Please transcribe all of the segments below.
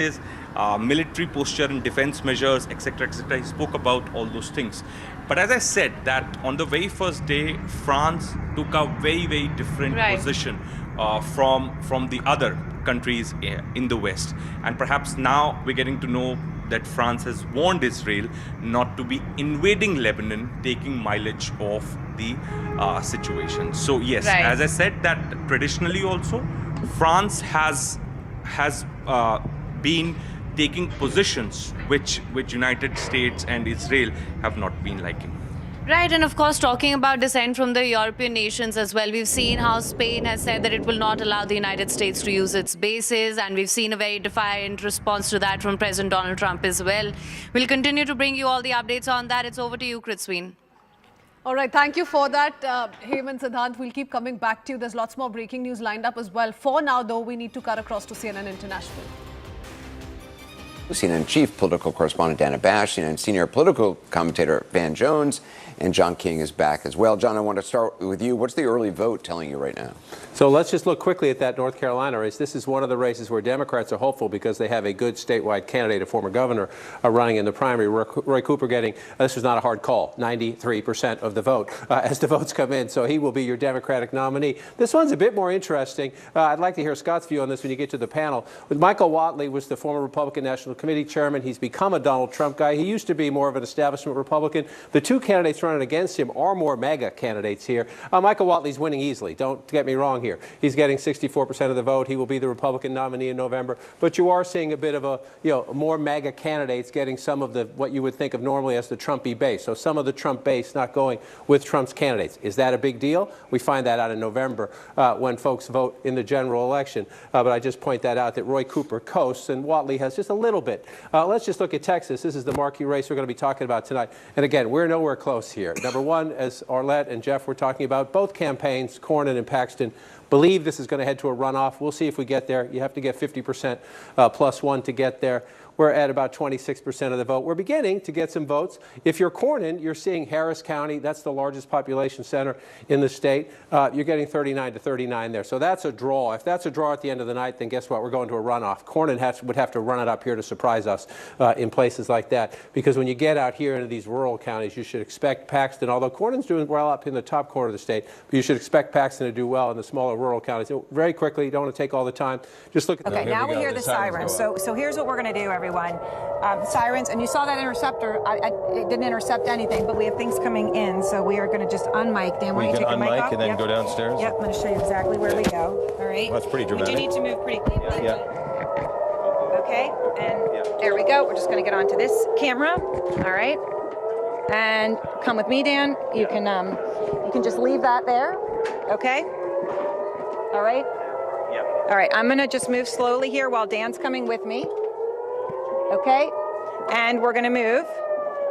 his military posture and defense measures, etc., etc. He spoke about all those things. But as I said, that on the very first day, France took a very, very different position from the other countries in the West. And perhaps now we're getting to know that France has warned Israel not to be invading Lebanon, taking mileage of the situation. So yes, as I said, that traditionally also, France has been taking positions which United States and Israel have not been liking. Right, and of course, talking about dissent from the European nations as well, we've seen how Spain has said that it will not allow the United States to use its bases, and we've seen a very defiant response to that from President Donald Trump as well. We'll continue to bring you all the updates on that. It's over to you, Kritsween. All right, thank you for that, Heyman, Siddhant. We'll keep coming back to you. There's lots more breaking news lined up as well. For now, though, we need to cut across to CNN International. CNN chief political correspondent Dana Bash, CNN senior political commentator Van Jones, and John King is back as well. John, I want to start with you. What's the early vote telling you right now? So let's just look quickly at that North Carolina race. This is one of the races where Democrats are hopeful because they have a good statewide candidate, a former governor, running in the primary. Roy Cooper getting, this was not a hard call, 93% of the vote as the votes come in. So he will be your Democratic nominee. This one's a bit more interesting. I'd like to hear Scott's view on this when you get to the panel. With Michael Whatley was the former Republican National Committee chairman. He's become a Donald Trump guy. He used to be more of an establishment Republican. The two candidates running against him are more MAGA candidates here. Michael Whatley's winning easily. Don't get me wrong here. He's getting 64% of the vote. He will be the Republican nominee in November. But you are seeing a bit of a, more MAGA candidates getting some of the, what you would think of normally as the Trumpy base. So some of the Trump base not going with Trump's candidates. Is that a big deal? We find that out in November when folks vote in the general election. But I just point that out that Roy Cooper coasts and Whatley has just a little bit. Let's just look at Texas. This is the marquee race we're going to be talking about tonight. And again, we're nowhere close here. Number one, as Arlette and Jeff were talking about, both campaigns, Cornyn and Paxton, believe this is going to head to a runoff. We'll see if we get there. You have to get 50% plus one to get there. We're at about 26% of the vote. We're beginning to get some votes. If you're Cornyn, you're seeing Harris County. That's the largest population center in the state. You're getting 39 to 39 there. So that's a draw. If that's a draw at the end of the night, then guess what? We're going to a runoff. Cornyn would have to run it up here to surprise us in places like that. Because when you get out here into these rural counties, you should expect Paxton, although Cornyn's doing well up in the top corner of the state, but you should expect Paxton to do well in the smaller rural counties. So very quickly, don't want to take all the time. Just look at Okay, now we hear the sirens. So here's what we're going to do, everyone. Sirens, and you saw that interceptor. It didn't intercept anything, but we have things coming in, so we are going to just unmic. Dan, why don't you take your mic off? And then go downstairs? Yep, I'm going to show you exactly where we go. All right? Well, that's pretty dramatic. We do need to move pretty quickly. Yeah. Okay, and there we go. We're just going to get onto this camera. All right. And come with me, Dan. You can just leave that there. Okay? All right? Yeah. All right, I'm going to just move slowly here while Dan's coming with me. Okay, and we're going to move.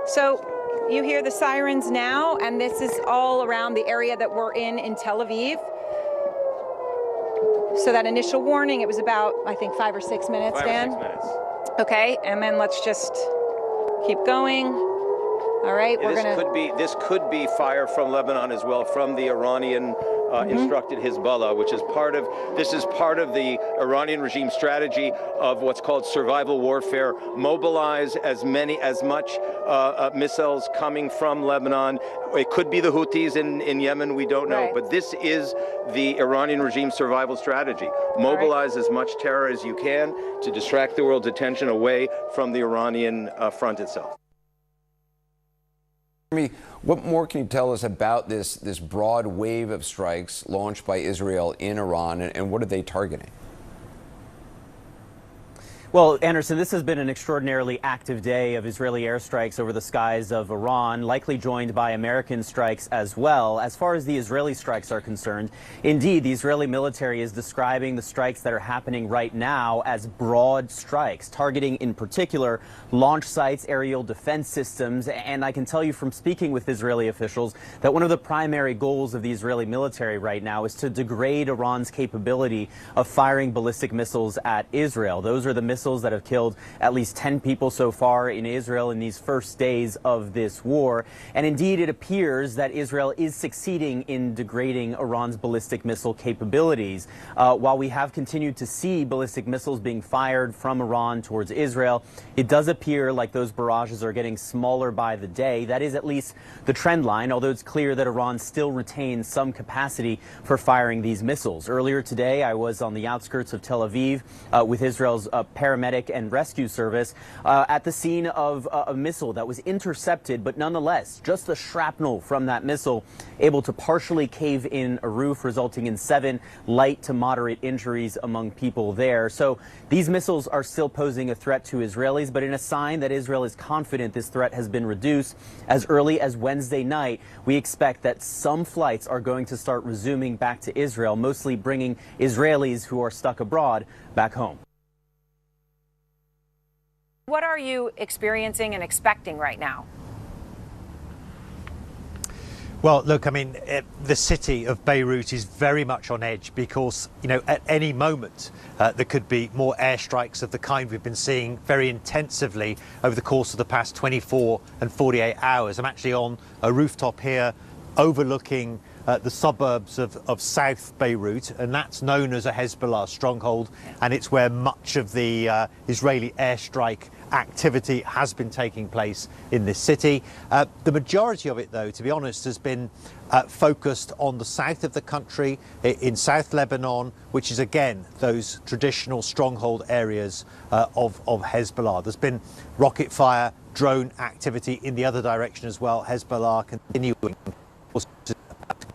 So you hear the sirens now, and this is all around the area that we're in Tel Aviv. So that initial warning, it was about, I think, 5 or 6 minutes, Dan? 5 or 6 minutes. Okay, and then let's just keep going. All right, we're going to... This could be fire from Lebanon as well, from the Iranian instructed Hezbollah, which is part of the Iranian regime strategy of what's called survival warfare. Mobilize as much missiles coming from Lebanon. It could be the Houthis in Yemen, we don't know. Right. But this is the Iranian regime survival strategy. Mobilize as much terror as you can to distract the world's attention away from the Iranian front itself. What more can you tell us about this broad wave of strikes launched by Israel in Iran, and what are they targeting? Well, Anderson, this has been an extraordinarily active day of Israeli airstrikes over the skies of Iran, likely joined by American strikes as well. As far as the Israeli strikes are concerned, indeed, the Israeli military is describing the strikes that are happening right now as broad strikes, targeting in particular launch sites, aerial defense systems. And I can tell you from speaking with Israeli officials that one of the primary goals of the Israeli military right now is to degrade Iran's capability of firing ballistic missiles at Israel. Those are the missiles missiles that have killed at least 10 people so far in Israel in these first days of this war. And indeed, it appears that Israel is succeeding in degrading Iran's ballistic missile capabilities. While we have continued to see ballistic missiles being fired from Iran towards Israel, it does appear like those barrages are getting smaller by the day. That is at least the trend line, although it's clear that Iran still retains some capacity for firing these missiles. Earlier today, I was on the outskirts of Tel Aviv with Israel's paramedic and rescue service at the scene of a missile that was intercepted, but nonetheless, just the shrapnel from that missile able to partially cave in a roof, resulting in 7 light to moderate injuries among people there. So these missiles are still posing a threat to Israelis, but in a sign that Israel is confident this threat has been reduced, as early as Wednesday night, we expect that some flights are going to start resuming back to Israel, mostly bringing Israelis who are stuck abroad back home. What are you experiencing and expecting right now? Well, look, I mean, the city of Beirut is very much on edge because, you know, at any moment there could be more airstrikes of the kind we've been seeing very intensively over the course of the past 24 and 48 hours. I'm actually on a rooftop here overlooking the suburbs of South Beirut, and that's known as a Hezbollah stronghold, and it's where much of the Israeli airstrike activity has been taking place in this city. The majority of it, though, to be honest, has been focused on the south of the country, in South Lebanon, which is again those traditional stronghold areas of Hezbollah. There's been rocket fire, drone activity in the other direction as well. Hezbollah continuing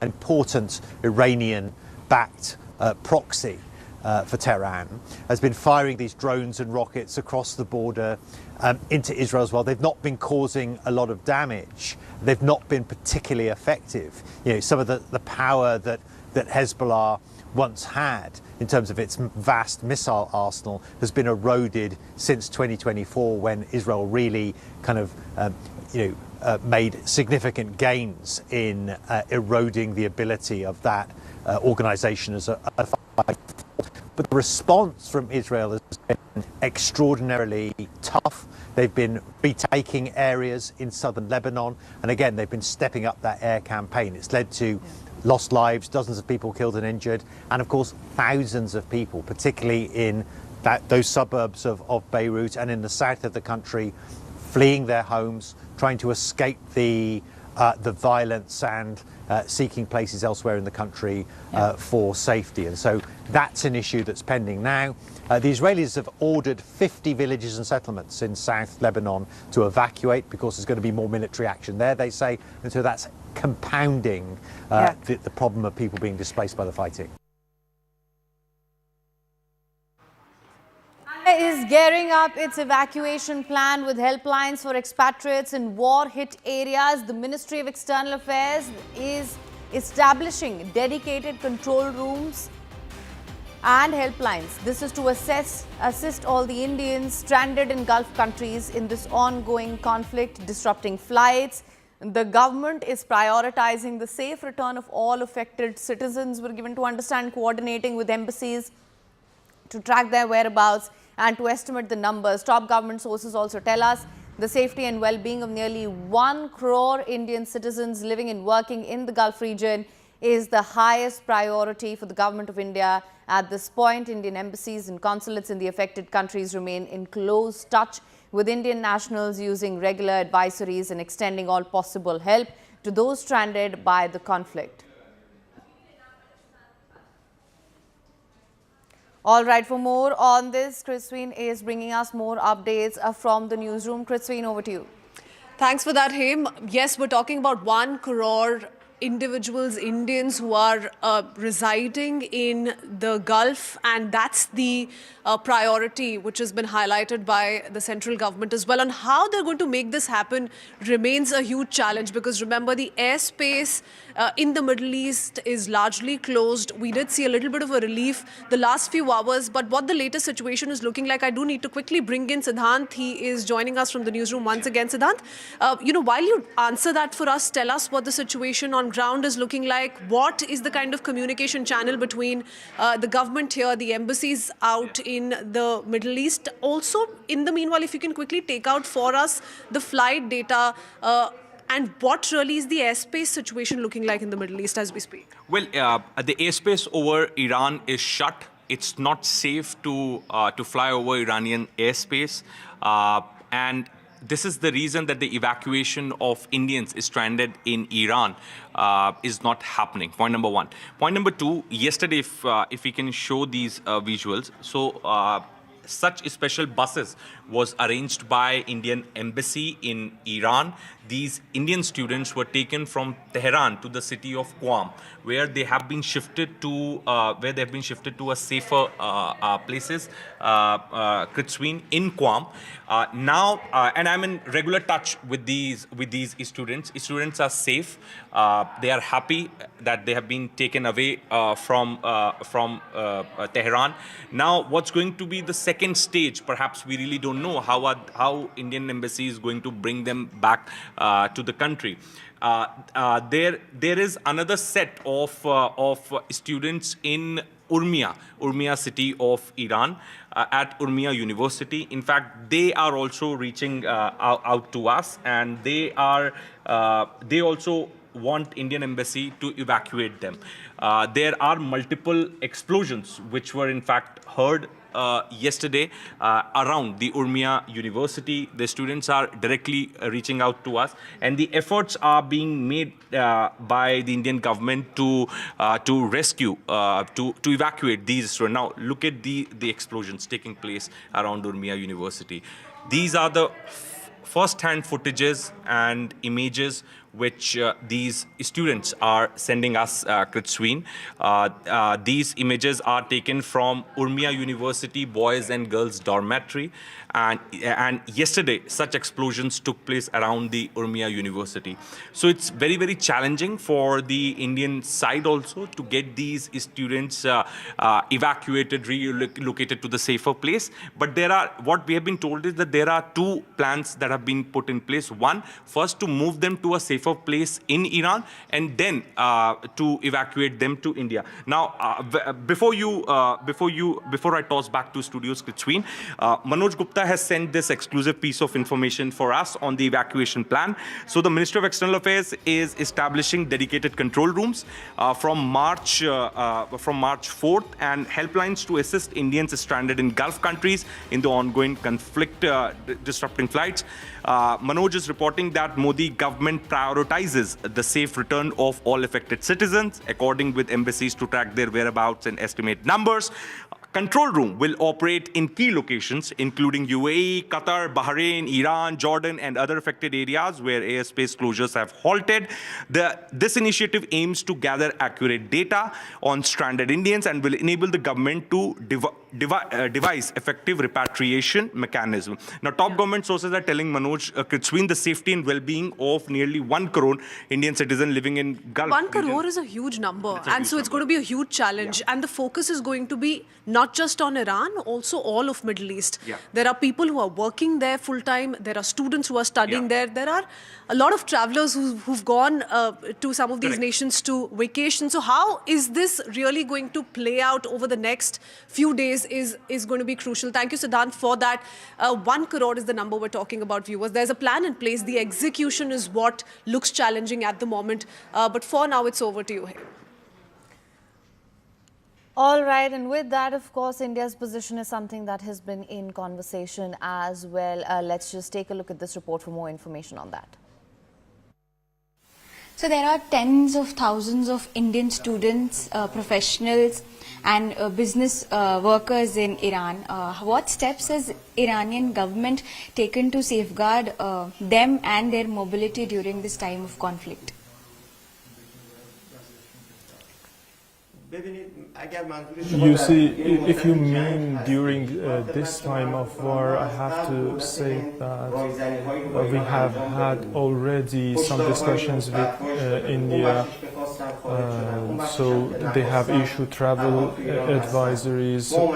an important Iranian-backed proxy for Tehran, has been firing these drones and rockets across the border into Israel as well. They've not been causing a lot of damage. They've not been particularly effective. You know, some of the power that Hezbollah once had in terms of its vast missile arsenal has been eroded since 2024, when Israel really kind of made significant gains in eroding the ability of that organization as a fight. But the response from Israel has been extraordinarily tough. They've been retaking areas in southern Lebanon, and again, they've been stepping up that air campaign. It's led to lost lives, dozens of people killed and injured, and of course, thousands of people, particularly in those suburbs of Beirut and in the south of the country, fleeing their homes, trying to escape the violence and seeking places elsewhere in the country for safety. And so that's an issue that's pending now. The Israelis have ordered 50 villages and settlements in South Lebanon to evacuate because there's going to be more military action there, they say. And so that's compounding the problem of people being displaced by the fighting. Is gearing up its evacuation plan with helplines for expatriates in war-hit areas. The Ministry of External Affairs is establishing dedicated control rooms and helplines. This is to assist all the Indians stranded in Gulf countries in this ongoing conflict, disrupting flights. The government is prioritizing the safe return of all affected citizens. We're given to understand coordinating with embassies to track their whereabouts and to estimate the numbers. Top government sources also tell us the safety and well-being of nearly 1 crore Indian citizens living and working in the Gulf region is the highest priority for the government of India. At this point, Indian embassies and consulates in the affected countries remain in close touch with Indian nationals, using regular advisories and extending all possible help to those stranded by the conflict. All right, for more on this, Christine is bringing us more updates from the newsroom. Christine, over to you. Thanks for that, Haim. Yes, we're talking about 1 crore individuals, Indians who are residing in the Gulf, and that's the priority which has been highlighted by the central government as well. And how they're going to make this happen remains a huge challenge, because remember, the airspace in the Middle East is largely closed. We did see a little bit of a relief the last few hours, but what the latest situation is looking like, I do need to quickly bring in Siddhant. He is joining us from the newsroom once again. Siddhant, while you answer that for us, tell us what the situation on on ground is looking like? What is the kind of communication channel between the government here, the embassies out in the Middle East? Also, in the meanwhile, if you can quickly take out for us the flight data and what really is the airspace situation looking like in the Middle East as we speak? Well, the airspace over Iran is shut. It's not safe to fly over Iranian airspace, and this is the reason that the evacuation of Indians stranded in Iran is not happening. Point number one. Point number two, yesterday, if we can show these visuals, so such special buses was arranged by Indian embassy in Iran. These Indian students were taken from Tehran to the city of Qom, where they have been shifted to a safer places, Kritsween in Qom. Now, and I'm in regular touch with these students. Students are safe. They are happy that they have been taken away from Tehran. Now, what's going to be the second stage? Perhaps we really don't know how Indian embassy is going to bring them back to the country. There is another set of students in Urmia city of Iran, at Urmia University. In fact, they are also reaching out to us, and they also want Indian embassy to evacuate them. There are multiple explosions which were in fact heard yesterday around the Urmia University. The students are directly reaching out to us, and the efforts are being made by the Indian government to rescue, to evacuate these students. Now, look at the explosions taking place around Urmia University. These are the first-hand footages and images which these students are sending us, Kritsween. These images are taken from Urmia University Boys and Girls Dormitory. And yesterday, such explosions took place around the Urmia University. So it's very, very challenging for the Indian side also to get these students evacuated, relocated to the safer place. But what we have been told is that there are two plans that have been put in place. One, first to move them to a safer place in Iran, and then to evacuate them to India. Now, before I toss back to Studios Kritsween, Manoj Gupta has sent this exclusive piece of information for us on the evacuation plan. So the Ministry of External Affairs is establishing dedicated control rooms from March 4th, and helplines to assist Indians stranded in Gulf countries in the ongoing conflict disrupting flights. Manoj is reporting that Modi government prioritizes the safe return of all affected citizens, according with embassies to track their whereabouts and estimate numbers. Control room will operate in key locations, including UAE, Qatar, Bahrain, Iran, Jordan, and other affected areas where airspace closures have halted. This initiative aims to gather accurate data on stranded Indians and will enable the government to devise effective repatriation mechanism. Now, top government sources are telling Manoj Kritsween the safety and well-being of nearly 1 crore Indian citizens living in Gulf. 1 crore is a huge number, and so it's going to be a huge challenge. Yeah. And the focus is going to be not just on Iran, also all of Middle East. Yeah. There are people who are working there full-time. There are students who are studying there. There are a lot of travelers who've gone to some of these nations to vacation. So how is this really going to play out over the next few days is going to be crucial. Thank you, Siddhant, for that. 1 crore is the number we're talking about, viewers. There's a plan in place. The execution is what looks challenging at the moment. But for now, it's over to you here. All right, and with that, of course, India's position is something that has been in conversation as well. Let's just take a look at this report for more information on that. So there are tens of thousands of Indian students, professionals and business workers in Iran. What steps has Iranian government taken to safeguard them and their mobility during this time of conflict? You see, if you mean during this time of war, I have to say that we have had already some discussions with India. So they have issued travel advisories. So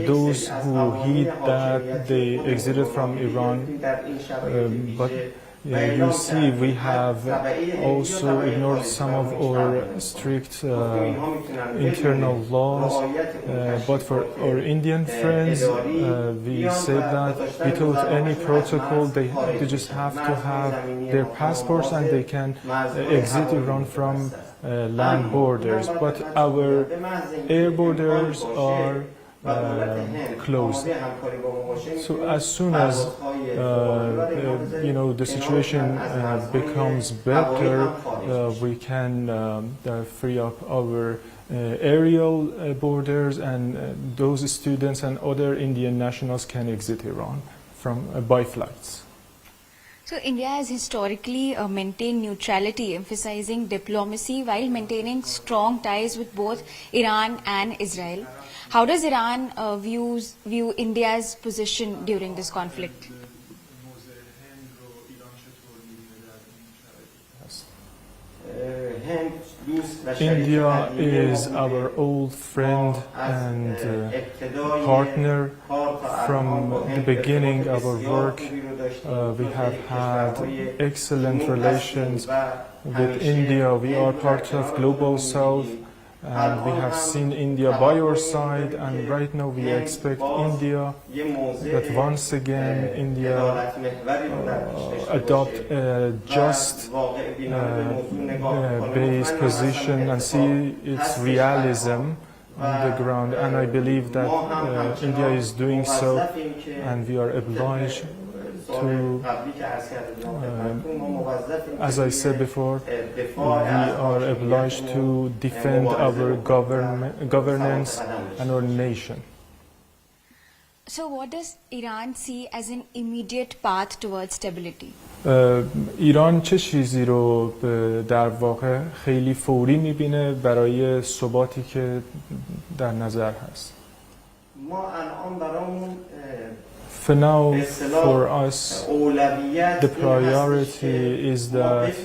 those who heed that, they exited from Iran. But you see, we have also ignored some of our strict internal laws, but for our Indian friends, we said that without any protocol, they just have to have their passports and they can exit Iran from land borders. But our air borders are closed. So as soon as the situation becomes better, we can free up our aerial borders, and those students and other Indian nationals can exit Iran by flights. So India has historically maintained neutrality, emphasizing diplomacy while maintaining strong ties with both Iran and Israel. How does Iran view India's position during this conflict? India is our old friend and partner. From the beginning of our work, we have had excellent relations with India. We are part of Global South, and we have seen India by our side, and right now we expect India that once again India adopt a just base position and see its realism on the ground, and I believe that India is doing so, and we are obliged to, as I said before, we are obliged to defend our governance and our nation. So what does Iran see as an immediate path towards stability? ایران چه چیزی رو در واقع خیلی فوری میبینه برای ثباتی که در نظر هست؟ ما الان برامون For now, for us, the priority is that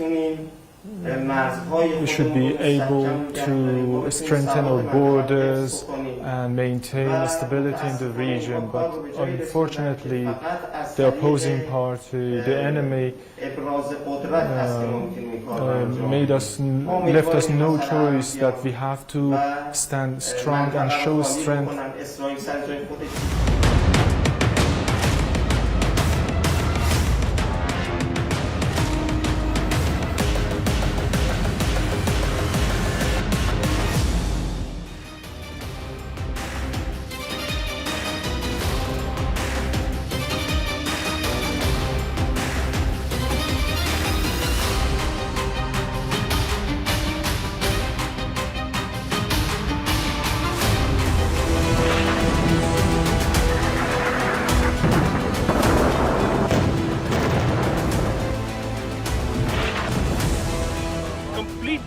we should be able to strengthen our borders and maintain stability in the region. But unfortunately, the opposing party, the enemy, left us no choice that we have to stand strong and show strength.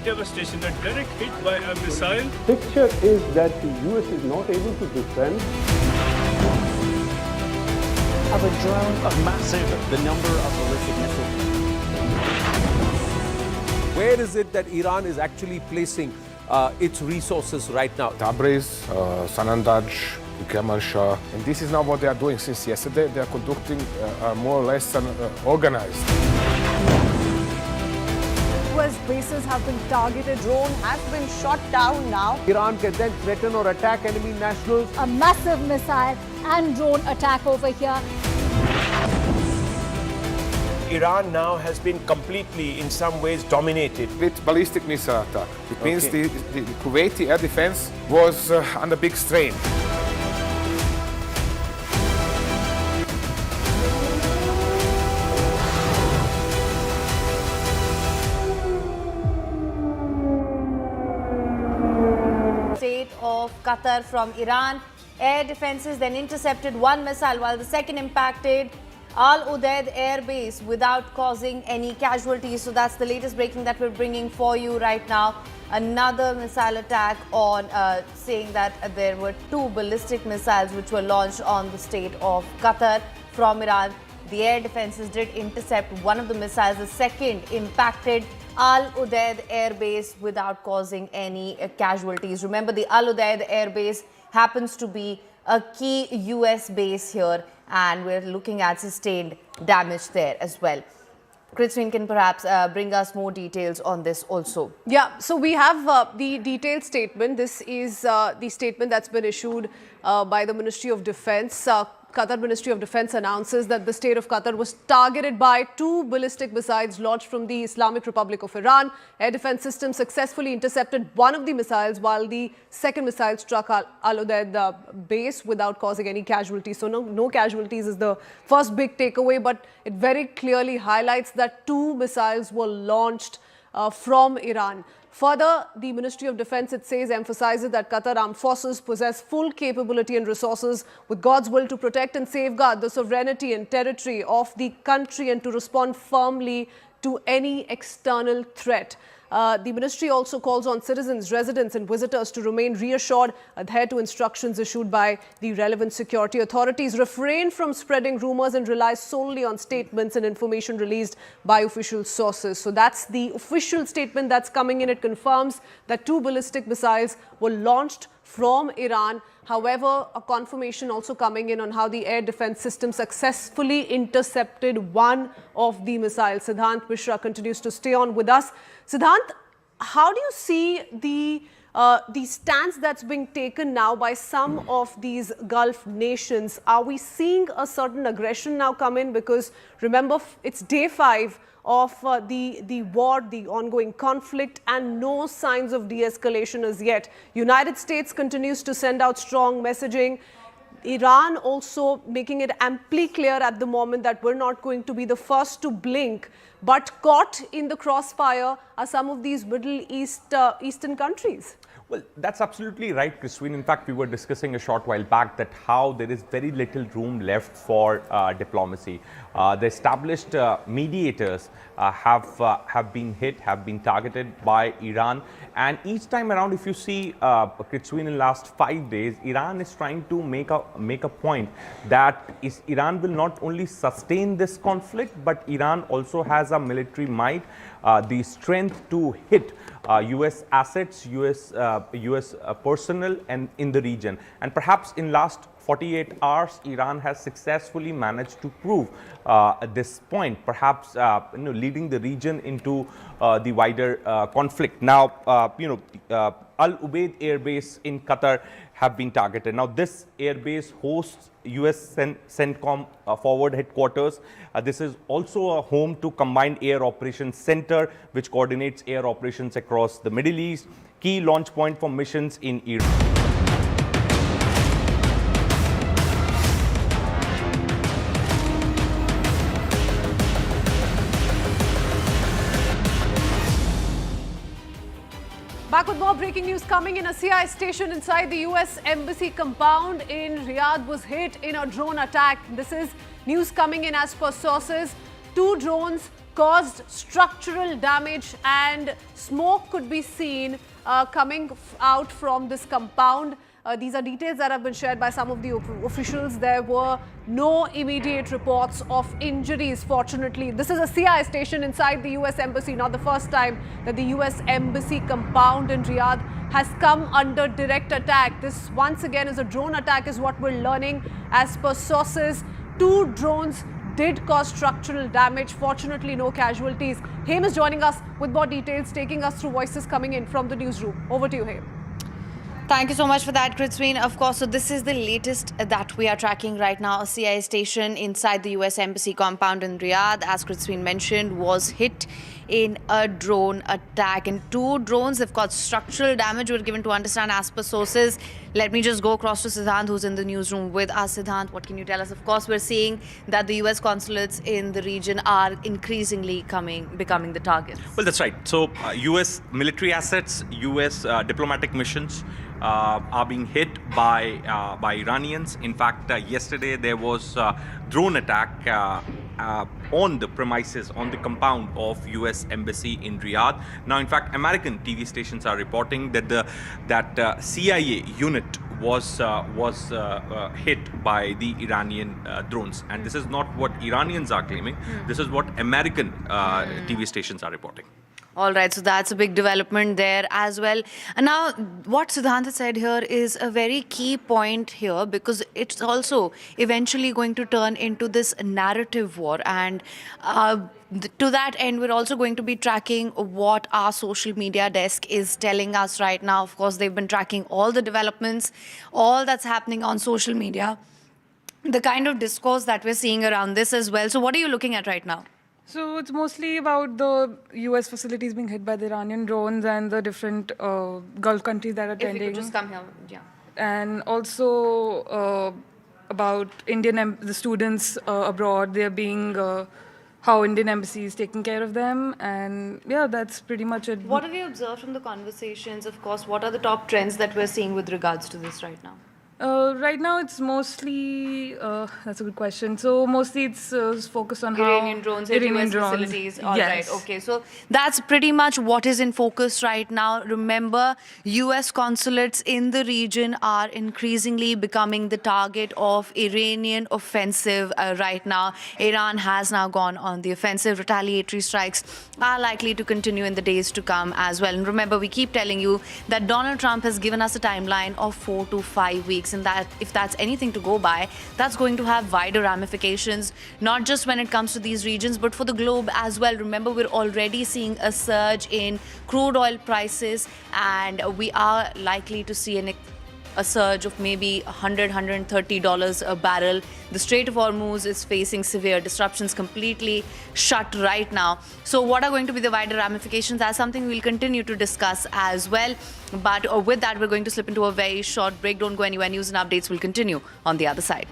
Devastation, a direct hit by a missile. Picture is that the US is not able to defend. Of a drone of massive, the number of ballistic missiles. Where is it that Iran is actually placing its resources right now? Tabriz, Sanandaj, Kermanshah. And this is not what they are doing since yesterday. They are conducting more or less organized. US bases have been targeted. Drone has been shot down now. Iran can then threaten or attack enemy nationals. A massive missile and drone attack over here. Iran now has been completely, in some ways, dominated. With ballistic missile attack. It means the Kuwaiti air defense was under big strain. Of Qatar from Iran. Air defenses then intercepted one missile while the second impacted Al Udeid air base without causing any casualties. So that's the latest breaking that we're bringing for you right now. Another missile attack on saying that there were 2 ballistic missiles which were launched on the state of Qatar from Iran. The air defenses did intercept one of the missiles. The second impacted Al Udeid air base without causing any casualties. Remember, the Al Udeid air base happens to be a key US base here, and we're looking at sustained damage there as well. Christine can perhaps bring us more details on this also. Yeah, so we have the detailed statement. This is the statement that's been issued by the Ministry of Defense. Qatar Ministry of Defense announces that the state of Qatar was targeted by 2 ballistic missiles launched from the Islamic Republic of Iran. Air defense systems successfully intercepted one of the missiles, while the second missile struck Al Udeid base without causing any casualties. So no casualties is the first big takeaway, but it very clearly highlights that 2 missiles were launched from Iran. Further, the Ministry of Defense, it says, emphasizes that Qatar armed forces possess full capability and resources with God's will to protect and safeguard the sovereignty and territory of the country and to respond firmly to any external threat. The ministry also calls on citizens, residents and visitors to remain reassured, adhere to instructions issued by the relevant security authorities, refrain from spreading rumors and rely solely on statements and information released by official sources. So that's the official statement that's coming in. It confirms that 2 ballistic missiles were launched from Iran. However, a confirmation also coming in on how the air defense system successfully intercepted one of the missiles. Siddhant Mishra continues to stay on with us. Siddhant, how do you see the stance that's being taken now by some of these Gulf nations? Are we seeing a certain aggression now come in? Because remember, it's day 5 of the war, the ongoing conflict, and no signs of de-escalation as yet. United States continues to send out strong messaging. Iran also making it amply clear at the moment that we're not going to be the first to blink, but caught in the crossfire are some of these Middle Eastern countries. Well, that's absolutely right, Christine. In fact, we were discussing a short while back that how there is very little room left for diplomacy. The established mediators have been hit, have been targeted by Iran. And each time around, if you see, Christine, in the last 5 days, Iran is trying to make a point that Iran will not only sustain this conflict, but Iran also has a military might, the strength to hit US assets, US personnel and in the region. And perhaps in last 48 hours, Iran has successfully managed to prove at this point, perhaps leading the region into the wider conflict. Now, Al Udeid Air Base in Qatar have been targeted. Now, this airbase hosts US CENTCOM forward headquarters. This is also a home to Combined Air Operations Center, which coordinates air operations across the Middle East, key launch point for missions in Iran. Back with more breaking news coming in. A CIA station inside the US Embassy compound in Riyadh was hit in a drone attack. This is news coming in as per sources. 2 drones caused structural damage and smoke could be seen coming out from this compound. These are details that have been shared by some of the officials. There were no immediate reports of injuries, fortunately. This is a CIA station inside the US Embassy, not the first time that the US Embassy compound in Riyadh has come under direct attack. This once again is a drone attack is what we're learning as per sources. 2 drones did cause structural damage. Fortunately, no casualties. Haim is joining us with more details, taking us through voices coming in from the newsroom. Over to you, Haim. Thank you so much for that, Christine. Of course, so this is the latest that we are tracking right now. A CIA station inside the US Embassy compound in Riyadh, as Christine mentioned, was hit in a drone attack. And 2 drones have caused structural damage, we're given to understand as per sources. Let me just go across to Siddhant, who's in the newsroom with us. Siddhant, what can you tell us? Of course, we're seeing that the US consulates in the region are increasingly becoming the targets. Well, that's right. So US military assets, US diplomatic missions are being hit by Iranians. In fact, yesterday there was a drone attack on the premises, on the compound of US Embassy in Riyadh. Now, in fact, American TV stations are reporting that CIA unit was hit by the Iranian drones. And this is not what Iranians are claiming. This is what American TV stations are reporting. All right, so that's a big development there as well. And now, what Siddhant said here is a very key point here, because it's also eventually going to turn into this narrative war. And to that end, we're also going to be tracking what our social media desk is telling us right now. Of course, they've been tracking all the developments, all that's happening on social media, the kind of discourse that we're seeing around this as well. So what are you looking at right now? So it's mostly about the U.S. facilities being hit by the Iranian drones and the different Gulf countries that are attending. If you could just come here, yeah. And also about the students abroad, they're being, how Indian embassy is taking care of them. And yeah, that's pretty much it. What have you observed from the conversations? Of course, what are the top trends that we're seeing with regards to this right now? Right now, it's mostly, that's a good question. So mostly it's focused on Iranian drones, Iranian US facilities. All yes. right, okay. So that's pretty much what is in focus right now. Remember, US consulates in the region are increasingly becoming the target of Iranian offensive right now. Iran has now gone on the offensive. Retaliatory strikes are likely to continue in the days to come as well. And remember, we keep telling you that Donald Trump has given us a timeline of 4 to 5 weeks. And that if that's anything to go by, that's going to have wider ramifications, not just when it comes to these regions, but for the globe as well. Remember, we're already seeing a surge in crude oil prices, and we are likely to see a surge of maybe $100, $130 a barrel. The Strait of Hormuz is facing severe disruptions, completely shut right now. So what are going to be the wider ramifications? That's something we'll continue to discuss as well. But with that, we're going to slip into a very short break. Don't go anywhere. News and updates will continue on the other side.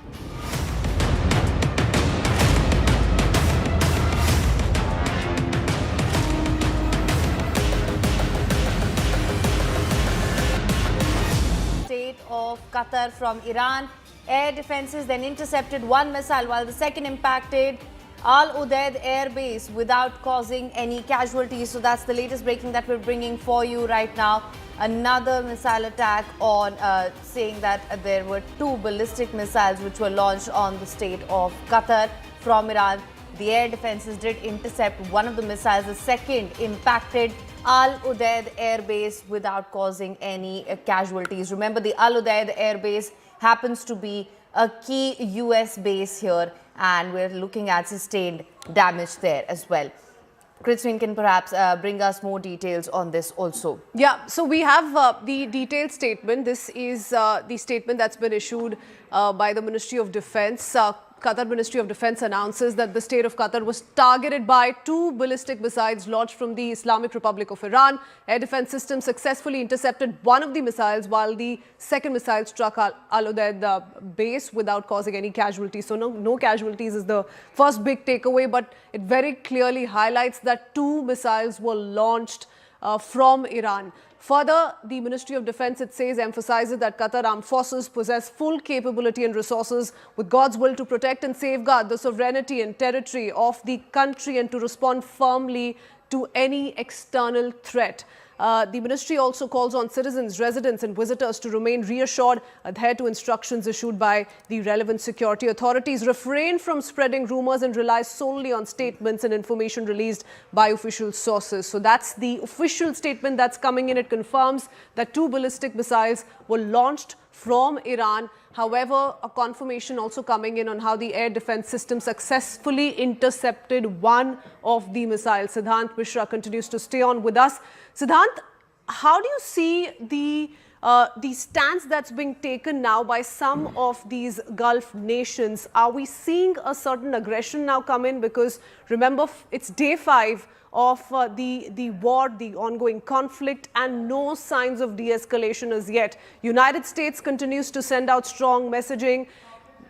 Of Qatar from Iran. Air defenses then intercepted one missile while the second impacted Al Udeid air base without causing any casualties. So that's the latest breaking that we're bringing for you right now. Another missile attack on saying that there were 2 ballistic missiles which were launched on the state of Qatar from Iran. The air defenses did intercept one of the missiles. The second impacted Al Udeid air base without causing any casualties. Remember, the Al Udeid air base happens to be a key US base here, and we're looking at sustained damage there as well. Christine can perhaps bring us more details on this also. Yeah, so we have the detailed statement. This is the statement that's been issued by the Ministry of Defense. Qatar Ministry of Defense announces that the state of Qatar was targeted by 2 ballistic missiles launched from the Islamic Republic of Iran. Air defense systems successfully intercepted one of the missiles, while the second missile struck Al Udeid base without causing any casualties. So no casualties is the first big takeaway, but it very clearly highlights that 2 missiles were launched from Iran. Further, the Ministry of Defense, it says, emphasizes that Qatar armed forces possess full capability and resources with God's will to protect and safeguard the sovereignty and territory of the country and to respond firmly to any external threat. The ministry also calls on citizens, residents and visitors to remain reassured, adhere to instructions issued by the relevant security authorities, refrain from spreading rumors and rely solely on statements and information released by official sources. So that's the official statement that's coming in. It confirms that 2 ballistic missiles were launched from Iran. However, a confirmation also coming in on how the air defense system successfully intercepted one of the missiles. Siddhant Mishra continues to stay on with us. Siddhant, how do you see the stance that's being taken now by some of these Gulf nations? Are we seeing a certain aggression now come in? Because remember, it's day 5 of the war, the ongoing conflict, and no signs of de-escalation as yet. United States continues to send out strong messaging.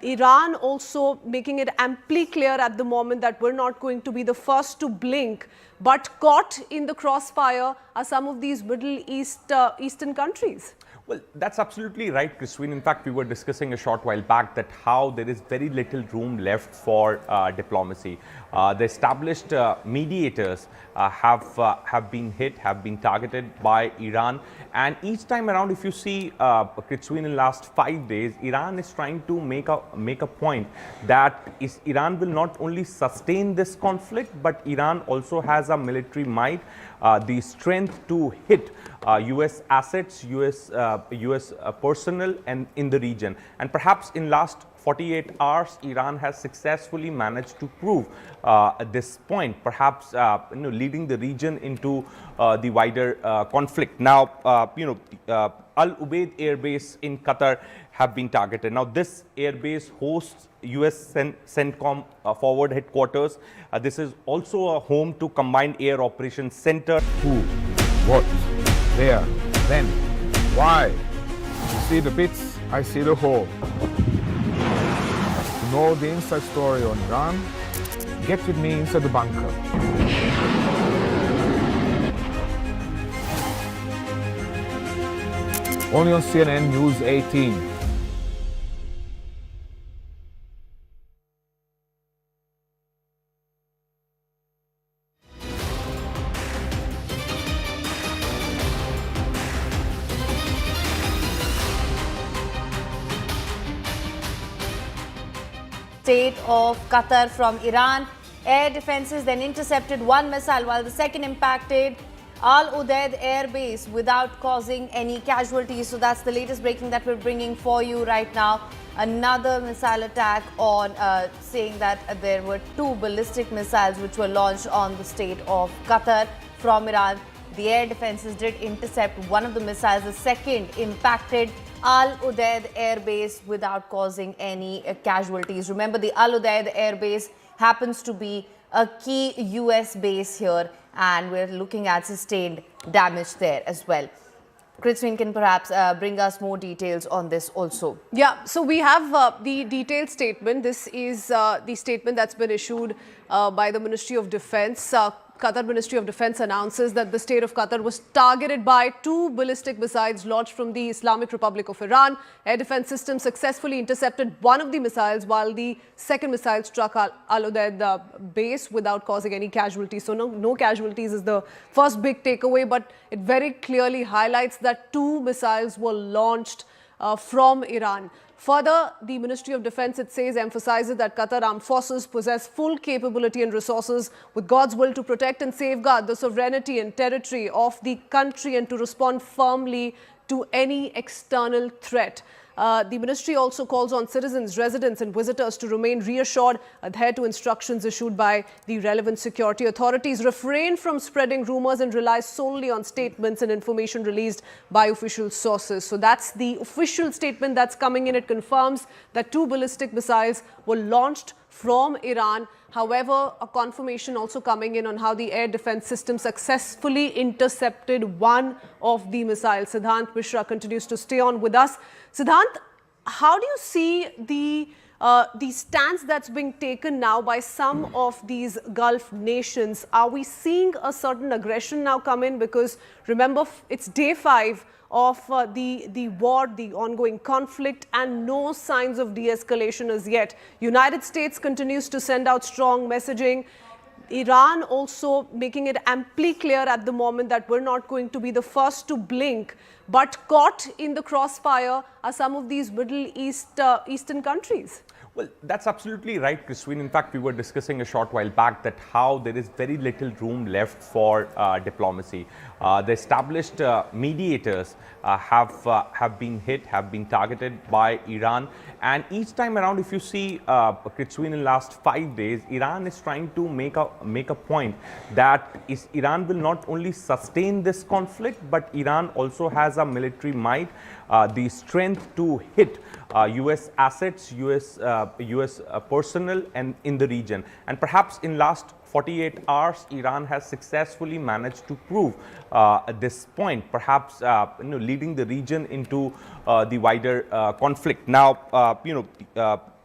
Iran also making it amply clear at the moment that we're not going to be the first to blink. But caught in the crossfire are some of these Middle Eastern countries. Well, that's absolutely right, Christine. In fact, we were discussing a short while back that how there is very little room left for diplomacy. The established mediators have been hit, have been targeted by Iran, and each time around, if you see, Christine, in the last 5 days, Iran is trying to make a point that Iran will not only sustain this conflict, but Iran also has a military might, the strength to hit U.S. assets, U.S. Personnel, and in the region. And perhaps in last 48 hours, Iran has successfully managed to prove at this point, perhaps leading the region into the wider conflict. Now, Al Udeid Air Base in Qatar have been targeted. Now, this airbase hosts U.S. CENTCOM forward headquarters. This is also a home to Combined Air Operations Center. Who, what, where, when, why? You see the bits, I see the whole. To know the inside story on Iran, get with me inside the bunker. Only on CNN News 18. State of Qatar from Iran. Air defenses then intercepted one missile while the second impacted Al Udeid Air Base without causing any casualties. So that's the latest breaking that we're bringing for you right now. Another missile attack on saying that there were 2 ballistic missiles which were launched on the state of Qatar from Iran. The air defenses did intercept one of the missiles. The second impacted Al Udeid Air Base without causing any casualties. Remember, the Al Udeid Air Base happens to be a key US base here, and we're looking at sustained damage there as well. Christine can perhaps bring us more details on this also. Yeah, so we have the detailed statement. This is the statement that's been issued by the Ministry of Defense. Qatar Ministry of Defense announces that the state of Qatar was targeted by 2 ballistic missiles launched from the Islamic Republic of Iran. Air defense systems successfully intercepted one of the missiles while the second missile struck Al Udeid base without causing any casualties. So no casualties is the first big takeaway, but it very clearly highlights that 2 missiles were launched from Iran. Further, the Ministry of Defense, it says, emphasizes that Qatar Armed Forces possess full capability and resources with God's will to protect and safeguard the sovereignty and territory of the country and to respond firmly to any external threat. The ministry also calls on citizens, residents and visitors to remain reassured, adhere to instructions issued by the relevant security authorities, refrain from spreading rumors and rely solely on statements and information released by official sources. So that's the official statement that's coming in. It confirms that 2 ballistic missiles were launched from Iran. However, a confirmation also coming in on how the air defense system successfully intercepted one of the missiles. Siddhant Mishra continues to stay on with us. Siddhant, how do you see the stance that's being taken now by some of these Gulf nations? Are we seeing a certain aggression now come in? Because remember, it's day 5 of the war, the ongoing conflict, and no signs of de-escalation as yet. United States continues to send out strong messaging. Iran also making it amply clear at the moment that we're not going to be the first to blink, but caught in the crossfire are some of these Middle Eastern countries. Well, that's absolutely right, Christine. In fact, we were discussing a short while back that how there is very little room left for diplomacy. The established mediators have been hit, have been targeted by Iran. And each time around, if you see, Christine, in the last 5 days, Iran is trying to make a point that Iran will not only sustain this conflict, but Iran also has a military might, the strength to hit U.S. assets, U.S. Personnel, and in the region. And perhaps in last 48 hours, Iran has successfully managed to prove at this point, perhaps leading the region into the wider conflict. Now,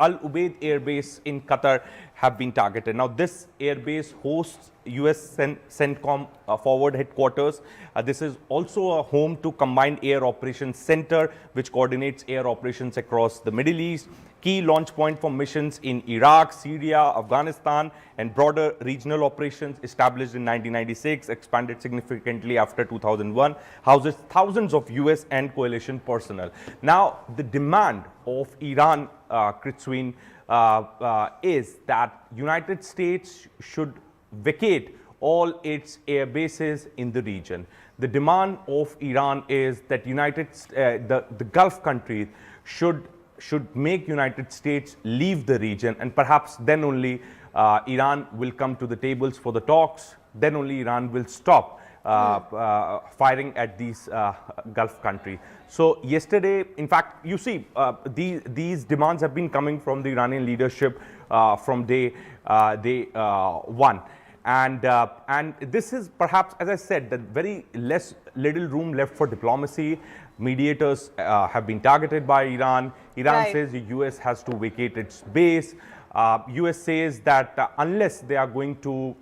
Al Udeid Air Base in Qatar have been targeted. Now, this airbase hosts US CENTCOM forward headquarters. This is also a home to Combined Air Operations Center, which coordinates air operations across the Middle East. Key launch point for missions in Iraq, Syria, Afghanistan, and broader regional operations. Established in 1996, expanded significantly after 2001, houses thousands of US and coalition personnel. Now, the demand of Iran, Kritsween, is that United States should vacate all its air bases in the region. The demand of Iran is that the Gulf countries should make United States leave the region, and perhaps then only Iran will come to the tables for the talks. Then only Iran will stop firing at these Gulf countries. So yesterday, in fact, you see these demands have been coming from the Iranian leadership from day one. And this is perhaps, as I said, that very little room left for diplomacy. Mediators have been targeted by Iran. Iran says the US has to vacate its base. US says that unless they are going to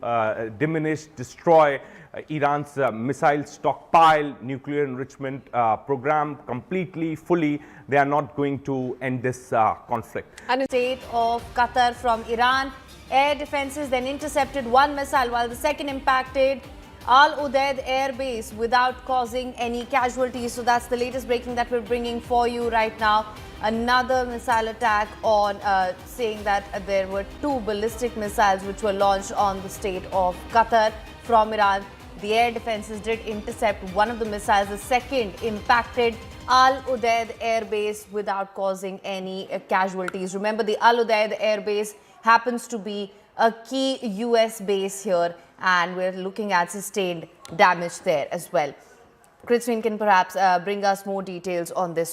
diminish, destroy Iran's missile stockpile, nuclear enrichment program completely, fully, they are not going to end this conflict. And the state of Qatar from Iran, air defenses then intercepted one missile while the second impacted Al Udeid Air Base without causing any casualties. So that's the latest breaking that we're bringing for you right now. Another missile attack on saying that there were 2 ballistic missiles which were launched on the state of Qatar from Iran. The air defenses did intercept one of the missiles. The second impacted Al Udeid Air Base without causing any casualties. Remember, the Al Udeid Air Base happens to be a key US base here, and we're looking at sustained damage there as well. Kritsween can perhaps bring us more details on this.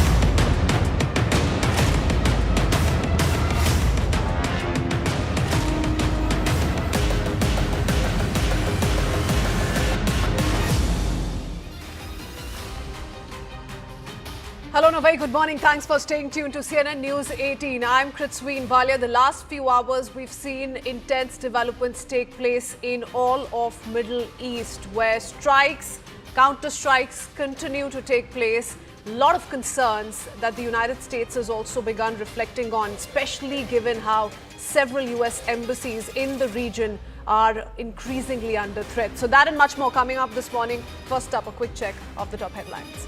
Hello and a very good morning. Thanks for staying tuned to CNN News 18. I'm Kritsween Valia. The last few hours we've seen intense developments take place in all of Middle East, where strikes, counter-strikes continue to take place. A lot of concerns that the United States has also begun reflecting on, especially given how several US embassies in the region are increasingly under threat. So that and much more coming up this morning. First up, a quick check of the top headlines.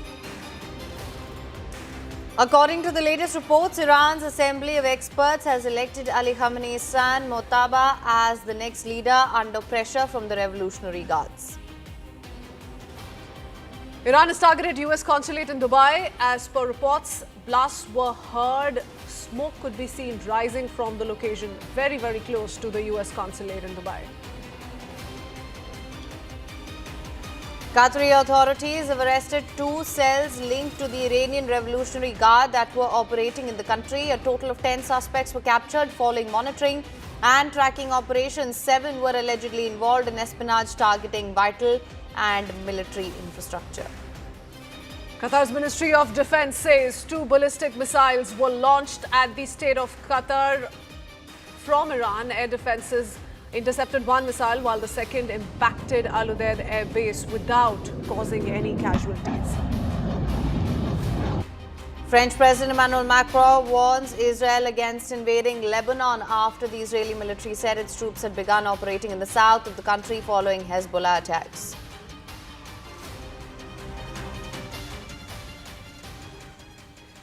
According to the latest reports, Iran's Assembly of Experts has elected Ali Khamenei's son, Mojtaba, as the next leader under pressure from the Revolutionary Guards. Iran has targeted US consulate in Dubai. As per reports, blasts were heard. Smoke could be seen rising from the location very, very close to the US consulate in Dubai. Qatari authorities have arrested 2 cells linked to the Iranian Revolutionary Guard that were operating in the country. A total of 10 suspects were captured following monitoring and tracking operations. 7 were allegedly involved in espionage targeting vital and military infrastructure. Qatar's Ministry of Defense says 2 ballistic missiles were launched at the state of Qatar from Iran. Air defenses intercepted 1 missile while the second impacted Al Udeid Air Base without causing any casualties. French President Emmanuel Macron warns Israel against invading Lebanon after the Israeli military said its troops had begun operating in the south of the country following Hezbollah attacks.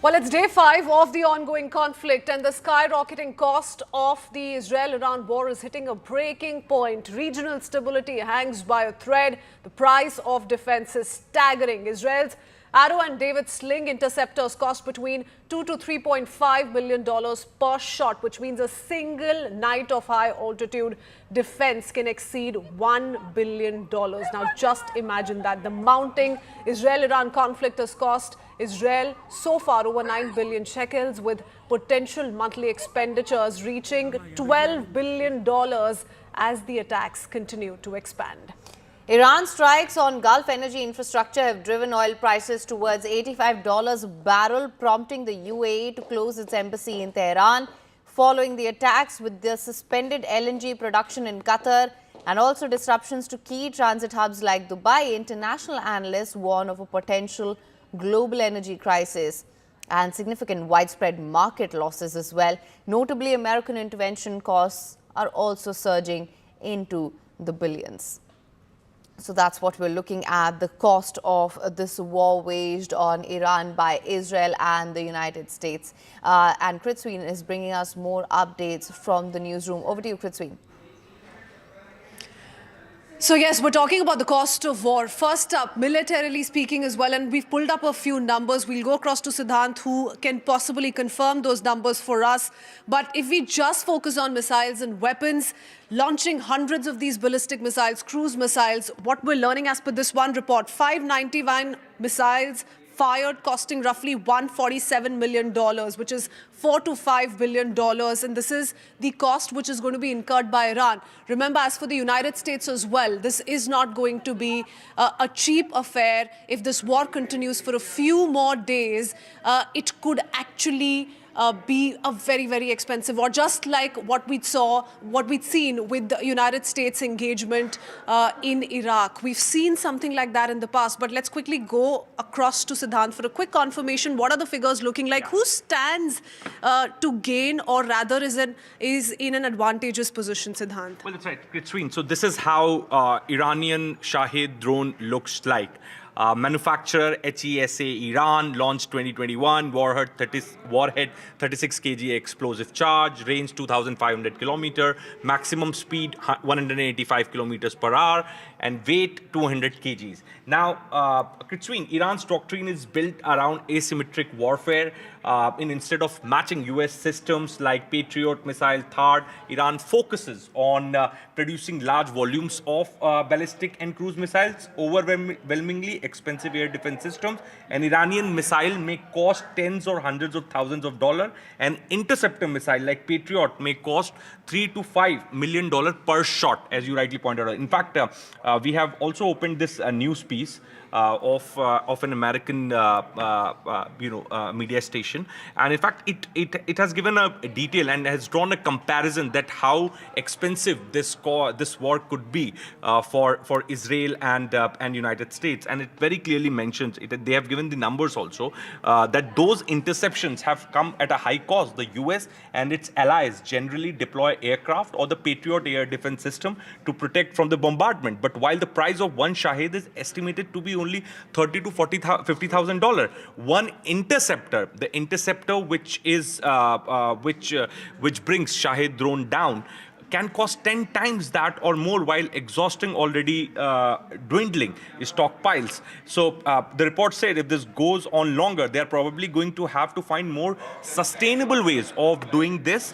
Well, it's day 5 of the ongoing conflict, and the skyrocketing cost of the Israel-Iran war is hitting a breaking point. Regional stability hangs by a thread. The price of defense is staggering. Israel's Arrow and David Sling interceptors cost between $2 to $3.5 million per shot, which means a single night of high-altitude defense can exceed $1 billion. Now, just imagine that. The mounting Israel-Iran conflict has cost Israel so far over 9 billion shekels, with potential monthly expenditures reaching $12 billion as the attacks continue to expand. Iran strikes on Gulf energy infrastructure have driven oil prices towards $85 a barrel, prompting the UAE to close its embassy in Tehran. following the attacks with the suspended LNG production in Qatar and also disruptions to key transit hubs like Dubai. International analysts warn of a potential global energy crisis and significant widespread market losses as well. Notably, American intervention costs are also surging into the billions. So that's what we're looking at, the cost of this war waged on Iran by Israel and the United States. And Kritsween is bringing us more updates from the newsroom. Over to you, Kritsween. So yes, we're talking about the cost of war. First up, militarily speaking as well, and we've pulled up a few numbers. We'll go across to Siddhant, who can possibly confirm those numbers for us. But if we just focus on missiles and weapons, launching hundreds of these ballistic missiles, cruise missiles, what we're learning as per this one report, 591 missiles fired, costing roughly $147 million, which is $4 to $5 billion. And this is the cost which is going to be incurred by Iran. Remember, as for the United States as well, this is not going to be a cheap affair. If this war continues for a few more days, it could actually be a very, very expensive war, just like what we'd seen with the United States engagement in Iraq. We've seen something like that in the past, but let's quickly go across to Siddhant for a quick confirmation. What are the figures looking like? Who stands to gain, or rather is in an advantageous position, Siddhant? Well, that's right, Kritsween. So this is how Iranian Shahed drone looks like. Manufacturer HESA Iran, launched 2021, warhead 36 kg explosive charge, range 2,500 kilometer, maximum speed 185 kilometers per hour, and weight 200 kgs. Now, Kritsween, Iran's doctrine is built around asymmetric warfare. Instead of matching US systems like Patriot missile, THAAD, Iran focuses on producing large volumes of ballistic and cruise missiles, overwhelmingly expensive air defense systems. An Iranian missile may cost tens or hundreds of thousands of dollars. An interceptor missile like Patriot may cost $3 to $5 million per shot, as you rightly pointed out. In fact, we have also opened this news piece of an American media station, and in fact it has given a detail and has drawn a comparison that how expensive this war could be for Israel and United States. And it very clearly mentions it. They have given the numbers also that those interceptions have come at a high cost. The US and its allies generally deploy aircraft or the Patriot air defense system to protect from the bombardment. But while the price of one Shahed is estimated to be only $30,000 to $50,000, one interceptor, the interceptor which brings Shahed drone down, can cost 10 times that or more, while exhausting already dwindling stockpiles. So the report said if this goes on longer, they're probably going to have to find more sustainable ways of doing this.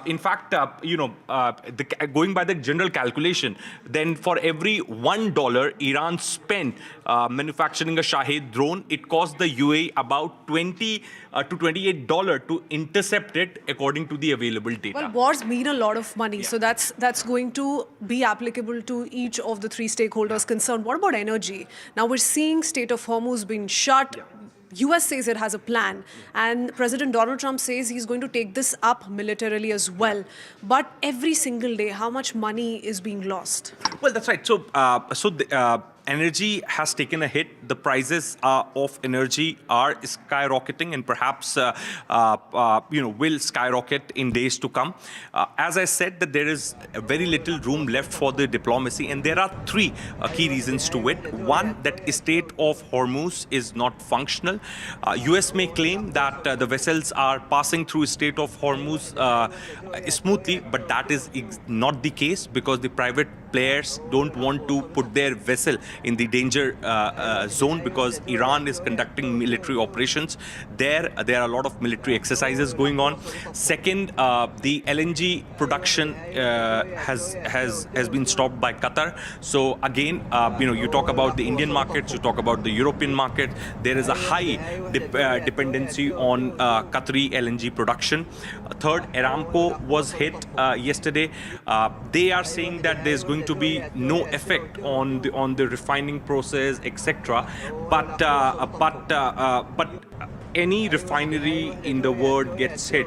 In fact, going by the general calculation, then for every $1 Iran spent manufacturing a Shahed drone, it costs the UAE about $20 to $28 to intercept it, according to the available data. Well, wars mean a lot of money. So that's going to be applicable to each of the three stakeholders concerned. What about energy? Now we're seeing Strait of Hormuz being shut. US says it has a plan, and President Donald Trump says he's going to take this up militarily as well. But every single day, how much money is being lost? Well, that's right. So energy has taken a hit. The prices of energy are skyrocketing, and perhaps will skyrocket in days to come. As I said, that there is very little room left for the diplomacy, and there are three key reasons to it. One, that Strait of Hormuz is not functional. US may claim that the vessels are passing through Strait of Hormuz smoothly, but that is not the case, because the private players don't want to put their vessel in the danger zone, because Iran is conducting military operations there. There are a lot of military exercises going on. Second, the LNG production has been stopped by Qatar. So again, you talk about the Indian markets, you talk about the European market. There is a high dependency on Qatari LNG production. Third, Aramco was hit yesterday. They are saying that there's going to be no effect on the refining process, etc. But any refinery in the world gets hit,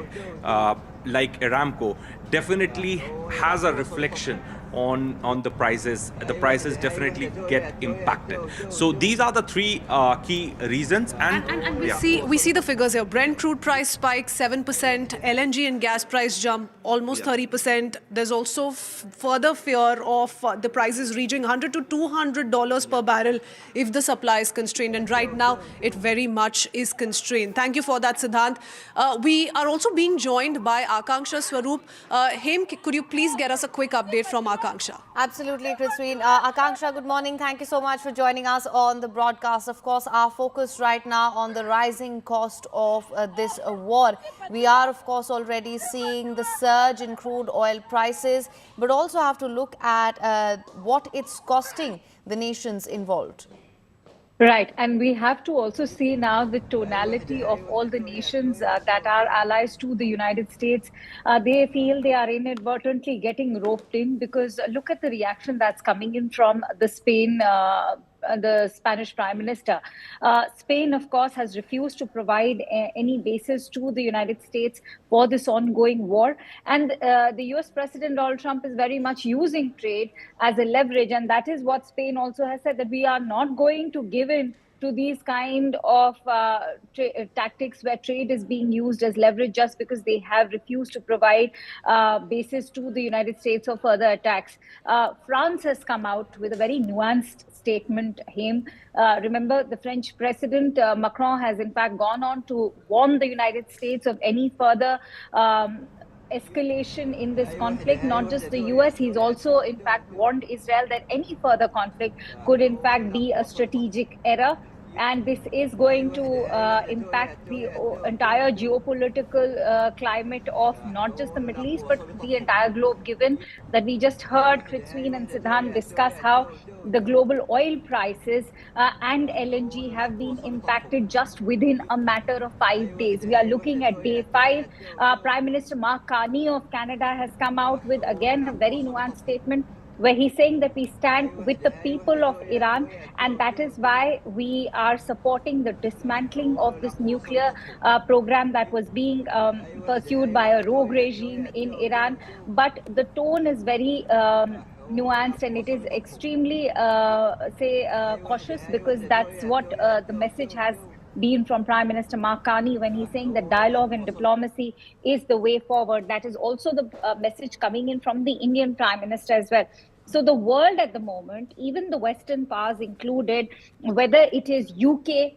like Aramco definitely has a reflection on the prices. The prices definitely get impacted. So these are the three key reasons. And we see the figures here. Brent crude price spike 7%, LNG and gas price jump almost 30%. There's also further fear of the prices reaching $100 to $200 per barrel if the supply is constrained. And right now, it very much is constrained. Thank you for that, Siddhant. We are also being joined by Akanksha Swaroop. Hem, could you please get us a quick update from Akanksha? Absolutely, Christine. Akanksha, good morning. Thank you so much for joining us on the broadcast. Of course, our focus right now on the rising cost of this war. We are, of course, already seeing the surge in crude oil prices, but also have to look at what it's costing the nations involved. Right, and we have to also see now the tonality of all the nations that are allies to the United States. They feel they are inadvertently getting roped in, because look at the reaction that's coming in from the Spanish Prime Minister. Spain, of course, has refused to provide any basis to the United States for this ongoing war. And the US President Donald Trump is very much using trade as a leverage. And that is what Spain also has said, that we are not going to give in to these kind of tactics where trade is being used as leverage just because they have refused to provide basis to the United States for further attacks. France has come out with a very nuanced statement. Remember, the French President Macron has in fact gone on to warn the United States of any further escalation in this conflict. Not just the US, he's also in fact warned Israel that any further conflict could in fact be a strategic error. And this is going to impact the entire geopolitical climate of not just the Middle East, but the entire globe, given that we just heard Christine and Siddhant discuss how the global oil prices and LNG have been impacted just within a matter of 5 days. We are looking at day 5. Prime Minister Mark Carney of Canada has come out with, again, a very nuanced statement, where he's saying that we stand with the people of Iran, and that is why we are supporting the dismantling of this nuclear program that was being pursued by a rogue regime in Iran. But the tone is very nuanced, and it is extremely, cautious, because that's what the message has been from Prime Minister Mark Carney when he's saying that dialogue and diplomacy is the way forward. That is also the message coming in from the Indian Prime Minister as well. So the world at the moment, even the Western powers included, whether it is UK,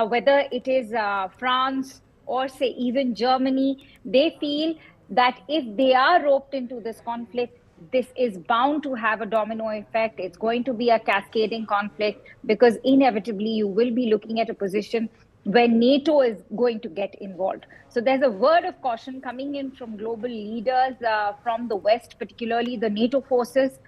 whether it is France, or say even Germany, they feel that if they are roped into this conflict, this is bound to have a domino effect. It's going to be a cascading conflict, because inevitably you will be looking at a position where NATO is going to get involved. So there's a word of caution coming in from global leaders from the West, particularly the NATO forces,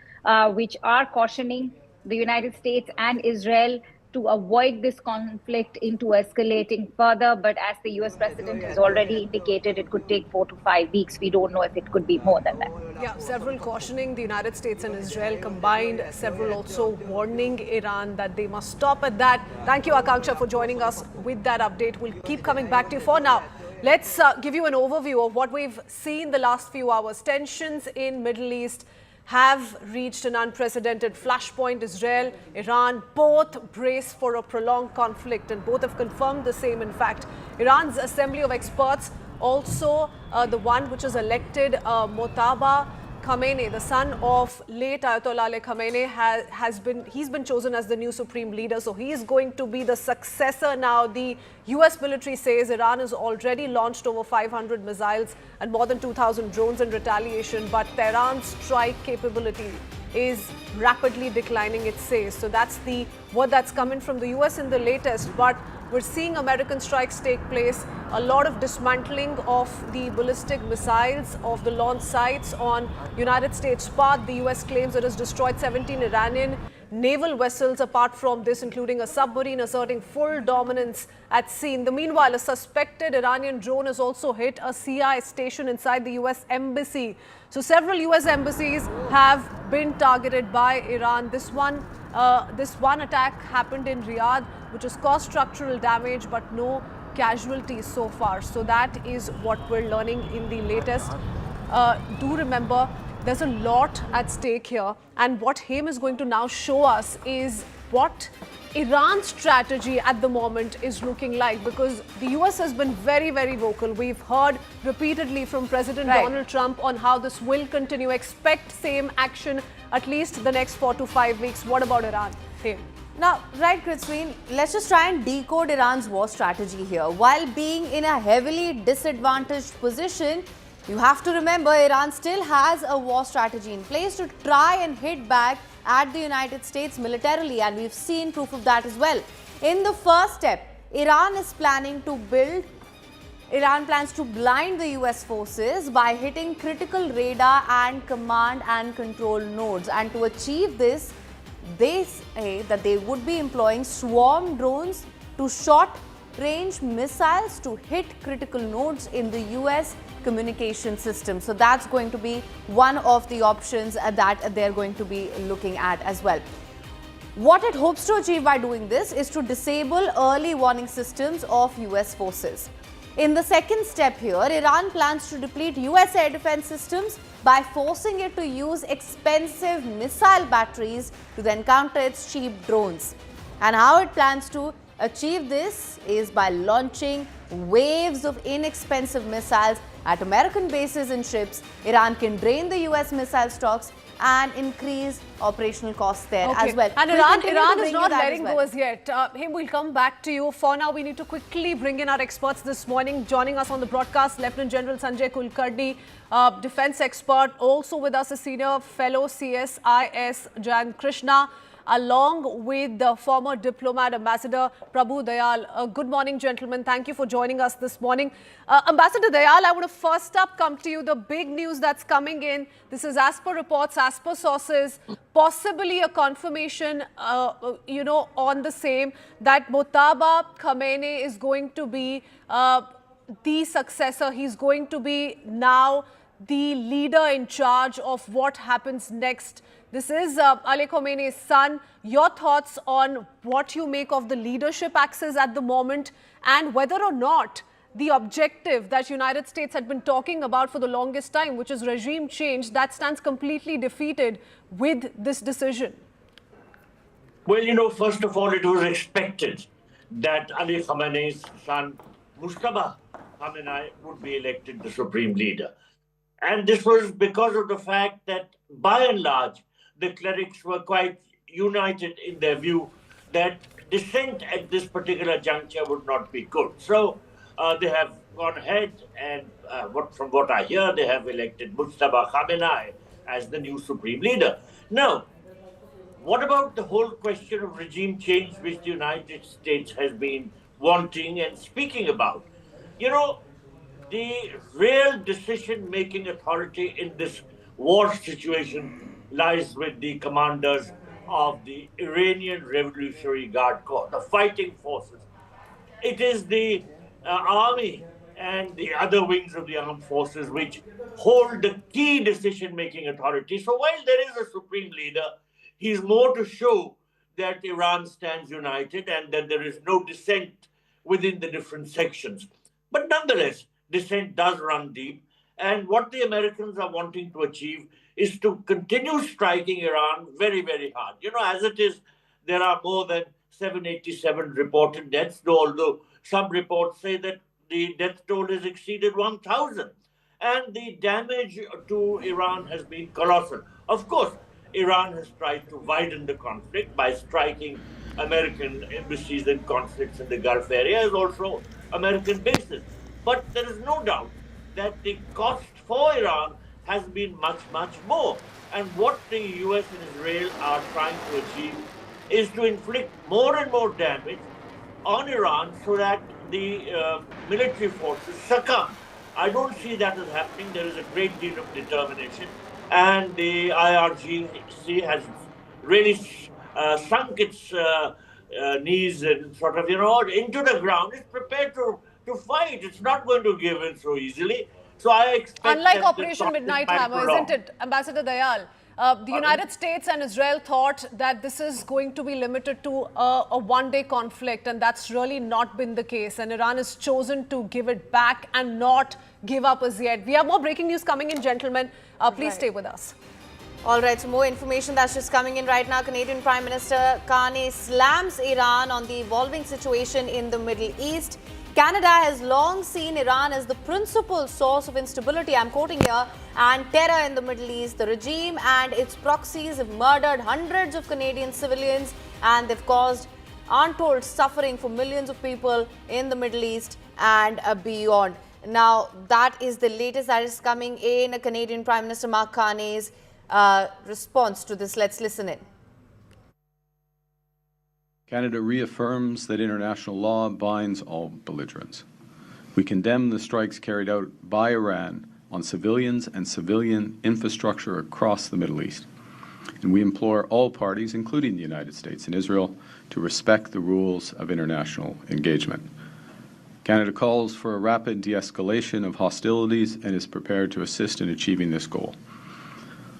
which are cautioning the United States and Israel to avoid this conflict into escalating further. But as the US President has already indicated, it could take 4 to 5 weeks. We don't know if it could be more than that. Yeah, several cautioning the United States and Israel combined, several also warning Iran that they must stop at that. Thank you, Akanksha, for joining us with that update. We'll keep coming back to you. For now, let's give you an overview of what we've seen the last few hours. Tensions in Middle East have reached an unprecedented flashpoint. Israel, Iran, both brace for a prolonged conflict, and both have confirmed the same. In fact, Iran's Assembly of Experts, also the one which has elected Mojtaba Khamenei, the son of late Ayatollah Ali Khamenei, he's been chosen as the new supreme leader. So he is going to be the successor now. The US military says Iran has already launched over 500 missiles and more than 2,000 drones in retaliation. But Tehran's strike capability is rapidly declining, it says. So that's the word that's coming from the US in the latest. But we're seeing American strikes take place, a lot of dismantling of the ballistic missiles of the launch sites on United States part. The US claims it has destroyed 17 Iranian naval vessels, apart from this, including a submarine, asserting full dominance at sea. In the meanwhile, a suspected Iranian drone has also hit a CIA station inside the US embassy. So several US embassies have been targeted by Iran. This one attack happened in Riyadh, which has caused structural damage, but no casualties so far. So that is what we're learning in the latest. Do remember, there's a lot at stake here. And what Haim is going to now show us is what Iran's strategy at the moment is looking like, because the US has been very, very vocal. We've heard repeatedly from President Donald Trump on how this will continue. Expect same action at least the next 4 to 5 weeks. What about Iran? Haim. Now, right, Christine, let's just try and decode Iran's war strategy here. While being in a heavily disadvantaged position, you have to remember Iran still has a war strategy in place to try and hit back at the United States militarily, and we've seen proof of that as well. In the first step, Iran plans to blind the US forces by hitting critical radar and command and control nodes. And to achieve this, they say that they would be employing swarm drones to short-range missiles to hit critical nodes in the US communication system. So that's going to be one of the options that they're going to be looking at as well. What it hopes to achieve by doing this is to disable early warning systems of US forces. In the second step here, Iran plans to deplete US air defense systems by forcing it to use expensive missile batteries to then counter its cheap drones. And how it plans to achieve this is by launching waves of inexpensive missiles at American bases and ships. Iran can drain the US missile stocks and increase operational costs there as well. And Iran is not letting go as yet. Him, we'll come back to you. For now, we need to quickly bring in our experts this morning. Joining us on the broadcast, Lieutenant General Sanjay Kulkarni, defense expert. Also with us, a senior fellow CSIS, Jan Krishna, along with the former diplomat, Ambassador Prabhu Dayal. Good morning, gentlemen. Thank you for joining us this morning. Ambassador Dayal, I want to first up come to you. The big news that's coming in, this is as per reports, as per sources, possibly a confirmation, on the same, that Mojtaba Khamenei is going to be the successor. He's going to be now the leader in charge of what happens next. This is Ali Khamenei's son. Your thoughts on what you make of the leadership axis at the moment, and whether or not the objective that United States had been talking about for the longest time, which is regime change, that stands completely defeated with this decision? Well, first of all, it was expected that Ali Khamenei's son, Mojtaba Khamenei, would be elected the supreme leader. And this was because of the fact that, by and large, the clerics were quite united in their view that dissent at this particular juncture would not be good. So they have gone ahead and, from what I hear, they have elected Mojtaba Khamenei as the new supreme leader. Now, what about the whole question of regime change, which the United States has been wanting and speaking about? The real decision-making authority in this war situation lies with the commanders of the Iranian Revolutionary Guard Corps, the fighting forces. It is the army and the other wings of the armed forces which hold the key decision-making authority. So while there is a supreme leader, he is more to show that Iran stands united and that there is no dissent within the different sections. But nonetheless, dissent does run deep. And what the Americans are wanting to achieve is to continue striking Iran very, very hard. As it is, there are more than 787 reported deaths, although some reports say that the death toll has exceeded 1,000. And the damage to Iran has been colossal. Of course, Iran has tried to widen the conflict by striking American embassies and consulates in the Gulf area, as also American bases. But there is no doubt that the cost for Iran has been much, much more. And what the US and Israel are trying to achieve is to inflict more and more damage on Iran so that the military forces succumb. I don't see that as happening. There is a great deal of determination. And the IRGC has really sunk its knees and sort of, into the ground. It's prepared to fight. It's not going to give in so easily. So I expect unlike Operation Midnight Hammer, isn't it, Ambassador Dayal? The United States and Israel thought that this is going to be limited to a one-day conflict, and that's really not been the case. And Iran has chosen to give it back and not give up as yet. We have more breaking news coming in, gentlemen. Please stay with us. All right, so more information that's just coming in right now. Canadian Prime Minister Khamenei slams Iran on the evolving situation in the Middle East. Canada has long seen Iran as the principal source of instability, I'm quoting here, and terror in the Middle East. The regime and its proxies have murdered hundreds of Canadian civilians, and they've caused untold suffering for millions of people in the Middle East and beyond. Now, that is the latest that is coming in. Canadian Prime Minister Mark Carney's response to this. Let's listen in. Canada reaffirms that international law binds all belligerents. We condemn the strikes carried out by Iran on civilians and civilian infrastructure across the Middle East. And we implore all parties, including the United States and Israel, to respect the rules of international engagement. Canada calls for a rapid de-escalation of hostilities and is prepared to assist in achieving this goal.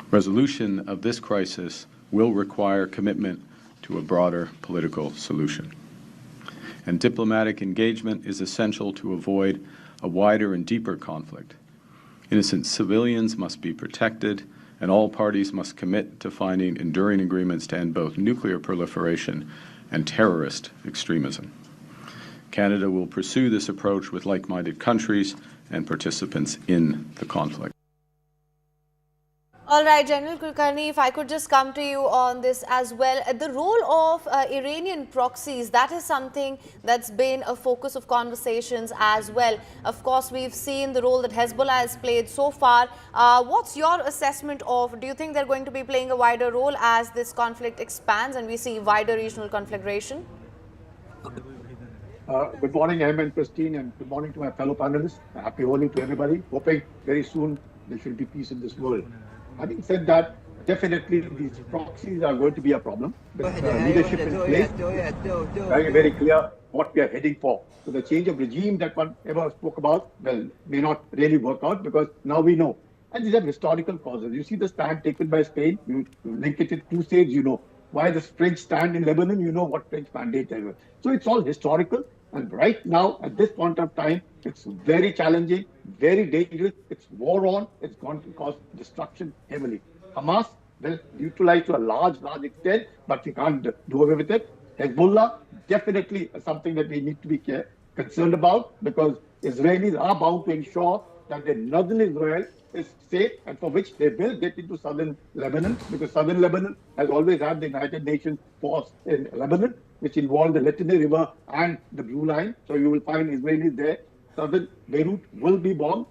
Resolution of this crisis will require commitment to a broader political solution. And diplomatic engagement is essential to avoid a wider and deeper conflict. Innocent civilians must be protected, and all parties must commit to finding enduring agreements to end both nuclear proliferation and terrorist extremism. Canada will pursue this approach with like-minded countries and participants in the conflict. All right, General Kulkarni, if I could just come to you on this as well. The role of Iranian proxies, that is something that's been a focus of conversations as well. Of course, we've seen the role that Hezbollah has played so far. What's your assessment of, do you think they're going to be playing a wider role as this conflict expands and we see wider regional conflagration? Good morning, Em and Christine, and good morning to my fellow panelists. Happy Holi to everybody. Hoping very soon there should be peace in this world. Having said that, definitely these proxies are going to be a problem. With leadership in place, very, very clear what we are heading for. So the change of regime that one ever spoke about, well, may not really work out because now we know. And these are historical causes. You see the stand taken by Spain, you link it to crusades, you know. Why the French stand in Lebanon, you know what French mandate they were. So it's all historical. And right now, at this point of time, it's very challenging, very dangerous. It's war on. It's going to cause destruction heavily. Hamas, well, utilized to a large extent, but we can't do away with it. Hezbollah, definitely something that we need to be concerned about because Israelis are bound to ensure that the northern Israel is safe and for which they will get into southern Lebanon because southern Lebanon has always had the United Nations force in Lebanon, which involved the Litani River and the Blue Line. So you will find Israelis there. Southern Beirut will be bombed,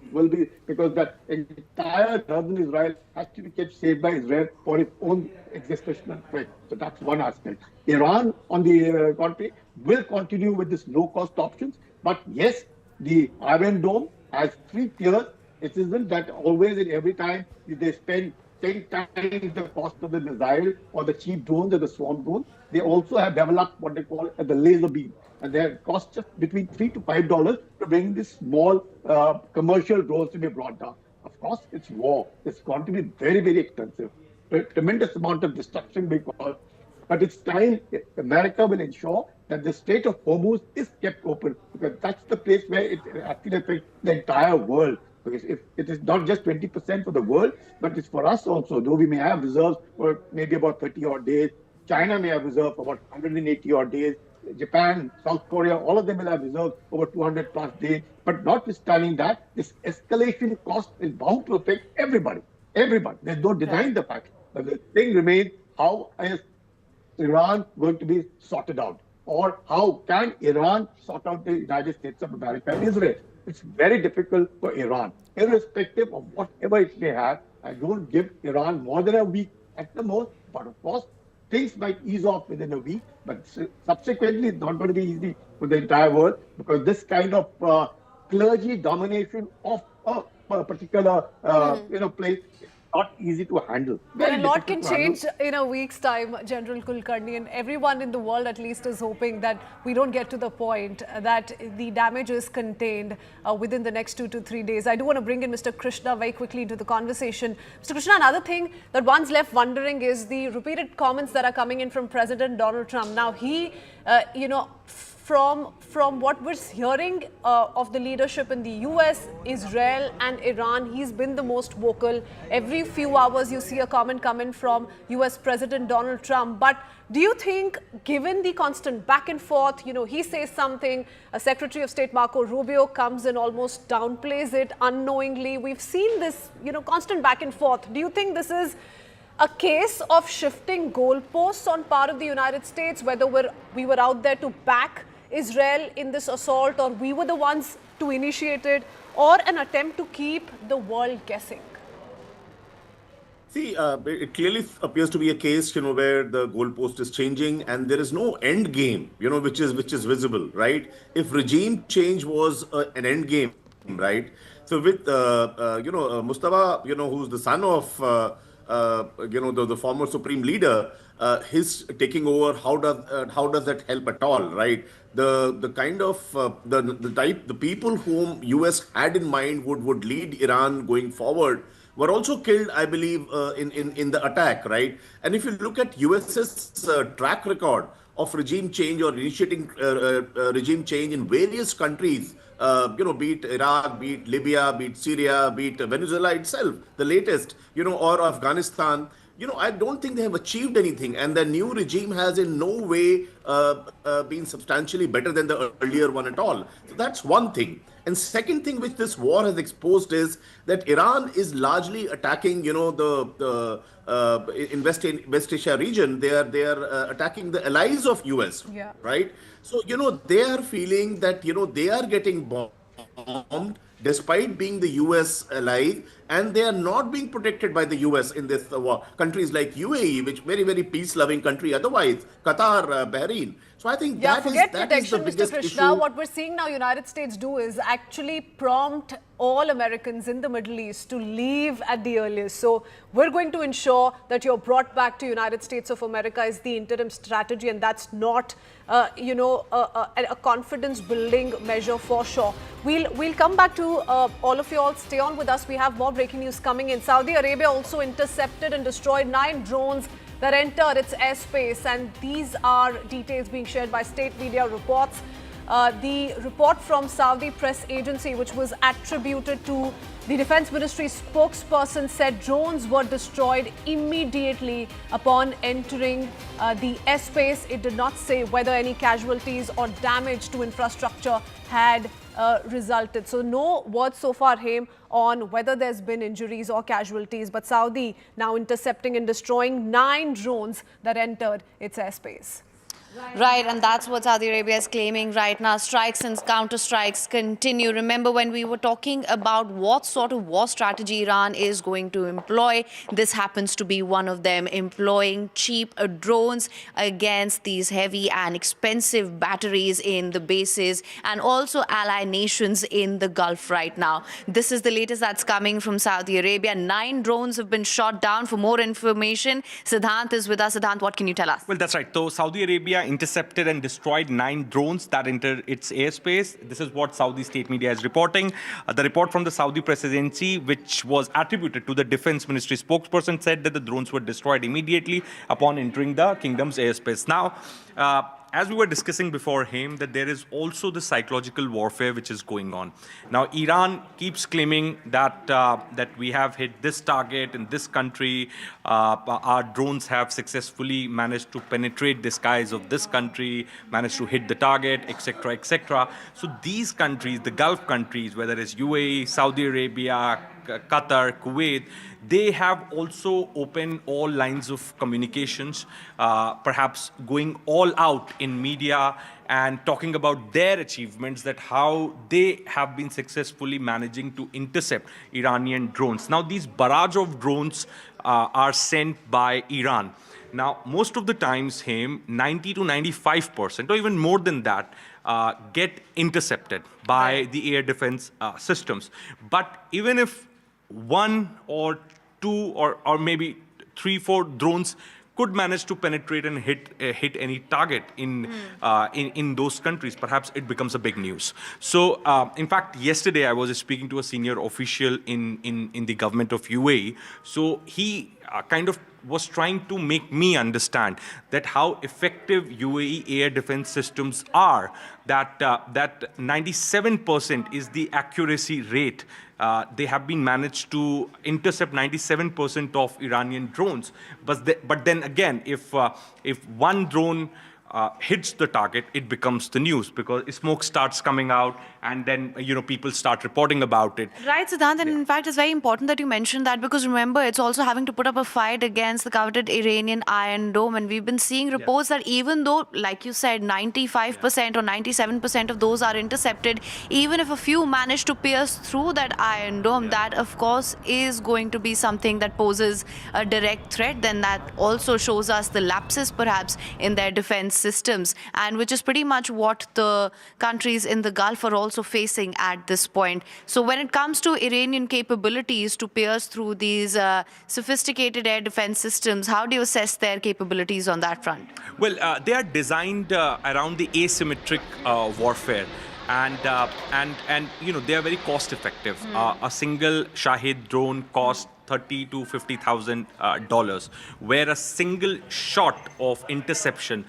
because that entire northern Israel has to be kept safe by Israel for its own existential threat. So that's one aspect. Iran, on the contrary, will continue with this low-cost options. But yes, the Iron Dome has 3 tiers. It isn't that always and every time they spend 10 times the cost of the missile or the cheap drones or the swarm drones. They also have developed what they call the laser beam. And they cost just between $3 to $5 to bring these small commercial drones to be brought down. Of course, it's war. It's going to be very, very expensive. A tremendous amount of destruction because. But it's time America will ensure that the Strait of Hormuz is kept open because that's the place where it actually affects the entire world. Because if it is not just 20% for the world, but it's for us also. Though we may have reserves for maybe about 30 odd days, China may have reserves for about 180 odd days, Japan, South Korea, all of them will have reserves over 200 plus days. But notwithstanding that, this escalation cost is bound to affect everybody. Everybody. There's no denying the fact. But the thing remains, how is Iran going to be sorted out? Or how can Iran sort out the United States of America and Israel? It's very difficult for Iran. Irrespective of whatever it may have, I don't give Iran more than a week at the most. But of course, things might ease off within a week. But subsequently, it's not going to be easy for the entire world because this kind of clergy domination of a particular place not easy to handle. Well, a lot can difficult to handle. change in a week's time, General Kulkarni, and everyone in the world at least is hoping that we don't get to the point that the damage is contained within the next 2 to 3 days. I do want to bring in Mr. Krishna very quickly into the conversation. Mr. Krishna, another thing that one's left wondering is the repeated comments that are coming in from President Donald Trump. Now, he, from what we're hearing of the leadership in the US, Israel and Iran, he's been the most vocal. Every few hours you see a comment coming from US President Donald Trump. But do you think, given the constant back and forth, he says something, Secretary of State Marco Rubio comes and almost downplays it unknowingly. We've seen this, constant back and forth. Do you think this is a case of shifting goalposts on part of the United States, whether we were out there to back Israel in this assault, or we were the ones to initiate it, or an attempt to keep the world guessing? See, it clearly appears to be a case, where the goalpost is changing and there is no end game, which is visible, right? If regime change was an end game, right? So with, Mojtaba, who's the son of, the former supreme leader, his taking over, how does that help at all, right? The kind of the people whom US had in mind would lead Iran going forward were also killed, I believe, in the attack, right? And if you look at US's track record of regime change or initiating regime change in various countries, be it Iraq, be it Libya, be it Syria, be it Venezuela itself, the latest, or Afghanistan, I don't think they have achieved anything, and the new regime has in no way been substantially better than the earlier one at all. So that's one thing. And second thing which this war has exposed is that Iran is largely attacking, the in West Asia region. They are attacking the allies of US, right? So, they are feeling that, they are getting bombed despite being the US ally, and they are not being protected by the US in this war. Countries like UAE, which very, very peace-loving country otherwise, Qatar, Bahrain. So I think that is the protection, biggest Mr. Krishna. issue. What we're seeing now United States do is actually prompt all Americans in the Middle East to leave at the earliest. So we're going to ensure that you're brought back to United States of America is the interim strategy, and that's not, a confidence-building measure for sure. We'll come back to all of you all. Stay on with us. We have more breaking news coming in. Saudi Arabia also intercepted and destroyed 9 drones that entered its airspace, and these are details being shared by state media reports. The report from Saudi press agency, which was attributed to the Defense Ministry spokesperson, said drones were destroyed immediately upon entering the airspace. It did not say whether any casualties or damage to infrastructure had resulted. So no word so far, Haim, on whether there's been injuries or casualties, but Saudi now intercepting and destroying 9 drones that entered its airspace. Right, and that's what Saudi Arabia is claiming right now. Strikes and counter-strikes continue. Remember when we were talking about what sort of war strategy Iran is going to employ, this happens to be one of them, employing cheap drones against these heavy and expensive batteries in the bases and also ally nations in the Gulf right now. This is the latest that's coming from Saudi Arabia. 9 drones have been shot down. For more information, Siddhant is with us. Siddhant, what can you tell us? Well, that's right. So Saudi Arabia intercepted and destroyed 9 drones that entered its airspace. This is what Saudi state media is reporting. The report from the Saudi press agency, which was attributed to the Defense Ministry spokesperson, said that the drones were destroyed immediately upon entering the kingdom's airspace. Now, as we were discussing before him, that there is also the psychological warfare which is going on. Now, Iran keeps claiming that that we have hit this target in this country. Our drones have successfully managed to penetrate the skies of this country, managed to hit the target, etc., etc. So these countries, the Gulf countries, whether it's UAE, Saudi Arabia, Qatar, Kuwait, they have also opened all lines of communications, perhaps going all out in media and talking about their achievements, that how they have been successfully managing to intercept Iranian drones. Now, these barrage of drones are sent by Iran. Now, most of the times, 90 to 95%, or even more than that, get intercepted by the air defense systems. But even if 1 or 2 or maybe 3, 4 drones could manage to penetrate and hit any target in those countries, perhaps it becomes a big news. So, in fact, yesterday I was speaking to a senior official in the government of UAE. So he kind of was trying to make me understand that how effective UAE air defense systems are, that 97% is the accuracy rate. They have been managed to intercept 97% of Iranian drones. But then again, if one drone hits the target, it becomes the news because smoke starts coming out and then, people start reporting about it. Right, Siddhant, and in fact, it's very important that you mentioned that because remember, it's also having to put up a fight against the coveted Iranian Iron Dome. And we've been seeing reports that even though, like you said, 95% or 97% of those are intercepted, even if a few manage to pierce through that Iron Dome, that of course is going to be something that poses a direct threat. Then that also shows us the lapses perhaps in their defense systems, and which is pretty much what the countries in the Gulf are also facing at this point. So when it comes to Iranian capabilities to pierce through these sophisticated air defense systems, how do you assess their capabilities on that front? Well, they are designed around the asymmetric warfare. And they are very cost effective. A single Shahid drone costs $30,000 to $50,000, where a single shot of interception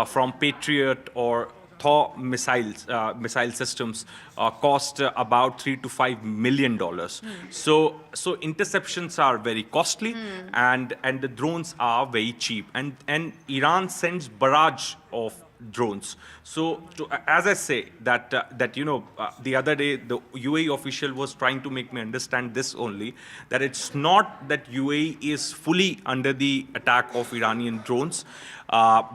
from Patriot or Thor missile systems cost about $3 to $5 million. So interceptions are very costly, and the drones are very cheap. And Iran sends barrage of drones. So, as I say, that the other day the UAE official was trying to make me understand this only, that it's not that UAE is fully under the attack of Iranian drones.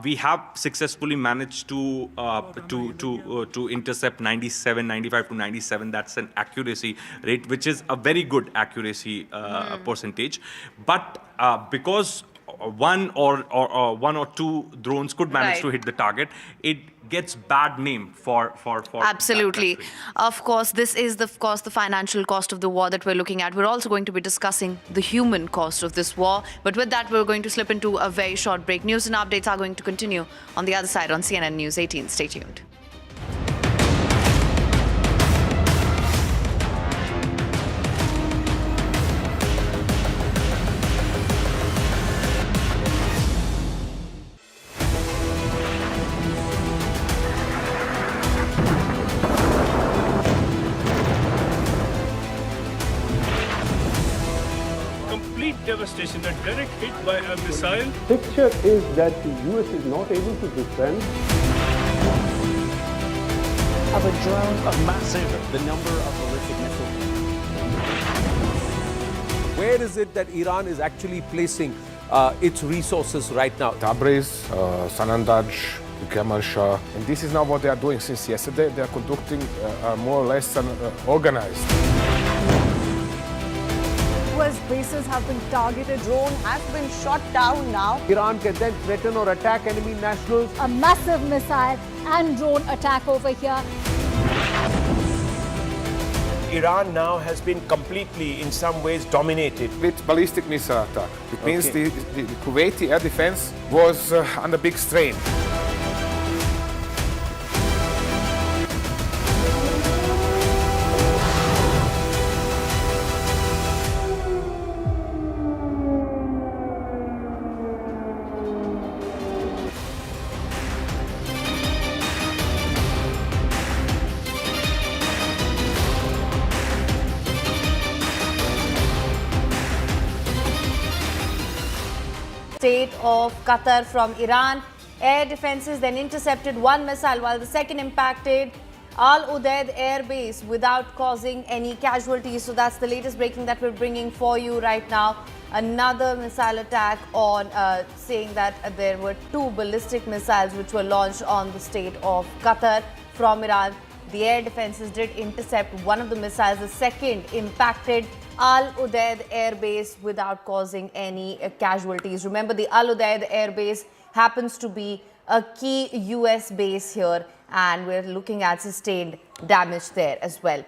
We have successfully managed to intercept 95 to 97. That's an accuracy rate, which is a very good accuracy percentage. But because one or two drones could manage to hit the target, it gets bad name for absolutely. Of course, this is the financial cost of the war that we're looking at. We're also going to be discussing the human cost of this war. But with that, we're going to slip into a very short break. News and updates are going to continue on the other side on CNN News 18. Stay tuned. Devastation, a direct hit by a missile. Picture is that the US is not able to defend. Of a drone of massive, the number of ballistic missiles. Where is it that Iran is actually placing its resources right now? Tabriz, Sanandaj, Kemal Shah. And this is now what they are doing since yesterday. They are conducting more or less an organized. US bases have been targeted. Drone has been shot down now. Iran can then threaten or attack enemy nationals. A massive missile and drone attack over here. Iran now has been completely, in some ways, dominated with ballistic missile attack. It means the Kuwaiti air defense was under big strain. State of Qatar from Iran. Air defenses then intercepted one missile while the second impacted Al Udeid air base without causing any casualties. So that's the latest breaking that we're bringing for you right now. Another missile attack on saying that there were two ballistic missiles which were launched on the state of Qatar from Iran. The air defenses did intercept one of the missiles. The second impacted Al Udeid air base without causing any casualties. Remember, the Al Udeid air base happens to be a key US base here, and we're looking at sustained damage there as well.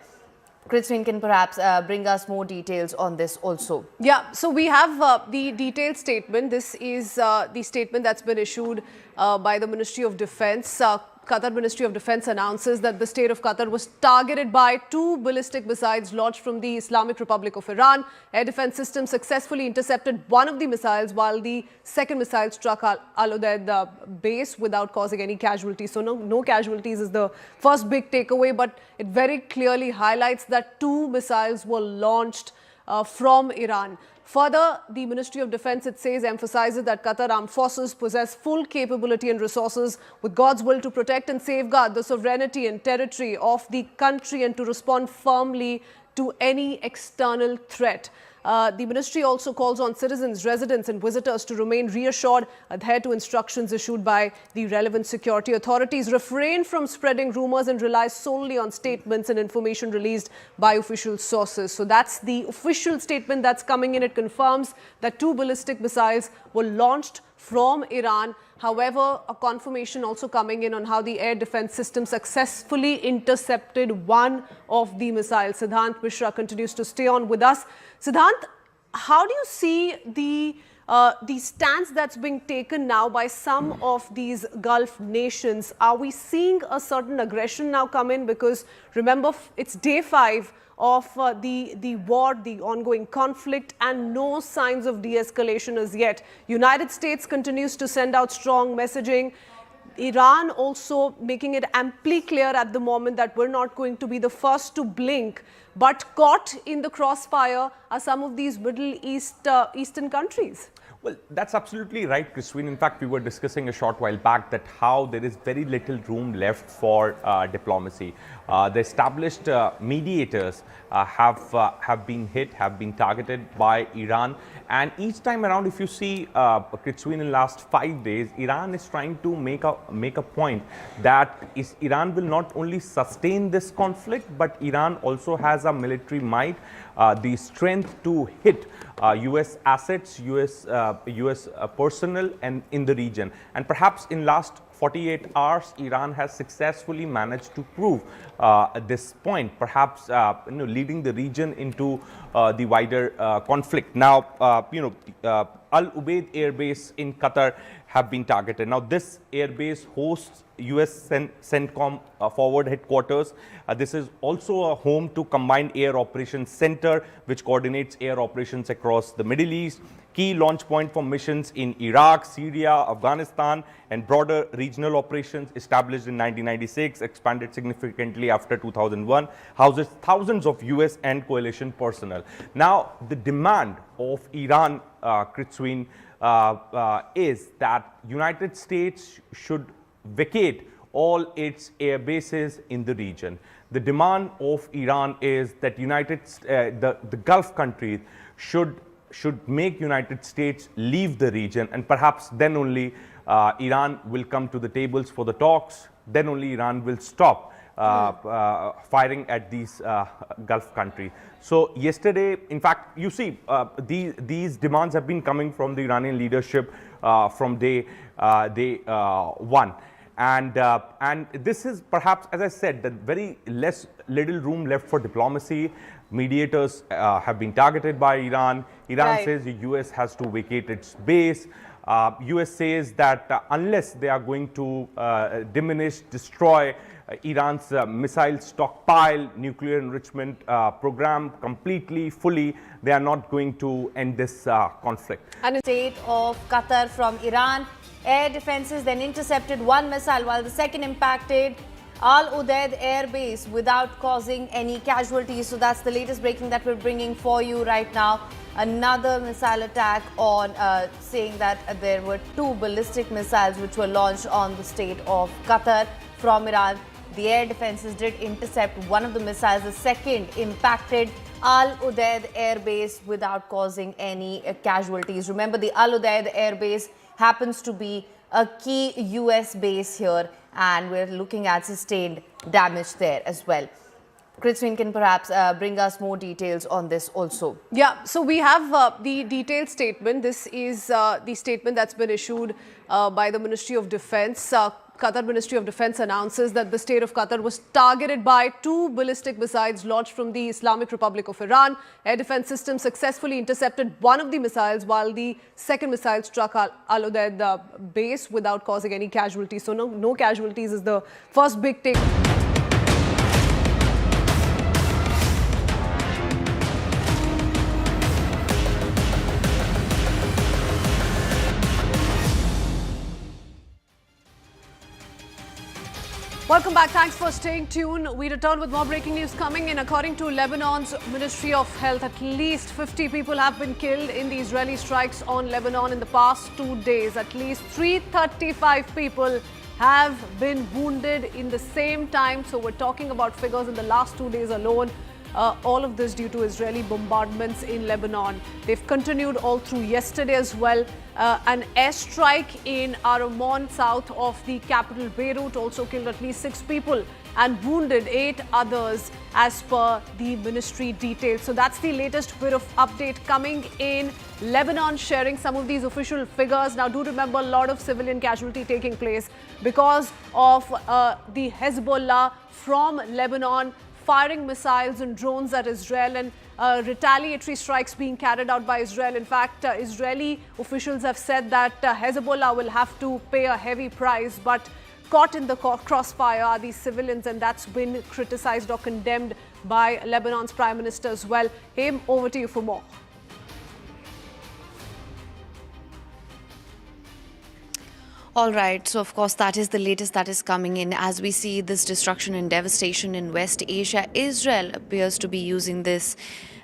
Christine can perhaps bring us more details on this also. Yeah, so we have the detailed statement. This is the statement that's been issued by the Ministry of Defense. Qatar Ministry of Defense announces that the state of Qatar was targeted by 2 ballistic missiles launched from the Islamic Republic of Iran. Air defense system successfully intercepted one of the missiles, while the second missile struck Al Udeid base without causing any casualties. So no casualties is the first big takeaway, but it very clearly highlights that 2 missiles were launched from Iran. Further, the Ministry of Defense, it says, emphasizes that Qatar armed forces possess full capability and resources with God's will to protect and safeguard the sovereignty and territory of the country and to respond firmly to any external threat. The ministry also calls on citizens, residents and visitors to remain reassured, adhere to instructions issued by the relevant security authorities, refrain from spreading rumors and rely solely on statements and information released by official sources. So that's the official statement that's coming in. It confirms that 2 ballistic missiles were launched from Iran. However, a confirmation also coming in on how the air defense system successfully intercepted one of the missiles. Siddhant Mishra continues to stay on with us. Siddhant, how do you see the stance that's being taken now by some of these Gulf nations? Are we seeing a certain aggression now come in? Because remember, it's day 5 of the war, the ongoing conflict, and no signs of de-escalation as yet. United States continues to send out strong messaging. Iran also making it amply clear at the moment that we're not going to be the first to blink. But caught in the crossfire are some of these Middle Eastern countries. Well, that's absolutely right, Christine. In fact, we were discussing a short while back that how there is very little room left for diplomacy. The established mediators have been hit, have been targeted by Iran. And each time around, if you see, Christine, in the last 5 days, Iran is trying to make a point that Iran will not only sustain this conflict, but Iran also has a military might, the strength to hit US assets, US personnel and in the region. And perhaps in last 48 hours, Iran has successfully managed to prove this point, perhaps leading the region into the wider conflict. Now, Al Udeid Air Base in Qatar have been targeted. Now, this airbase hosts US CENTCOM forward headquarters. This is also a home to Combined Air Operations Center, which coordinates air operations across the Middle East. Key launch point for missions in Iraq, Syria, Afghanistan, and broader regional operations established in 1996, expanded significantly after 2001, houses thousands of US and coalition personnel. Now, the demand of Iran, Christine, is that United States should vacate all its air bases in the region. The demand of Iran is that the Gulf countries should make United States leave the region, and perhaps then only Iran will come to the tables for the talks. Then only Iran will stop firing at these Gulf countries. So yesterday, in fact, you see, these demands have been coming from the Iranian leadership from day 1. And this is perhaps, as I said, that very little room left for diplomacy. Mediators have been targeted by Iran. Iran says the US has to vacate its base. US says that unless they are going to diminish, destroy Iran's missile stockpile, nuclear enrichment program completely, fully, they are not going to end this conflict. And in the state of Qatar from Iran, air defenses then intercepted one missile while the second impacted Al Udeid Air Base without causing any casualties. So that's the latest breaking that we're bringing for you right now. Another missile attack on saying that there were 2 ballistic missiles which were launched on the state of Qatar from Iran. The air defenses did intercept one of the missiles. The second impacted Al Udeid Air Base without causing any casualties. Remember, the Al Udeid Air Base happens to be a key US base here, and we're looking at sustained damage there as well. Christine can perhaps bring us more details on this also. Yeah, so we have the detailed statement. This is the statement that's been issued by the Ministry of Defense. Qatar Ministry of Defense announces that the state of Qatar was targeted by 2 ballistic missiles launched from the Islamic Republic of Iran. Air defense systems successfully intercepted one of the missiles, while the second missile struck Al Udeid base without causing any casualties. So no casualties is the first big take. Welcome back. Thanks for staying tuned. We return with more breaking news coming in. According to Lebanon's Ministry of Health, at least 50 people have been killed in the Israeli strikes on Lebanon in the past 2 days. At least 335 people have been wounded in the same time. So we're talking about figures in the last 2 days alone. All of this due to Israeli bombardments in Lebanon. They've continued all through yesterday as well. An airstrike in Aramon, south of the capital Beirut, also killed at least 6 people and wounded 8 others as per the ministry details. So that's the latest bit of update coming in Lebanon, sharing some of these official figures. Now, do remember, a lot of civilian casualty taking place because of the Hezbollah from Lebanon firing missiles and drones at Israel, and retaliatory strikes being carried out by Israel. In fact, Israeli officials have said that Hezbollah will have to pay a heavy price, but caught in the crossfire are these civilians, and that's been criticized or condemned by Lebanon's Prime Minister as well. Haim, over to you for more. All right. So, of course, that is the latest that is coming in. As we see this destruction and devastation in West Asia, Israel appears to be using this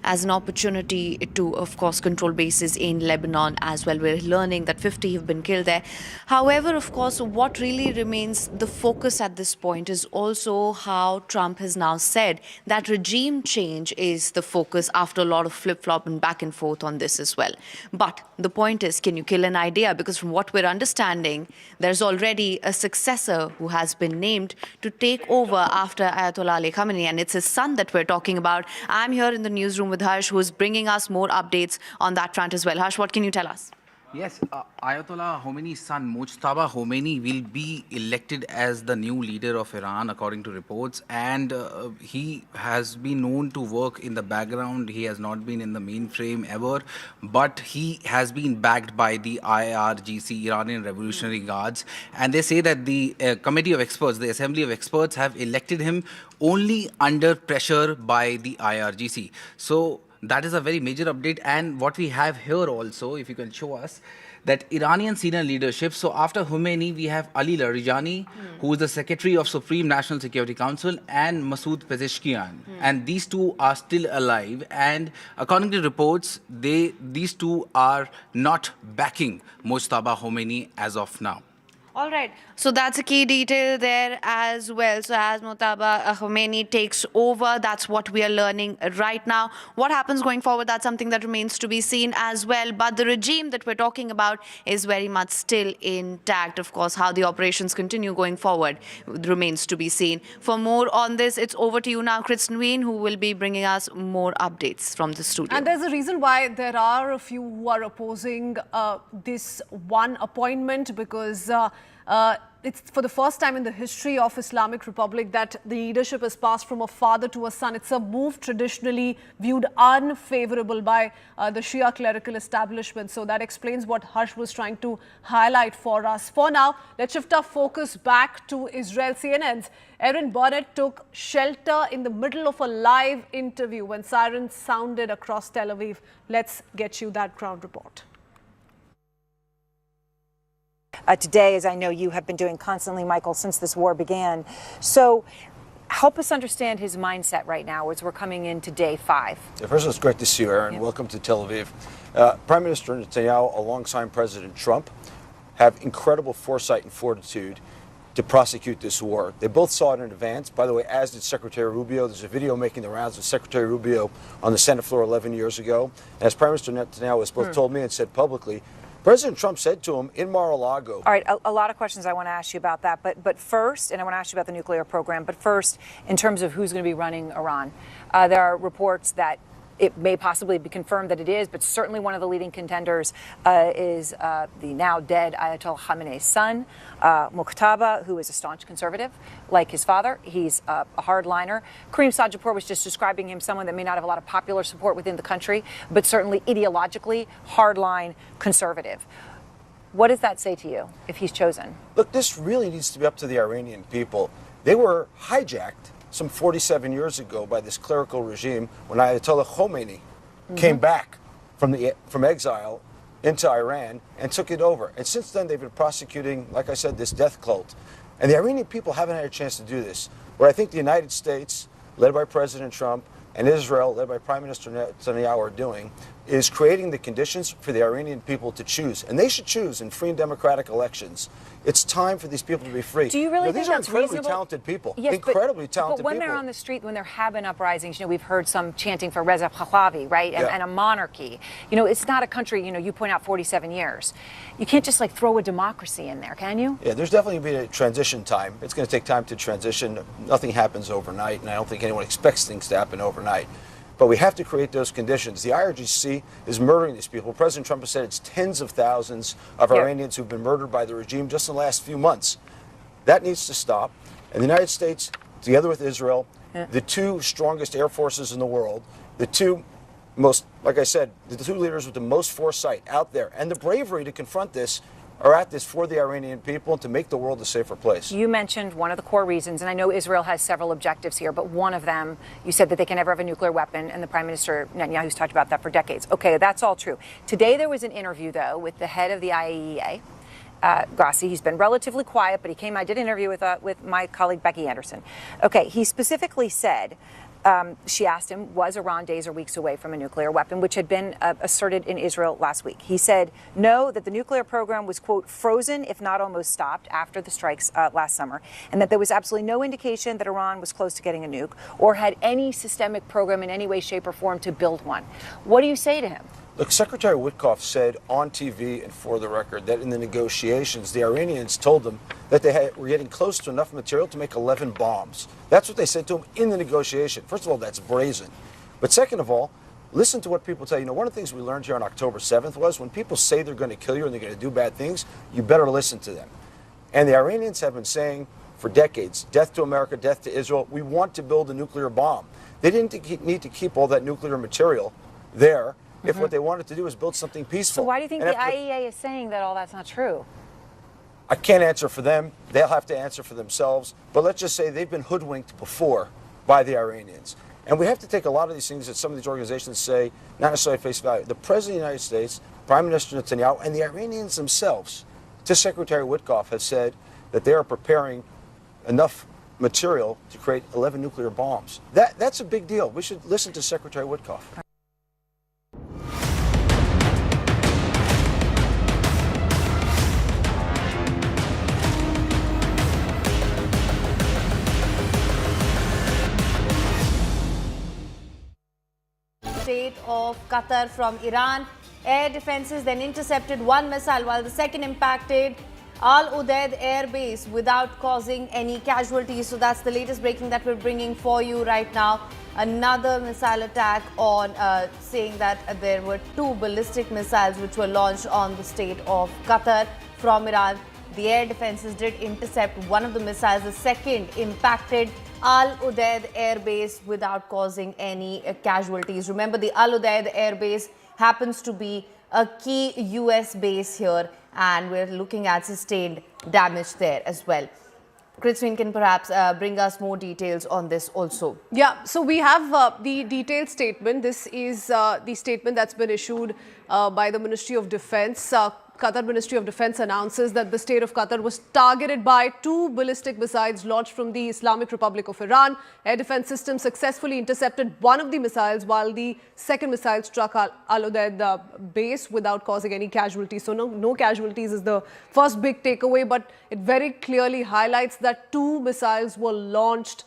as an opportunity to, of course, control bases in Lebanon as well. We're learning that 50 have been killed there. However, of course, what really remains the focus at this point is also how Trump has now said that regime change is the focus after a lot of flip-flop and back and forth on this as well. But the point is, can you kill an idea? Because from what we're understanding, there's already a successor who has been named to take over after Ayatollah Ali Khamenei, and it's his son that we're talking about. I'm here in the newsroom with Harsh, who is bringing us more updates on that front as well. Harsh, what can you tell us? Yes, Ayatollah Khamenei's son, Mojtaba Khamenei, will be elected as the new leader of Iran, according to reports. And he has been known to work in the background. He has not been in the mainframe ever. But he has been backed by the IRGC, Iranian Revolutionary Guards. And they say that the committee of experts, the assembly of experts, have elected him only under pressure by the IRGC. So that is a very major update. And what we have here also, if you can show us, that Iranian senior leadership. So after Khomeini, we have Ali Larijani, who is the Secretary of Supreme National Security Council, and Masoud Pezeshkian. And these two are still alive. And according to reports, these two are not backing Mojtaba Khomeini as of now. All right. So that's a key detail there as well. So as Mojtaba Khamenei takes over, that's what we are learning right now. What happens going forward, that's something that remains to be seen as well. But the regime that we're talking about is very much still intact. Of course, how the operations continue going forward remains to be seen. For more on this, it's over to you now, Kristen Ween, who will be bringing us more updates from the studio. And there's a reason why there are a few who are opposing this one appointment, because it's for the first time in the history of Islamic Republic that the leadership has passed from a father to a son. It's a move traditionally viewed unfavorable by the Shia clerical establishment. So that explains what Harsh was trying to highlight for us. For now, let's shift our focus back to Israel. CNN's Erin Bonnet took shelter in the middle of a live interview when sirens sounded across Tel Aviv. Let's get you that ground report. Today, as I know you have been doing constantly, Michael, since this war began. So help us understand his mindset right now as we're coming into day 5. Yeah, first of all, it's great to see you, Erin. Yeah. Welcome to Tel Aviv. Prime Minister Netanyahu, alongside President Trump, have incredible foresight and fortitude to prosecute this war. They both saw it in advance. By the way, as did Secretary Rubio. There's a video making the rounds of Secretary Rubio on the Senate floor 11 years ago. And as Prime Minister Netanyahu has both told me and said publicly, President Trump said to him in Mar-a-Lago. All right, a lot of questions I want to ask you about that. But first, and I want to ask you about the nuclear program, but first, in terms of who's going to be running Iran, there are reports that It may possibly be confirmed that it is, but certainly one of the leading contenders is the now dead Ayatollah Khamenei's son, Mojtaba, who is a staunch conservative, like his father. He's a hardliner. Karim Sajapur was just describing him, someone that may not have a lot of popular support within the country, but certainly ideologically hardline conservative. What does that say to you if he's chosen? Look, this really needs to be up to the Iranian people. They were hijacked some 47 years ago by this clerical regime when Ayatollah Khamenei came back from exile into Iran and took it over. And since then, they've been prosecuting, like I said, this death cult. And the Iranian people haven't had a chance to do this. Where I think the United States, led by President Trump, and Israel, led by Prime Minister Netanyahu, are doing is creating the conditions for the Iranian people to choose. And they should choose in free and democratic elections. It's time for these people to be free. Do you really think these are that's incredibly reasonable? talented people. Yes, incredibly talented but when people. they're on the street, when there have been uprisings, we've heard some chanting for Reza Pahlavi, right, and a monarchy. It's not a country, you point out 47 years. You can't just throw a democracy in there, can you? Yeah, there's definitely going to be a transition time. It's going to take time to transition. Nothing happens overnight, and I don't think anyone expects things to happen overnight. But we have to create those conditions. The IRGC is murdering these people. President Trump has said it's tens of thousands of Iranians who've been murdered by the regime just in the last few months. That needs to stop. And the United States, together with Israel, the two strongest air forces in the world, the two most, like I said, the two leaders with the most foresight out there and the bravery to confront this are at this for the Iranian people and to make the world a safer place. You mentioned one of the core reasons, and I know Israel has several objectives here, but one of them, you said that they can never have a nuclear weapon, and the Prime Minister Netanyahu's talked about that for decades. Okay, that's all true. Today there was an interview, though, with the head of the IAEA, Grassi. He's been relatively quiet, but he came, I did an interview with my colleague Becky Anderson. Okay, he specifically said, she asked him, was Iran days or weeks away from a nuclear weapon, which had been asserted in Israel last week. He said, no, that the nuclear program was, quote, frozen, if not almost stopped, after the strikes last summer, and that there was absolutely no indication that Iran was close to getting a nuke or had any systemic program in any way, shape, or form to build one. What do you say to him? Look, Secretary Witkoff said on TV and for the record that in the negotiations, the Iranians told them that they were getting close to enough material to make 11 bombs. That's what they said to him in the negotiation. First of all, that's brazen. But second of all, listen to what people tell you. One of the things we learned here on October 7th was when people say they're going to kill you and they're going to do bad things, you better listen to them. And the Iranians have been saying for decades, death to America, death to Israel, we want to build a nuclear bomb. They didn't need to keep all that nuclear material there if what they wanted to do is build something peaceful. So why do you think the IAEA is saying that all that's not true? I can't answer for them. They'll have to answer for themselves. But let's just say they've been hoodwinked before by the Iranians. And we have to take a lot of these things that some of these organizations say, not necessarily at face value. The President of the United States, Prime Minister Netanyahu, and the Iranians themselves, to Secretary Witkoff, have said that they are preparing enough material to create 11 nuclear bombs. That's a big deal. We should listen to Secretary Witkoff. State of Qatar from Iran. Air defenses then intercepted one missile while the second impacted Al Udeid air base without causing any casualties. So that's the latest breaking that we're bringing for you right now. Another missile attack on saying that there were two ballistic missiles which were launched on the state of Qatar from Iran. The air defenses did intercept one of the missiles. The second impacted Al Udeid air base without causing any casualties. Remember, the Al Udeid air base happens to be a key US base here, and we're looking at sustained damage there as well. Christine can perhaps bring us more details on this also. Yeah, so we have the detailed statement. This is the statement that's been issued by the Ministry of Defense. Qatar Ministry of Defense announces that the state of Qatar was targeted by two ballistic missiles launched from the Islamic Republic of Iran. Air defense systems successfully intercepted one of the missiles while the second missile struck Al Udeid base without causing any casualties. So no casualties is the first big takeaway, but it very clearly highlights that two missiles were launched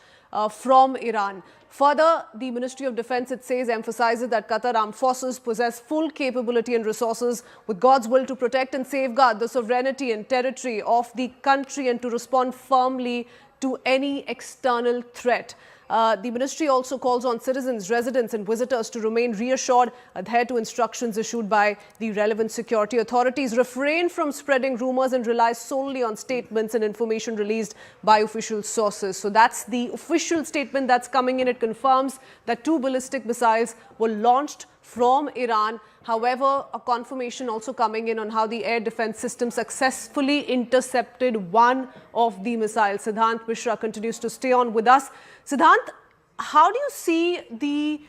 from Iran. Further, the Ministry of Defense, it says, emphasizes that Qatar Armed Forces possess full capability and resources with God's will to protect and safeguard the sovereignty and territory of the country and to respond firmly to any external threat. The ministry also calls on citizens, residents and visitors to remain reassured, adhere to instructions issued by the relevant security authorities, refrain from spreading rumors and rely solely on statements and information released by official sources. So that's the official statement that's coming in. It confirms that 2 ballistic missiles were launched from Iran. However, a confirmation also coming in on how the air defense system successfully intercepted one of the missiles. Siddhant Mishra continues to stay on with us. Siddhant, how do you see the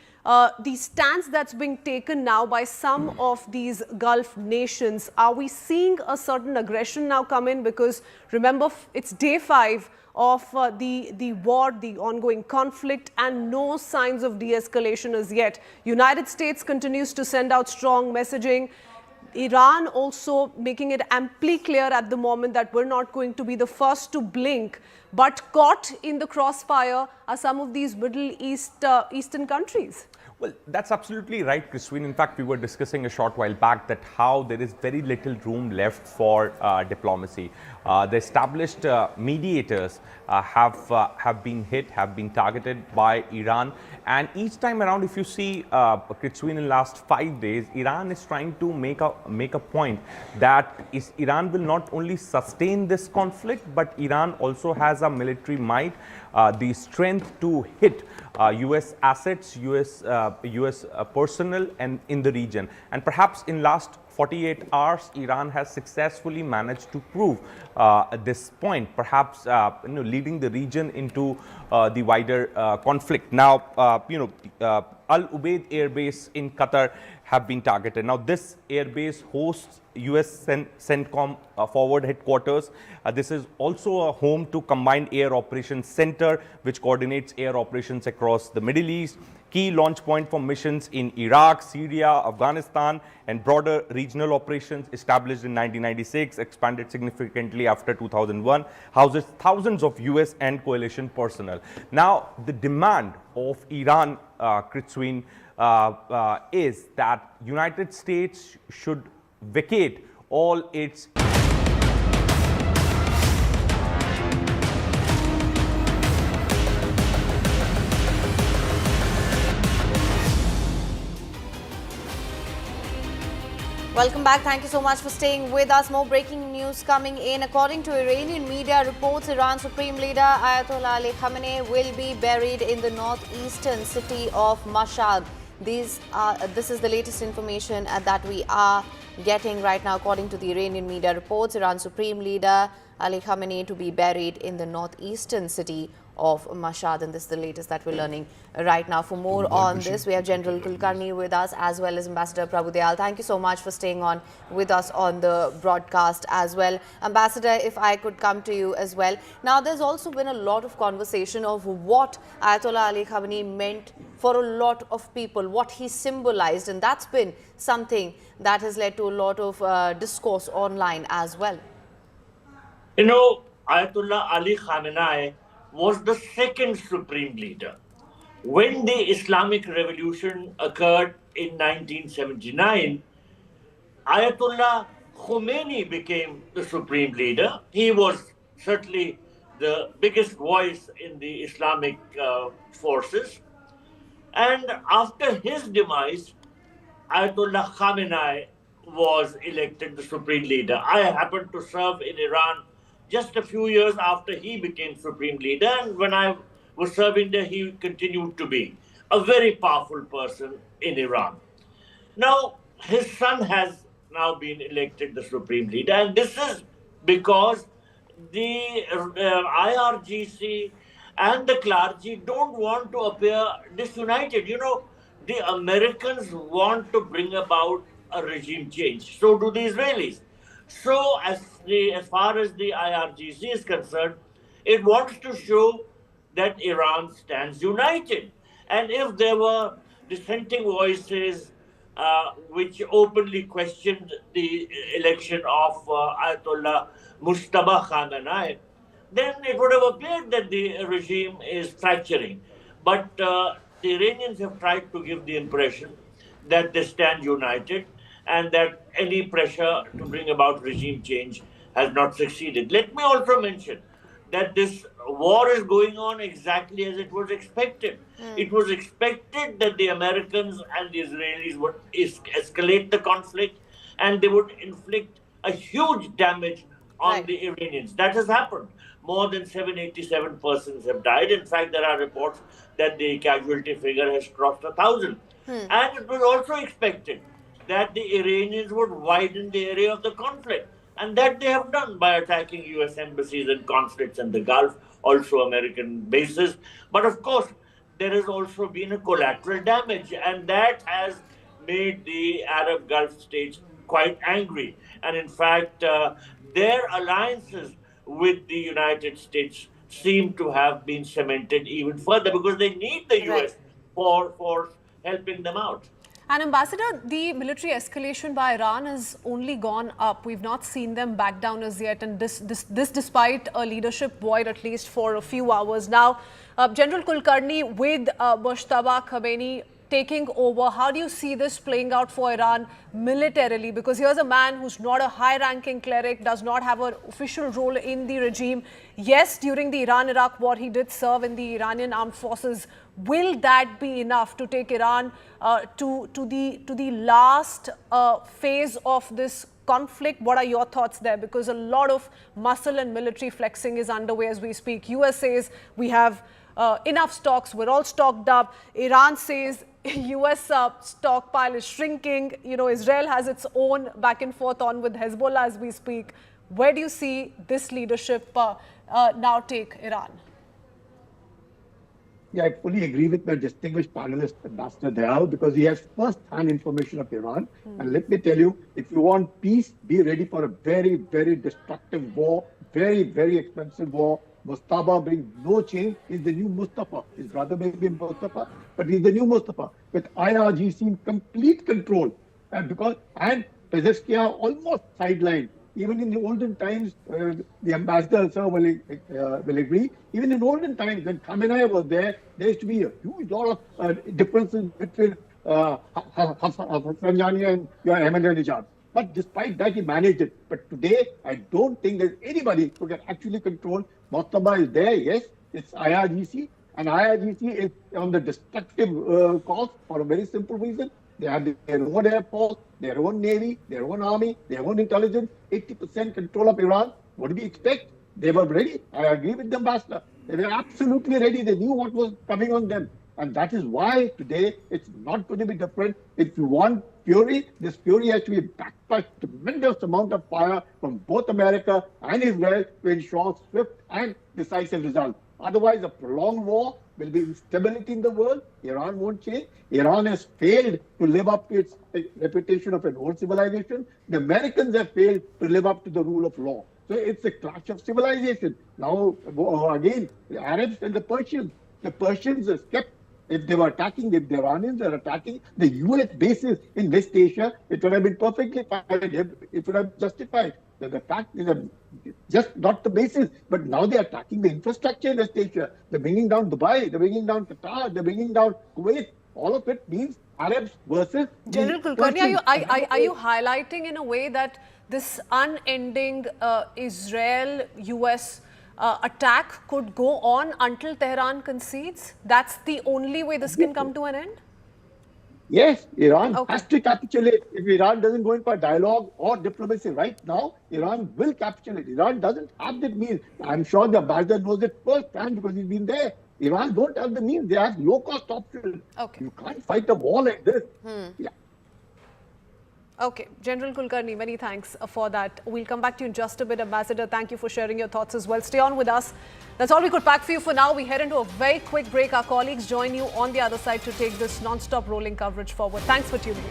stance that's being taken now by some of these Gulf nations? Are we seeing a certain aggression now come in? Because remember, it's day 5 of the war, the ongoing conflict, and no signs of de-escalation as yet. United States continues to send out strong messaging. Iran also making it amply clear at the moment that we're not going to be the first to blink, but caught in the crossfire are some of these Middle Eastern countries. Well, that's absolutely right, Christine. In fact, we were discussing a short while back that how there is very little room left for diplomacy. The established mediators have been hit, have been targeted by Iran. And each time around, if you see, Christine, in the last 5 days, Iran is trying to make a point that Iran will not only sustain this conflict, but Iran also has a military might, the strength to hit US assets, US personnel and in the region. And perhaps in last 48 hours, Iran has successfully managed to prove this point, perhaps leading the region into the wider conflict. Now, Al Udeid Air Base in Qatar have been targeted. Now, this air base hosts US CENTCOM forward headquarters. This is also a home to Combined Air Operations Center, which coordinates air operations across the Middle East. Key launch point for missions in Iraq, Syria, Afghanistan, and broader regional operations established in 1996, expanded significantly after 2001, houses thousands of US and coalition personnel. Now, the demand of Iran, Christine, is that United States should vacate all its Welcome back. Thank you so much for staying with us. More breaking news coming in. According to Iranian media reports, Iran's Supreme Leader Ayatollah Ali Khamenei will be buried in the northeastern city of Mashhad. This is the latest information that we are getting right now. According to the Iranian media reports, Iran's Supreme Leader Ali Khamenei to be buried in the northeastern city of Mashhad, and this is the latest that we're learning right now. For more on this, we have General Kulkarni with us as well as Ambassador Prabhu Dayal. Thank you so much for staying on with us on the broadcast as well. Ambassador, if I could come to you as well. Now, there's also been a lot of conversation of what Ayatollah Ali Khamenei meant for a lot of people, what he symbolized, and that's been something that has led to a lot of discourse online as well. You know, Ayatollah Ali Khamenei was the second supreme leader. When the Islamic Revolution occurred in 1979, Ayatollah Khomeini became the supreme leader. He was certainly the biggest voice in the Islamic forces. And after his demise, Ayatollah Khamenei was elected the supreme leader. I happened to serve in Iran just a few years after he became supreme leader, and when I was serving there, he continued to be a very powerful person in Iran. Now, his son has now been elected the supreme leader, and this is because the IRGC and the clergy don't want to appear disunited. You know, the Americans want to bring about a regime change. So do the Israelis. So as far as the IRGC is concerned, it wants to show that Iran stands united. And if there were dissenting voices which openly questioned the election of Ayatollah Mojtaba Khamenei, then it would have appeared that the regime is fracturing. But the Iranians have tried to give the impression that they stand united and that any pressure to bring about regime change has not succeeded. Let me also mention that this war is going on exactly as it was expected. It was expected that the Americans and the Israelis would escalate the conflict and they would inflict a huge damage on the Iranians. That has happened. More than 787 persons have died. In fact, there are reports that the casualty figure has crossed 1,000. And it was also expected that the Iranians would widen the area of the conflict. And that they have done by attacking US embassies and consulates in the Gulf, also American bases. But of course, there has also been a collateral damage, and that has made the Arab Gulf states quite angry. And in fact, their alliances with the United States seem to have been cemented even further because they need the US for helping them out. And Ambassador, the military escalation by Iran has only gone up. We've not seen them back down as yet, and this despite a leadership void at least for a few hours. Now, General Kulkarni with Mojtaba Khamenei taking over, how do you see this playing out for Iran militarily? Because here's a man who's not a high-ranking cleric, does not have an official role in the regime. Yes, during the Iran-Iraq war, he did serve in the Iranian armed forces. Will that be enough to take Iran to the last phase of this conflict? What are your thoughts there? Because a lot of muscle and military flexing is underway as we speak. US says we have enough stocks, we're all stocked up. Iran says US stockpile is shrinking. You know, Israel has its own back and forth on with Hezbollah as we speak. Where do you see this leadership now take Iran? Yeah, I fully agree with my distinguished panelist, Ambassador Dayal, because he has first-hand information of Iran. And let me tell you, if you want peace, be ready for a very, very destructive war, very, very expensive war. Mojtaba brings no change. He's the new Mustafa. His brother may be Mustafa, but he's the new Mustafa with IRGC in complete control. And Pezeshkian almost sidelined. Even in the olden times, the ambassador sir will agree. Even in olden times, when Khamenei was there used to be a huge lot of differences between Hassanjani and Ahmadinejad. But despite that, he managed it. But today, I don't think there's anybody who can actually control. Mojtaba is there, yes, it's IRGC. And IRGC is on the destructive course for a very simple reason. They have their own air force, their own navy, their own army, their own intelligence, 80% control of Iran. What do we expect? They were ready. I agree with the ambassador. They were absolutely ready. They knew what was coming on them. And that is why today it's not going to be different. If you want fury, this fury has to be backed by a tremendous amount of fire from both America and Israel to ensure swift and decisive results. Otherwise, a prolonged war will be instability in the world. Iran won't change. Iran has failed to live up to its reputation of an old civilization. The Americans have failed to live up to the rule of law. So it's a clash of civilization. Now, again, the Arabs and the Persians have kept. If they were attacking, if the Iranians are attacking the US bases in West Asia, it would have been perfectly fine. It would have justified. The fact is just not the bases, but now they're attacking the infrastructure in West Asia. They're bringing down Dubai, they're bringing down Qatar, they're bringing down Kuwait. All of it means Arabs versus General Kulkarni, are you highlighting in a way that this unending Israel-US attack could go on until Tehran concedes? That's the only way this can come to an end? Yes, Iran has to capitulate. If Iran doesn't go in for dialogue or diplomacy right now, Iran will capitulate. Iran doesn't have that means. I'm sure the ambassador knows it firsthand because he's been there. Iran don't have the means. They have low-cost options. You can't fight a war like this. Yeah. Okay, General Kulkarni, many thanks for that. We'll come back to you in just a bit. Ambassador, thank you for sharing your thoughts as well. Stay on with us. That's all we could pack for you for now. We head into a very quick break. Our colleagues join you on the other side to take this non-stop rolling coverage forward. Thanks for tuning in.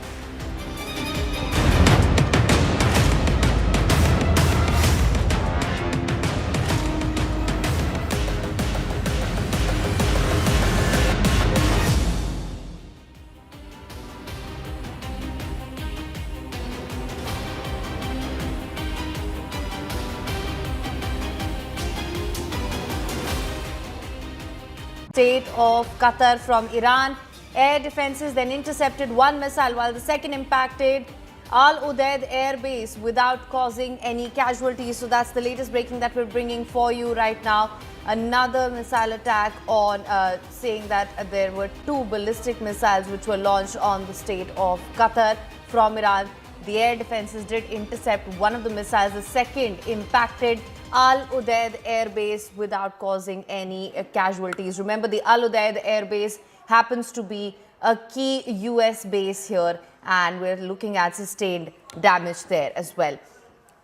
State of Qatar from Iran. Air defenses then intercepted one missile while the second impacted Al Udeid Air Base without causing any casualties. So that's the latest breaking that we're bringing for you right now. Another missile attack on saying that there were 2 ballistic missiles which were launched on the state of Qatar from Iran. The air defenses did intercept one of the missiles. The second impacted Al Udeid Air Base without causing any casualties. Remember, the Al Udeid Air Base happens to be a key US base here, and we're looking at sustained damage there as well.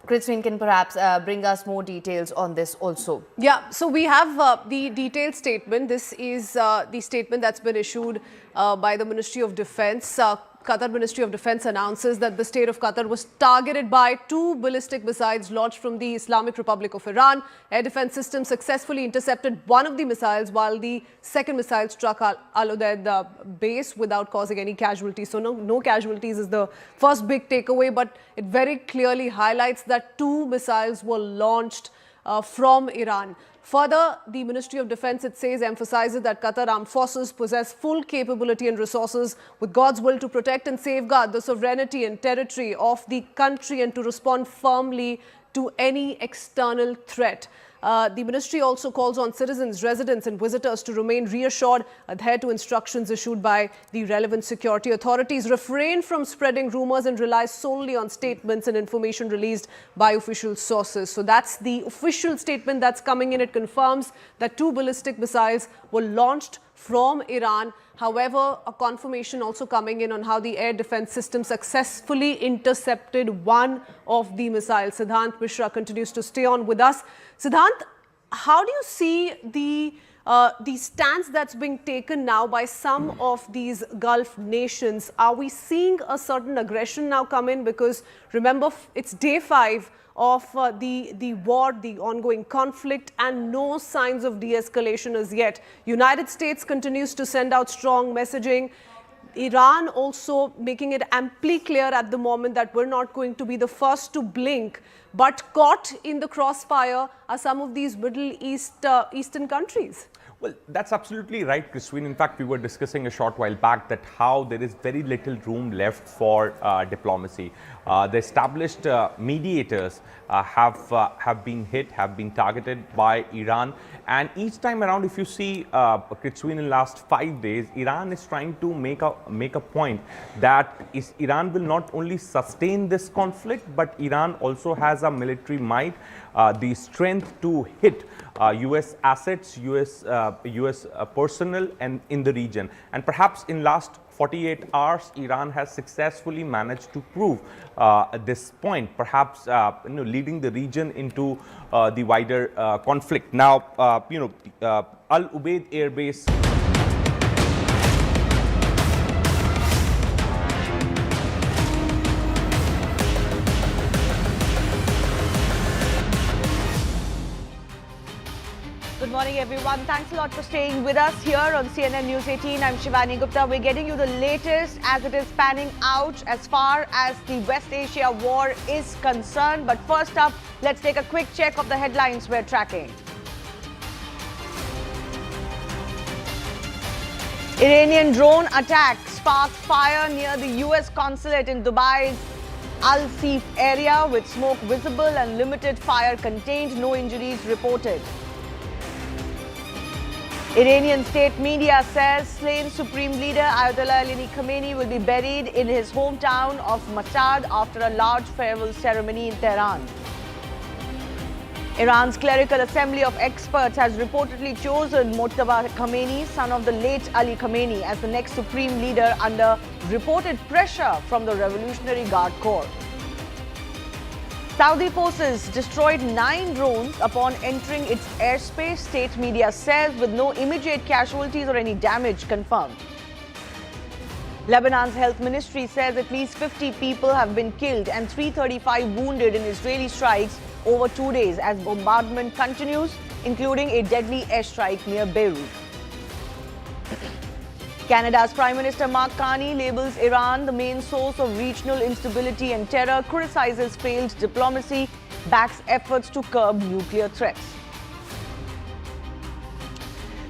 Christine can perhaps bring us more details on this also. Yeah, so we have the detailed statement. This is the statement that's been issued by the Ministry of Defense. Qatar Ministry of Defense announces that the state of Qatar was targeted by 2 ballistic missiles launched from the Islamic Republic of Iran. Air defense systems successfully intercepted one of the missiles, while the second missile struck Al Udeid base without causing any casualties. So no casualties is the first big takeaway, but it very clearly highlights that 2 missiles were launched from Iran. Further, the Ministry of Defense, it says, emphasizes that Qatar armed forces possess full capability and resources with God's will to protect and safeguard the sovereignty and territory of the country and to respond firmly to any external threat. The ministry also calls on citizens, residents and visitors to remain reassured, adhere to instructions issued by the relevant security authorities, refrain from spreading rumors and rely solely on statements and information released by official sources. So that's the official statement that's coming in. It confirms that 2 ballistic missiles were launched from Iran. However, a confirmation also coming in on how the air defense system successfully intercepted one of the missiles. Siddhant Mishra continues to stay on with us. Siddhant, how do you see the stance that's being taken now by some of these Gulf nations? Are we seeing a certain aggression now come in? Because remember, it's day 5 of the war, the ongoing conflict, and no signs of de-escalation as yet. United States continues to send out strong messaging. Iran also making it amply clear at the moment that we're not going to be the first to blink. But caught in the crossfire are some of these Middle Eastern countries. Well, that's absolutely right, Christine. In fact, we were discussing a short while back that how there is very little room left for diplomacy. The established mediators have been hit, have been targeted by Iran. And each time around, if you see, Christine, in the last 5 days, Iran is trying to make a point that Iran will not only sustain this conflict, but Iran also has a military might, the strength to hit US assets, US personnel and in the region. And perhaps in last 48 hours, Iran has successfully managed to prove this point, perhaps leading the region into the wider conflict. Now, Al Udeid Air Base. Good morning, everyone. Thanks a lot for staying with us here on CNN News 18. I'm Shivani Gupta. We're getting you the latest as it is panning out as far as the West Asia war is concerned. But first up, let's take a quick check of the headlines we're tracking. Iranian drone attack sparked fire near the US consulate in Dubai's Al Seif area with smoke visible and limited fire contained. No injuries reported. Iranian state media says slain Supreme Leader Ayatollah Ali Khamenei will be buried in his hometown of Mashhad after a large farewell ceremony in Tehran. Iran's clerical assembly of experts has reportedly chosen Mojtaba Khamenei, son of the late Ali Khamenei, as the next Supreme Leader under reported pressure from the Revolutionary Guard Corps. Saudi forces destroyed 9 drones upon entering its airspace, state media says, with no immediate casualties or any damage confirmed. Lebanon's health ministry says at least 50 people have been killed and 335 wounded in Israeli strikes over 2 days as bombardment continues, including a deadly airstrike near Beirut. Canada's Prime Minister Mark Carney labels Iran the main source of regional instability and terror, criticizes failed diplomacy, backs efforts to curb nuclear threats.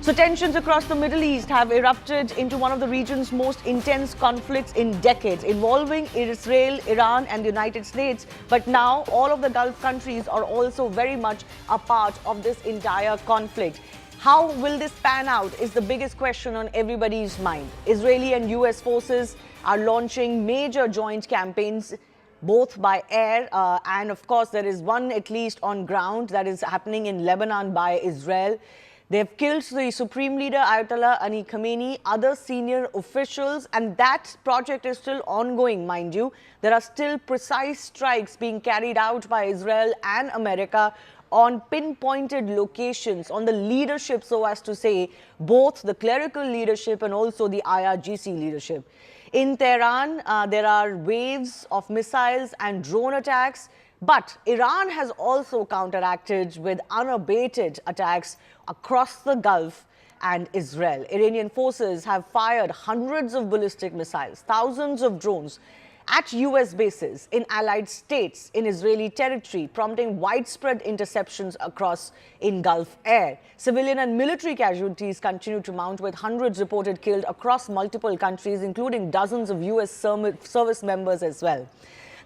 So tensions across the Middle East have erupted into one of the region's most intense conflicts in decades, involving Israel, Iran and the United States. But now all of the Gulf countries are also very much a part of this entire conflict. How will this pan out is the biggest question on everybody's mind. Israeli and US forces are launching major joint campaigns, both by air and of course there is one at least on ground that is happening in Lebanon by Israel. They have killed the Supreme Leader Ayatollah Ali Khamenei, other senior officials, and that project is still ongoing, mind you. There are still precise strikes being carried out by Israel and America on pinpointed locations, on the leadership, so as to say, both the clerical leadership and also the IRGC leadership. In Tehran, there are waves of missiles and drone attacks. But Iran has also counteracted with unabated attacks across the Gulf and Israel. Iranian forces have fired hundreds of ballistic missiles, thousands of drones at US bases in allied states in Israeli territory, prompting widespread interceptions across in Gulf air. Civilian and military casualties continue to mount, with hundreds reported killed across multiple countries, including dozens of US service members as well.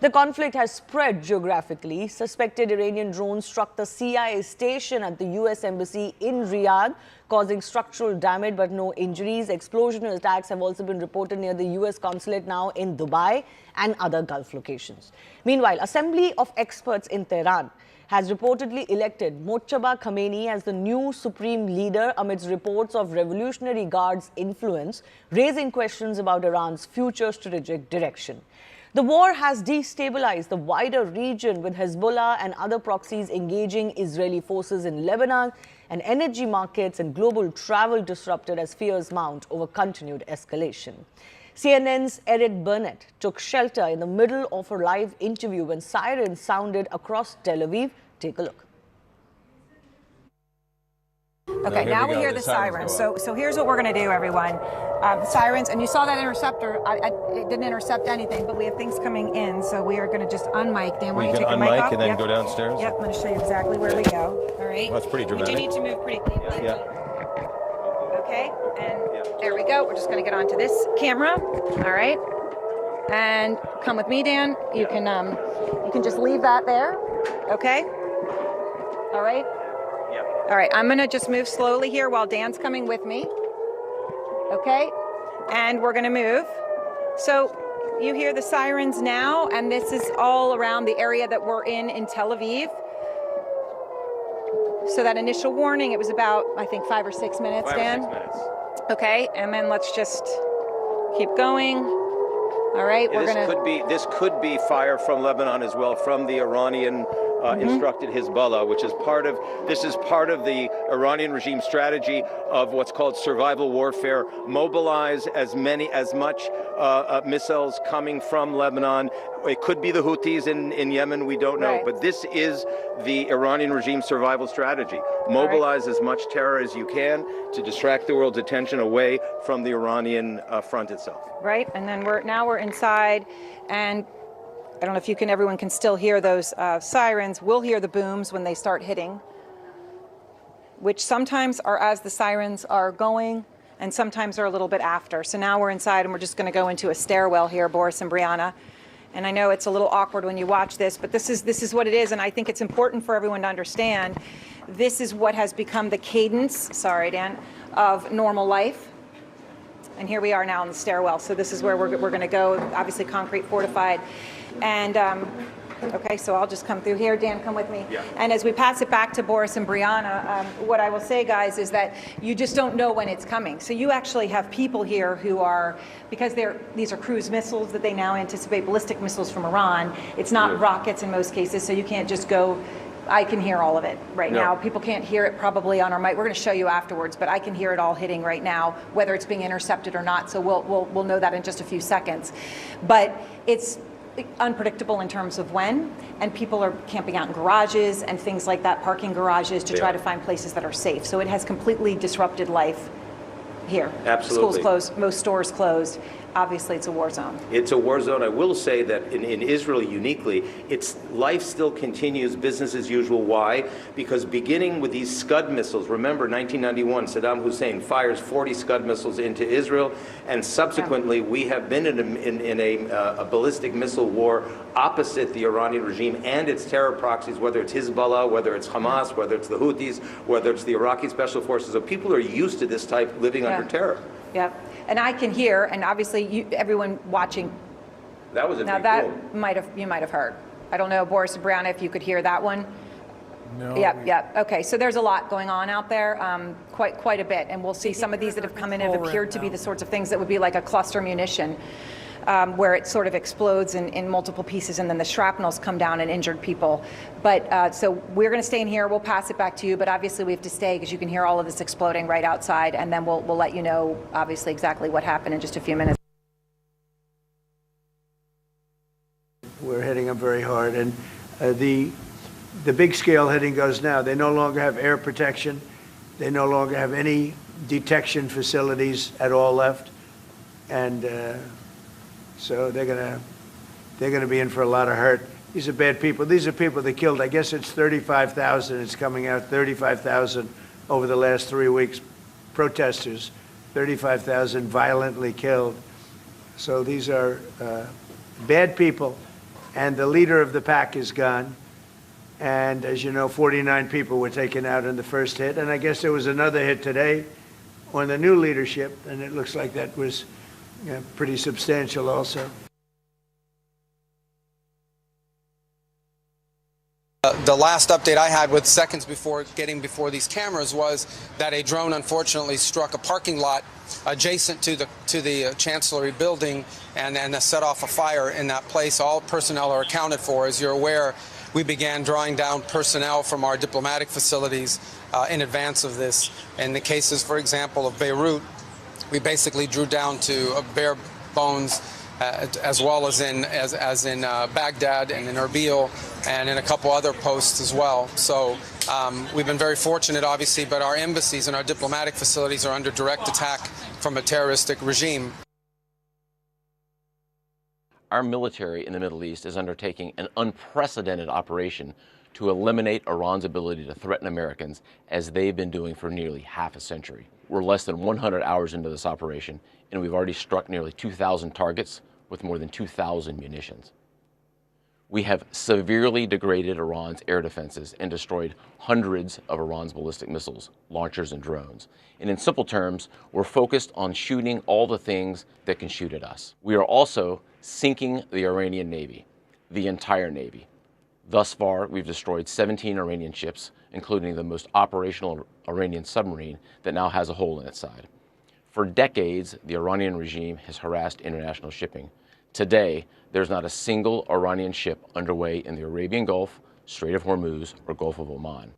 The conflict has spread geographically. Suspected Iranian drones struck the CIA station at the US embassy in Riyadh, causing structural damage but no injuries. Explosionary attacks have also been reported near the US consulate now in Dubai and other Gulf locations. Meanwhile, Assembly of Experts in Tehran has reportedly elected Mojtaba Khamenei as the new supreme leader amidst reports of Revolutionary Guard's influence, raising questions about Iran's future strategic direction. The war has destabilized the wider region, with Hezbollah and other proxies engaging Israeli forces in Lebanon, and energy markets and global travel disrupted as fears mount over continued escalation. CNN's Erin Burnett took shelter in the middle of a live interview when sirens sounded across Tel Aviv. Take a look. Okay, now we hear the sirens. So here's what we're going to do, everyone. Sirens, and you saw that interceptor. It didn't intercept anything, but we have things coming in, so we are going to just unmic. Dan, why don't you take your mic off? And then go downstairs? Yep, I'm going to show you exactly where we go. All right? Well, that's pretty dramatic. We do need to move pretty quickly. Yeah. Okay, and there we go. We're just going to get onto this camera. All right? And come with me, Dan. You can just leave that there. Okay? All right? All right, I'm going to just move slowly here while Dan's coming with me. Okay, and we're going to move. So you hear the sirens now, and this is all around the area that we're in Tel Aviv. So that initial warning, it was about, I think, 5 or 6 minutes, Dan? 5 or 6 minutes. Okay, and then let's just keep going. All right, we're going to... This could be fire from Lebanon as well, from the Iranian instructed Hezbollah, which is part of the Iranian regime strategy of what's called survival warfare. Mobilize as much missiles coming from Lebanon. It could be the Houthis in Yemen, we don't know, but this is the Iranian regime survival strategy. Mobilize as much terror as you can to distract the world's attention away from the Iranian front itself. Right, and then we're inside, and I don't know if everyone can still hear those sirens. We'll hear the booms when they start hitting, which sometimes are as the sirens are going and sometimes are a little bit after. So now we're inside and we're just going to go into a stairwell here, Boris and Brianna. And I know it's a little awkward when you watch this, but this is what it is. And I think it's important for everyone to understand this is what has become the cadence, sorry, Dan, of normal life. And here we are now in the stairwell. So this is where we're going to go, obviously concrete fortified. And, okay, so I'll just come through here. Dan, come with me. Yeah. And as we pass it back to Boris and Brianna, what I will say, guys, is that you just don't know when it's coming. So you actually have people here who are, because these are cruise missiles that they now anticipate, ballistic missiles from Iran. It's not rockets in most cases, so you can't just go. I can hear all of it right now. People can't hear it probably on our mic. We're going to show you afterwards, but I can hear it all hitting right now, whether it's being intercepted or not. So we'll know that in just a few seconds. But it's unpredictable in terms of when, and people are camping out in garages and things like that, parking garages to try to find places that are safe. So it has completely disrupted life here. Absolutely. Schools closed, most stores closed. obviously it's a war zone. It's a war zone. I will say that in Israel uniquely, its life still continues business as usual. Why? Because beginning with these Scud missiles, remember 1991, Saddam Hussein fires 40 Scud missiles into Israel, and subsequently we have been in a ballistic missile war opposite the Iranian regime and its terror proxies, whether it's Hezbollah, whether it's Hamas, whether it's the Houthis, whether it's the Iraqi special forces. So people are used to this type living under terror. Yep. And I can hear, and obviously everyone watching. That was a now big that boom. you might have heard. I don't know, Boris and Brown, if you could hear that one. No. Yep. Okay, so there's a lot going on out there, quite a bit, and we'll see some of these that have come in have appeared to be the sorts of things that would be like a cluster munition, where it sort of explodes in multiple pieces, and then the shrapnels come down and injured people. But so we're going to stay in here. We'll pass it back to you, but obviously we have to stay because you can hear all of this exploding right outside, and then we'll let you know obviously exactly what happened in just a few minutes. We're hitting them very hard, and the big scale hitting goes now. They no longer have air protection. They no longer have any detection facilities at all left, and so they're gonna be in for a lot of hurt. These are bad people. These are people they killed. I guess it's 35,000. It's coming out 35,000 over the last 3 weeks. Protesters, 35,000 violently killed. So these are bad people, and the leader of the pack is gone. And as you know, 49 people were taken out in the first hit. And I guess there was another hit today on the new leadership, and it looks like that was pretty substantial also. The last update I had with seconds before getting before these cameras was that a drone unfortunately struck a parking lot adjacent to the Chancellery building and set off a fire in that place. All personnel are accounted for. As you're aware, we began drawing down personnel from our diplomatic facilities in advance of this. In the cases, for example, of Beirut, we basically drew down to bare bones, as well as in Baghdad and in Erbil and in a couple other posts as well. So we've been very fortunate, obviously, but our embassies and our diplomatic facilities are under direct attack from a terroristic regime. Our military in the Middle East is undertaking an unprecedented operation to eliminate Iran's ability to threaten Americans, as they've been doing for nearly half a century. We're less than 100 hours into this operation, and we've already struck nearly 2,000 targets with more than 2,000 munitions. We have severely degraded Iran's air defenses and destroyed hundreds of Iran's ballistic missiles, launchers, and drones. And in simple terms, we're focused on shooting all the things that can shoot at us. We are also sinking the Iranian Navy, the entire Navy. Thus far, we've destroyed 17 Iranian ships, including the most operational Iranian submarine that now has a hole in its side. For decades, the Iranian regime has harassed international shipping. Today, there's not a single Iranian ship underway in the Arabian Gulf, Strait of Hormuz, or Gulf of Oman.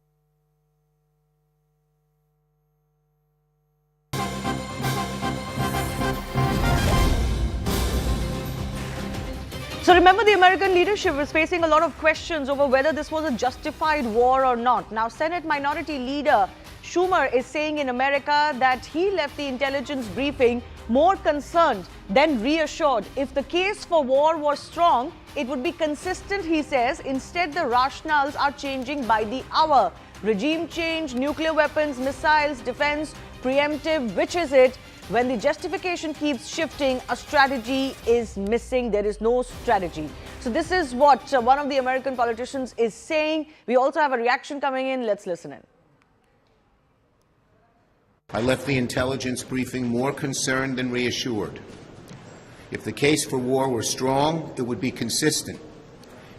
So remember, the American leadership was facing a lot of questions over whether this was a justified war or not. Now, Senate Minority Leader Schumer is saying in America that he left the intelligence briefing more concerned than reassured. If the case for war was strong, it would be consistent, he says. Instead, the rationales are changing by the hour. Regime change, nuclear weapons, missiles, defense, preemptive, which is it? When the justification keeps shifting, a strategy is missing. There is no strategy. So this is what one of the American politicians is saying. We also have a reaction coming in. Let's listen in. I left the intelligence briefing more concerned than reassured. If the case for war were strong, it would be consistent.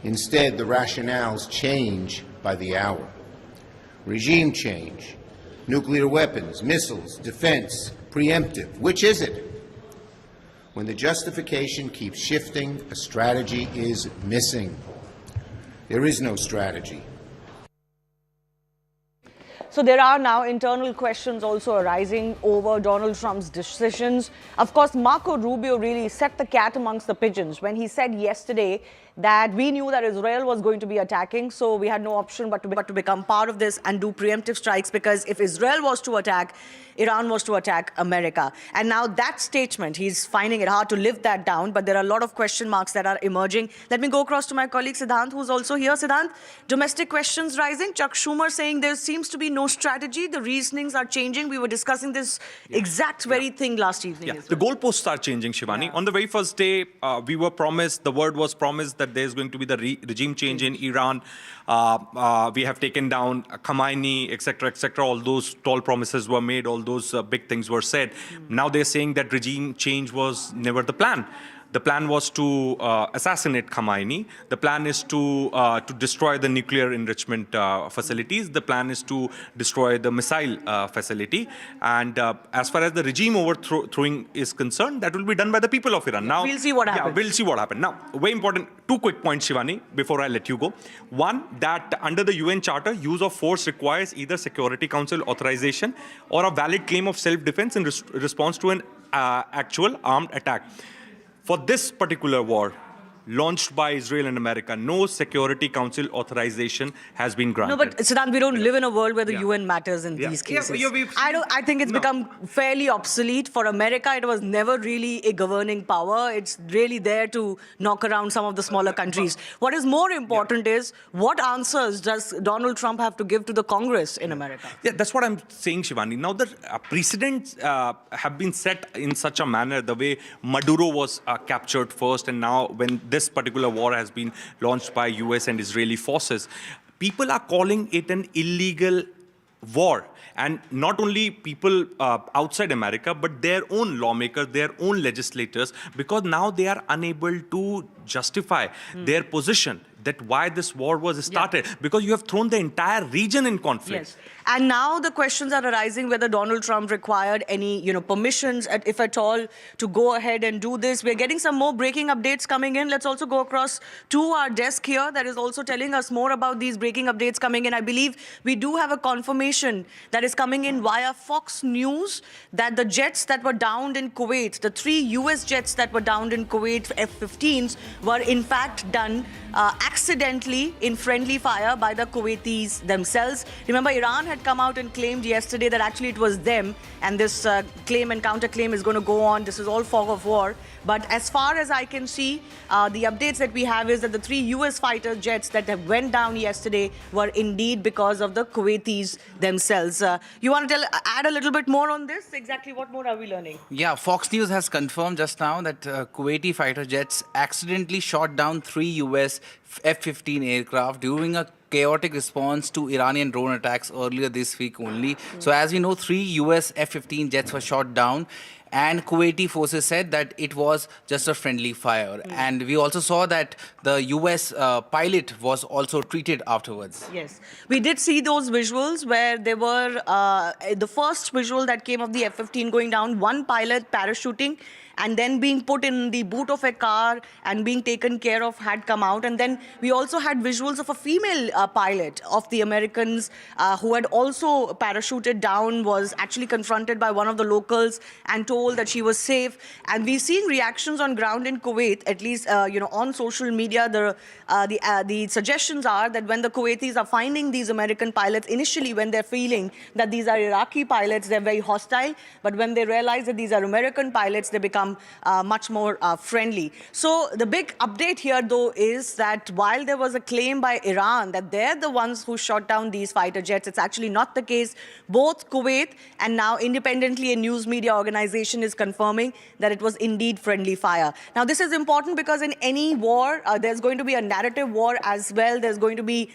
Instead, the rationales change by the hour. Regime change, nuclear weapons, missiles, defense, preemptive. Which is it? When the justification keeps shifting, a strategy is missing. There is no strategy. So there are now internal questions also arising over Donald Trump's decisions. Of course, Marco Rubio really set the cat amongst the pigeons when he said yesterday that we knew that Israel was going to be attacking, so we had no option but to become part of this and do preemptive strikes, because if Israel was to attack, Iran was to attack America. And now that statement, he's finding it hard to live that down, but there are a lot of question marks that are emerging. Let me go across to my colleague Siddhant, who's also here. Siddhant, domestic questions rising. Chuck Schumer saying there seems to be no strategy. The reasonings are changing. We were discussing this exact very thing last evening. The goalposts are changing, Shivani. On the very first day, we were promised, the word was promised that there's going to be the regime change in Iran. We have taken down Khamenei, etc., etc. All those tall promises were made. All those big things were said. Now they're saying that regime change was never the plan. The plan was to assassinate Khamenei. The plan is to destroy the nuclear enrichment facilities. The plan is to destroy the missile facility. And as far as the regime overthrowing is concerned, that will be done by the people of Iran. Now, we'll see what happens. Yeah, we'll see what happens. Now, very important, 2 quick points, Shivani, before I let you go. One, that under the UN Charter, use of force requires either Security Council authorization or a valid claim of self-defense in response to an actual armed attack. For this particular war, launched by Israel and America, no Security Council authorization has been granted. No, but Siddhant, we don't live in a world where the UN matters in these cases. I think it's become fairly obsolete. For America, it was never really a governing power. It's really there to knock around some of the smaller countries. What is more important is, what answers does Donald Trump have to give to the Congress in America? Yeah, that's what I'm saying, Shivani. Now, the precedents have been set in such a manner, the way Maduro was captured first, and now when this particular war has been launched by US and Israeli forces, people are calling it an illegal war. And not only people outside America, but their own lawmakers, their own legislators, because now they are unable to justify their position that why this war was started, because you have thrown the entire region in conflict. Yes. And now the questions are arising whether Donald Trump required any, permissions, if at all, to go ahead and do this. We're getting some more breaking updates coming in. Let's also go across to our desk here that is also telling us more about these breaking updates coming in. I believe we do have a confirmation that is coming in via Fox News that the jets that were downed in Kuwait, the 3 US jets that were downed in Kuwait, F-15s, were in fact done accidentally in friendly fire by the Kuwaitis themselves. Remember, Iran had come out and claimed yesterday that actually it was them, and this claim and counterclaim is going to go on. This is all fog of war. But as far as I can see, the updates that we have is that the 3 US fighter jets that went down yesterday were indeed because of the Kuwaitis themselves. You want to add a little bit more on this? Exactly what more are we learning? Yeah, Fox News has confirmed just now that Kuwaiti fighter jets accidentally shot down 3 US F-15 aircraft during a chaotic response to Iranian drone attacks earlier this week only. So as we know, 3 US F-15 jets were shot down, and Kuwaiti forces said that it was just a friendly fire. And we also saw that the US pilot was also treated afterwards. Yes. We did see those visuals where there were, the first visual that came of the F-15 going down, one pilot parachuting and then being put in the boot of a car and being taken care of had come out. And then we also had visuals of a female pilot of the Americans who had also parachuted down, was actually confronted by one of the locals and told that she was safe. And we've seen reactions on ground in Kuwait, at least on social media. The suggestions are that when the Kuwaitis are finding these American pilots, initially when they're feeling that these are Iraqi pilots, they're very hostile. But when they realize that these are American pilots, they become much more friendly. So the big update here, though, is that while there was a claim by Iran that they're the ones who shot down these fighter jets, it's actually not the case. Both Kuwait and now independently a news media organization is confirming that it was indeed friendly fire. Now, this is important because in any war, there's going to be a narrative war as well. There's going to be,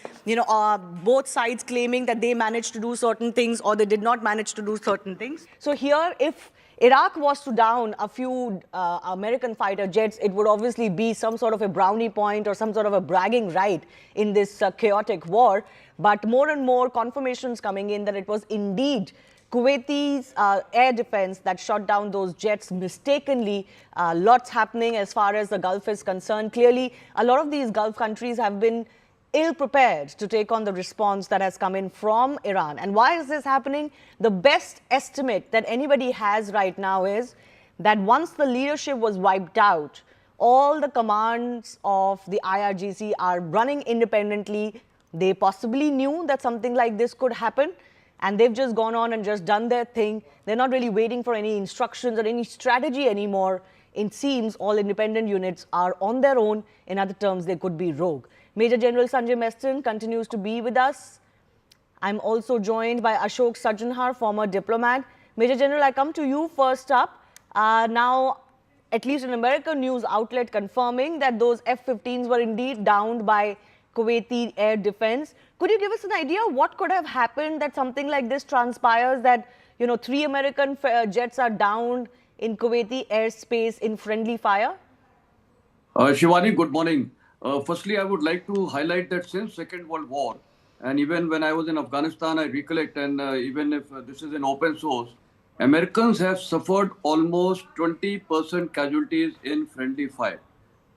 both sides claiming that they managed to do certain things or they did not manage to do certain things. So here, if Iraq was to down a few American fighter jets, it would obviously be some sort of a brownie point or some sort of a bragging right in this chaotic war. But more and more confirmations coming in that it was indeed Kuwaiti's air defense that shot down those jets mistakenly. Lots happening as far as the Gulf is concerned. Clearly, a lot of these Gulf countries have been ill-prepared to take on the response that has come in from Iran. And why is this happening? The best estimate that anybody has right now is that once the leadership was wiped out, all the commands of the IRGC are running independently. They possibly knew that something like this could happen, and they've just gone on and just done their thing. They're not really waiting for any instructions or any strategy anymore. It seems all independent units are on their own. In other terms, they could be rogue. Major General Sanjay Meston continues to be with us. I'm also joined by Ashok Sajjanhar, former diplomat. Major General, I come to you first up. Now, at least an American news outlet confirming that those F-15s were indeed downed by Kuwaiti air defense. Could you give us an idea what could have happened that something like this transpires, that 3 American jets are downed in Kuwaiti airspace in friendly fire? Shivani, good morning. Firstly, I would like to highlight that since Second World War, and even when I was in Afghanistan, I recollect, and even if this is an open source, Americans have suffered almost 20% casualties in friendly fire.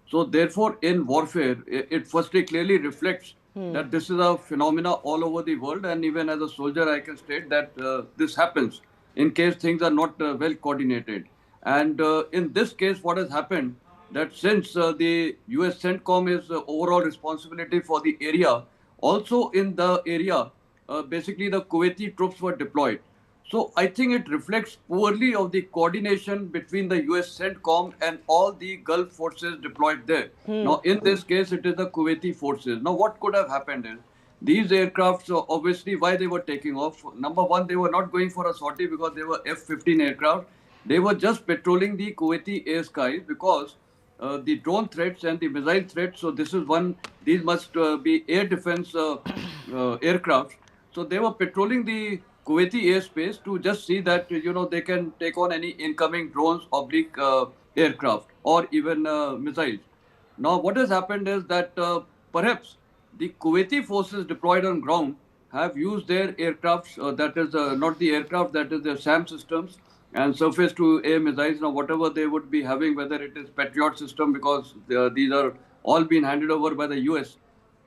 So therefore, in warfare, it firstly clearly reflects that this is a phenomena all over the world. And even as a soldier, I can state that this happens in case things are not well coordinated. And in this case, what has happened, that since the US CENTCOM is overall responsibility for the area, also in the area, basically the Kuwaiti troops were deployed. So I think it reflects poorly of the coordination between the US CENTCOM and all the Gulf forces deployed there. Now, in this case, it is the Kuwaiti forces. Now, what could have happened is, these aircrafts, obviously, why they were taking off? Number one, they were not going for a sortie because they were F-15 aircraft. They were just patrolling the Kuwaiti air skies because the drone threats and the missile threats. So this is one, these must be air defense aircraft. So they were patrolling the Kuwaiti airspace to just see that, they can take on any incoming drones, oblique aircraft, or even missiles. Now, what has happened is that perhaps the Kuwaiti forces deployed on ground have used their aircrafts, that is not the aircraft, that is their SAM systems and surface-to-air missiles, whatever they would be having, whether it is Patriot system, because these are all been handed over by the US.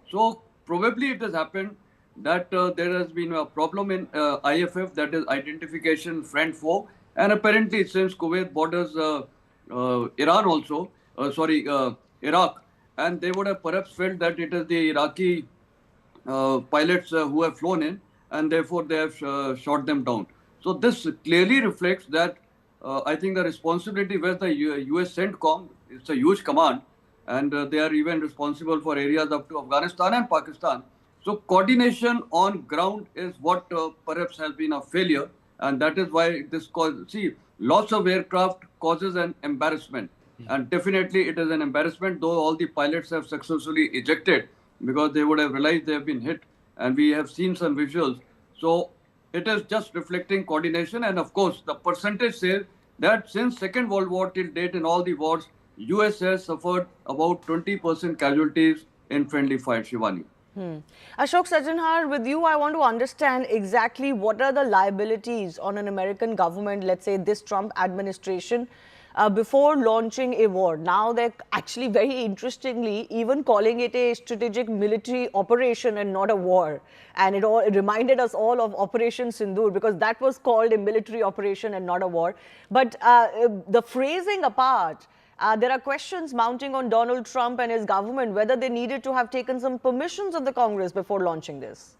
So probably it has happened that there has been a problem in IFF, that is identification friend foe, and apparently since Kuwait borders Iran also, Iraq, and they would have perhaps felt that it is the Iraqi pilots who have flown in, and therefore they have shot them down. So this clearly reflects that I think the responsibility with the US CENTCOM, it's a huge command, and they are even responsible for areas up to Afghanistan and Pakistan. So coordination on ground is what perhaps has been a failure, and that is why this cause. See, loss of aircraft causes an embarrassment, and definitely it is an embarrassment. Though all the pilots have successfully ejected because they would have realized they have been hit, and we have seen some visuals. So it is just reflecting coordination, and of course the percentage says that since Second World War till date in all the wars, US has suffered about 20% casualties in friendly fire, Shivani. Ashok Sajjanhar, with you, I want to understand exactly what are the liabilities on an American government, let's say this Trump administration, before launching a war. Now they're actually, very interestingly, even calling it a strategic military operation and not a war. And it reminded us all of Operation Sindoor, because that was called a military operation and not a war. But the phrasing apart, there are questions mounting on Donald Trump and his government whether they needed to have taken some permissions of the Congress before launching this.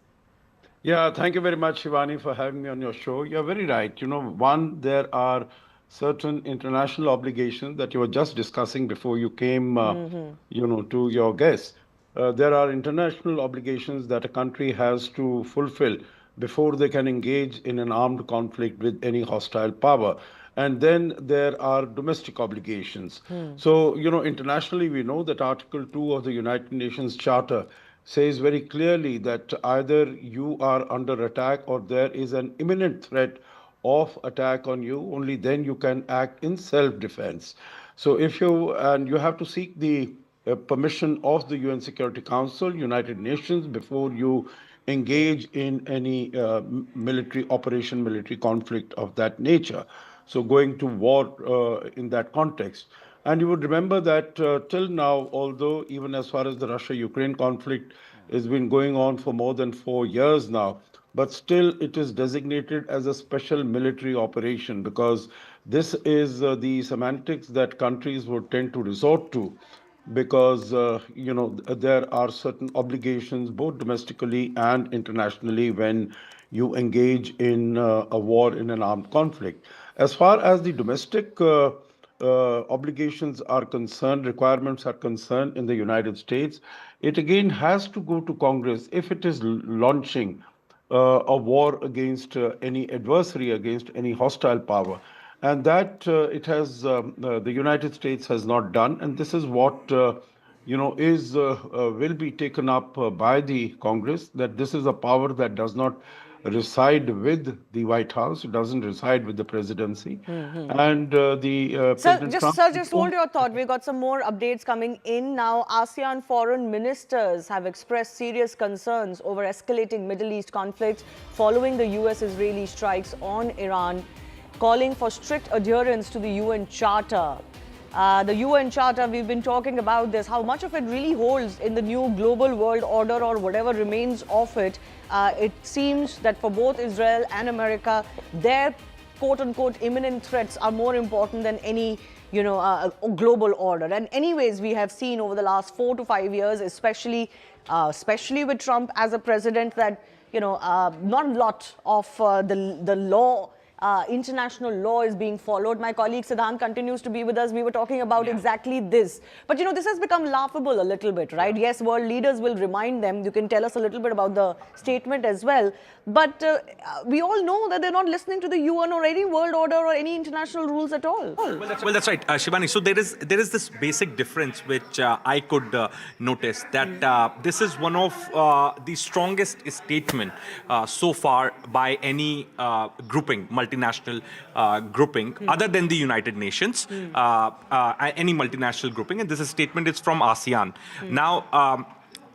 Yeah, thank you very much, Shivani, for having me on your show. You're very right. One, there are certain international obligations that you were just discussing before you came, to your guests. There are international obligations that a country has to fulfill before they can engage in an armed conflict with any hostile power. And then there are domestic obligations. So, internationally, we know that Article 2 of the United Nations Charter says very clearly that either you are under attack or there is an imminent threat of attack on you, only then you can act in self-defense. So you have to seek the permission of the UN Security Council, United Nations, before you engage in any military operation, military conflict of that nature. So going to war in that context. And you would remember that till now, although even as far as the Russia-Ukraine conflict has been going on for more than 4 years now, but still it is designated as a special military operation because this is the semantics that countries would tend to resort to because there are certain obligations both domestically and internationally when you engage in a war in an armed conflict. As far as the domestic obligations are concerned, requirements are concerned in the United States, it again has to go to Congress if it is launching a war against any adversary, against any hostile power. And that the United States has not done. And this is what, will be taken up by the Congress, that this is a power that does not reside with the White House, it doesn't reside with the presidency. And President Trump... Sir, just hold your thought. We've got some more updates coming in now. ASEAN foreign ministers have expressed serious concerns over escalating Middle East conflicts following the US-Israeli strikes on Iran, calling for strict adherence to the UN Charter. The UN Charter, we've been talking about this, how much of it really holds in the new global world order or whatever remains of it. It seems that for both Israel and America, their quote-unquote imminent threats are more important than any global order. And anyways, we have seen over the last 4 to 5 years, especially with Trump as a president, that not a lot of the law, international law is being followed. My colleague Siddhant continues to be with us. We were talking about exactly this. But this has become laughable a little bit, right? Yes, world leaders will remind them. You can tell us a little bit about the statement as well. But we all know that they're not listening to the UN or any world order or any international rules at all. Well, that's right, Shivani. So there is this basic difference which I could notice, that this is one of the strongest statement so far by any grouping, multinational grouping, other than the United Nations, any multinational grouping. And this statement is from ASEAN. Now,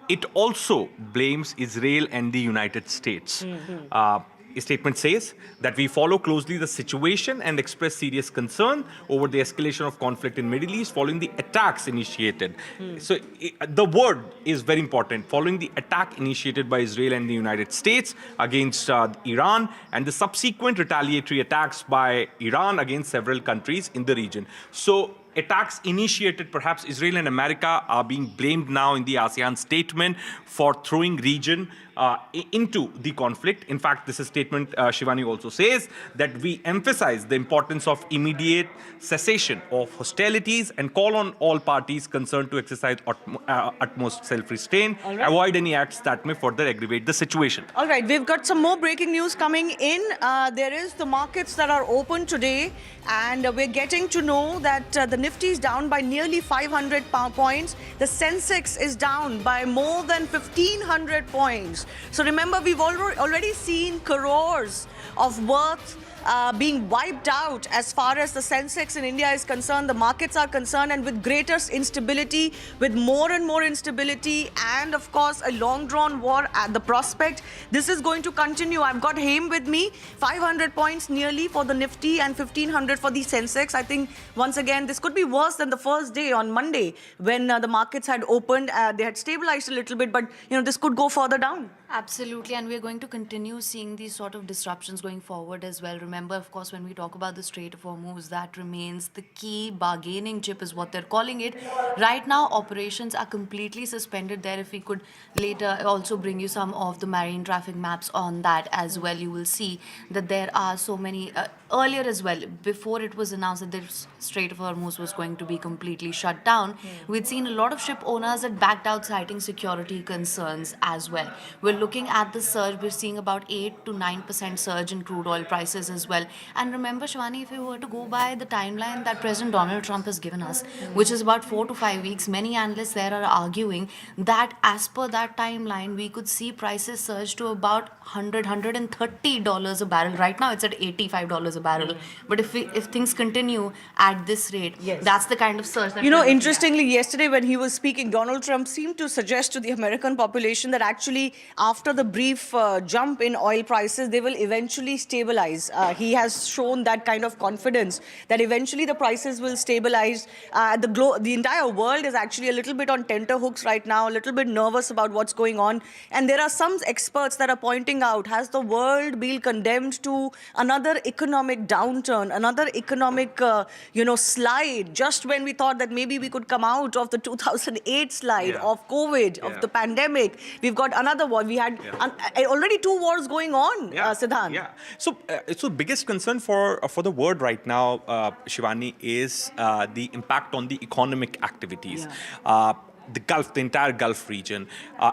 it also blames Israel and the United States. A statement says that we follow closely the situation and express serious concern over the escalation of conflict in Middle East following the attacks initiated. So the word is very important. Following the attack initiated by Israel and the United States against Iran and the subsequent retaliatory attacks by Iran against several countries in the region. So attacks initiated, perhaps Israel and America are being blamed now in the ASEAN statement for throwing region into the conflict. In fact, this statement, Shivani, also says that we emphasize the importance of immediate cessation of hostilities and call on all parties concerned to exercise utmost self-restraint, avoid any acts that may further aggravate the situation. All right, we've got some more breaking news coming in. There is the markets that are open today, and we're getting to know that the Nifty is down by nearly 500 points. The Sensex is down by more than 1,500 points. So remember, we've already seen crores of worth being wiped out as far as the Sensex in India is concerned, the markets are concerned, and with greater instability, with more and more instability, and of course a long-drawn war at the prospect, this is going to continue. I've got Haim with me, 500 points nearly for the Nifty and 1,500 for the Sensex. I think once again this could be worse than the first day on Monday when the markets had opened. They had stabilized a little bit, but this could go further down. Absolutely, and we're going to continue seeing these sort of disruptions going forward as well. Remember, of course, when we talk about the Strait of Hormuz, that remains the key bargaining chip is what they're calling it. Right now, operations are completely suspended there. If we could later also bring you some of the marine traffic maps on that as well, you will see that there are so many, earlier as well, before it was announced that the Strait of Hormuz was going to be completely shut down, we'd seen a lot of ship owners that backed out citing security concerns as well. We're looking at the surge, we're seeing about 8 to 9% surge in crude oil prices as well. And remember, Shivani, if we were to go by the timeline that President Donald Trump has given us, which is about 4 to 5 weeks, many analysts there are arguing that as per that timeline, we could see prices surge to about $130 a barrel. Right now, it's at $85 a barrel. But if things continue at this rate, that's the kind of surge that interestingly, yesterday when he was speaking, Donald Trump seemed to suggest to the American population that actually after the brief jump in oil prices, they will eventually stabilize. He has shown that kind of confidence that eventually the prices will stabilize. The entire world is actually a little bit on tenterhooks right now, a little bit nervous about what's going on. And there are some experts that are pointing out, has the world been condemned to another economic downturn, another economic, slide, just when we thought that maybe we could come out of the 2008 slide of COVID, of the pandemic. We've got another war. We had already 2 wars going on, Siddhant. Yeah. So biggest concern for the world right now, Shivani, is the impact on the economic activities. The Gulf, the entire Gulf region.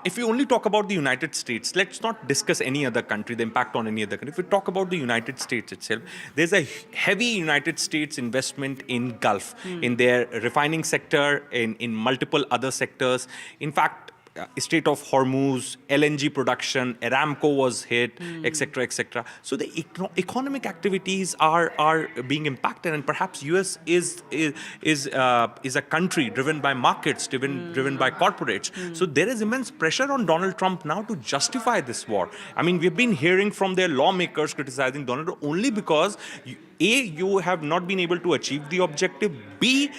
If we only talk about the United States, let's not discuss any other country, the impact on any other country. If we talk about the United States itself, there's a heavy United States investment in Gulf, in their refining sector, in multiple other sectors. In fact, Strait of Hormuz, LNG production, Aramco was hit, etc., etc. So the economic activities are being impacted, and perhaps US is a country driven by markets, driven by corporates. So there is immense pressure on Donald Trump now to justify this war. I mean, we've been hearing from their lawmakers criticizing Donald Trump only because you have not been able to achieve the objective. B,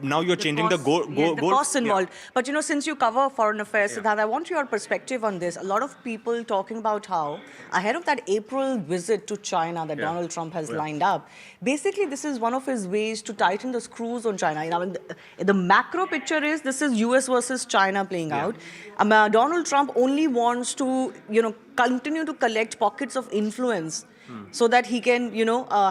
now you're changing the goal. The costs involved. But since you cover foreign affairs, Siddharth, I want your perspective on this. A lot of people talking about how, ahead of that April visit to China that Donald Trump has lined up, basically this is one of his ways to tighten the screws on China. The macro picture is this is US versus China playing out. Donald Trump only wants to, continue to collect pockets of influence so that he can,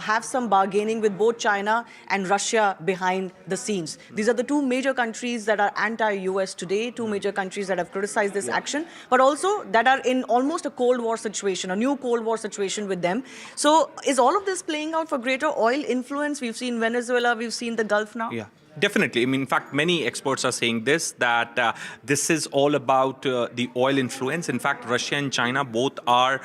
have some bargaining with both China and Russia behind the scenes. These are the 2 major countries that are anti-US today, 2 major countries that have criticized this action, but also that are in almost a Cold War situation, a new Cold War situation with them. So is all of this playing out for greater oil influence? We've seen Venezuela, we've seen the Gulf now. Yeah. Definitely. I mean, in fact, many experts are saying this, that this is all about the oil influence. In fact, Russia and China both are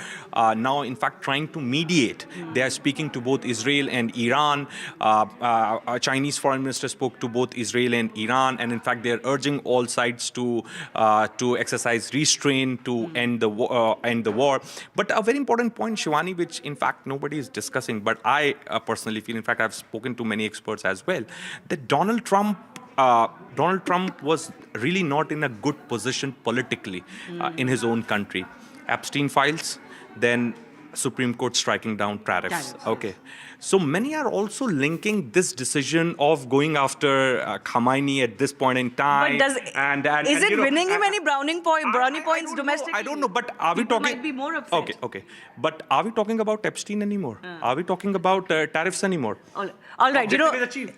now, in fact, trying to mediate. They are speaking to both Israel and Iran. A Chinese foreign minister spoke to both Israel and Iran. And in fact, they're urging all sides to exercise restraint, to end the war. But a very important point, Shivani, which, in fact, nobody is discussing, but I personally feel, in fact, I've spoken to many experts as well, that Donald Trump was really not in a good position politically in his own country. Epstein files, then Supreme Court striking down tariffs. Okay. So many are also linking this decision of going after Khamenei at this point in time. But is it winning him any brownie points domestically? I don't know, but are we talking? Might be more upset. Okay. But are we talking about Epstein anymore? Are we talking about tariffs anymore? All right.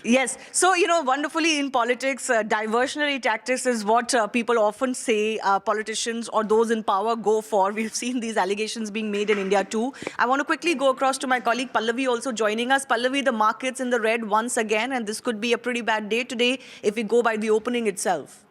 Yes. So, wonderfully in politics, diversionary tactics is what people often say politicians or those in power go for. We've seen these allegations being made in India too. I want to quickly go across to my colleague Pallavi also joining us. Pallavi, the markets in the red once again, and this could be a pretty bad day today if we go by the opening itself.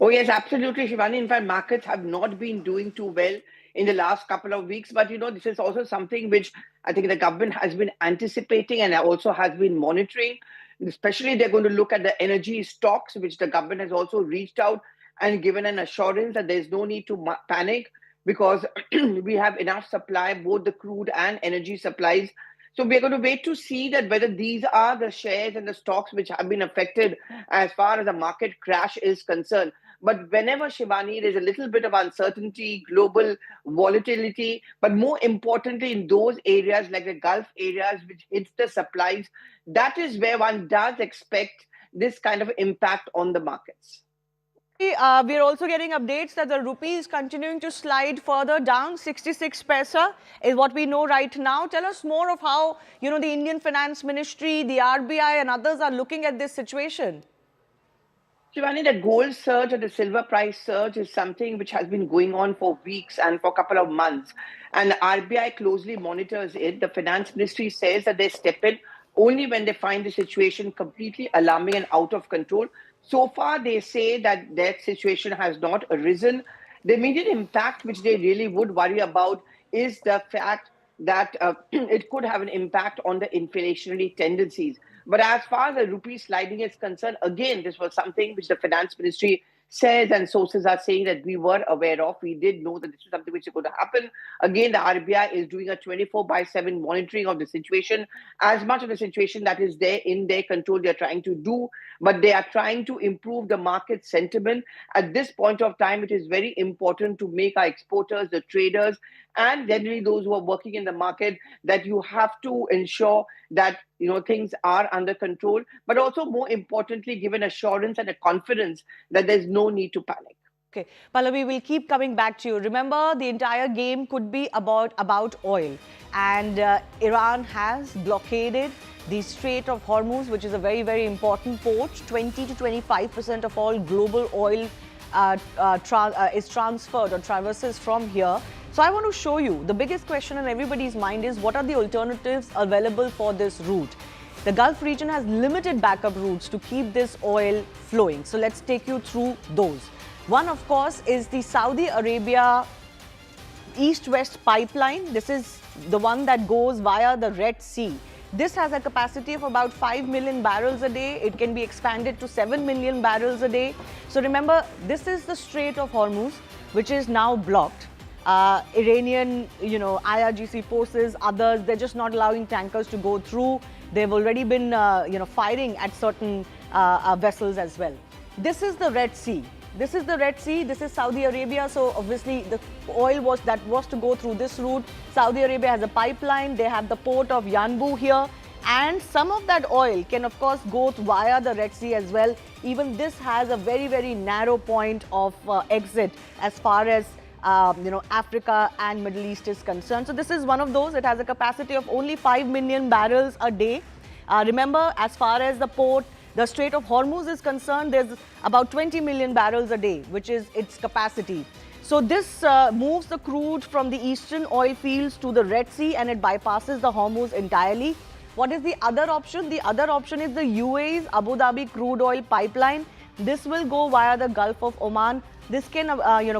Oh, yes, absolutely, Shivani. In fact, markets have not been doing too well in the last couple of weeks. But, this is also something which I think the government has been anticipating and also has been monitoring. Especially, they're going to look at the energy stocks, which the government has also reached out and given an assurance that there's no need to panic because we have enough supply, both the crude and energy supplies. So we're going to wait to see that whether these are the shares and the stocks which have been affected as far as the market crash is concerned. But whenever, Shivani, there's a little bit of uncertainty, global volatility, but more importantly, in those areas like the Gulf areas, which hits the supplies, that is where one does expect this kind of impact on the markets. We're also getting updates that the rupee is continuing to slide further down. 66 paisa is what we know right now. Tell us more of how, the Indian Finance Ministry, the RBI and others are looking at this situation. Shivani, the gold surge or the silver price surge is something which has been going on for weeks and for a couple of months. And the RBI closely monitors it. The Finance Ministry says that they step in only when they find the situation completely alarming and out of control. So far, they say that that situation has not arisen. The immediate impact which they really would worry about is the fact that it could have an impact on the inflationary tendencies. But as far as the rupee sliding is concerned, again, this was something which the Finance Ministry says and sources are saying that we were aware of. We did know that this is something which is going to happen. Again, the RBI is doing a 24/7 monitoring of the situation. As much of the situation that is there in their control, they're trying to do, but they are trying to improve the market sentiment. At this point of time, it is very important to make our exporters, the traders, and generally those who are working in the market, that you have to ensure that things are under control, but also more importantly, give an assurance and a confidence that there's no need to panic. Okay, Pallavi, we'll keep coming back to you. Remember, the entire game could be about oil, and Iran has blockaded the Strait of Hormuz, which is a very, very important port. 20 to 25% of all global oil is transferred or traverses from here. So I want to show you, the biggest question in everybody's mind is, what are the alternatives available for this route? The Gulf region has limited backup routes to keep this oil flowing. So let's take you through those. One, of course, is the Saudi Arabia east-west pipeline. This is the one that goes via the Red Sea. This has a capacity of about 5 million barrels a day. It can be expanded to 7 million barrels a day. So remember, this is the Strait of Hormuz, which is now blocked. Iranian, IRGC forces, others, they're just not allowing tankers to go through. They've already been, firing at certain vessels as well. This is the Red Sea. This is the Red Sea. This is Saudi Arabia. So obviously, the oil was to go through this route. Saudi Arabia has a pipeline. They have the port of Yanbu here. And some of that oil can, of course, go via the Red Sea as well. Even this has a very, very narrow point of exit as far as Africa and Middle East is concerned. So this is one of those. It has a capacity of only 5 million barrels a day. Remember, as far as the port, the Strait of Hormuz is concerned, there's about 20 million barrels a day, which is its capacity. So this moves the crude from the eastern oil fields to the Red Sea, and it bypasses the Hormuz entirely. What is the other option? The other option is the UAE's Abu Dhabi crude oil pipeline. This will go via the Gulf of Oman. This can,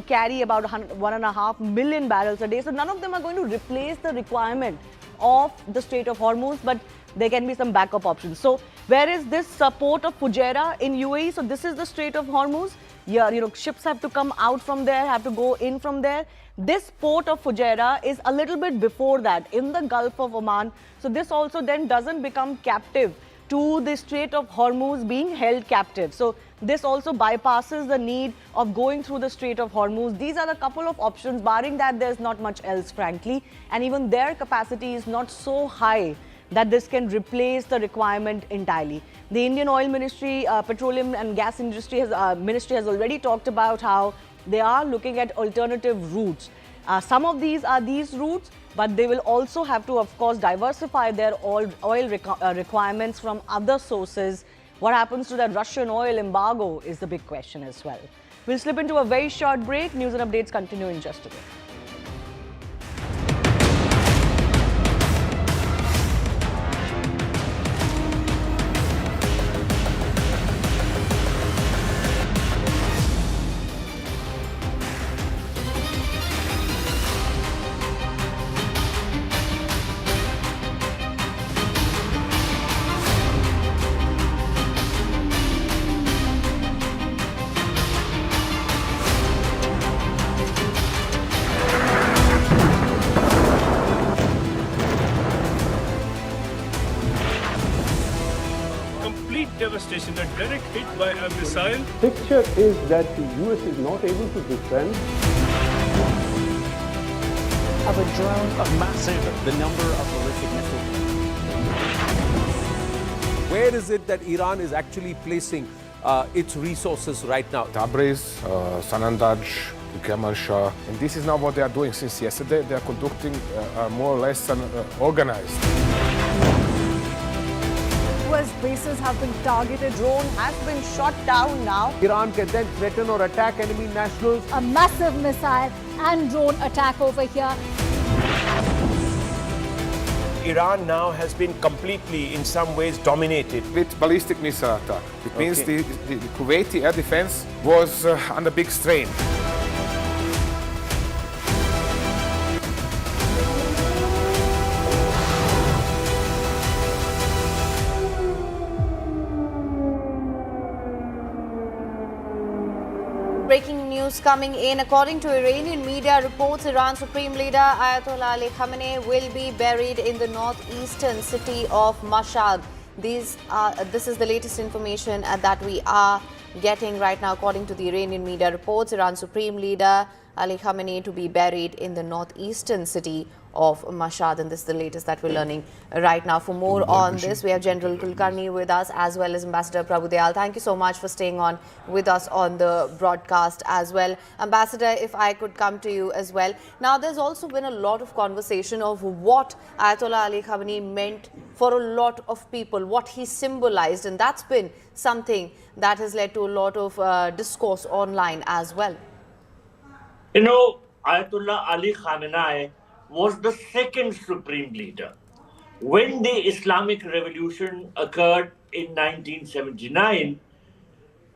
carry about 1.5 million barrels a day. So none of them are going to replace the requirement of the Strait of Hormuz, but there can be some backup options. So where is this port of Fujairah in UAE? So this is the Strait of Hormuz. Yeah, ships have to come out from there, have to go in from there. This port of Fujairah is a little bit before that in the Gulf of Oman. So this also then doesn't become captive to the Strait of Hormuz being held captive. So this also bypasses the need of going through the Strait of Hormuz. These are a couple of options. Barring that, there's not much else, frankly. And even their capacity is not so high that this can replace the requirement entirely. The Indian Oil Ministry, Petroleum and Gas Industry Ministry has already talked about how they are looking at alternative routes. Some of these are these routes, but they will also have to, of course, diversify their oil requirements from other sources. What happens to that Russian oil embargo is the big question as well. We'll slip into a very short break. News and updates continue in just a bit. Devastation, a direct hit by a missile. Picture is that the US is not able to defend. Of a drone, a massive, the number of ballistic missiles. Where is it that Iran is actually placing its resources right now? Tabriz, Sanandaj, Kermanshah, and this is now what they are doing since yesterday. They are conducting more or less an organized. US bases have been targeted. Drone has been shot down now. Iran can then threaten or attack enemy nationals. A massive missile and drone attack over here. Iran now has been completely, in some ways, dominated. With ballistic missile attack. It means the Kuwaiti air defense was under big strain. news coming in. According to Iranian media reports, Iran's Supreme Leader Ayatollah Ali Khamenei will be buried in the northeastern city of Mashhad. This is the latest information that we are getting right now. According to the Iranian media reports, Iran's Supreme Leader Ali Khamenei to be buried in the northeastern city of Mashhad, and this is the latest that we're learning right now. For more on this, we have General Kulkarni with us as well as Ambassador Prabhu Dayal. Thank you so much for staying on with us on the broadcast as well. Ambassador, if I could come to you as well. Now, there's also been a lot of conversation of what Ayatollah Ali Khamenei meant for a lot of people, what he symbolized, and that's been something that has led to a lot of discourse online as well. You know, Ayatollah Ali Khamenei was the second supreme leader. When the Islamic Revolution occurred in 1979,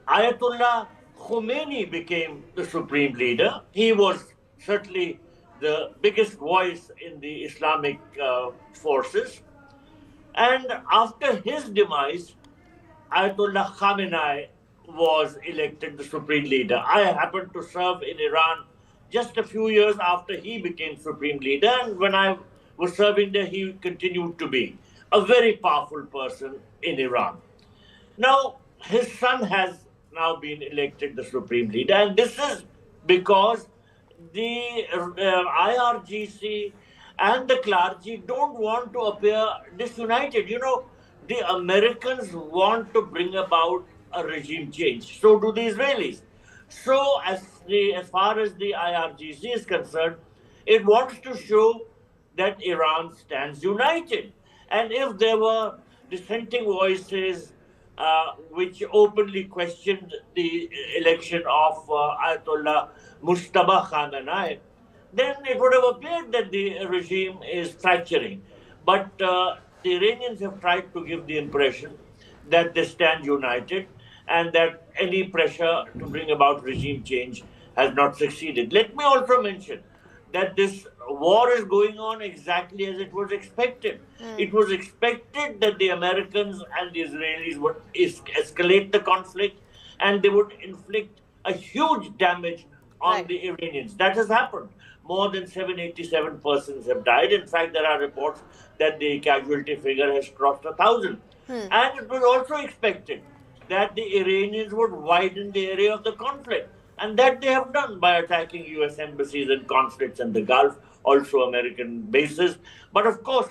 Ayatollah Khomeini became the supreme leader. He was certainly the biggest voice in the Islamic forces. And after his demise, Ayatollah Khamenei was elected the supreme leader. I happened to serve in Iran just a few years after he became supreme leader, and when I was serving there, he continued to be a very powerful person in Iran. Now, his son has now been elected the supreme leader, and this is because the IRGC and the clergy don't want to appear disunited. You know, the Americans want to bring about a regime change. So do the Israelis. So as far as the IRGC is concerned, it wants to show that Iran stands united. And if there were dissenting voices which openly questioned the election of Ayatollah Mojtaba Khamenei, then it would have appeared that the regime is fracturing. But the Iranians have tried to give the impression that they stand united and that any pressure to bring about regime change has not succeeded. Let me also mention that this war is going on exactly as it was expected. It was expected that the Americans and the Israelis would escalate the conflict and they would inflict a huge damage on the Iranians. That has happened. More than 787 persons have died. In fact, there are reports that the casualty figure has crossed 1,000. And it was also expected that the Iranians would widen the area of the conflict. And that they have done by attacking US embassies and consulates in the Gulf, also American bases. But of course,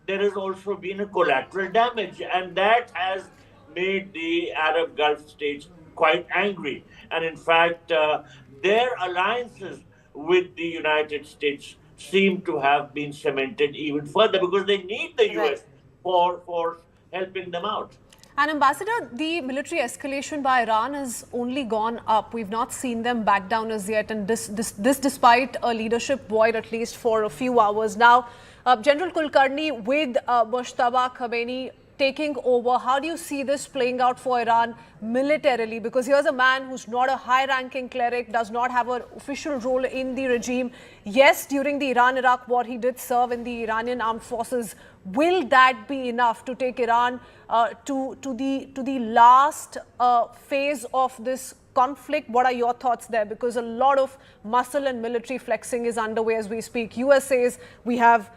there has also been a collateral damage, and that has made the Arab Gulf states quite angry. And in fact, their alliances with the United States seem to have been cemented even further because they need the US for helping them out. And Ambassador, the military escalation by Iran has only gone up. We've not seen them back down as yet, and this despite a leadership void at least for a few hours. Now, General Kulkarni, with Mojtaba Khamenei taking over, how do you see this playing out for Iran militarily? Because here's a man who's not a high-ranking cleric, does not have an official role in the regime. Yes, during the Iran-Iraq war, he did serve in the Iranian armed forces. Will that be enough to take Iran to the last phase of this conflict? What are your thoughts there? Because a lot of muscle and military flexing is underway as we speak. US says we have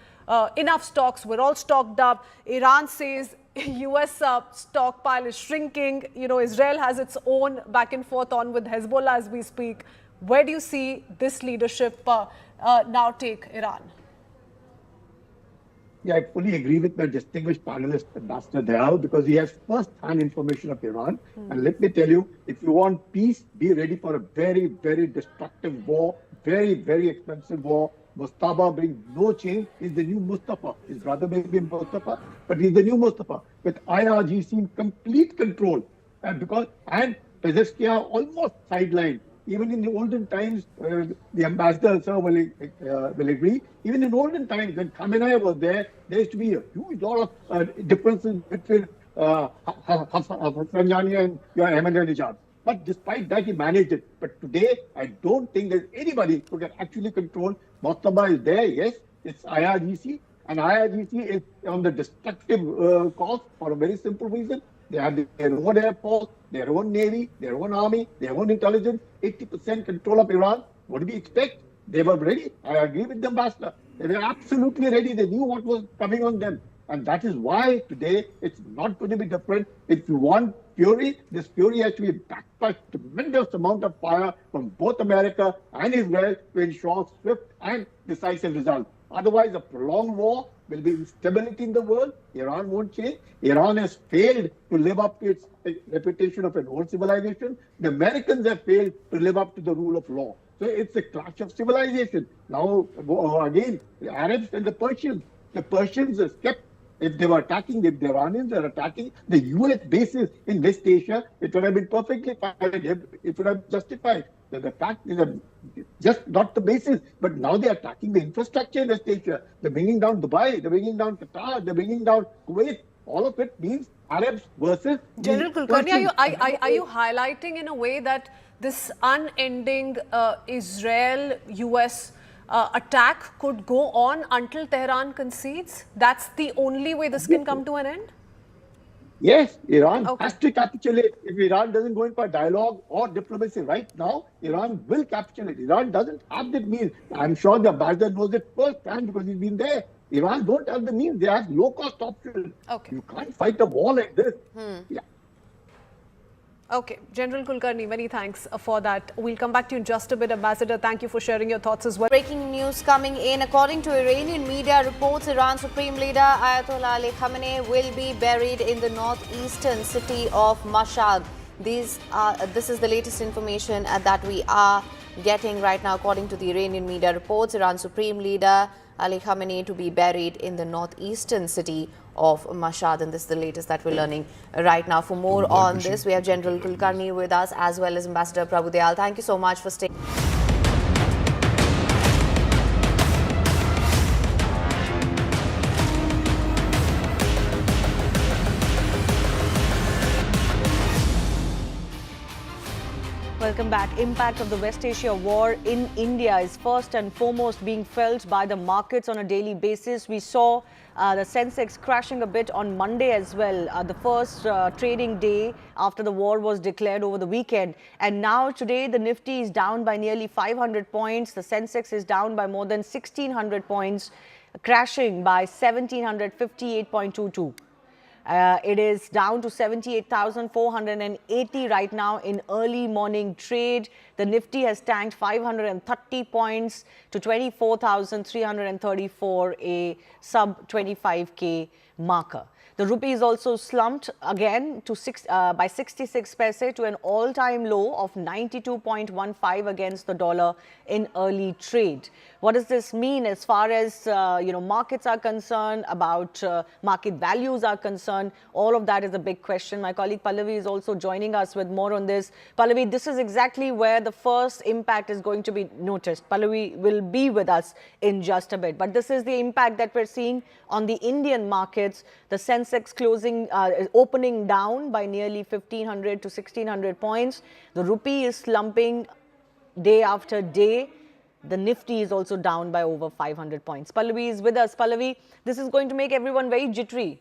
enough stocks, we're all stocked up. Iran says US stockpile is shrinking. You know, Israel has its own back and forth on with Hezbollah as we speak. Where do you see this leadership now take Iran? Yeah, I fully agree with my distinguished panelist, Ambassador Dayal, because he has first-hand information of Iran. And let me tell you, if you want peace, be ready for a very, very destructive war, very, very expensive war. Mojtaba brings no change. He's the new Mustafa. His brother may be Mustafa, but he's the new Mustafa with IRGC in complete control. And Pezeshkian almost sidelined. Even in the olden times, the ambassador sir will agree, even in olden times when Khamenei was there, there used to be a huge lot of differences between Hassanjani and Ahmadinejad. But despite that, he managed it. But today, I don't think there's anybody who can actually control. Mojtaba is there, yes, it's IRGC, and IRGC is on the destructive course for a very simple reason. They have their own air force, their own navy, their own army, their own intelligence, 80% control of Iran. What do we expect? They were ready. I agree with the ambassador. They were absolutely ready. They knew what was coming on them. And that is why today it's not going to be different. If you want fury, this fury has to be backed by tremendous amount of fire from both America and Israel to ensure swift and decisive results. Otherwise, a prolonged war will be instability in the world. Iran won't change. Iran has failed to live up to its reputation of an old civilization. The Americans have failed to live up to the rule of law. So it's a clash of civilization. Now, again, the Arabs and the Persians have kept. If they were attacking, if the Iranians are attacking the US bases in West Asia, it would have been perfectly fine. It would have justified. The fact is that just not the bases, but now they're attacking the infrastructure in West Asia. They're bringing down Dubai, they're bringing down Qatar, they're bringing down Kuwait. All of it means Arabs versus General Kulkarni, are you highlighting in a way that this unending Israel-US attack could go on until Tehran concedes? That's the only way this can come to an end? Yes, Iran has to capitulate. If Iran doesn't go in for dialogue or diplomacy right now, Iran will capitulate. Iran doesn't have the means. I'm sure the ambassador knows it firsthand because he's been there. Iran don't have the means. They have low-cost options. You can't fight a war like this. Yeah. Okay, General Kulkarni, many thanks for that. We'll come back to you in just a bit. Ambassador, thank you for sharing your thoughts as well. Breaking news coming in. According to Iranian media reports, Iran's Supreme Leader Ayatollah Ali Khamenei will be buried in the northeastern city of Mashhad. This is the latest information that we are getting right now. According to the Iranian media reports, Iran's Supreme Leader Ali Khamenei to be buried in the northeastern city of Mashhad, and this is the latest that we're learning right now. For more on this, we have General Kulkarni with us as well as Ambassador Prabhu Dayal. Thank you so much for staying. Welcome back. Impact of the West Asia war in India is first and foremost being felt by the markets on a daily basis. We saw the Sensex crashing a bit on Monday as well, the first trading day after the war was declared over the weekend. And now today the Nifty is down by nearly 500 points. The Sensex is down by more than 1,600 points, crashing by 1,758.22. It is down to 78,480 right now in early morning trade. The Nifty has tanked 530 points to 24,334, a sub 25K marker. The rupee is also slumped again to by 66 paise to an all-time low of 92.15 against the dollar in early trade. What does this mean as far as markets are concerned, about market values are concerned? All of that is a big question. My colleague Pallavi is also joining us with more on this. Pallavi, this is exactly where the first impact is going to be noticed. Pallavi will be with us in just a bit. But this is the impact that we're seeing on the Indian markets. The Sensex closing, opening down by nearly 1,500 to 1,600 points. The rupee is slumping day after day. The Nifty is also down by over 500 points. Pallavi is with us. Pallavi, this is going to make everyone very jittery.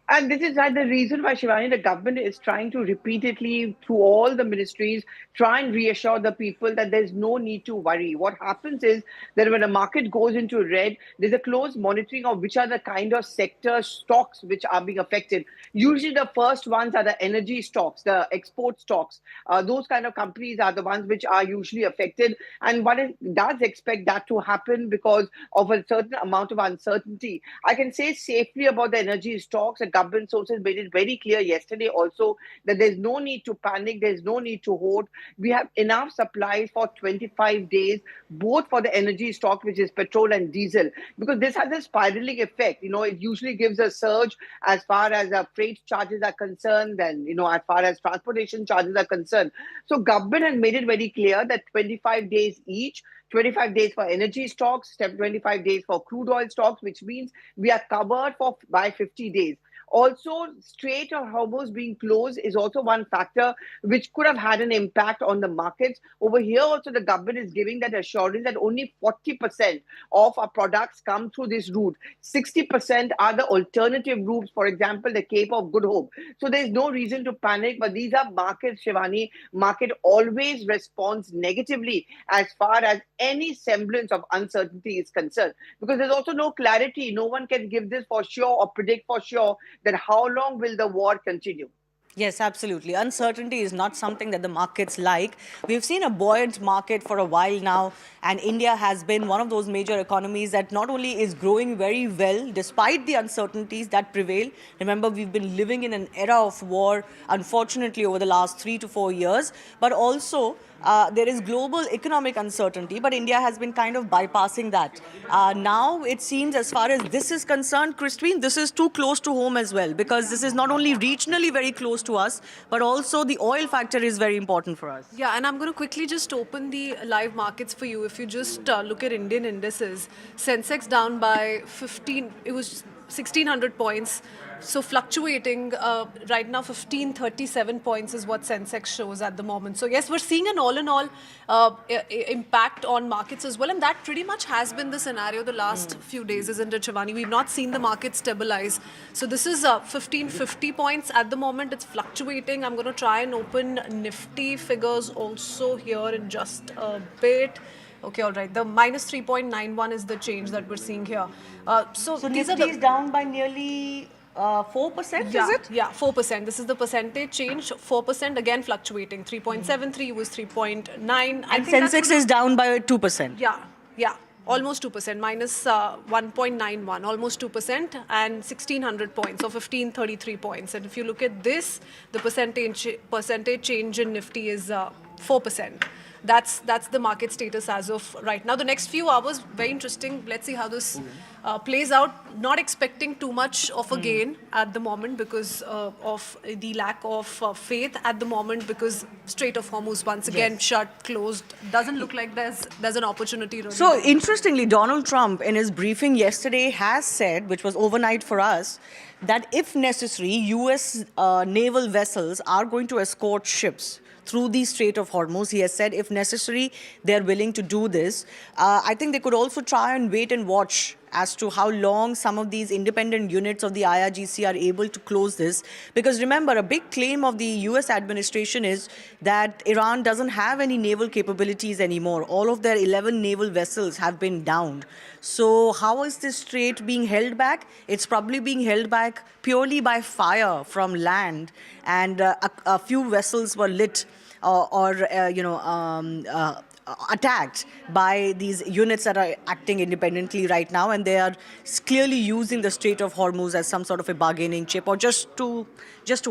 And this is the reason why, Shivani, the government is trying to repeatedly, through all the ministries, try and reassure the people that there's no need to worry. What happens is that when a market goes into red, there's a close monitoring of which are the kind of sector stocks which are being affected. Usually the first ones are the energy stocks, the export stocks. Those kind of companies are the ones which are usually affected. And one does expect that to happen because of a certain amount of uncertainty. I can say safely about the energy stocks. Government sources made it very clear yesterday also that there's no need to panic, there's no need to hoard. We have enough supplies for 25 days, both for the energy stock, which is petrol and diesel, because this has a spiraling effect. It usually gives a surge as far as freight charges are concerned, and as far as transportation charges are concerned. So government has made it very clear that 25 days each, 25 days for energy stocks, 25 days for crude oil stocks, which means we are covered by 50 days. Also, Strait of Hormuz being closed is also one factor which could have had an impact on the markets. Over here also, the government is giving that assurance that only 40% of our products come through this route. 60% are the alternative routes, for example, the Cape of Good Hope. So there's no reason to panic, but these are markets, Shivani. Market always responds negatively as far as any semblance of uncertainty is concerned, because there's also no clarity. No one can give this for sure or predict for sure that how long will the war continue. Yes, absolutely. Uncertainty is not something that the markets like. We've seen a buoyant market for a while now, and India has been one of those major economies that not only is growing very well despite the uncertainties that prevail. Remember, we've been living in an era of war, unfortunately, over the last 3 to 4 years, but also there is global economic uncertainty, but India has been kind of bypassing that. Now, it seems as far as this is concerned, Christine, this is too close to home as well, because this is not only regionally very close to us, but also the oil factor is very important for us. Yeah, and I'm going to quickly just open the live markets for you. If you just look at Indian indices, Sensex down by 15, it was 1,600 points. So fluctuating right now, 1,537 points is what Sensex shows at the moment. So yes, we're seeing an all-in-all impact on markets as well. And that pretty much has been the scenario the last few days, isn't it, Shivani? We've not seen the market stabilize. So this is 1,550 points at the moment. It's fluctuating. I'm going to try and open Nifty figures also here in just a bit. Okay, all right. The minus 3.91 is the change that we're seeing here. So these Nifty is down by nearly 4%, yeah, is it? Yeah, 4%. This is the percentage change. 4% again fluctuating. 3.73 was 3.9. And Sensex is down by 2%. Yeah, almost 2%, minus 1.91, almost 2%, and 1,600 points, or 1,533 points. And if you look at this, the percentage change in Nifty is 4%. That's the market status as of right now. The next few hours, very interesting. Let's see how this plays out. Not expecting too much of a gain at the moment because of the lack of faith at the moment, because Strait of Hormuz once again shut, closed. Doesn't look like there's an opportunity. Really. So interestingly, Donald Trump in his briefing yesterday has said, which was overnight for us, that if necessary, U.S. naval vessels are going to escort ships through the Strait of Hormuz. He has said, if necessary, they're willing to do this. I think they could also try and wait and watch as to how long some of these independent units of the IRGC are able to close this. Because remember, a big claim of the US administration is that Iran doesn't have any naval capabilities anymore. All of their 11 naval vessels have been downed. So how is this strait being held back? It's probably being held back purely by fire from land. And a few vessels were lit attacked by these units that are acting independently right now, and they are clearly using the Strait of Hormuz as some sort of a bargaining chip, or just to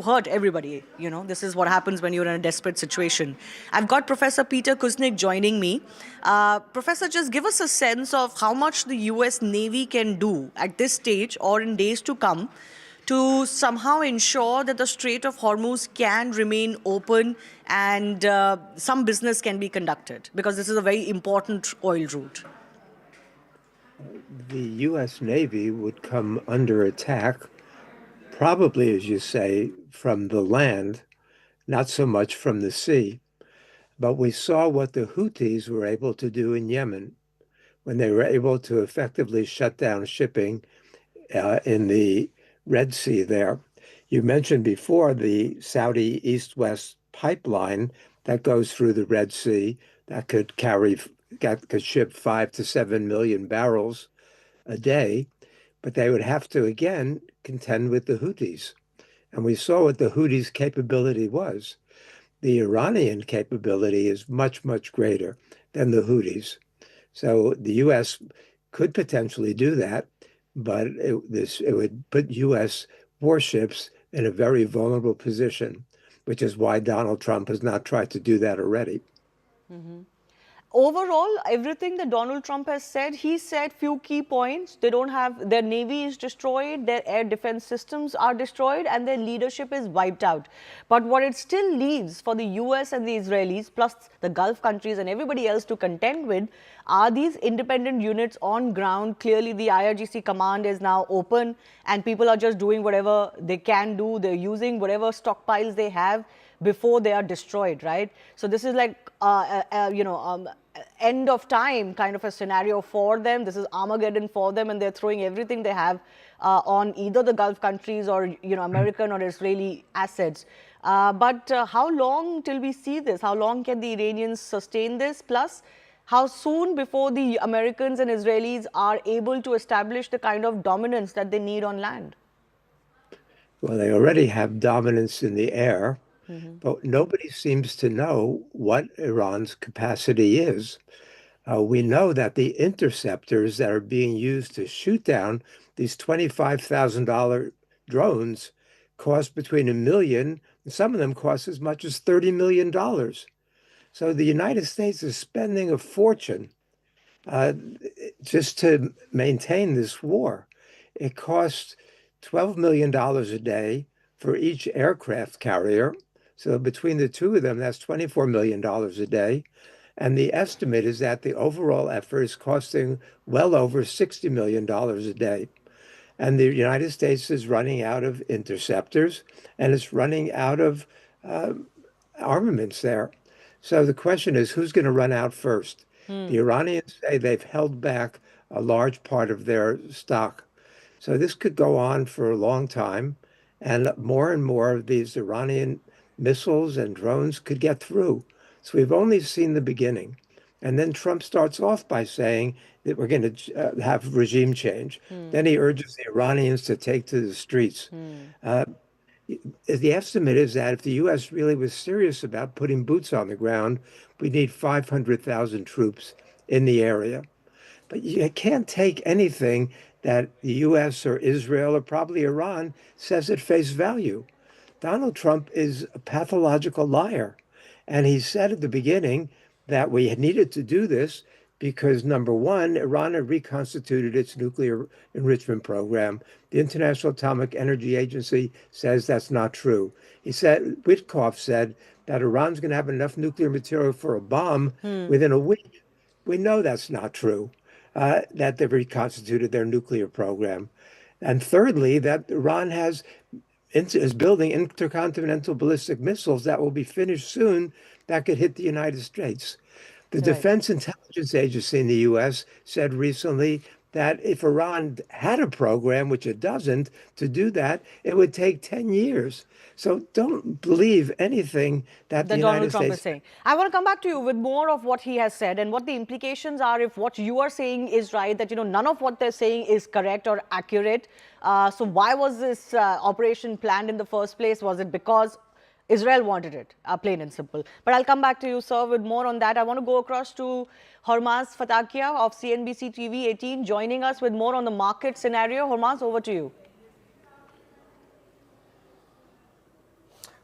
hurt everybody. You know, this is what happens when you're in a desperate situation. I've got Professor Peter Kuznick joining me. Professor, just give us a sense of how much the US Navy can do at this stage or in days to come to somehow ensure that the Strait of Hormuz can remain open and some business can be conducted, because this is a very important oil route. The U.S. Navy would come under attack, probably, as you say, from the land, not so much from the sea. But we saw what the Houthis were able to do in Yemen when they were able to effectively shut down shipping in the Red Sea there. You mentioned before the Saudi East-West pipeline that goes through the Red Sea that could ship 5 to 7 million barrels a day, but they would have to again contend with the Houthis. And we saw what the Houthis' capability was. The Iranian capability is much, much greater than the Houthis. So the U.S. could potentially do that, but it would put U.S. warships in a very vulnerable position, which is why Donald Trump has not tried to do that already. Mm-hmm. overall, everything that Donald Trump has said, he said few key points. They don't have, their navy is destroyed, their air defense systems are destroyed, and their leadership is wiped out. But what it still leaves for the US and the Israelis, plus the Gulf countries and everybody else to contend with, are these independent units on ground. Clearly, the IRGC command is now open, and people are just doing whatever they can do. They're using whatever stockpiles they have before they are destroyed, right? So this is like, end of time kind of a scenario for them. This is Armageddon for them, and they're throwing everything they have on either the Gulf countries or, American or Israeli assets. But how long till we see this? How long can the Iranians sustain this? Plus, how soon before the Americans and Israelis are able to establish the kind of dominance that they need on land? Well, they already have dominance in the air. But nobody seems to know what Iran's capacity is. We know that the interceptors that are being used to shoot down these $25,000 drones cost between $1 million, and some of them cost as much as $30 million. So the United States is spending a fortune just to maintain this war. It costs $12 million a day for each aircraft carrier. So between the two of them, that's $24 million a day. And the estimate is that the overall effort is costing well over $60 million a day. And the United States is running out of interceptors, and it's running out of armaments there. So the question is, who's going to run out first? The Iranians say they've held back a large part of their stock. So this could go on for a long time, and more of these Iranian missiles and drones could get through. So we've only seen the beginning. And then Trump starts off by saying that we're going to have regime change. Then he urges the Iranians to take to the streets. The estimate is that if the U.S. really was serious about putting boots on the ground, we need 500,000 troops in the area. But you can't take anything that the U.S. or Israel or probably Iran says at face value. Donald Trump is a pathological liar. And he said at the beginning that we needed to do this because, number one, Iran had reconstituted its nuclear enrichment program. The International Atomic Energy Agency says that's not true. He said, Witkoff said that Iran's going to have enough nuclear material for a bomb within a week. We know that's not true, that they've reconstituted their nuclear program. And thirdly, that Iran is building intercontinental ballistic missiles that will be finished soon that could hit the United States. The Defense Intelligence Agency in the U.S. said recently that if Iran had a program, which it doesn't, to do that, it would take 10 years. So don't believe anything that the United Donald Trump States is saying. I want to come back to you with more of what he has said and what the implications are if what you are saying is right, that none of what they're saying is correct or accurate. So why was this operation planned in the first place? Was it because Israel wanted it, plain and simple? But I'll come back to you, sir, with more on that. I want to go across to Hormuz Fatakia of CNBC TV 18, joining us with more on the market scenario. Hormuz, over to you.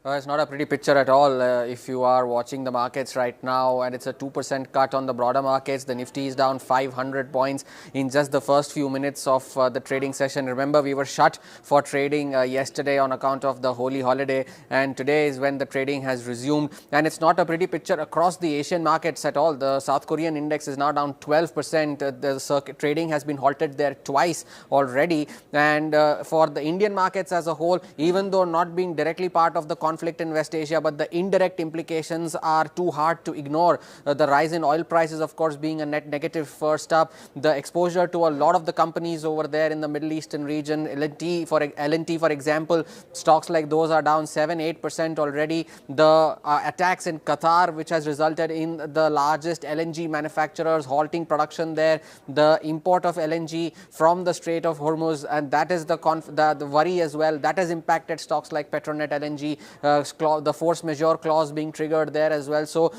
It's not a pretty picture at all if you are watching the markets right now, and it's a 2% cut on the broader markets. The Nifty is down 500 points in just the first few minutes of the trading session. Remember, we were shut for trading yesterday on account of the holy holiday, and today is when the trading has resumed. And it's not a pretty picture across the Asian markets at all. The South Korean index is now down 12%. The trading has been halted there twice already. And for the Indian markets as a whole, even though not being directly part of the conflict in West Asia, but the indirect implications are too hard to ignore. The rise in oil prices, of course, being a net negative first up. The exposure to a lot of the companies over there in the Middle Eastern region, L&T, for example, stocks like those are down 7-8% already. The attacks in Qatar, which has resulted in the largest LNG manufacturers halting production there, the import of LNG from the Strait of Hormuz, and that is the worry as well. That has impacted stocks like Petronet LNG the force majeure clause being triggered there as well. So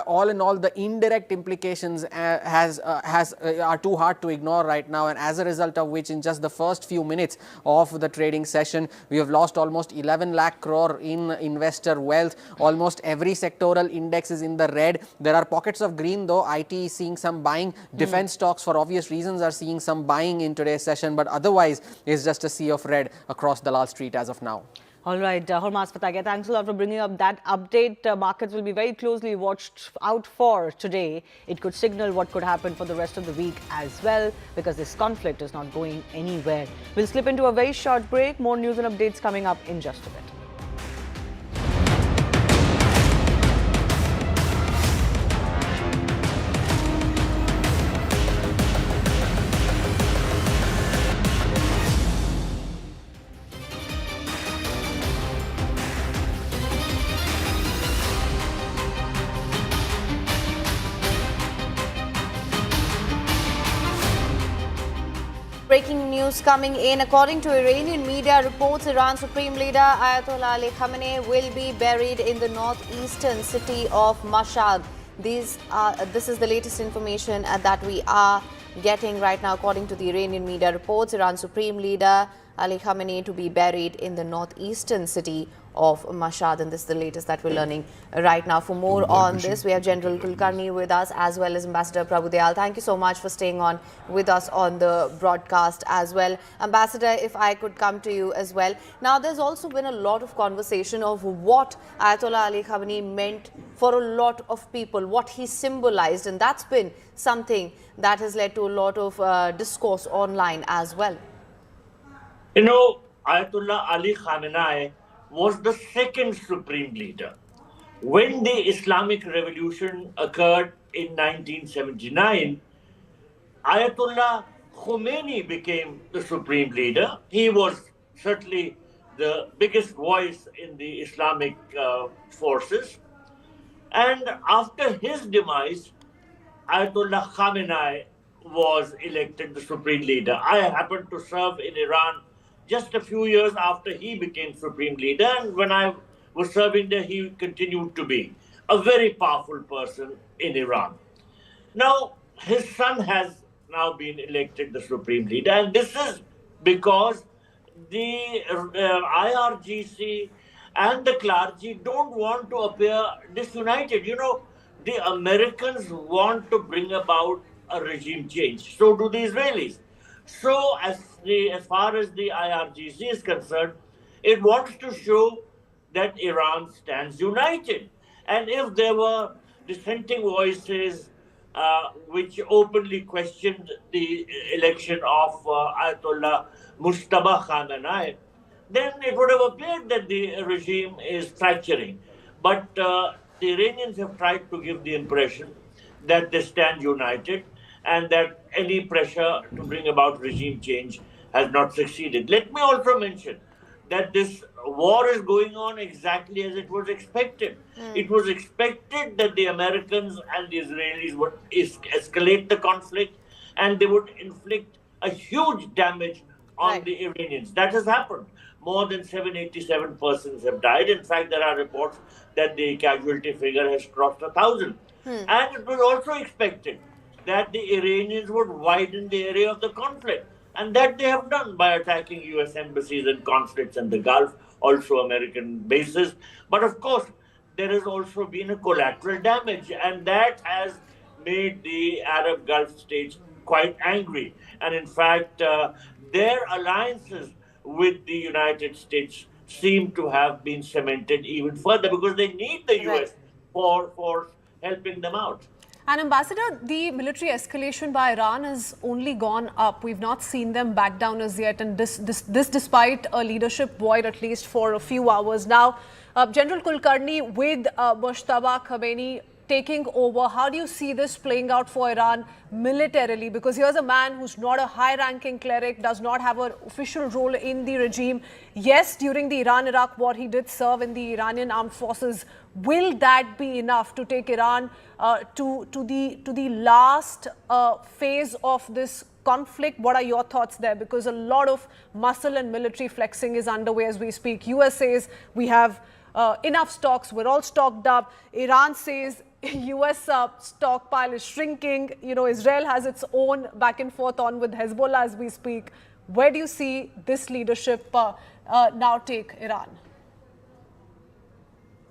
all in all, the indirect implications are too hard to ignore right now, and as a result of which, in just the first few minutes of the trading session, we have lost almost 11 lakh crore in investor wealth. Almost every sectoral index is in the red. There are pockets of green though. IT is seeing some buying. Defense stocks, for obvious reasons, are seeing some buying in today's session, but otherwise it's just a sea of red across Dalal Street as of now. All right, Hormuz Chokepoint, thanks a lot for bringing up that update. Markets will be very closely watched out for today. It could signal what could happen for the rest of the week as well, because this conflict is not going anywhere. We'll slip into a very short break. More news and updates coming up in just a bit. Breaking news coming in. According to Iranian media reports, Iran's Supreme Leader Ayatollah Ali Khamenei will be buried in the northeastern city of Mashhad. This is the latest information that we are getting right now. According to the Iranian media reports, Iran's Supreme Leader Ali Khamenei to be buried in the northeastern city of Mashhad, and this is the latest that we're learning right now. For more on this, we have General Kulkarni with us, as well as Ambassador Prabhu Dayal. Thank you so much for staying on with us on the broadcast as well. Ambassador, if I could come to you as well. Now, there's also been a lot of conversation of what Ayatollah Ali Khamenei meant for a lot of people, what he symbolized, and that's been something that has led to a lot of discourse online as well. You know, Ayatollah Ali Khamenei was the second supreme leader. When the Islamic Revolution occurred in 1979, Ayatollah Khomeini became the supreme leader. He was certainly the biggest voice in the Islamic forces. And after his demise, Ayatollah Khamenei was elected the supreme leader. I happened to serve in Iran just a few years after he became supreme leader, and when I was serving there, he continued to be a very powerful person in Iran. Now, his son has now been elected the supreme leader, and this is because the IRGC and the clergy don't want to appear disunited. You know, the Americans want to bring about a regime change. So do the Israelis. So as far as the IRGC is concerned, it wants to show that Iran stands united. And if there were dissenting voices which openly questioned the election of Ayatollah Mojtaba Khamenei, then it would have appeared that the regime is fracturing. But the Iranians have tried to give the impression that they stand united and that any pressure to bring about regime change has not succeeded. Let me also mention that this war is going on exactly as it was expected. It was expected that the Americans and the Israelis would escalate the conflict and they would inflict a huge damage on the Iranians. That has happened. More than 787 persons have died. In fact, there are reports that the casualty figure has crossed 1,000. And it was also expected that the Iranians would widen the area of the conflict. And that they have done by attacking US embassies and consulates in the Gulf, also American bases. But of course, there has also been a collateral damage, and that has made the Arab Gulf states quite angry. And in fact, their alliances with the United States seem to have been cemented even further because they need the US for helping them out. And Ambassador, the military escalation by Iran has only gone up. We've not seen them back down as yet, and this despite a leadership void at least for a few hours now. General Kulkarni, with Mojtaba Khamenei taking over, how do you see this playing out for Iran militarily? Because here's a man who's not a high-ranking cleric, does not have an official role in the regime. Yes, during the Iran-Iraq war, he did serve in the Iranian armed forces. Will that be enough to take Iran to the last phase of this conflict? What are your thoughts there? Because a lot of muscle and military flexing is underway as we speak. US says we have enough stocks, we're all stocked up. Iran says US stockpile is shrinking. You know, Israel has its own back and forth on with Hezbollah as we speak. Where do you see this leadership now take Iran?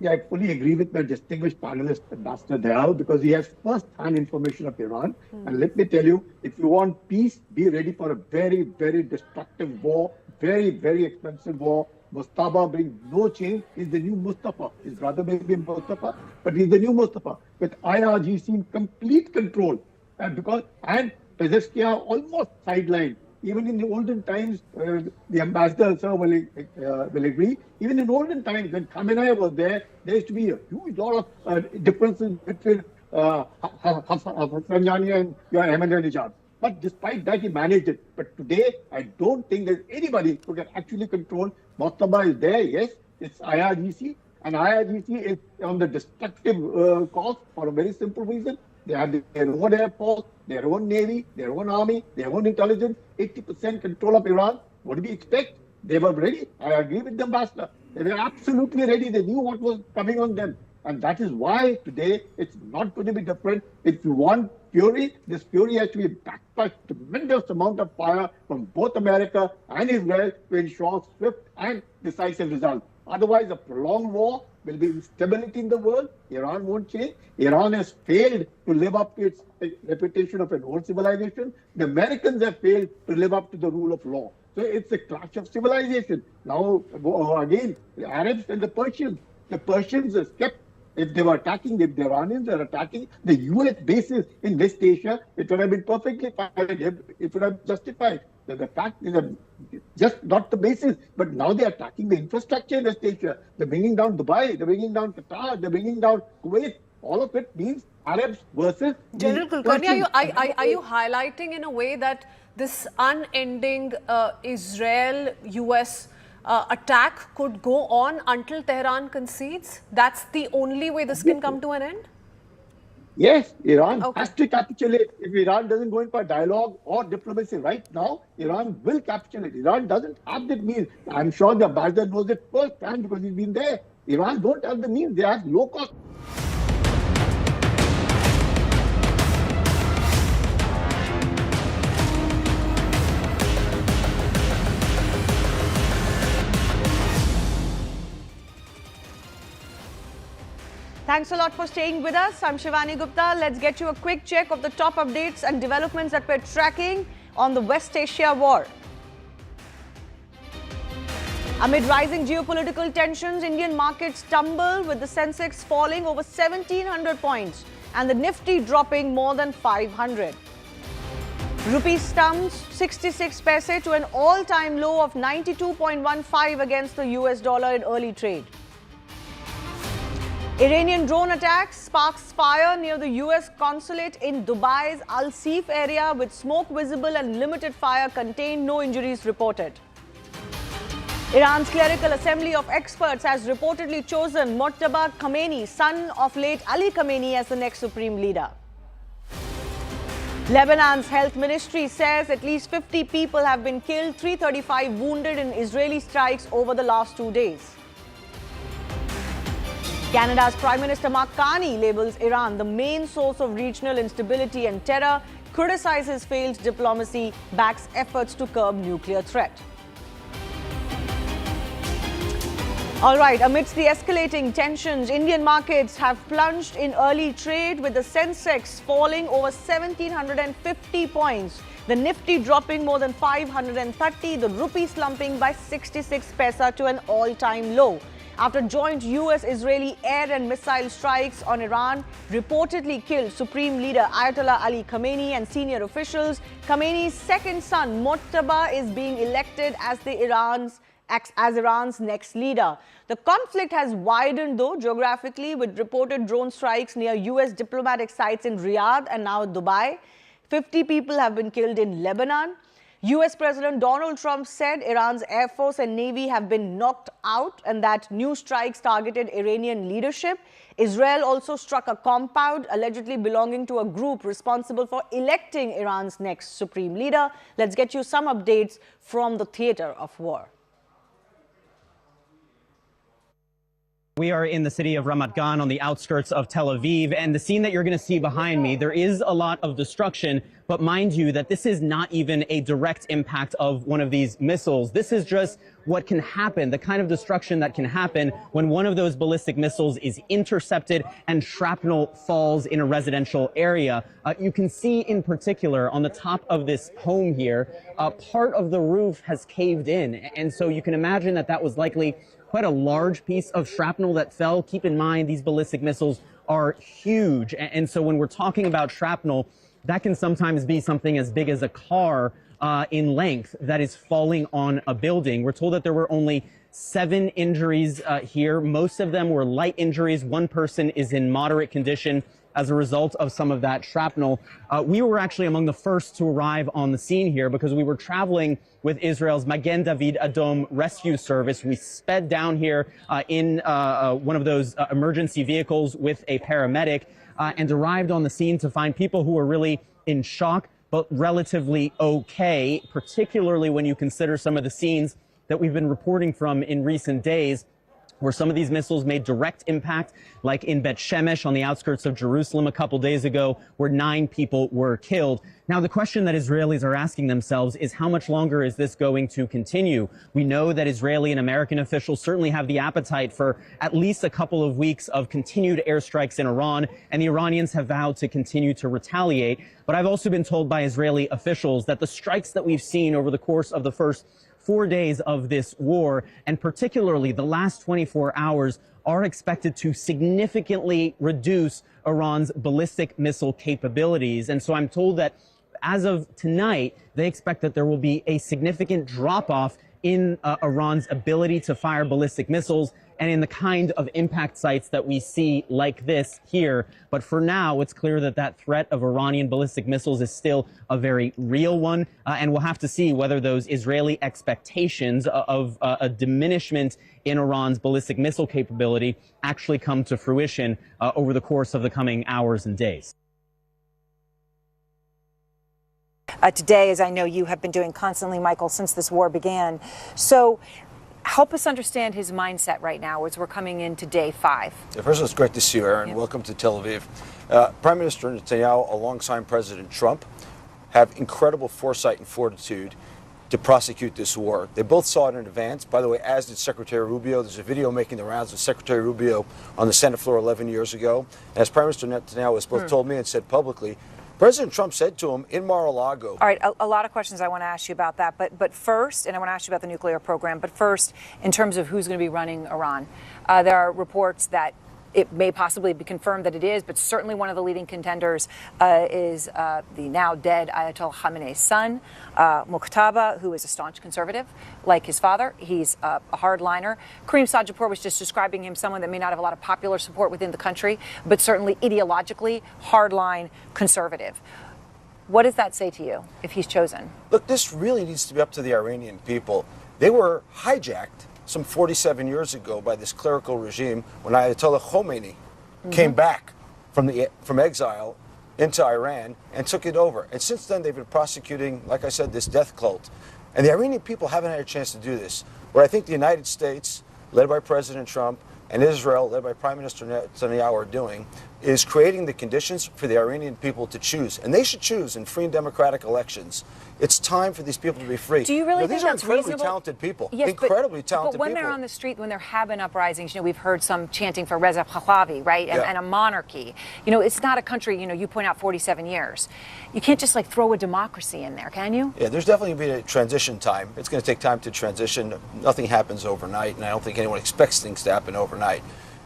Yeah, I fully agree with my distinguished panelist, Ambassador Dayal, because he has first-hand information of Iran. And let me tell you, if you want peace, be ready for a very, very destructive war, very, very expensive war. Mojtaba brings no change. He's the new Mustafa. His brother may be Mustafa, but he's the new Mustafa with IRGC in complete control. And Pezeshkian almost sidelined. Even in the olden times, the ambassador sir will agree, even in olden times when Khamenei was there, there used to be a huge lot of differences between Rafsanjani and Ahmadinejad. But despite that, he managed it. But today, I don't think there's anybody who can actually control. Mojtaba is there, yes, it's IRGC, and IRGC is on the destructive course for a very simple reason. They have their own air force, their own navy, their own army, their own intelligence, 80% control of Iran. What do we expect? They were ready. I agree with the ambassador. They were absolutely ready. They knew what was coming on them. And that is why today it's not going to be different. If you want fury, this fury has to be backed by tremendous amount of fire from both America and Israel to ensure swift and decisive results. Otherwise, a prolonged war will be instability in the world. Iran won't change. Iran has failed to live up to its reputation of an old civilization. The Americans have failed to live up to the rule of law. So it's a clash of civilization. Now, again, the Arabs and the Persians have kept. If they were attacking, if the Iranians are attacking the US bases in West Asia, it would have been perfectly fine. It would have justified. The fact is just not the bases, but now they are attacking the infrastructure in West Asia. They're bringing down Dubai, they're bringing down Qatar, they're bringing down Kuwait. All of it means Arabs versus General Kulkarni, are you highlighting in a way that this unending Israel-US attack could go on until Tehran concedes? That's the only way this can come to an end? Yes, Iran has to capitulate. If Iran doesn't go in for dialogue or diplomacy right now, Iran will capitulate. Iran doesn't have the means. I'm sure the ambassador knows it firsthand because he's been there. Iran don't have the means. They have low cost. Thanks a lot for staying with us. I'm Shivani Gupta. Let's get you a quick check of the top updates and developments that we're tracking on the West Asia war. Amid rising geopolitical tensions, Indian markets tumble with the Sensex falling over 1,700 points and the Nifty dropping more than 500. Rupee stumps 66 paise to an all-time low of 92.15 against the US dollar in early trade. Iranian drone attacks sparks fire near the US consulate in Dubai's Al Seif area with smoke visible and limited fire contained, no injuries reported. Iran's Clerical Assembly of Experts has reportedly chosen Mojtaba Khamenei, son of late Ali Khamenei, as the next supreme leader. Lebanon's health ministry says at least 50 people have been killed, 335 wounded in Israeli strikes over the last 2 days. Canada's Prime Minister Mark Carney labels Iran the main source of regional instability and terror, criticizes failed diplomacy, backs efforts to curb nuclear threat. All right, amidst the escalating tensions, Indian markets have plunged in early trade with the Sensex falling over 1,750 points, the Nifty dropping more than 530, the Rupee slumping by 66 paise to an all-time low. After joint US-Israeli air and missile strikes on Iran reportedly killed Supreme Leader Ayatollah Ali Khamenei and senior officials, Khamenei's second son Mojtaba is being elected as Iran's next leader. The conflict has widened though geographically with reported drone strikes near US diplomatic sites in Riyadh and now Dubai. 50 people have been killed in Lebanon. US President Donald Trump said Iran's Air Force and Navy have been knocked out and that new strikes targeted Iranian leadership. Israel also struck a compound allegedly belonging to a group responsible for electing Iran's next supreme leader. Let's get you some updates from the theater of war. We are in the city of Ramat Gan on the outskirts of Tel Aviv, and the scene that you're going to see behind me, there is a lot of destruction, but mind you that this is not even a direct impact of one of these missiles. This is just what can happen, the kind of destruction that can happen when one of those ballistic missiles is intercepted and shrapnel falls in a residential area. You can see in particular on the top of this home here, part of the roof has caved in, and so you can imagine that that was likely quite a large piece of shrapnel that fell. Keep in mind, these ballistic missiles are huge. And so when we're talking about shrapnel, that can sometimes be something as big as a car in length that is falling on a building. We're told that there were only 7 injuries here. Most of them were light injuries. One person is in moderate condition as a result of some of that shrapnel. We were actually among the first to arrive on the scene here because we were traveling with Israel's Magen David Adom rescue service. We sped down here in one of those emergency vehicles with a paramedic and arrived on the scene to find people who were really in shock, but relatively okay, particularly when you consider some of the scenes that we've been reporting from in recent days, where some of these missiles made direct impact, like in Bet Shemesh on the outskirts of Jerusalem a couple days ago, where 9 people were killed. Now, the question that Israelis are asking themselves is how much longer is this going to continue? We know that Israeli and American officials certainly have the appetite for at least a couple of weeks of continued airstrikes in Iran, and the Iranians have vowed to continue to retaliate. But I've also been told by Israeli officials that the strikes that we've seen over the course of the first 4 days of this war, and particularly the last 24 hours, are expected to significantly reduce Iran's ballistic missile capabilities. And so I'm told that as of tonight, they expect that there will be a significant drop-off in Iran's ability to fire ballistic missiles and in the kind of impact sites that we see like this here. But for now, it's clear that that threat of Iranian ballistic missiles is still a very real one. And we'll have to see whether those Israeli expectations of a diminishment in Iran's ballistic missile capability actually come to fruition over the course of the coming hours and days. Today, as I know you have been doing constantly, Michael, since this war began. So help us understand his mindset right now as we're coming into day 5. Yeah, first of all, it's great to see you, Aaron. Yeah. Welcome to Tel Aviv. Prime Minister Netanyahu, alongside President Trump, have incredible foresight and fortitude to prosecute this war. They both saw it in advance. By the way, as did Secretary Rubio. There's a video making the rounds of Secretary Rubio on the Senate floor 11 years ago. And as Prime Minister Netanyahu has both told me and said publicly, President Trump said to him in Mar-a-Lago. All right, a lot of questions I want to ask you about that. But first, and I want to ask you about the nuclear program, but first, in terms of who's going to be running Iran, there are reports that it may possibly be confirmed that it is, but certainly one of the leading contenders is the now dead Ayatollah Khamenei's son, Mojtaba, who is a staunch conservative, like his father. He's a hardliner. Kareem Sajapur was just describing him someone that may not have a lot of popular support within the country, but certainly ideologically hardline conservative. What does that say to you if he's chosen? Look, this really needs to be up to the Iranian people. They were hijacked some 47 years ago by this clerical regime when Ayatollah Khamenei came back from exile into Iran and took it over. And since then, they've been prosecuting, like I said, this death cult. And the Iranian people haven't had a chance to do this. What I think the United States, led by President Trump, and Israel, led by Prime Minister Netanyahu, are doing is creating the conditions for the Iranian people to choose. And they should choose in free and democratic elections. It's time for these people to be free. Do you really think that's reasonable? These are incredibly talented people. Yes, incredibly talented people. But when they're on the street, when there have been uprisings, we've heard some chanting for Reza Pahlavi, right? And a monarchy. It's not a country, you point out 47 years. You can't just throw a democracy in there, can you? Yeah, there's definitely going to be a transition time. It's going to take time to transition. Nothing happens overnight, and I don't think anyone expects things to happen overnight.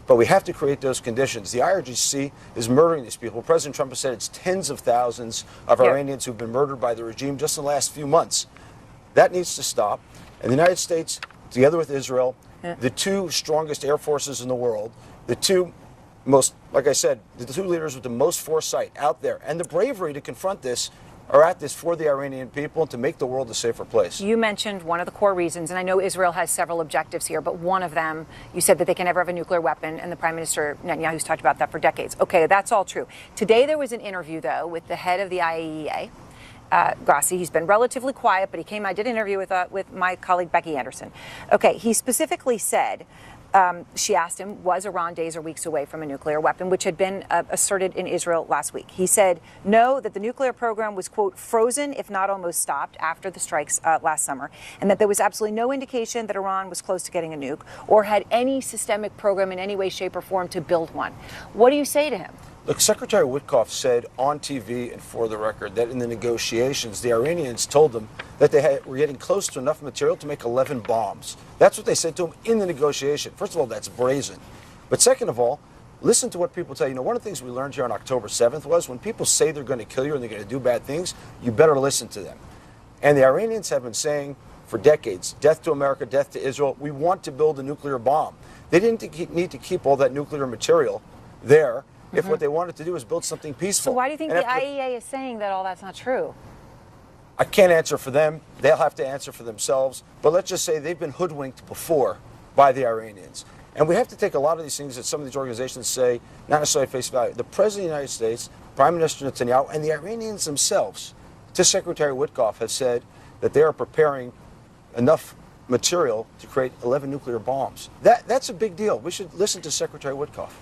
But we have to create those conditions. The IRGC is murdering these people. President Trump has said it's tens of thousands of Iranians who've been murdered by the regime just in the last few months. That needs to stop. And the United States, together with Israel, the 2 strongest air forces in the world, the 2 most, like I said, the 2 leaders with the most foresight out there and the bravery to confront this are at this for the Iranian people and to make the world a safer place. You mentioned one of the core reasons, and I know Israel has several objectives here, but one of them, you said that they can never have a nuclear weapon, and the Prime Minister Netanyahu's talked about that for decades. Okay, that's all true. Today there was an interview, though, with the head of the IAEA, Grassi. He's been relatively quiet, but he came, I did an interview with my colleague Becky Anderson. Okay, he specifically said she asked him, was Iran days or weeks away from a nuclear weapon, which had been asserted in Israel last week. He said no, that the nuclear program was, quote, frozen, if not almost stopped, after the strikes last summer, and that there was absolutely no indication that Iran was close to getting a nuke or had any systemic program in any way, shape, or form to build one. What do you say to him? Look, Secretary Witkoff said on TV and for the record that in the negotiations, the Iranians told them that they were getting close to enough material to make 11 bombs. That's what they said to him in the negotiation. First of all, that's brazen. But second of all, listen to what people tell you. You know, one of the things we learned here on October 7th was when people say they're going to kill you and they're going to do bad things, you better listen to them. And the Iranians have been saying for decades, death to America, death to Israel, we want to build a nuclear bomb. They didn't need to keep all that nuclear material there. If what they wanted to do is build something peaceful. So why do you think the IEA is saying that all that's not true? I can't answer for them. They'll have to answer for themselves. But let's just say they've been hoodwinked before by the Iranians. And we have to take a lot of these things that some of these organizations say, not necessarily face value. The President of the United States, Prime Minister Netanyahu, and the Iranians themselves, to Secretary Witkoff, have said that they are preparing enough material to create 11 nuclear bombs. That's a big deal. We should listen to Secretary Witkoff.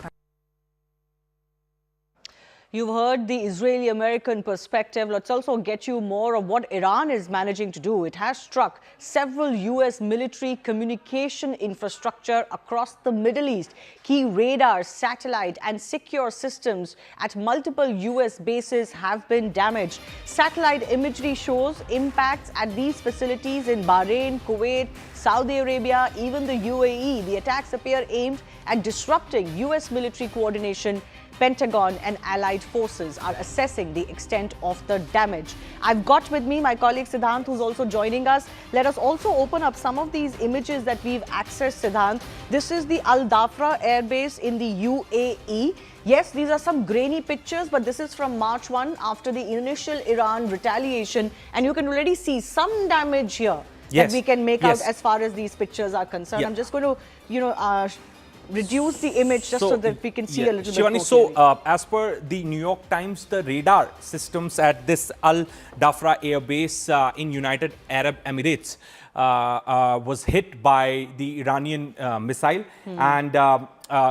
You've heard the Israeli-American perspective. Let's also get you more of what Iran is managing to do. It has struck several U.S. military communication infrastructure across the Middle East. Key radars, satellite and secure systems at multiple U.S. bases have been damaged. Satellite imagery shows impacts at these facilities in Bahrain, Kuwait, Saudi Arabia, even the UAE. The attacks appear aimed at disrupting U.S. military coordination. Pentagon and allied forces are assessing the extent of the damage. I've got with me my colleague Siddhant, who's also joining us. Let us also open up some of these images that we've accessed, Siddhant. This is the Al Dhafra airbase in the UAE. Yes, these are some grainy pictures, but this is from March 1 after the initial Iran retaliation. And you can already see some damage here that we can make out as far as these pictures are concerned. I'm just going to, reduce the image just so that we can see a little bit more. So, as per the New York Times, the radar systems at this Al Dhafra Air Base in United Arab Emirates was hit by the Iranian missile. And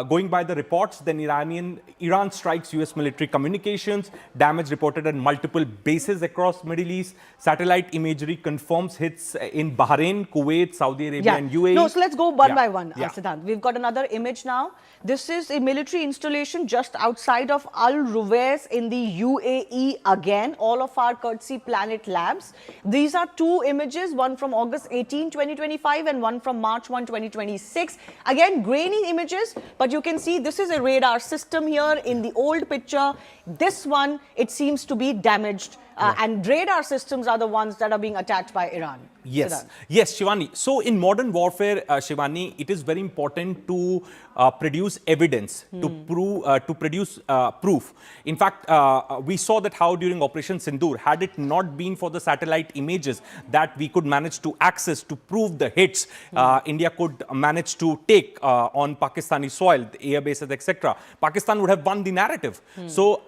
going by the reports, then Iran strikes U.S. military communications, damage reported at multiple bases across Middle East. Satellite imagery confirms hits in Bahrain, Kuwait, Saudi Arabia and UAE. No, so let's go one by one, Siddhant. We've got another image now. This is a military installation just outside of Al Ruwais in the UAE again, all of our courtesy Planet Labs. These are two images, one from August 18, 2025 and one from March 1, 2026. Again, grainy images, but you can see this is a radar system here in the old picture. This one, it seems to be damaged. And radar systems are the ones that are being attacked by Iran. Yes, yes, Shivani. So in modern warfare, Shivani, it is very important to produce evidence, to produce proof. In fact, we saw that how during Operation Sindoor, had it not been for the satellite images that we could manage to access to prove the hits, India could manage to take on Pakistani soil, the air bases, etc. Pakistan would have won the narrative. So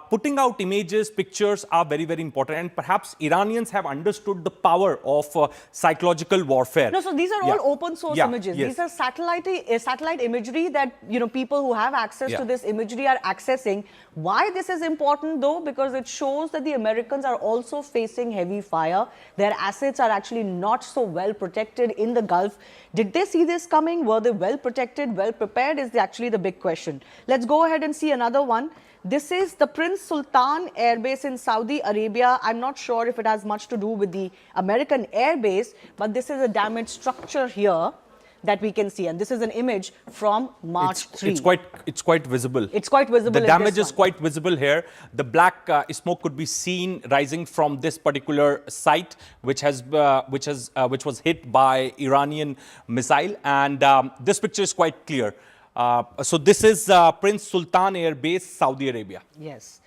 putting out images, pictures are very, very important. And perhaps Iranians have understood the power of psychological warfare. No, so these are all open source images. These are satellite imagery that, people who have access to this imagery are accessing. Why this is important though? Because it shows that the Americans are also facing heavy fire. Their assets are actually not so well protected in the Gulf. Did they see this coming? Were they well protected, well prepared is actually the big question. Let's go ahead and see another one. This is the Prince Sultan Air Base in Saudi Arabia. I'm not sure if it has much to do with the American Air Base, but this is a damaged structure here that we can see. And this is an image from March 3. It's quite visible. It's quite visible. The damage is quite visible here. The black smoke could be seen rising from this particular site, which was hit by Iranian missile. And this picture is quite clear. So this is Prince Sultan Air Base, Saudi Arabia. Yes.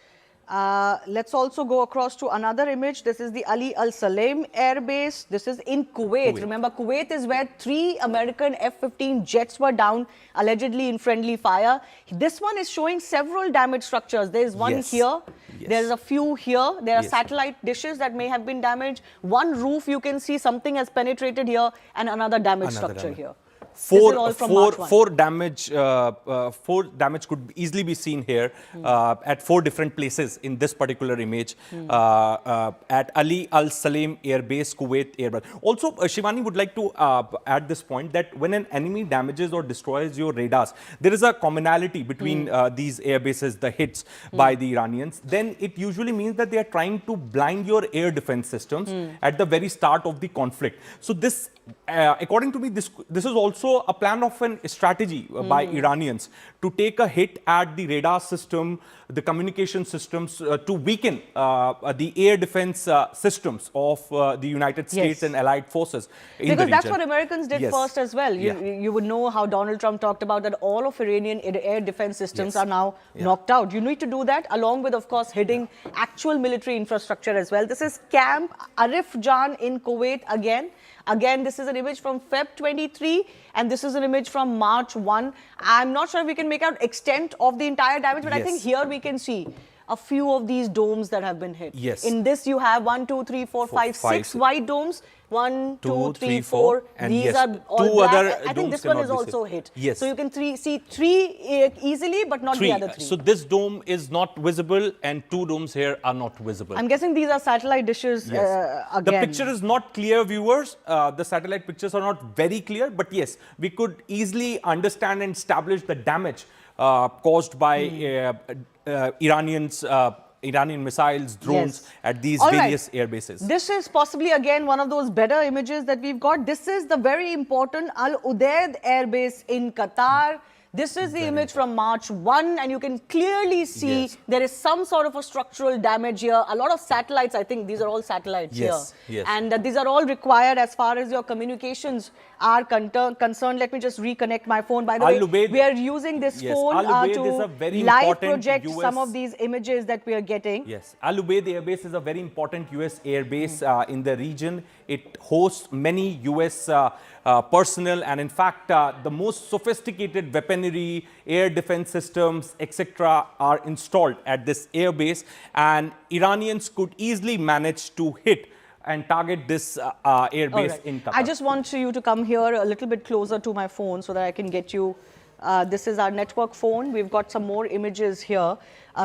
Let's also go across to another image. This is the Ali Al Salem Air Base. This is in Kuwait. Remember, Kuwait is where 3 American F-15 jets were down, allegedly in friendly fire. This one is showing several damaged structures. There's one here. There's a few here. There are satellite dishes that may have been damaged. One roof, you can see something has penetrated here, and another damaged structure here. four damage could easily be seen here at 4 different places in this particular image at Ali Al Salim Air Base, Kuwait Air Base. Also, Shivani would like to add this point that when an enemy damages or destroys your radars, there is a commonality between these air bases, the hits by the Iranians. Then it usually means that they are trying to blind your air defense systems at the very start of the conflict. So this, according to me, this is also a plan of a strategy by Iranians to take a hit at the radar system, the communication systems, to weaken the air defense systems of the United States and allied forces in the region. Because that's what Americans did first as well. You would know how Donald Trump talked about that all of Iranian air defense systems are now knocked out. You need to do that along with, of course, hitting actual military infrastructure as well. This is Camp Arif Jan in Kuwait again. Again, this is an image from Feb 23 and this is an image from March 1. I'm not sure if we can make out extent of the entire damage, but I think here we can see a few of these domes that have been hit. In this you have 1, 2, 3, 4, 5, 6 white domes. 1, 2, 3, 4. And these are all black. I think this one is also hit. So you can see 3 easily, but not the other 3. So this dome is not visible and 2 domes here are not visible. I'm guessing these are satellite dishes again. The picture is not clear, viewers. The satellite pictures are not very clear, but yes, we could easily understand and establish the damage caused by Iranian missiles, drones at these various air bases. This is possibly again one of those better images that we've got. This is the very important Al Udeid air base in Qatar. This is the image from March 1 and you can clearly see there is some sort of a structural damage here. A lot of satellites, I think these are all satellites here. And these are all required as far as your communications are concerned. Let me just reconnect my phone. By the way, we are using this phone to live project some of these images that we are getting. Al Udeid Air Base is a very important US air base in the region. It hosts many US personnel and in fact the most sophisticated weaponry, air defense systems, etc. are installed at this air base, and Iranians could easily manage to hit and target this air base in Qatar. I just want you to come here a little bit closer to my phone so that I can get you. This is our network phone. We've got some more images here.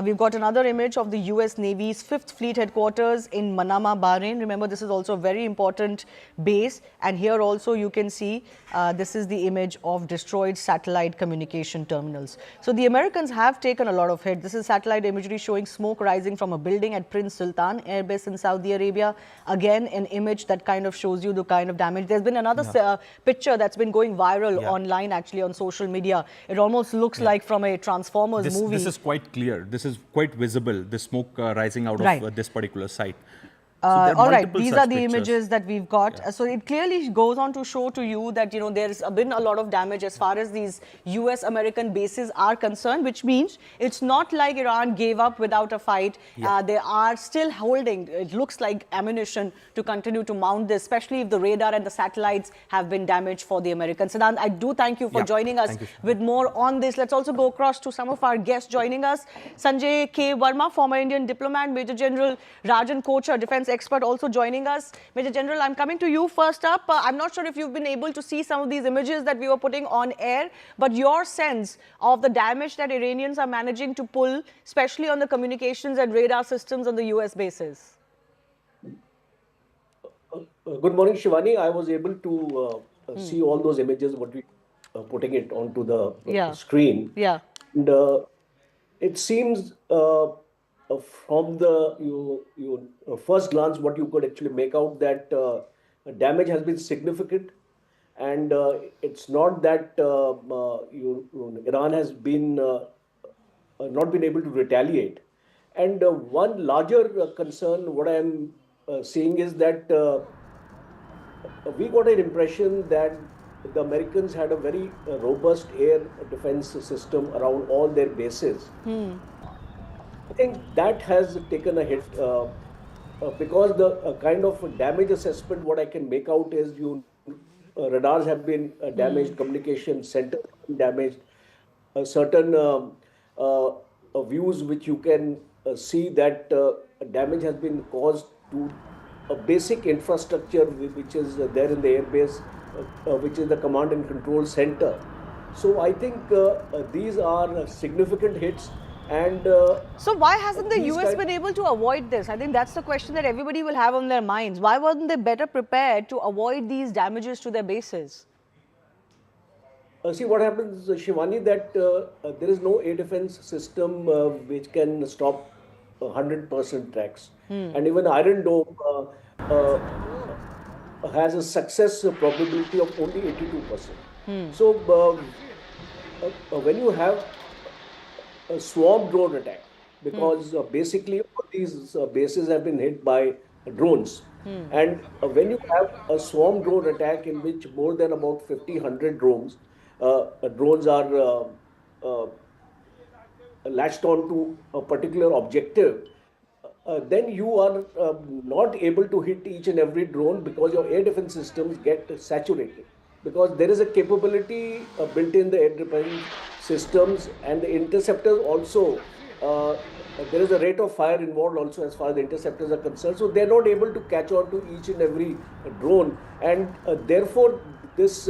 We've got another image of the US Navy's 5th Fleet Headquarters in Manama, Bahrain. Remember, this is also a very important base. And here also you can see this is the image of destroyed satellite communication terminals. So the Americans have taken a lot of hit. This is satellite imagery showing smoke rising from a building at Prince Sultan Air Base in Saudi Arabia. Again, an image that kind of shows you the kind of damage. There's been another picture that's been going viral online, actually, on social media. It almost looks like from a Transformers movie. This is quite clear. This is quite visible, the smoke rising out of this particular site. All right, these are the images that we've got. So it clearly goes on to show to you that, you know, there's been a lot of damage as far as these US-American bases are concerned, which means it's not like Iran gave up without a fight. They are still holding, it looks like, ammunition to continue to mount this, especially if the radar and the satellites have been damaged for the Americans. Siddhant, I do thank you for joining us with more on this. Let's also go across to some of our guests joining us. Sanjay K. Verma, former Indian diplomat, Major General Rajan Kochar, defense expert, also joining us. Major General, I'm coming to you first up. I'm not sure if you've been able to see some of these images that we were putting on air, but your sense of the damage that Iranians are managing to pull, especially on the communications and radar systems on the US bases. Good morning, Shivani. I was able to see all those images, what we putting it onto the screen. And it seems from the first glance, what you could actually make out that damage has been significant, and it's not that Iran has been not been able to retaliate. And one larger concern, what I am seeing is that we got an impression that the Americans had a very robust air defense system around all their bases. I think that has taken a hit because the kind of damage assessment, what I can make out is radars have been damaged, communication centers damaged, certain views which you can see that damage has been caused to a basic infrastructure which is there in the airbase, which is the command and control center. So I think these are significant hits. And so why hasn't the US been able to avoid this? I think that's the question that everybody will have on their minds. Why weren't they better prepared to avoid these damages to their bases? See what happens, Shivani, that there is no air defense system which can stop 100% attacks. And even Iron Dome has a success probability of only 82%. So when you have a swarm drone attack, because basically all these bases have been hit by drones. And when you have a swarm drone attack in which more than about 50-100 drones are latched on to a particular objective, then you are not able to hit each and every drone because your air defense systems get saturated. Because there is a capability built in the air defense systems, and the interceptors also, there is a rate of fire involved also as far as the interceptors are concerned. So they're not able to catch on to each and every drone, and therefore this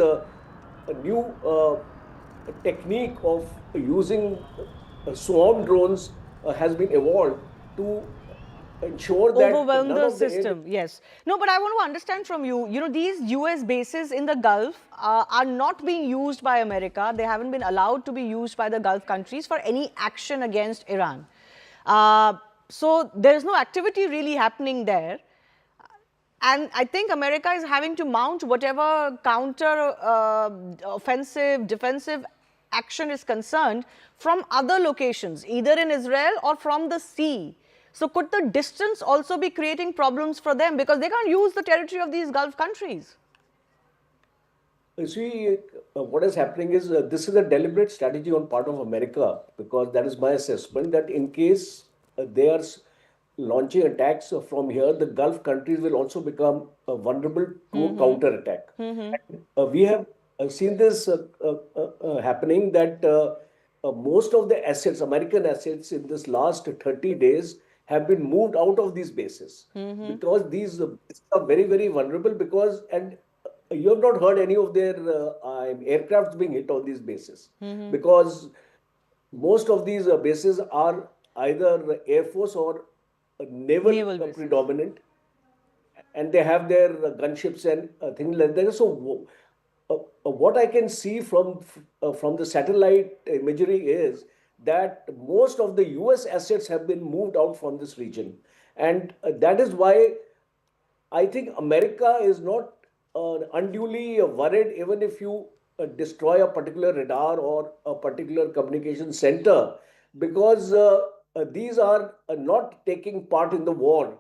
new technique of using swarm drones has been evolved to ensure that overwhelm the system. Yes. No, but I want to understand from you, these US bases in the Gulf are not being used by America. They haven't been allowed to be used by the Gulf countries for any action against Iran. So there's no activity really happening there. And I think America is having to mount whatever counter offensive, defensive action is concerned from other locations, either in Israel or from the sea. So could the distance also be creating problems for them, because they can't use the territory of these Gulf countries? You see, what is happening is this is a deliberate strategy on part of America, because that is my assessment, that in case they are launching attacks from here, the Gulf countries will also become vulnerable to a counter attack. We have seen this happening, that most of the assets, American assets, in this last 30 days have been moved out of these bases, because these are very, very vulnerable, because, and you have not heard any of their aircrafts being hit on these bases, because most of these bases are either Air Force or naval predominant, and they have their gunships and things like that. So what I can see from the satellite imagery is that most of the US assets have been moved out from this region. And that is why I think America is not unduly worried, even if you destroy a particular radar or a particular communication center, because these are not taking part in the war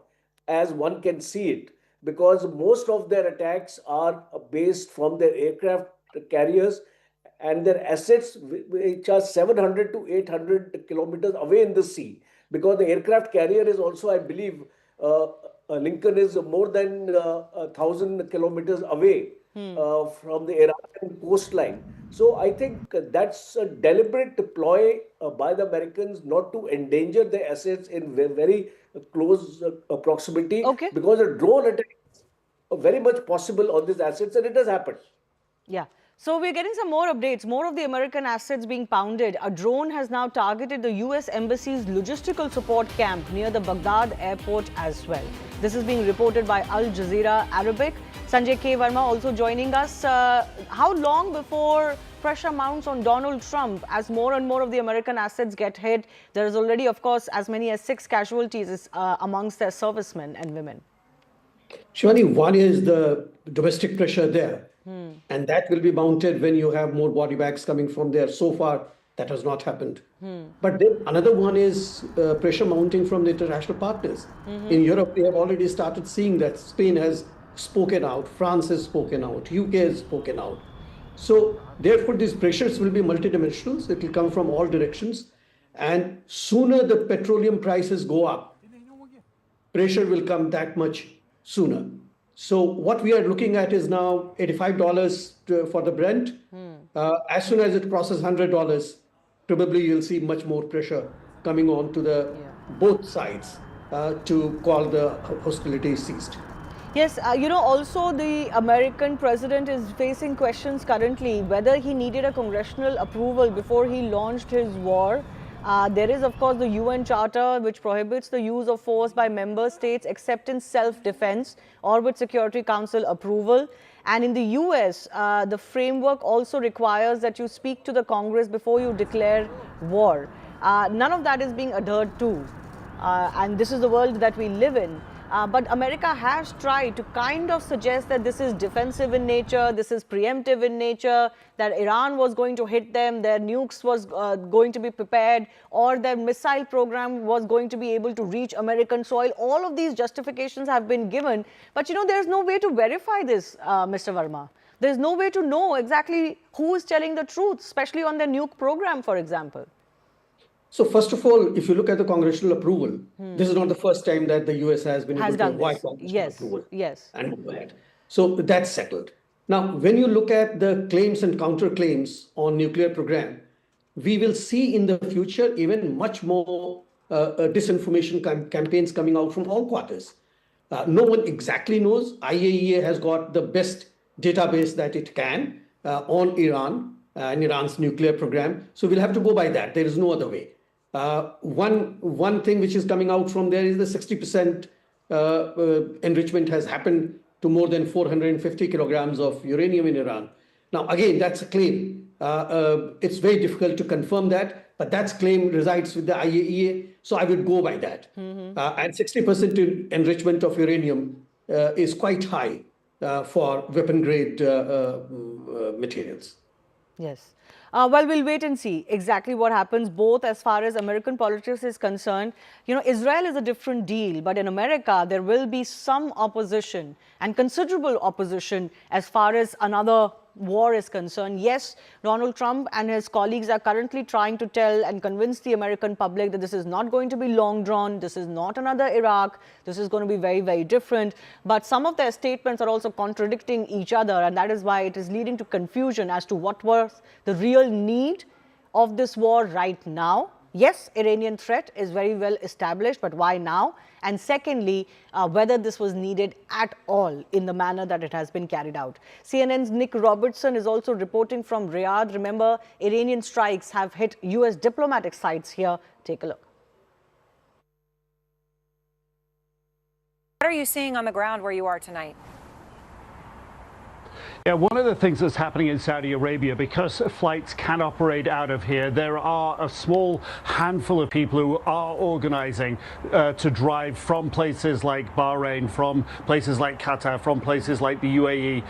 as one can see it, because most of their attacks are based from their aircraft carriers and their assets, which are 700 to 800 kilometers away in the sea, because the aircraft carrier is also, I believe, Lincoln is more than 1,000 kilometers away from the Iranian coastline. So I think that's a deliberate ploy by the Americans not to endanger their assets in very close proximity, because a drone attack is very much possible on these assets, and it has happened. Yeah. So we're getting some more updates, more of the American assets being pounded. A drone has now targeted the US Embassy's logistical support camp near the Baghdad airport as well. This is being reported by Al Jazeera Arabic. Sanjay K. Verma also joining us. How long before pressure mounts on Donald Trump as more and more of the American assets get hit? There is already, of course, as many as 6 casualties amongst their servicemen and women. Shivani, one is the domestic pressure there. And that will be mounted when you have more body bags coming from there. So far, that has not happened. But then another one is pressure mounting from the international partners. In Europe, we have already started seeing that Spain has spoken out, France has spoken out, UK has spoken out. So therefore, these pressures will be multidimensional. It will come from all directions. And sooner the petroleum prices go up, pressure will come that much sooner. So what we are looking at is now $85 for the Brent. As soon as it crosses $100, probably you'll see much more pressure coming on to the both sides to call the hostilities ceased. Yes, also the American president is facing questions currently whether he needed a congressional approval before he launched his war. There is, of course, the UN Charter, which prohibits the use of force by member states except in self-defense or with Security Council approval. And in the US, the framework also requires that you speak to the Congress before you declare war. None of that is being adhered to. And this is the world that we live in. But America has tried to kind of suggest that this is defensive in nature, this is preemptive in nature, that Iran was going to hit them, their nukes was going to be prepared, or their missile program was going to be able to reach American soil. All of these justifications have been given. But there's no way to verify this, Mr. Verma. There's no way to know exactly who is telling the truth, especially on their nuke program, for example. So first of all, if you look at the congressional approval, this is not the first time that the US has been able to avoid congressional approval. Yes. And go ahead. So that's settled. Now, when you look at the claims and counterclaims on nuclear program, we will see in the future even much more disinformation campaigns coming out from all quarters. No one exactly knows. IAEA has got the best database that it can on Iran and Iran's nuclear program. So we'll have to go by that. There is no other way. One thing which is coming out from there is the 60% enrichment has happened to more than 450 kilograms of uranium in Iran. Now, again, that's a claim. It's very difficult to confirm that, but that claim resides with the IAEA. So I would go by that. And 60% enrichment of uranium is quite high for weapon-grade materials. Yes. Well, we'll wait and see exactly what happens, both as far as American politics is concerned. Israel is a different deal, but in America, there will be some opposition and considerable opposition as far as another war is concerned. Yes, Donald Trump and his colleagues are currently trying to tell and convince the American public that this is not going to be long drawn, this is not another Iraq, this is going to be very, very different. But some of their statements are also contradicting each other, and that is why it is leading to confusion as to what was the real need of this war right now. Yes, Iranian threat is very well established, but why now? And secondly, whether this was needed at all in the manner that it has been carried out. CNN's Nick Robertson is also reporting from Riyadh. Remember, Iranian strikes have hit US diplomatic sites here. Take a look. What are you seeing on the ground where you are tonight? Yeah, one of the things that's happening in Saudi Arabia, because flights can operate out of here, there are a small handful of people who are organizing to drive from places like Bahrain, from places like Qatar, from places like the UAE,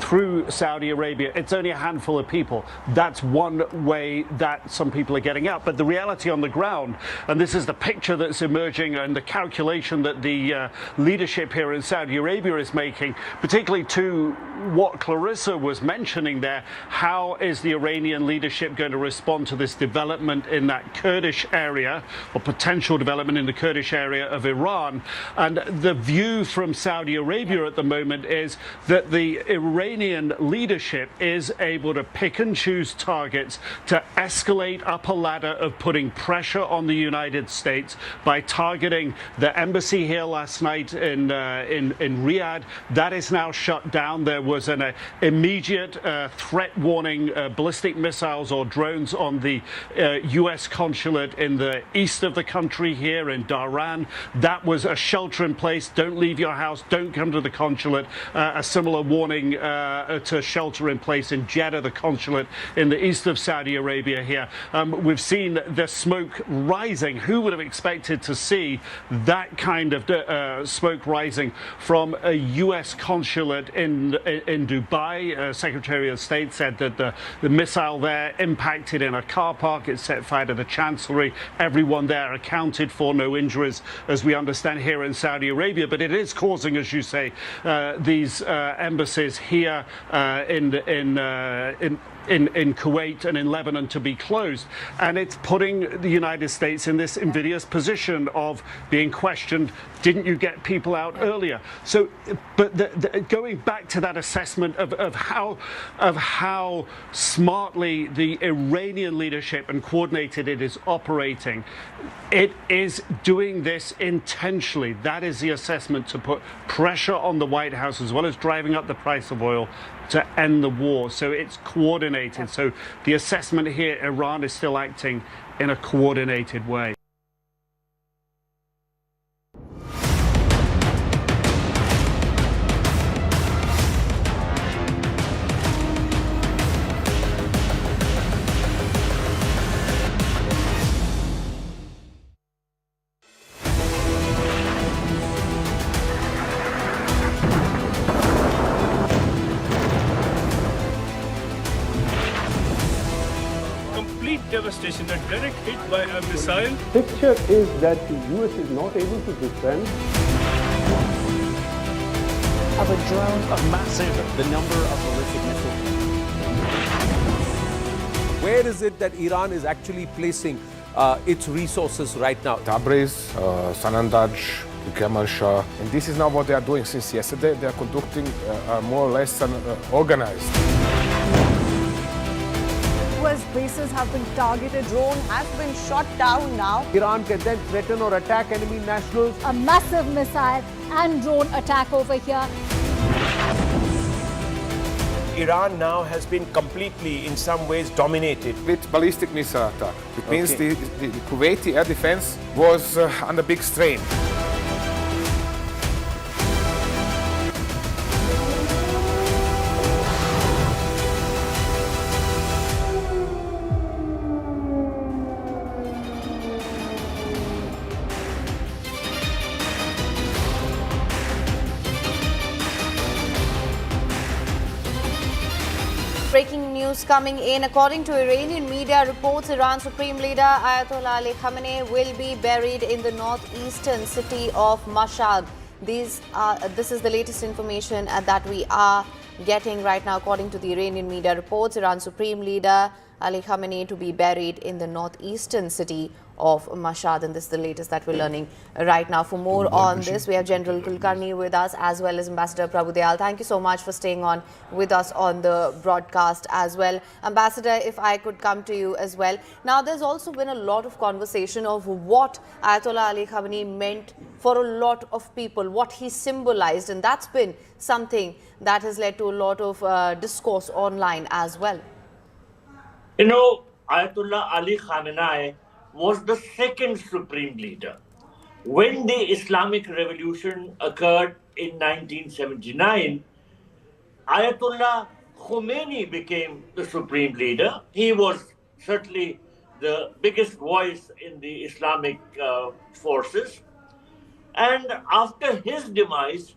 through Saudi Arabia. It's only a handful of people. That's one way that some people are getting out. But the reality on the ground, and this is the picture that's emerging and the calculation that the leadership here in Saudi Arabia is making, particularly to what Clarissa was mentioning there, how is the Iranian leadership going to respond to this development in that Kurdish area, or potential development in the Kurdish area of Iran? And the view from Saudi Arabia at the moment is that the Iranian leadership is able to pick and choose targets to escalate up a ladder of putting pressure on the United States by targeting the embassy here last night in Riyadh. That is now shut down. There was an immediate threat warning, ballistic missiles or drones on the US consulate in the east of the country here in Dhahran. That was a shelter in place. Don't leave your house. Don't come to the consulate. A similar warning to shelter in place in Jeddah, the consulate in the east of Saudi Arabia here. We've seen the smoke rising. Who would have expected to see that kind of smoke rising from a US consulate in Dubai? Secretary of State said that the missile there impacted in a car park. It set fire to the Chancellery. Everyone there accounted for. No injuries, as we understand, here in Saudi Arabia. But it is causing, as you say, these embassies here in in Kuwait and in Lebanon to be closed. And it's putting the United States in this invidious position of being questioned, didn't you get people out earlier? So, but going back to that assessment of how smartly the Iranian leadership and coordinated it is operating, it is doing this intentionally. That is the assessment, to put pressure on the White House as well as driving up the price of oil to end the war. So it's coordinated. So the assessment here, Iran is still acting in a coordinated way. Devastation, a direct hit by a missile. Picture is that the US is not able to defend. Of a drone, a massive, the number of ballistic missiles. Where is it that Iran is actually placing its resources right now? Tabriz, Sanandaj, Kermanshah. And this is now what they are doing since yesterday. They are conducting more or less an organized. US bases have been targeted. Drone has been shot down now. Iran can then threaten or attack enemy nationals. A massive missile and drone attack over here. Iran now has been completely, in some ways, dominated. With ballistic missile attack. It means the Kuwaiti air defense was under big strain. Breaking news coming in. According to Iranian media reports, Iran's Supreme Leader Ayatollah Ali Khamenei will be buried in the northeastern city of Mashhad. This is the latest information that we are getting right now. According to the Iranian media reports, Iran's Supreme Leader Ali Khamenei to be buried in the northeastern city of Mashhad, and this is the latest that we're learning right now. For more on this, we have General Kulkarni with us, as well as Ambassador Prabhu Dayal. Thank you so much for staying on with us on the broadcast as well. Ambassador, if I could come to you as well. Now, there's also been a lot of conversation of what Ayatollah Ali Khamenei meant for a lot of people, what he symbolized, and that's been something that has led to a lot of discourse online as well. You know, Ayatollah Ali Khamenei was the second supreme leader. When the Islamic Revolution occurred in 1979, Ayatollah Khomeini became the supreme leader. He was certainly the biggest voice in the Islamic forces. And after his demise,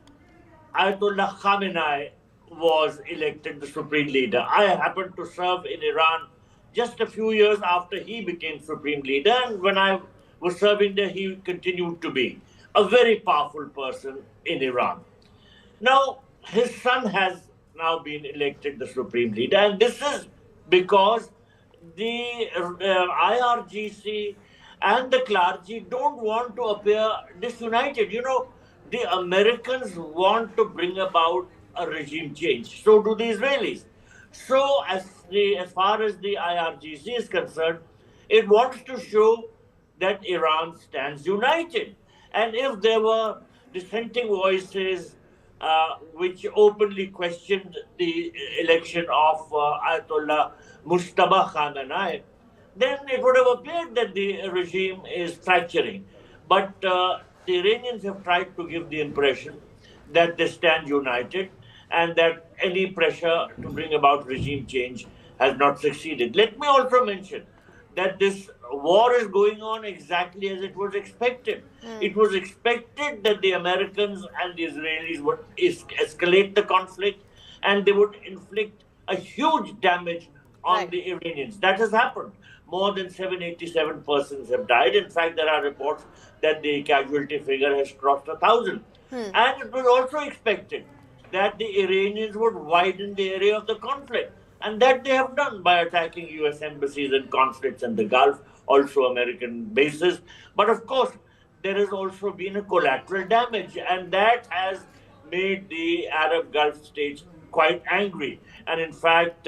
Ayatollah Khamenei was elected the supreme leader. I happened to serve in Iran just a few years after he became supreme leader, and when I was serving there, he continued to be a very powerful person in Iran. Now, his son has now been elected the supreme leader, and this is because the IRGC and the clergy don't want to appear disunited. You know, the Americans want to bring about a regime change. So do the Israelis. So as far as the IRGC is concerned, it wants to show that Iran stands united. And if there were dissenting voices which openly questioned the election of Ayatollah Mojtaba Khamenei, then it would have appeared that the regime is fracturing. But the Iranians have tried to give the impression that they stand united and that any pressure to bring about regime change has not succeeded. Let me also mention that this war is going on exactly as it was expected. It was expected that the Americans and the Israelis would escalate the conflict and they would inflict a huge damage on the Iranians. That has happened. More than 787 persons have died. In fact, there are reports that the casualty figure has crossed 1,000. And it was also expected that the Iranians would widen the area of the conflict. And that they have done by attacking US embassies and consulates in the Gulf, also American bases. But of course, there has also been a collateral damage, and that has made the Arab Gulf states quite angry. And in fact,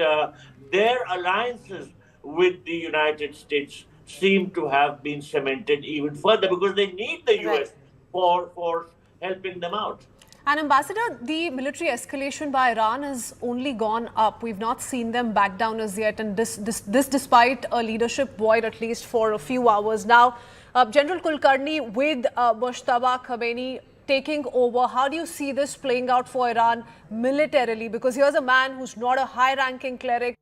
their alliances with the United States seem to have been cemented even further because they need the US for helping them out. And Ambassador, the military escalation by Iran has only gone up. We've not seen them back down as yet, and this despite a leadership void at least for a few hours now. General Kulkarni, with Mojtaba Khamenei taking over, how do you see this playing out for Iran militarily? Because here's a man who's not a high-ranking cleric.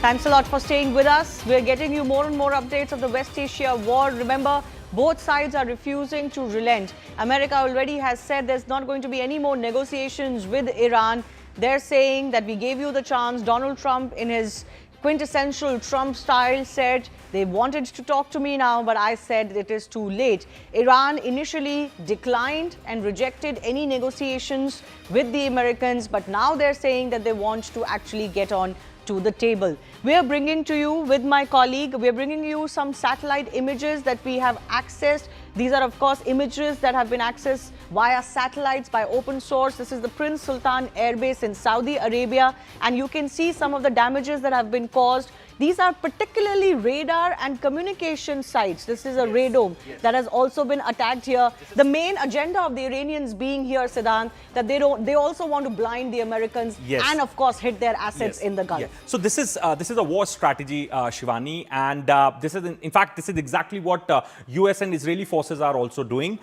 Thanks a lot for staying with us. We're getting you more and more updates of the West Asia war. Remember, both sides are refusing to relent. America already has said there's not going to be any more negotiations with Iran. They're saying that we gave you the chance. Donald Trump, in his quintessential Trump style, said they wanted to talk to me now, but I said it is too late. Iran initially declined and rejected any negotiations with the Americans, but now they're saying that they want to actually get on to the table. We are bringing to you, with my colleague, we are bringing you some satellite images that we have accessed. These are, of course, images that have been accessed via satellites by open source. This is the Prince Sultan Air Base in Saudi Arabia, and you can see some of the damages that have been caused. These are particularly radar and communication sites. This is a radome that has also been attacked here. The main agenda of the Iranians being here, Siddhant, that they also want to blind the Americans and, of course, hit their assets in the Gulf. So this is a war strategy, Shivani, and this is in fact this is exactly what US and Israeli forces are also doing.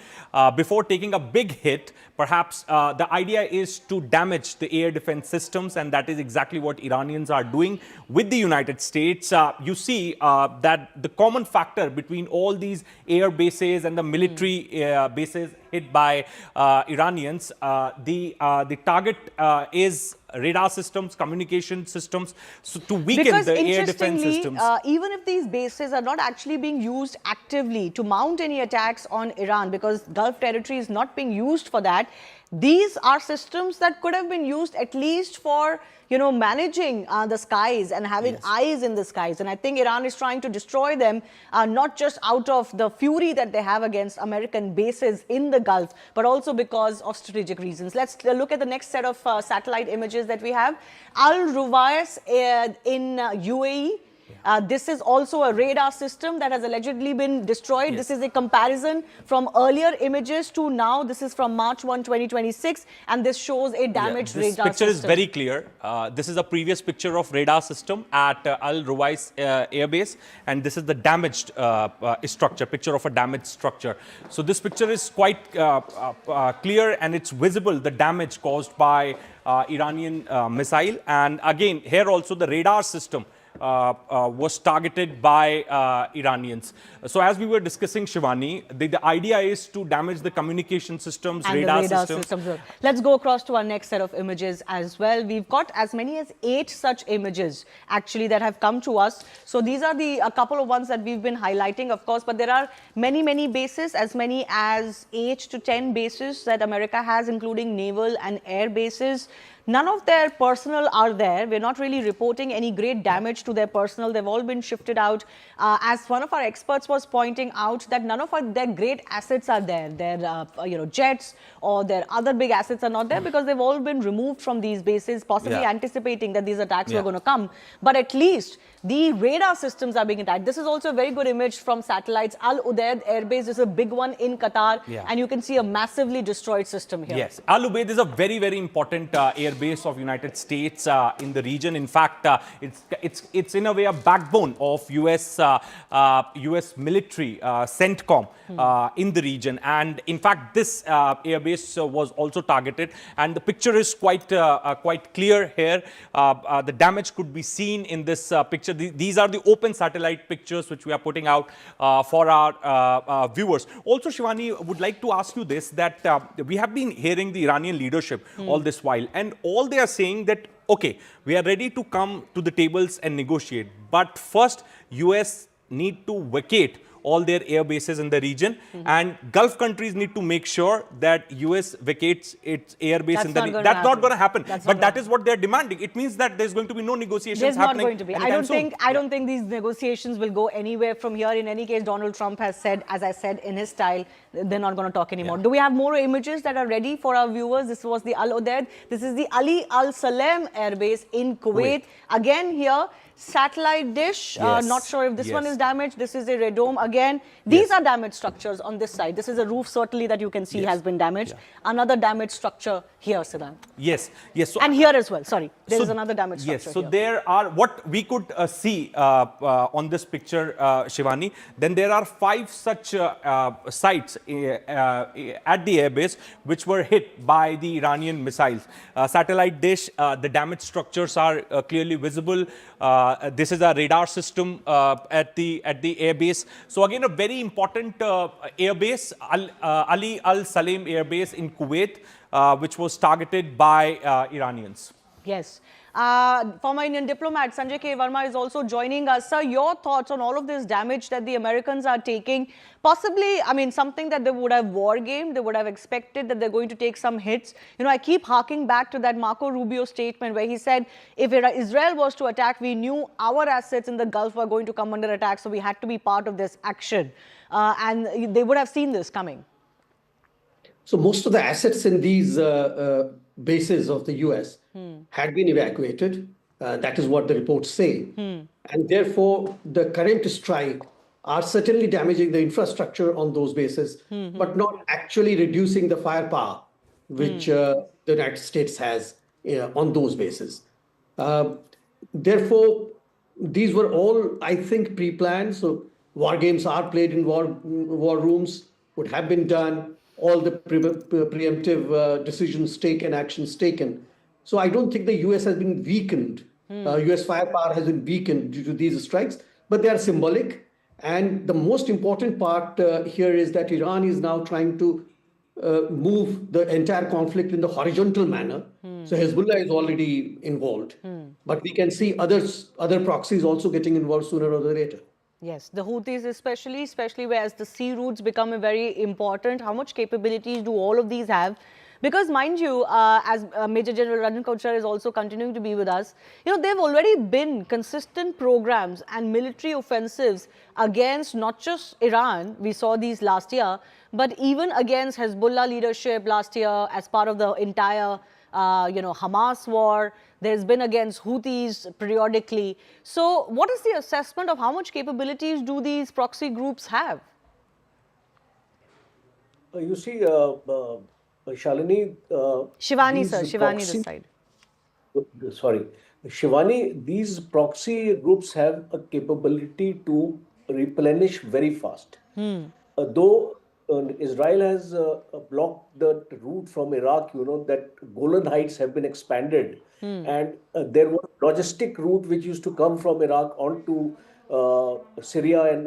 Before taking a big hit, perhaps the idea is to damage the air defense systems, and that is exactly what Iranians are doing with the United States. You see that the common factor between all these air bases and the military bases hit by Iranians, the target is radar systems, communication systems, so to weaken the air defense systems. Even if these bases are not actually being used actively to mount any attacks on Iran, because Gulf territory is not being used for that, these are systems that could have been used at least for, managing the skies and having eyes in the skies. And I think Iran is trying to destroy them, not just out of the fury that they have against American bases in the Gulf, but also because of strategic reasons. Let's look at the next set of satellite images that we have. Al Ruwais in UAE. This is also a radar system that has allegedly been destroyed. This is a comparison from earlier images to now. This is from March 1, 2026, and this shows a damaged radar system. This picture is very clear. This is a previous picture of radar system at Al Ruwais Air Base, and this is the damaged structure, picture of a damaged structure. So this picture is quite clear, and it's visible, the damage caused by Iranian missile. And again, here also the radar system was targeted by Iranians. So as we were discussing, Shivani, the idea is to damage the communication systems, and radar the radar systems. Let's go across to our next set of images as well. We've got as many as 8 such images actually that have come to us. So these are a couple of ones that we've been highlighting, of course, but there are many bases, as many as 8 to 10 bases that America has, including naval and air bases. None of their personnel are there. We're not really reporting any great damage to their personnel. They've all been shifted out. As one of our experts was pointing out, that none of their great assets are there. Their jets or their other big assets are not there because they've all been removed from these bases, possibly anticipating that these attacks were going to come. But at least the radar systems are being attacked. This is also a very good image from satellites. Al Udeid Air Base is a big one in Qatar, and you can see a massively destroyed system here. Yes, Al Udeid is a very important air base of United States in the region. In fact, it's in a way a backbone of US military CENTCOM in the region. And in fact, this air base was also targeted, and the picture is quite clear here. The damage could be seen in this picture. These are the open satellite pictures which we are putting out for our viewers. Also, Shivani, would like to ask you this, that we have been hearing the Iranian leadership all this while, and all they are saying that, okay, we are ready to come to the tables and negotiate. But first, US need to vacate all their air bases in the region, and Gulf countries need to make sure that US vacates its air base in the region. That's not going to happen. But that is what they're demanding. It means that there's going to be no negotiations happening. There's not going to be. I don't think these negotiations will go anywhere from here. In any case, Donald Trump has said, as I said, in his style, they're not going to talk anymore. Do we have more images that are ready for our viewers? This was the Al Udeid. This is the Ali Al Salem Air Base in Kuwait. Again here, satellite dish. Not sure if this one is damaged. This is a radome again. These are damaged structures on this side. This is a roof certainly that you can see has been damaged. Another damaged structure here, Siren. Yes. So, and here as well. Sorry, there is another damaged structure. Yes. So here. there are what we could see on this picture, Shivani. Then there are 5 such sites at the airbase which were hit by the Iranian missiles. Satellite dish. The damaged structures are clearly visible. This is a radar system at the airbase. So again, a very important airbase, Ali Al Salem airbase in Kuwait, which was targeted by Iranians. Yes. Former Indian diplomat Sanjay K. Verma is also joining us. Sir, your thoughts on all of this damage that the Americans are taking? Possibly, I mean, something that they would have war-gamed, they would have expected that they're going to take some hits. You know, I keep harking back to that Marco Rubio statement where he said, if Israel was to attack, we knew our assets in the Gulf were going to come under attack, so we had to be part of this action. And they would have seen this coming. So most of the assets in these bases of the US had been evacuated. That is what the reports say. And therefore, the current strike are certainly damaging the infrastructure on those bases, but not actually reducing the firepower which the United States has on those bases. Therefore, these were all, I think, pre-planned. So war games are played in war rooms, would have been done, all the preemptive decisions taken, actions taken. So I don't think the US has been weakened. US firepower has been weakened due to these strikes, but they are symbolic. And the most important part here is that Iran is now trying to move the entire conflict in the horizontal manner. So Hezbollah is already involved. But we can see other proxies also getting involved sooner or later. Yes, the Houthis especially whereas the sea routes become very important. How much capabilities do all of these have? Because mind you, as Major General Ranjan Kaushal is also continuing to be with us, you know, there have already been consistent programs and military offensives against not just Iran, we saw these last year, but even against Hezbollah leadership last year as part of the entire Hamas war. There's been against Houthis periodically. So what is the assessment of how much capabilities do these proxy groups have? You see, Shalini... Shivani, sir. Shivani this side. Sorry. Shivani, these proxy groups have a capability to replenish very fast. Though Israel has blocked the route from Iraq, you know, that Golan Heights have been expanded. And there was a logistic route which used to come from Iraq onto Syria and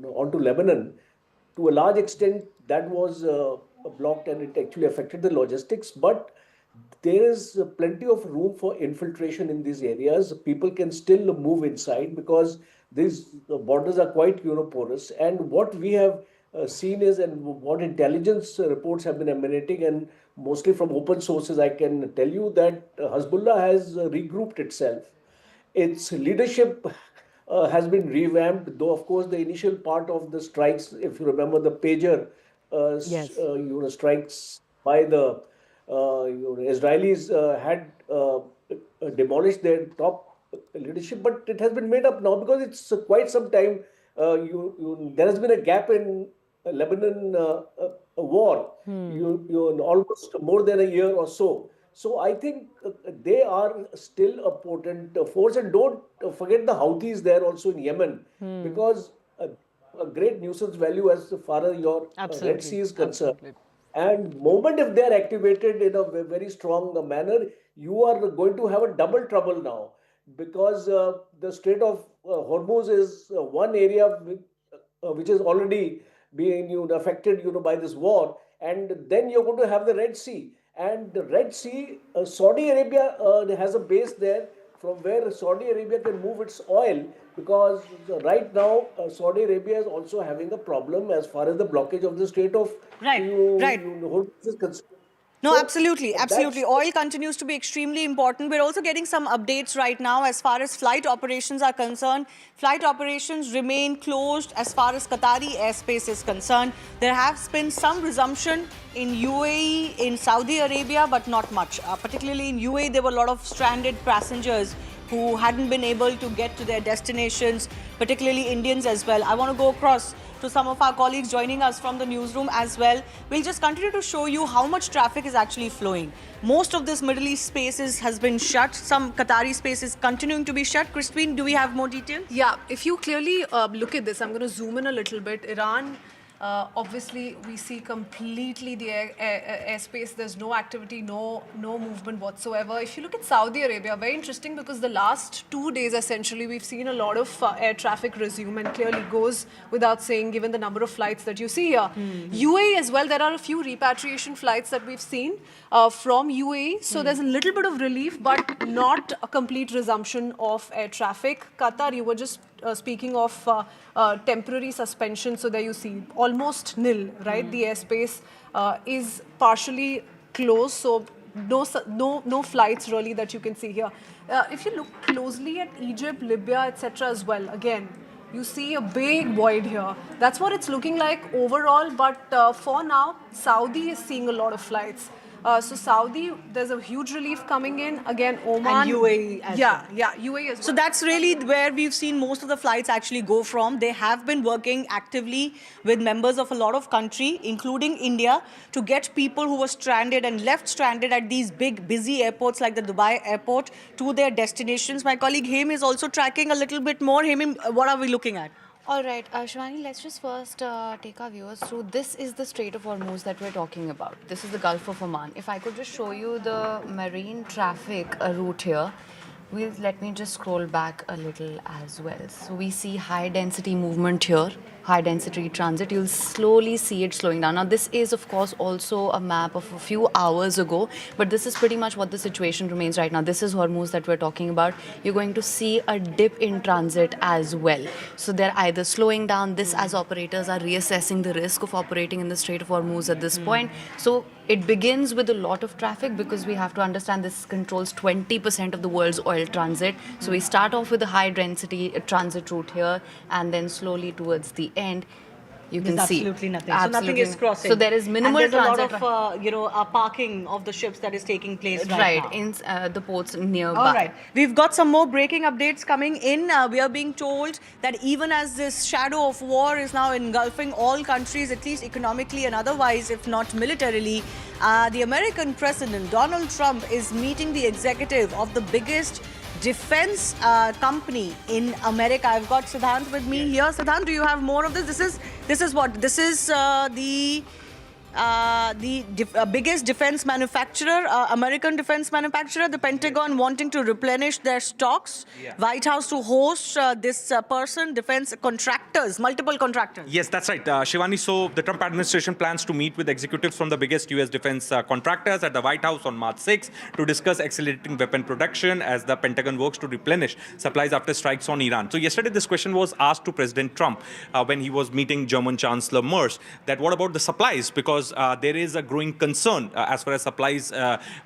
onto Lebanon. To a large extent, that was blocked and it actually affected the logistics. But there is plenty of room for infiltration in these areas. People can still move inside because these borders are quite porous. And what we have seen is, and what intelligence reports have been emanating, and mostly from open sources, I can tell you that Hezbollah has regrouped itself. Its leadership has been revamped, though of course the initial part of the strikes, if you remember the pager strikes by the Israelis had demolished their top leadership, but it has been made up now because it's quite some time. There has been a gap in Lebanon war, almost more than a year or so. So I think they are still a potent force, and don't forget the Houthis there also in Yemen, because a great nuisance value as far as your Red Sea is concerned. Absolutely. And moment if they are activated in a very strong manner, you are going to have a double trouble now, because the Strait of Hormuz is one area which is already being affected by this war, and then you're going to have the Red Sea. And the Red Sea, Saudi Arabia has a base there from where Saudi Arabia can move its oil, because right now Saudi Arabia is also having a problem as far as the blockage of the Strait of Hormuz is concerned. No, absolutely, absolutely. Oil continues to be extremely important. We're also getting some updates right now as far as flight operations are concerned. Flight operations remain closed as far as Qatari airspace is concerned. There has been some resumption in UAE, in Saudi Arabia, but not much. Particularly in UAE, there were a lot of stranded passengers who hadn't been able to get to their destinations, particularly Indians as well. I want to go across to some of our colleagues joining us from the newsroom as well. We'll just continue to show you how much traffic is actually flowing. Most of this Middle East spaces has been shut. Some Qatari spaces continuing to be shut. Christine, do we have more details? Yeah, if you clearly look at this, I'm going to zoom in a little bit. Iran, obviously, we see completely the airspace. There's no activity, no movement whatsoever. If you look at Saudi Arabia, very interesting, because the last 2 days, essentially, we've seen a lot of air traffic resume, and clearly goes without saying, given the number of flights that you see here. UAE as well, there are a few repatriation flights that we've seen from UAE. So there's a little bit of relief, but not a complete resumption of air traffic. Qatar, you were just speaking of temporary suspension, so there you see almost nil, right? The airspace is partially closed, so no flights really that you can see here. If you look closely at Egypt, Libya, etc. as well, again, you see a big void here. That's what it's looking like overall, but for now, Saudi is seeing a lot of flights. So Saudi, there's a huge relief coming in. Again, Oman. And UAE as well. Yeah, UAE as well. So that's really where we've seen most of the flights actually go from. They have been working actively with members of a lot of countries, including India, to get people who were stranded and left stranded at these big, busy airports like the Dubai airport to their destinations. My colleague Haim is also tracking a little bit more. Haim, what are we looking at? All right, Shivani, let's just first take our viewers through. This is the Strait of Hormuz that we're talking about. This is the Gulf of Oman. If I could just show you the marine traffic route here. Let me just scroll back a little as well. So we see high density movement here, high density transit. You'll slowly see it slowing down. Now this is of course also a map of a few hours ago, but this is pretty much what the situation remains right now. This is Hormuz that we're talking about. You're going to see a dip in transit as well. So they're either slowing down this as operators are reassessing the risk of operating in the Strait of Hormuz at this point. So it begins with a lot of traffic, because we have to understand this controls 20% of the world's oil transit. So we start off with a high density transit route here, and then slowly towards the end, you can see absolutely nothing. So nothing is crossing. So there is minimal and there's transit. a lot of parking of the ships that is taking place right now. In the ports nearby. All right. We've got some more breaking updates coming in. We are being told that even as this shadow of war is now engulfing all countries, at least economically and otherwise, if not militarily, the American President Donald Trump is meeting the executive of the biggest defense company in America. I've got Siddhant with me here. Siddhant, do you have more of this? This is what? This is the biggest defense manufacturer, American defense manufacturer, the Pentagon wanting to replenish their stocks, White House to host this person, defense contractors, multiple contractors. Yes, that's right, Shivani. So the Trump administration plans to meet with executives from the biggest U.S. defense contractors at the White House on March 6 to discuss accelerating weapon production as the Pentagon works to replenish supplies after strikes on Iran. So yesterday this question was asked to President Trump when he was meeting German Chancellor Merz, that what about the supplies? Because there is a growing concern as far as supplies,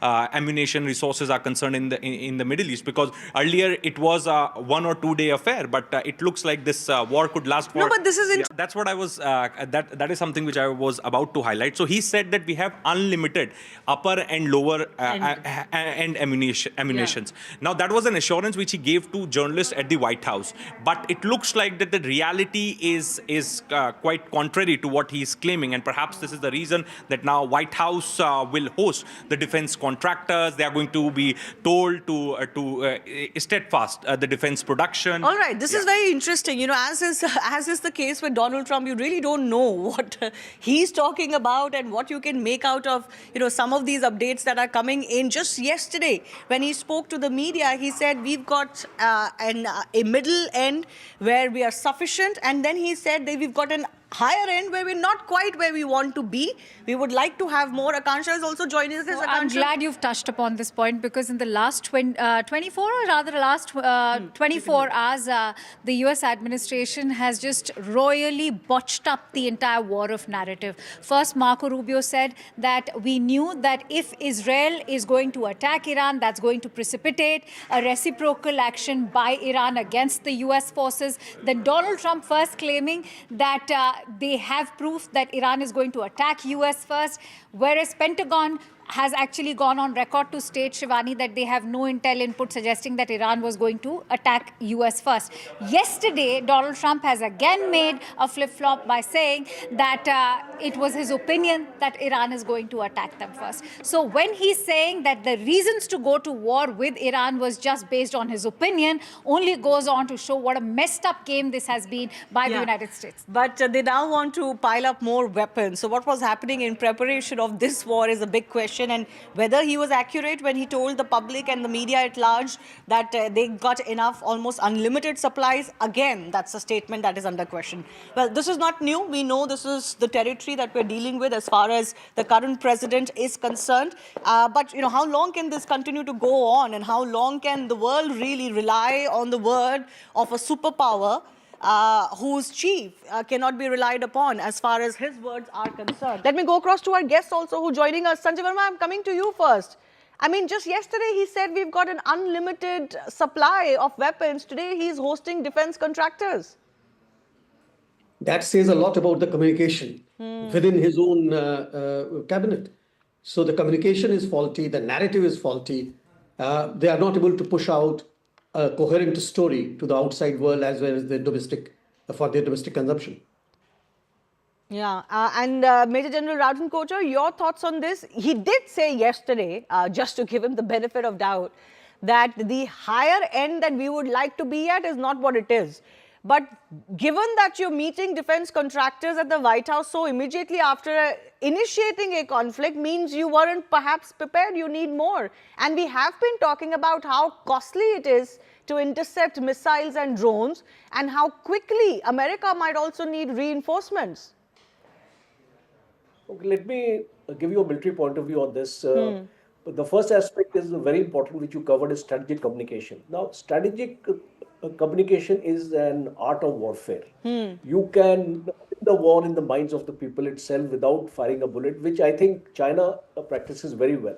ammunition, resources are concerned in the Middle East. Because earlier it was a 1 or 2 day affair, but it looks like this war could last for. No, but this is that's what I was. That is something which I was about to highlight. So he said that we have unlimited upper and lower end ammunitions. Now that was an assurance which he gave to journalists at the White House, but it looks like that the reality is quite contrary to what he is claiming, and perhaps this is the reason that now White House will host the defense contractors. They are going to be told to steadfast the defense production. All right, this is very interesting. You know, as is the case with Donald Trump, you really don't know what he's talking about and what you can make out of, you know, some of these updates that are coming in. Just yesterday, when he spoke to the media, he said we've got a middle end where we are sufficient, and then he said that we've got an higher end where we're not quite where we want to be. We would like to have more. Akansha is also joining us. So I'm glad you've touched upon this point, because in the last 24 or rather last 24 hours, the US administration has just royally botched up the entire war of narrative. First, Marco Rubio said that we knew that if Israel is going to attack Iran, that's going to precipitate a reciprocal action by Iran against the US forces. Then Donald Trump first claiming that they have proof that Iran is going to attack US first, whereas Pentagon has actually gone on record to state, Shivani, that they have no intel input suggesting that Iran was going to attack US first. Yesterday, Donald Trump has again made a flip-flop by saying that it was his opinion that Iran is going to attack them first. So when he's saying that the reasons to go to war with Iran was just based on his opinion, only goes on to show what a messed up game this has been by the United States. But they now want to pile up more weapons. So what was happening in preparation of this war is a big question. And whether he was accurate when he told the public and the media at large that they got enough, almost unlimited supplies, again, that's a statement that is under question. Well, this is not new. We know this is the territory that we're dealing with as far as the current president is concerned. But, you know, how long can this continue to go on, and how long can the world really rely on the word of a superpower whose chief cannot be relied upon as far as his words are concerned? Let me go across to our guests also who are joining us. Sanjay Verma, I'm coming to you first. I mean, just yesterday he said we've got an unlimited supply of weapons. Today he's hosting defense contractors. That says a lot about the communication within his own cabinet. So the communication is faulty, the narrative is faulty. They are not able to push out a coherent story to the outside world as well as the domestic, for their domestic consumption. Yeah, and Major General Rajan Kochar, your thoughts on this? He did say yesterday, just to give him the benefit of doubt, that the higher end that we would like to be at is not what it is. But given that you're meeting defense contractors at the White House so immediately after initiating a conflict means you weren't perhaps prepared, you need more. And we have been talking about how costly it is to intercept missiles and drones, and how quickly America might also need reinforcements. Okay, let me give you a military point of view on this. The first aspect is very important, which you covered, is strategic communication. Now, strategic communication is an art of warfare. You can win the war in the minds of the people itself without firing a bullet, which I think China practices very well.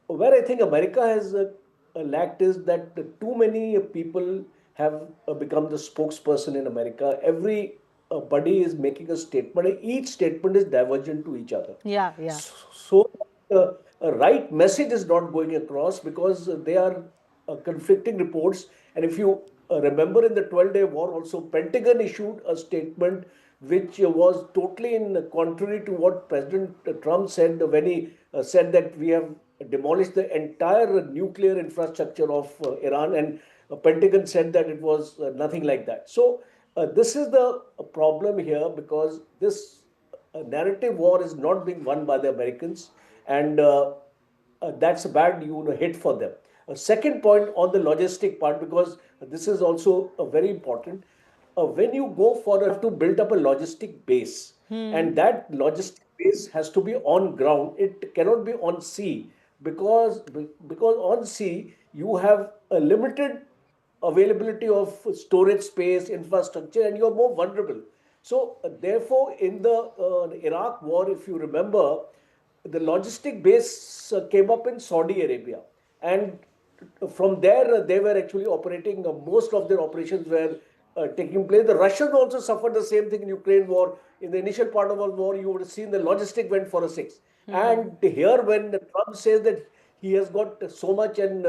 Where I think America has lacked is that too many people have become the spokesperson in America. Everybody is making a statement, and each statement is divergent to each other. Yeah, yeah. So a right message is not going across because they are conflicting reports. And if you remember, in the 12-day war also, Pentagon issued a statement which was totally in contrary to what President Trump said when he said that we have demolished the entire nuclear infrastructure of Iran, and Pentagon said that it was nothing like that. So this is the problem here, because this narrative war is not being won by the Americans, and that's a bad hit for them. A second point on the logistic part, because this is also very important. When you go to build up a logistic base, and that logistic base has to be on ground. It cannot be on sea, because on sea you have a limited availability of storage space, infrastructure, and you are more vulnerable. So therefore, in the Iraq war, if you remember, the logistic base came up in Saudi Arabia, and from there they were actually operating. Most of their operations were taking place. The Russians also suffered the same thing in Ukraine war. In the initial part of the war, you would have seen the logistic went for a 6. And here, when Trump says that he has got so much and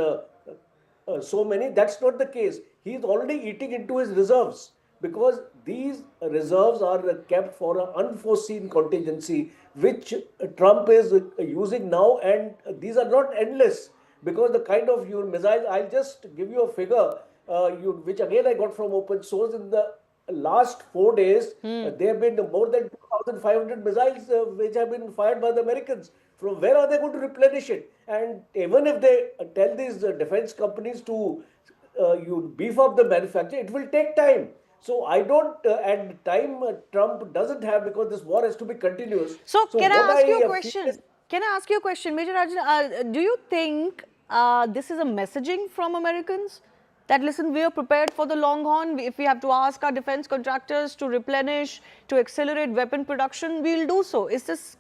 so many, that's not the case. He is already eating into his reserves, because these reserves are kept for an unforeseen contingency, which Trump is using now, and these are not endless, because the kind of missiles, I'll just give you a figure, which again I got from open source. In the last 4 days, there have been more than 2,500 missiles which have been fired by the Americans. From where are they going to replenish it? And even if they tell these defense companies to beef up the manufacture, it will take time. So I don't, at the time, Trump doesn't have, because this war has to be continuous. So can I what ask you a feel question? is- Can I ask you a question, Major Rajan? Do you think this is a messaging from Americans? That listen, we are prepared for the long haul. If we have to ask our defense contractors to replenish, to accelerate weapon production, we'll do so.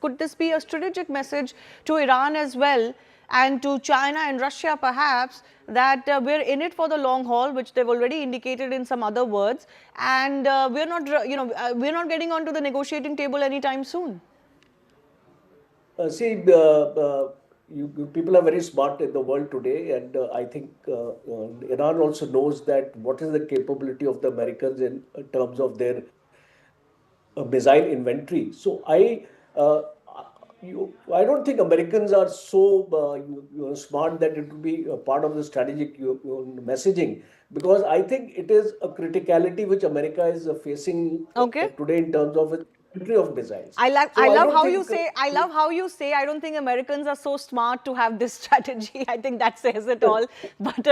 Could this be a strategic message to Iran as well, and to China and Russia perhaps, that we're in it for the long haul, which they've already indicated in some other words, and we're not getting onto the negotiating table anytime soon? People are very smart in the world today, and I think Iran also knows that what is the capability of the Americans in terms of their missile inventory. So I don't think Americans are so smart that it would be a part of the strategic messaging, because I think it is a criticality which America is facing today in terms of its inventory of missiles. I love how you say. I don't think Americans are so smart to have this strategy. I think that says it all. But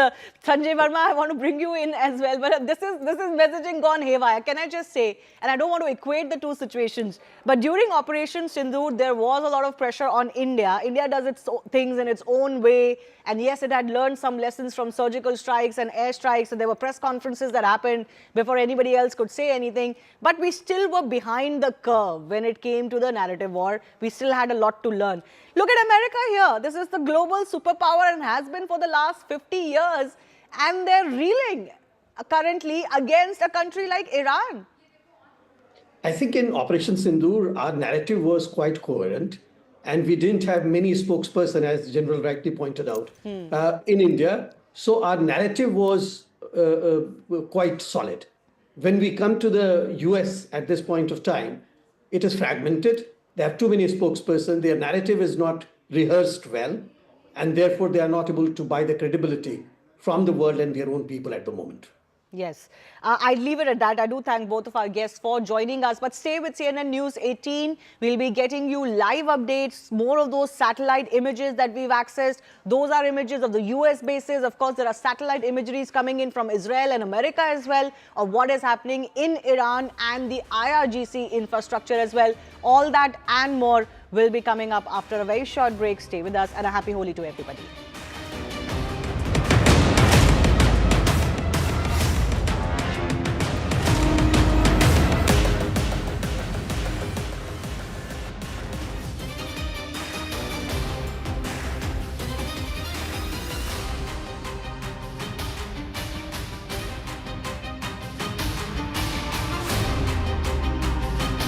Sanjay Verma, I want to bring you in as well. But this is messaging gone haywire. Can I just say? And I don't want to equate the two situations. But during Operation Sindoor, there was a lot of pressure on India. India does its things in its own way. And yes, it had learned some lessons from surgical strikes and air strikes. And there were press conferences that happened before anybody else could say anything. But we still were behind the curve when it came to the narrative war. We still had a lot to learn. Look at America here. This is the global superpower and has been for the last 50 years. And they're reeling currently against a country like Iran. I think in Operation Sindoor, our narrative was quite coherent. And we didn't have many spokesperson, as General rightly pointed out, in India. So our narrative was quite solid. When we come to the US at this point of time, it is fragmented. They have too many spokespersons. Their narrative is not rehearsed well. And therefore, they are not able to buy the credibility from the world and their own people at the moment. Yes, I'd leave it at that. I do thank both of our guests for joining us. But stay with CNN News 18. We'll be getting you live updates, more of those satellite images that we've accessed. Those are images of the US bases. Of course, there are satellite imageries coming in from Israel and America as well, of what is happening in Iran and the IRGC infrastructure as well. All that and more will be coming up after a very short break. Stay with us, and a happy Holi to everybody.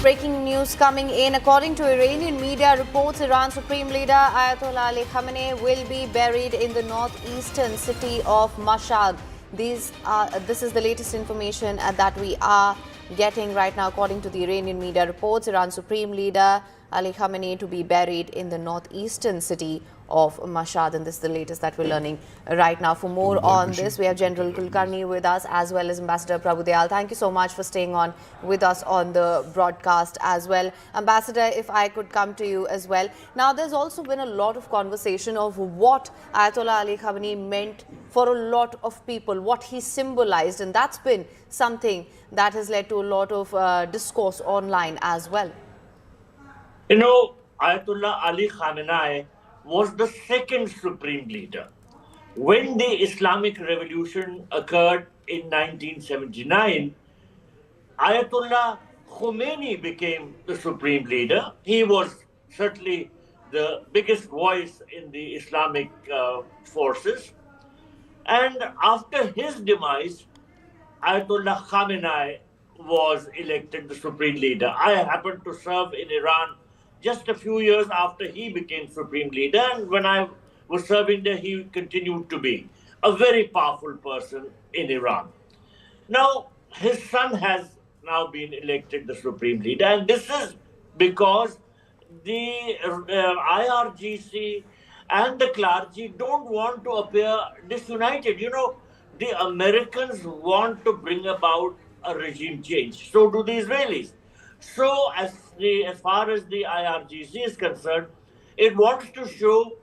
Breaking news coming in. According to Iranian media reports, Iran's Supreme Leader Ayatollah Ali Khamenei will be buried in the northeastern city of Mashhad. This is the latest information that we are getting right now. According to the Iranian media reports, Iran's Supreme Leader Ali Khamenei to be buried in the northeastern city of Mashhad, and this is the latest that we're learning right now. For more on this, we have General Kulkarni with us, as well as Ambassador Prabhu Dayal. Thank you so much for staying on with us on the broadcast as well. Ambassador, if I could come to you as well. Now, there's also been a lot of conversation of what Ayatollah Ali Khamenei meant for a lot of people, what he symbolized, and that's been something that has led to a lot of discourse online as well. You know, Ayatollah Ali Khamenei was the second supreme leader. When the Islamic Revolution occurred in 1979, Ayatollah Khomeini became the supreme leader. He was certainly the biggest voice in the Islamic forces. And after his demise, Ayatollah Khamenei was elected the supreme leader. I happened to serve in Iran just a few years after he became supreme leader, and when I was serving there, he continued to be a very powerful person in Iran. Now, his son has now been elected the supreme leader, and this is because the IRGC and the clergy don't want to appear disunited. You know, the Americans want to bring about a regime change. So do the Israelis. So as far as the IRGC is concerned, it wants to show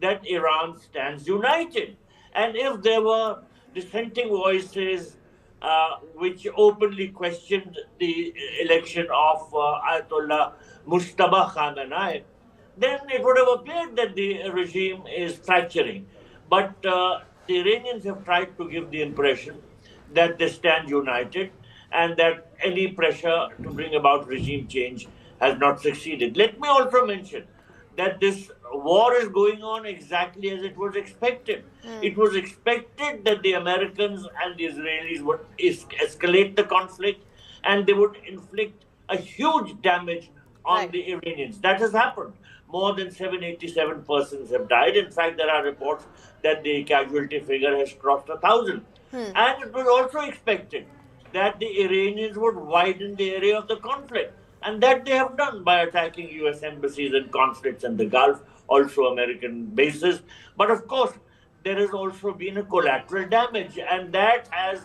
that Iran stands united. And if there were dissenting voices which openly questioned the election of Ayatollah Mojtaba Khamenei, then it would have appeared that the regime is fracturing. But the Iranians have tried to give the impression that they stand united and that any pressure to bring about regime change has not succeeded. Let me also mention that this war is going on exactly as it was expected. It was expected that the Americans and the Israelis would escalate the conflict and they would inflict a huge damage on the Iranians. That has happened. More than 787 persons have died. In fact, there are reports that the casualty figure has crossed 1,000. And it was also expected that the Iranians would widen the area of the conflict. And that they have done by attacking US embassies and consulates in the Gulf, also American bases. But of course, there has also been a collateral damage, and that has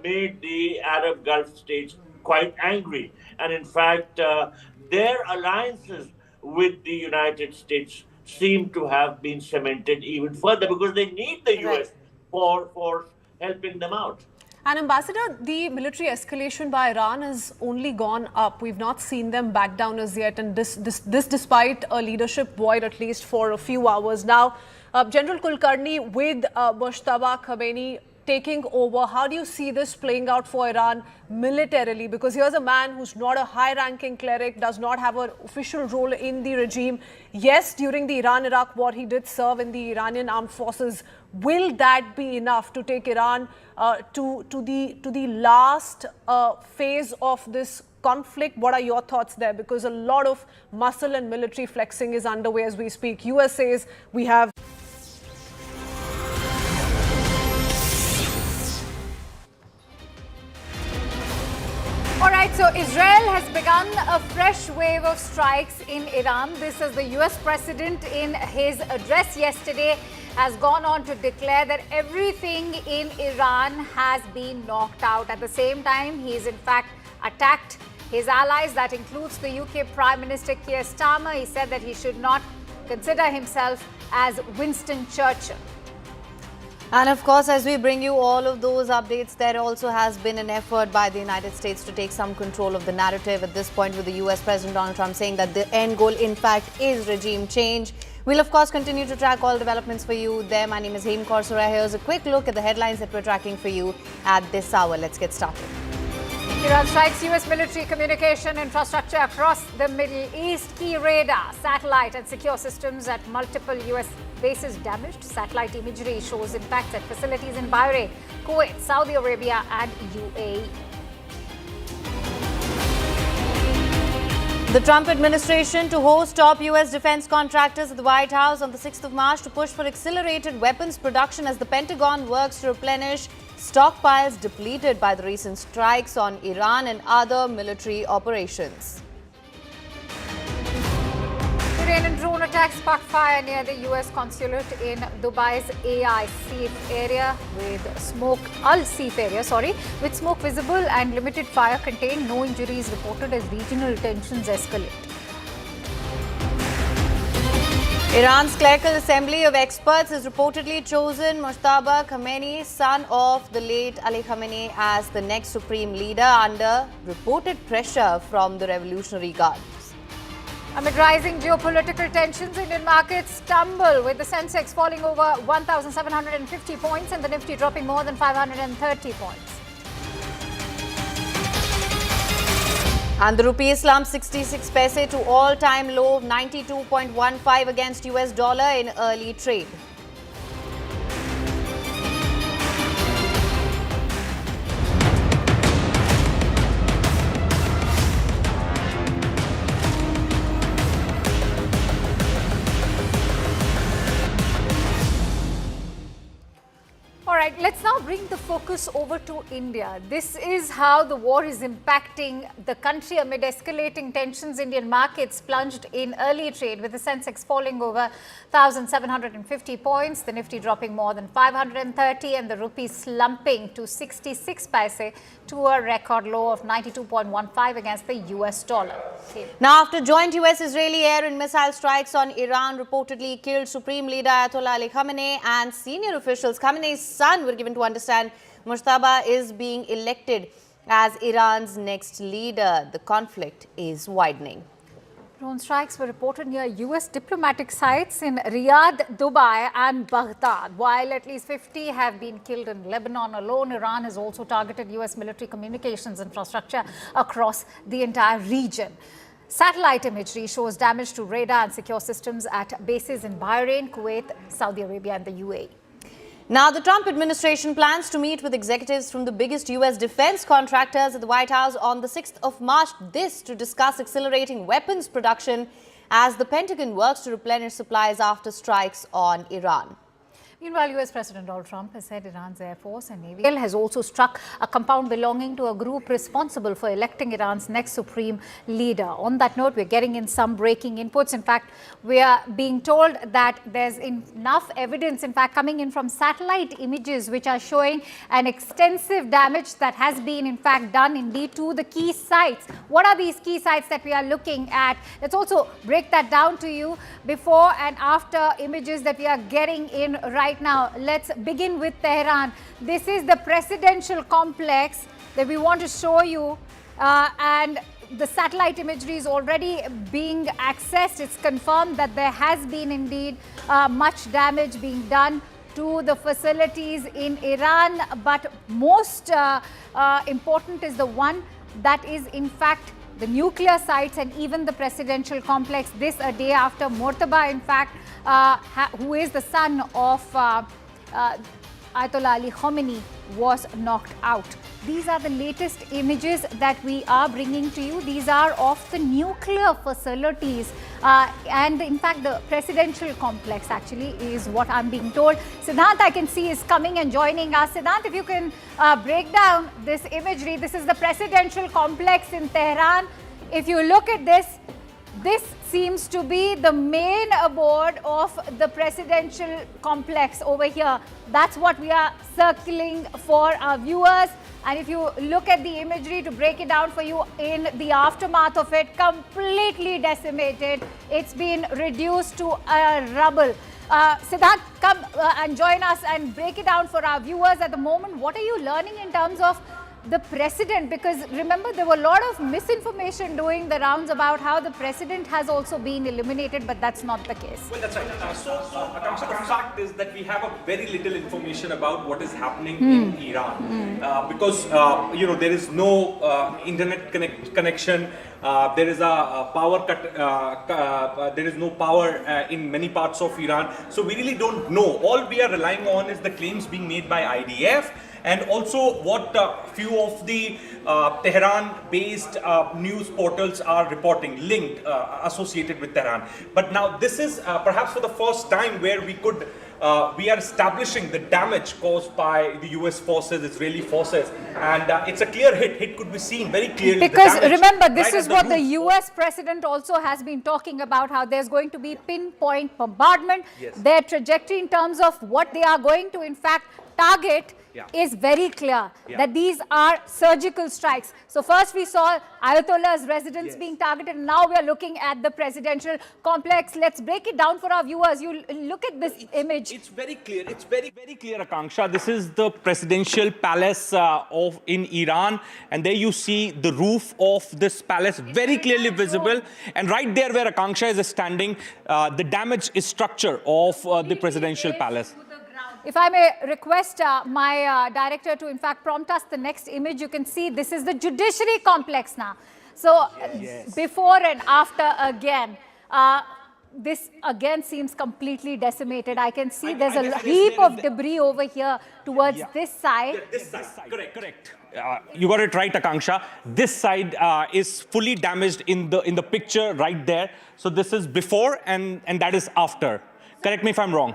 made the Arab Gulf states quite angry. And in fact, their alliances with the United States seem to have been cemented even further because they need the US for helping them out. And Ambassador, the military escalation by Iran has only gone up. We've not seen them back down as yet, and this despite a leadership void at least for a few hours. Now, General Kulkarni with Mojtaba Khamenei taking over, how do you see this playing out for Iran militarily? Because here's a man who's not a high-ranking cleric, does not have an official role in the regime. Yes, during the Iran-Iraq war, he did serve in the Iranian armed forces. Will that be enough to take Iran to the last phase of this conflict? What are your thoughts there? Because a lot of muscle and military flexing is underway as we speak. US says we have... All right, so Israel has begun a fresh wave of strikes in Iran. This is the US president in his address yesterday has gone on to declare that everything in Iran has been knocked out. At the same time, he's in fact attacked his allies. That includes the UK Prime Minister Keir Starmer. He said that he should not consider himself as Winston Churchill. And of course, as we bring you all of those updates, there also has been an effort by the United States to take some control of the narrative at this point, with the US President Donald Trump saying that the end goal, in fact, is regime change. We'll, of course, continue to track all developments for you there. My name is Heem Korsura. Here's a quick look at the headlines that we're tracking for you at this hour. Let's get started. Iran strikes US military communication infrastructure across the Middle East. Key radar, satellite and secure systems at multiple US bases damaged. Satellite imagery shows impacts at facilities in Bahrain, Kuwait, Saudi Arabia and UAE. The Trump administration to host top US defense contractors at the White House on the 6th of March to push for accelerated weapons production as the Pentagon works to replenish stockpiles depleted by the recent strikes on Iran and other military operations. Iranian drone attacks sparked fire near the US consulate in Dubai's AIC area with smoke, with smoke visible and limited fire contained. No injuries reported as regional tensions escalate. Iran's clerical assembly of experts has reportedly chosen Mojtaba Khamenei, son of the late Ali Khamenei, as the next supreme leader under reported pressure from the Revolutionary Guard. Amid rising geopolitical tensions, Indian markets stumble, with the Sensex falling over 1,750 points and the Nifty dropping more than 530 points. And the rupee slumped 66 paise to all-time low of 92.15 against US dollar in early trade. All right, let's now bring the focus over to India. This is how the war is impacting the country amid escalating tensions. Indian markets plunged in early trade, with the Sensex falling over 1,750 points, the Nifty dropping more than 530 and the rupee slumping to 66 paise to a record low of 92.15 against the US dollar. Now, after joint US-Israeli air and missile strikes on Iran reportedly killed Supreme Leader Ayatollah Ali Khamenei and senior officials, Khamenei's son Iran. We're given to understand Mojtaba is being elected as Iran's next leader. The conflict is widening. Drone strikes were reported near U.S. diplomatic sites in Riyadh, Dubai and Baghdad. While at least 50 have been killed in Lebanon alone, Iran has also targeted U.S. military communications infrastructure across the entire region. Satellite imagery shows damage to radar and secure systems at bases in Bahrain, Kuwait, Saudi Arabia and the UAE. Now, the Trump administration plans to meet with executives from the biggest U.S. defense contractors at the White House on the 6th of March. This to discuss accelerating weapons production as the Pentagon works to replenish supplies after strikes on Iran. Meanwhile, U.S. President Donald Trump has said Iran's Air Force and Navy has also struck a compound belonging to a group responsible for electing Iran's next supreme leader. On that note, we're getting in some breaking inputs. In fact, we are being told that there's enough evidence, in fact, coming in from satellite images which are showing an extensive damage that has been, in fact, done indeed to the key sites. What are these key sites that we are looking at? Let's also break that down to you before and after images that we are getting in right now. Let's begin with Tehran. This is the presidential complex that we want to show you, and the satellite imagery is already being accessed. It's confirmed that there has been indeed much damage being done to the facilities in Iran, but most important is the one that is in fact the nuclear sites and even the presidential complex. This a day after Mojtaba, in fact, who is the son of Ayatollah Ali Khamenei, was knocked out. These are the latest images that we are bringing to you. These are of the nuclear facilities and in fact the presidential complex actually is what I'm being told. Siddhant, I can see, is coming and joining us. Siddhant, if you can break down this imagery. This is the presidential complex in Tehran. If you look at this, this seems to be the main abode of the presidential complex over here. That's what we are circling for our viewers. And if you look at the imagery, to break it down for you in the aftermath of it, completely decimated. It's been reduced to a rubble. Siddhant, come and join us and break it down for our viewers at the moment. What are you learning in terms of the president? Because remember, there were a lot of misinformation doing the rounds about how the president has also been eliminated, but that's not the case. Well, that's right. Akansha, the fact is that we have a very little information about what is happening in Iran because you know, there is no internet connection. There is a power cut. There is no power in many parts of Iran. So we really don't know. All we are relying on is the claims being made by IDF. And also what few of the Tehran-based news portals are reporting, linked, associated with Tehran. But now this is perhaps for the first time where we are establishing the damage caused by the US forces, Israeli forces, and it's a clear hit. It could be seen very clearly. Because remember, this is what the US president also has been talking about, how there's going to be pinpoint bombardment. Yes. Their trajectory in terms of what they are going to in fact target is very clear, that these are surgical strikes. So first we saw Ayatollah's residence being targeted, and now we are looking at the presidential complex. Let's break it down for our viewers. You look at this image. It's very clear. It's very clear, Akanksha. This is the presidential palace in Iran, and there you see the roof of this palace very clearly visible. And right there where Akanksha is standing, the damage is structure of the presidential palace. If I may request my director to in fact prompt us the next image, you can see this is the judiciary complex now. So before and after again, this again seems completely decimated. I can see there's a heap of debris over here towards this side. This side, correct. You got it right, Akanksha. This side is fully damaged in the picture right there. So this is before and that is after. Correct me if I'm wrong.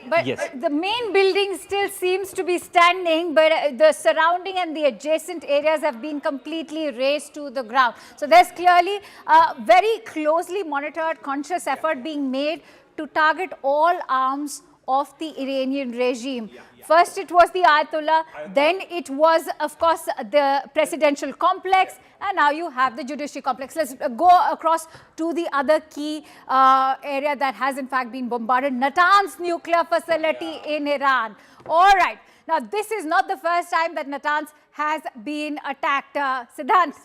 But the main building still seems to be standing, but the surrounding and the adjacent areas have been completely razed to the ground. So there's clearly a very closely monitored, conscious effort being made to target all arms of the Iranian regime. First it was the Ayatollah, then it was, of course, the presidential complex, and now you have the judiciary complex. Let's go across to the other key area that has in fact been bombarded, Natanz nuclear facility in Iran. All right. Now, this is not the first time that Natanz has been attacked. Siddhant.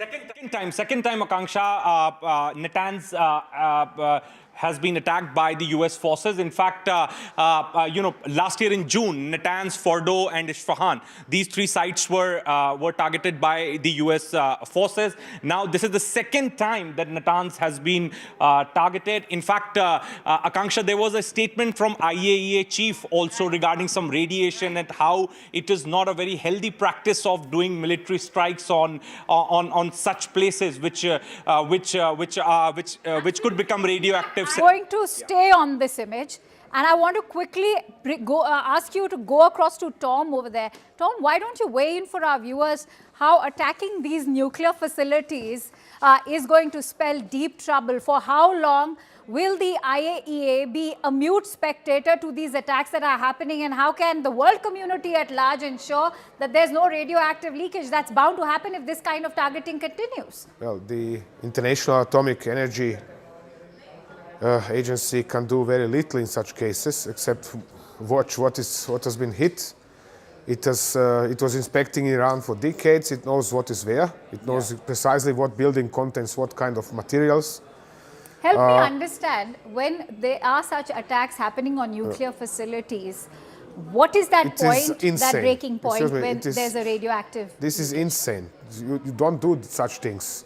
Second time, Akanksha, Natanz has been attacked by the US forces. In fact, last year in June, Natanz, Fordo, and Isfahan, these three sites were targeted by the US forces. Now, this is the second time that Natanz has been targeted. In fact, Akanksha, there was a statement from IAEA chief also regarding some radiation and how it is not a very healthy practice of doing military strikes on such places which could become radioactive. I'm going to stay on this image, and I want to quickly ask you to go across to Tom over there. Tom, why don't you weigh in for our viewers how attacking these nuclear facilities is going to spell deep trouble? For how long will the IAEA be a mute spectator to these attacks that are happening, and how can the world community at large ensure that there's no radioactive leakage that's bound to happen if this kind of targeting continues? Well, the International Atomic Energy Agency can do very little in such cases, except watch what has been hit. It was inspecting Iran for decades. It knows what is where. It knows precisely what building contains what kind of materials. Help me understand, when there are such attacks happening on nuclear facilities, what is that point, that breaking point when there's a radioactive? This is insane. You don't do such things,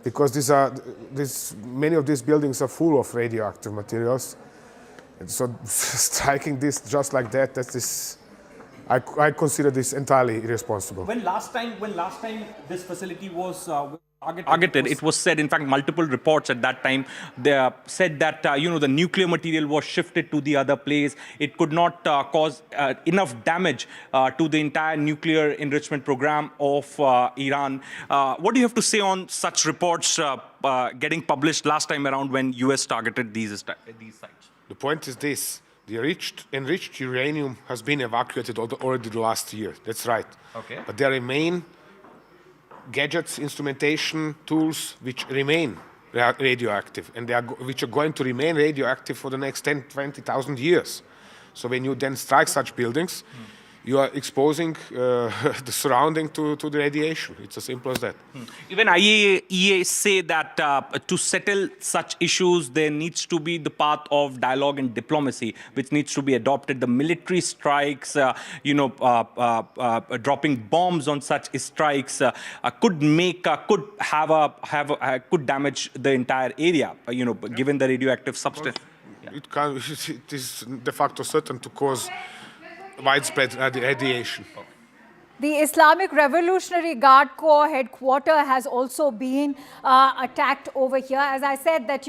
because many of these buildings are full of radioactive materials. And so striking this just like that, I consider this entirely irresponsible. When last time this facility was targeted, it was said, in fact, multiple reports at that time, they said that, the nuclear material was shifted to the other place. It could not cause enough damage to the entire nuclear enrichment program of Iran. What do you have to say on such reports getting published last time around when US targeted these sites? The point is this. The enriched uranium has been evacuated already the last year. That's right. Okay. But there remain gadgets, instrumentation, tools which remain radioactive, and which are going to remain radioactive for the next 10, 20,000 years. So when you then strike such buildings, you are exposing the surrounding to the radiation. It's as simple as that. Even IAEA say that to settle such issues, there needs to be the path of dialogue and diplomacy, which needs to be adopted. The military strikes, dropping bombs on such strikes could damage the entire area. Given the radioactive substance. It is de facto certain to cause widespread radiation. The Islamic Revolutionary Guard Corps headquarters has also been attacked over here. As I said, that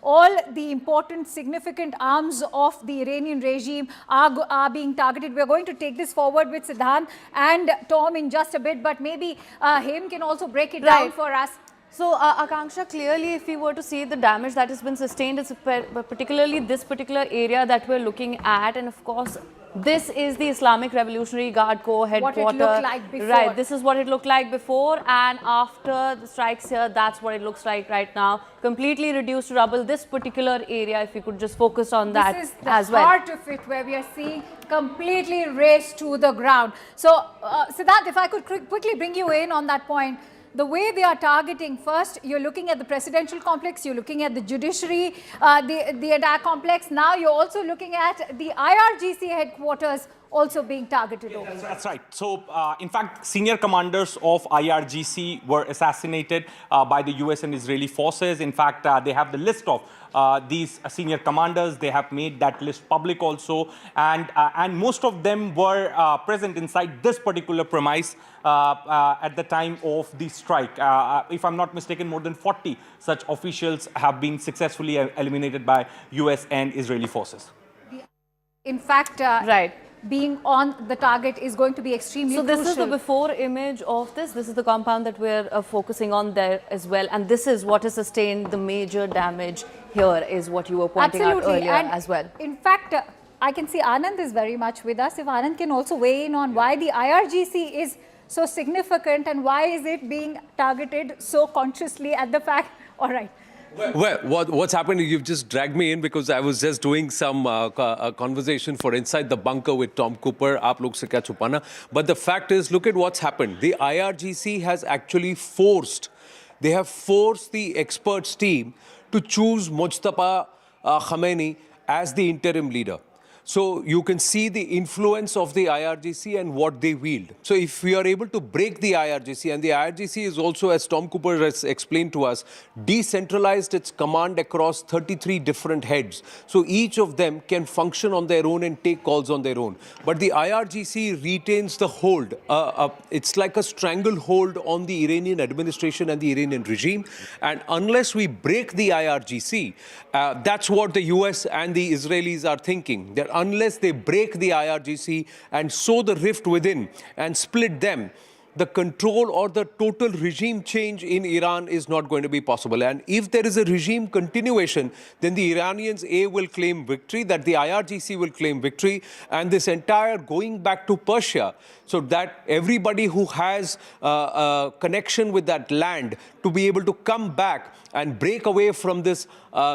all the important, significant arms of the Iranian regime are being targeted. We're going to take this forward with Siddhant and Tom in just a bit, but maybe him can also break it down for us. So, Akanksha, clearly, if we were to see the damage that has been sustained, it's particularly this particular area that we're looking at, and of course, this is the Islamic Revolutionary Guard Corps headquarters. What it looked like before. Right, this is what it looked like before, and after the strikes here, that's what it looks like right now. Completely reduced to rubble. This particular area, if you could just focus on that as well. This is the heart of it, where we are seeing completely razed to the ground. So, Siddhant, if I could quickly bring you in on that point. The way they are targeting, first, you're looking at the presidential complex, you're looking at the judiciary, the entire complex. Now you're also looking at the IRGC headquarters also being targeted over. That's right. So, in fact, senior commanders of IRGC were assassinated by the US and Israeli forces. In fact, they have the list of these senior commanders. They have made that list public also. And most of them were present inside this particular premise at the time of the strike. If I'm not mistaken, more than 40 such officials have been successfully eliminated by US and Israeli forces. In fact, being on the target is going to be extremely crucial. So this is the before image of this. This is the compound that we're focusing on there as well. And this is what has sustained the major damage here, is what you were pointing out earlier as well. In fact, I can see Anand is very much with us. If Anand can also weigh in on why the IRGC is so significant and why is it being targeted so consciously at the fact, all right. Well, what's happened is you've just dragged me in because I was just doing some conversation for Inside the Bunker with Tom Cooper. Aap log se kya chupana? But the fact is, look at what's happened. The IRGC has actually forced the experts team to choose Mojtaba Khamenei as the interim leader. So you can see the influence of the IRGC and what they wield. So if we are able to break the IRGC, and the IRGC is also, as Tom Cooper has explained to us, decentralized its command across 33 different heads. So each of them can function on their own and take calls on their own. But the IRGC retains the hold. It's like a stranglehold on the Iranian administration and the Iranian regime. And unless we break the IRGC, that's what the US and the Israelis are thinking. That unless they break the IRGC and sow the rift within and split them, the control or the total regime change in Iran is not going to be possible. And if there is a regime continuation, then the Iranians, will claim victory, that the IRGC will claim victory, and this entire going back to Persia, so that everybody who has a connection with that land to be able to come back and break away from this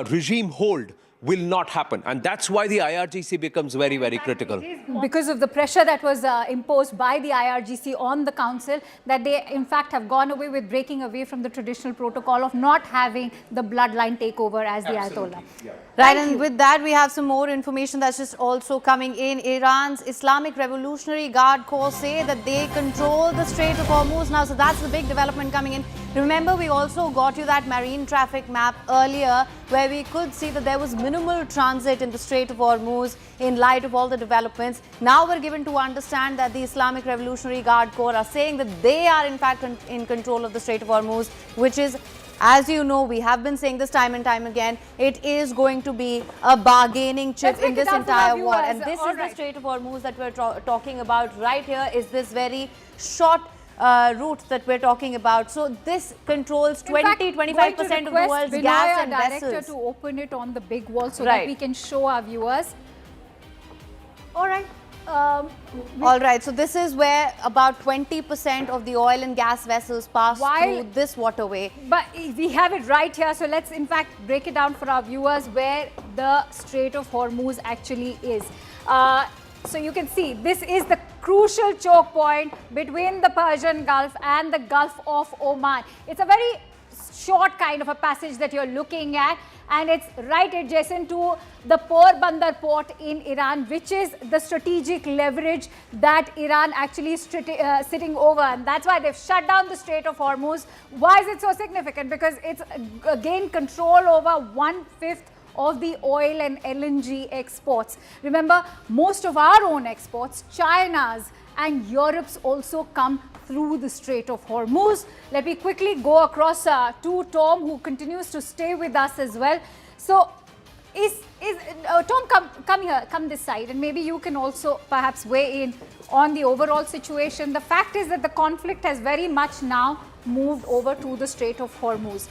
regime hold will not happen. And that's why the IRGC becomes very, very critical. Because of the pressure that was imposed by the IRGC on the council, that they in fact have gone away with breaking away from the traditional protocol of not having the bloodline takeover as the Ayatollah. Yeah. Right, and with that we have some more information that's just also coming in. Iran's Islamic Revolutionary Guard Corps say that they control the Strait of Hormuz now. So that's the big development coming in. Remember, we also got you that marine traffic map earlier where we could see that there was minimal transit in the Strait of Hormuz in light of all the developments. Now we're given to understand that the Islamic Revolutionary Guard Corps are saying that they are in fact in control of the Strait of Hormuz, which is, as you know, we have been saying this time and time again, it is going to be a bargaining chip in this entire war. And this is the Strait of Hormuz that we're talking about right here, is this very short route that we're talking about. So this controls 20-25% of the world's gas and vessels. To open it on the big wall so that we can show our viewers. All right. All right, so this is where about 20% of the oil and gas vessels pass through this waterway. But we have it right here, so let's in fact break it down for our viewers where the Strait of Hormuz actually is. So you can see this is the crucial choke point between the Persian Gulf and the Gulf of Oman. It's a very short kind of a passage that you're looking at, and it's right adjacent to the Porbandar port in Iran, which is the strategic leverage that Iran actually is sitting over. And that's why they've shut down the Strait of Hormuz. Why is it so significant? Because it's gained control over 1/5 of the oil and LNG exports. Remember, most of our own exports, China's and Europe's, also come through the Strait of Hormuz. Let me quickly go across to Tom, who continues to stay with us as well. So, Tom, come here, come this side, and maybe you can also perhaps weigh in on the overall situation. The fact is that the conflict has very much now moved over to the Strait of Hormuz.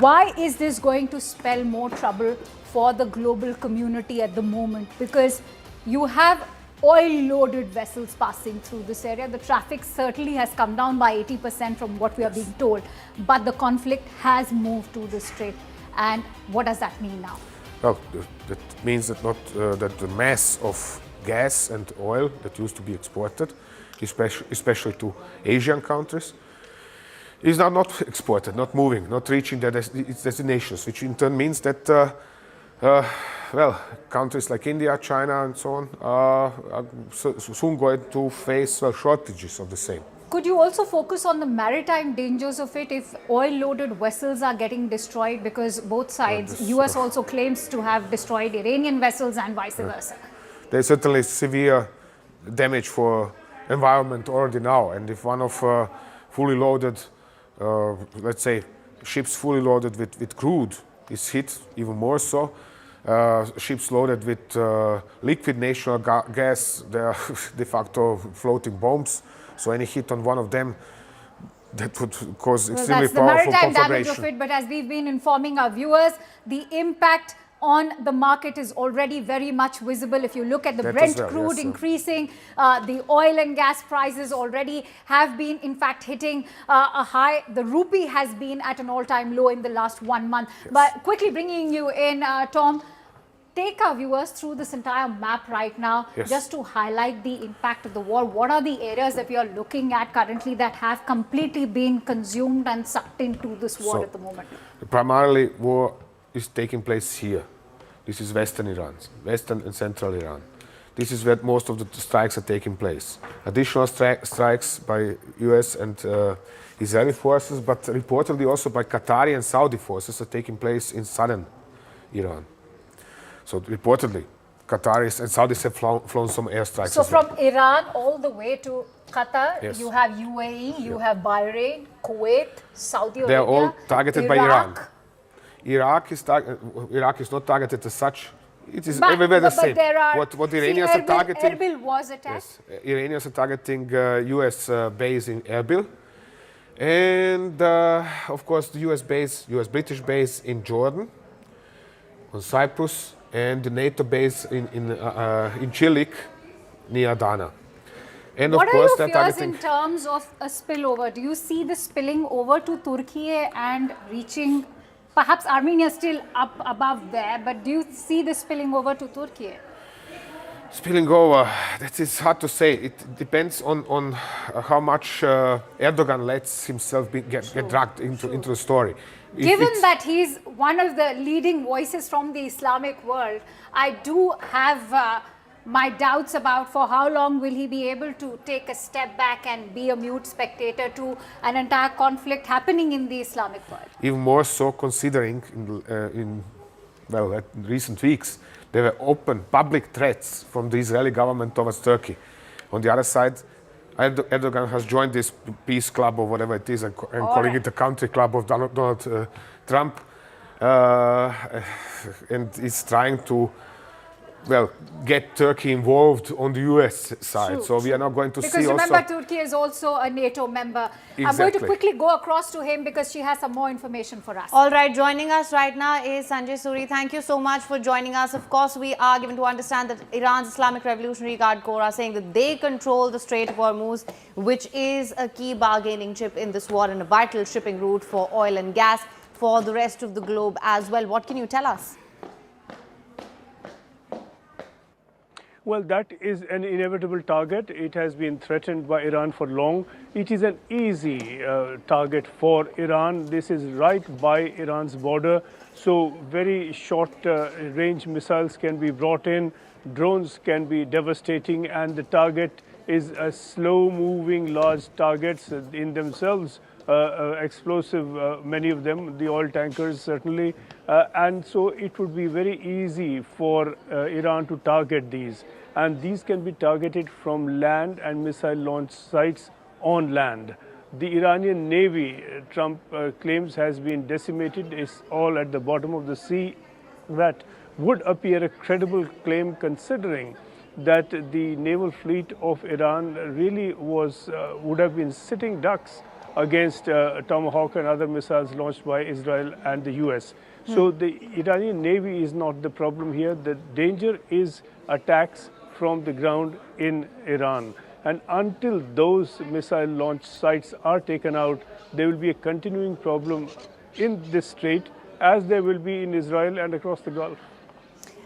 Why is this going to spell more trouble for the global community at the moment? Because you have oil-loaded vessels passing through this area. The traffic certainly has come down by 80% from what we are being told. But the conflict has moved to the strait. And what does that mean now? Well, that means that that the mass of gas and oil that used to be exported, especially to Asian countries, is now not exported, not moving, not reaching its destinations, which in turn means that, well, countries like India, China, and so on are soon going to face shortages of the same. Could you also focus on the maritime dangers of it if oil-loaded vessels are getting destroyed? Because both sides, US also claims to have destroyed Iranian vessels and vice versa. There's certainly severe damage for environment already now. And if one of fully loaded, let's say, ships fully loaded with crude is hit, even more so. Ships loaded with liquid natural gas, they are de facto floating bombs. So any hit on one of them, that would cause extremely powerful conflagration. That's the maritime damage of it, but as we've been informing our viewers, the impact on the market is already very much visible. If you look at the That Brent as well, crude yes, increasing, the oil and gas prices already have been, in fact, hitting a high. The rupee has been at an all-time low in the last 1 month. Yes. But quickly bringing you in, Tom, take our viewers through this entire map right now, Yes. just to highlight the impact of the war. What are the areas that we are looking at currently that have completely been consumed and sucked into this war at the moment? Primarily, war is taking place here. This is Western Iran, Western and Central Iran. This is where most of the strikes are taking place. Additional strikes by US and Israeli forces, but reportedly also by Qatari and Saudi forces are taking place in southern Iran. So reportedly, Qataris and Saudis have flown some airstrikes. So as well. from Iran all the way to Qatar, Yes. you have UAE, you have Bahrain, Kuwait, Saudi Arabia. They are all targeted by Iran. Iraq. Iraq is not targeted as such. It is But- everywhere the but same. there are, What Iranians are targeting. Erbil was attacked. Yes, Iranians are targeting US base in Erbil. And of course the US British base in Jordan, on Cyprus, and the NATO base in Chilik near Adana. And What of course are they're your fears targeting. in terms of a spillover? Do you see this spilling over to Turkey and reaching, perhaps Armenia still up above there, but do you see this spilling over to Turkey? Spilling over, that is hard to say. It depends on how much Erdogan lets himself get dragged into the story. Given that he's one of the leading voices from the Islamic world, I do have my doubts about for how long will he be able to take a step back and be a mute spectator to an entire conflict happening in the Islamic world. Even more so considering in recent weeks, there were open public threats from the Israeli government towards Turkey. On the other side, Erdogan has joined this peace club or whatever it is and calling it the country club of Donald Trump, and is trying to get Turkey involved on the US side. True, so we are not going to see because also... remember, Turkey is also a NATO member. I'm going to Exactly. quickly go across to him because she has some more information for us. All right, joining us right now is Sanjay Suri. Thank you so much for joining us. Of course, we are given to understand that Iran's Islamic Revolutionary Guard Corps are saying that they control the Strait of Hormuz, which is a key bargaining chip in this war and a vital shipping route for oil and gas for the rest of the globe as well. What can you tell us? Well, that is an inevitable target. It has been threatened by Iran for long. It is an easy target for Iran. This is right by Iran's border. So very short range missiles can be brought in. Drones can be devastating, and the target is a slow moving large targets in themselves. Explosive, many of them, the oil tankers certainly. And so it would be very easy for Iran to target these. And these can be targeted from land and missile launch sites on land. The Iranian Navy, Trump claims, has been decimated. It's all at the bottom of the sea. That would appear a credible claim considering that the naval fleet of Iran really would have been sitting ducks against Tomahawk and other missiles launched by Israel and the US. So the Iranian Navy is not the problem here. The danger is attacks from the ground in Iran. And until those missile launch sites are taken out, there will be a continuing problem in this strait, as there will be in Israel and across the Gulf.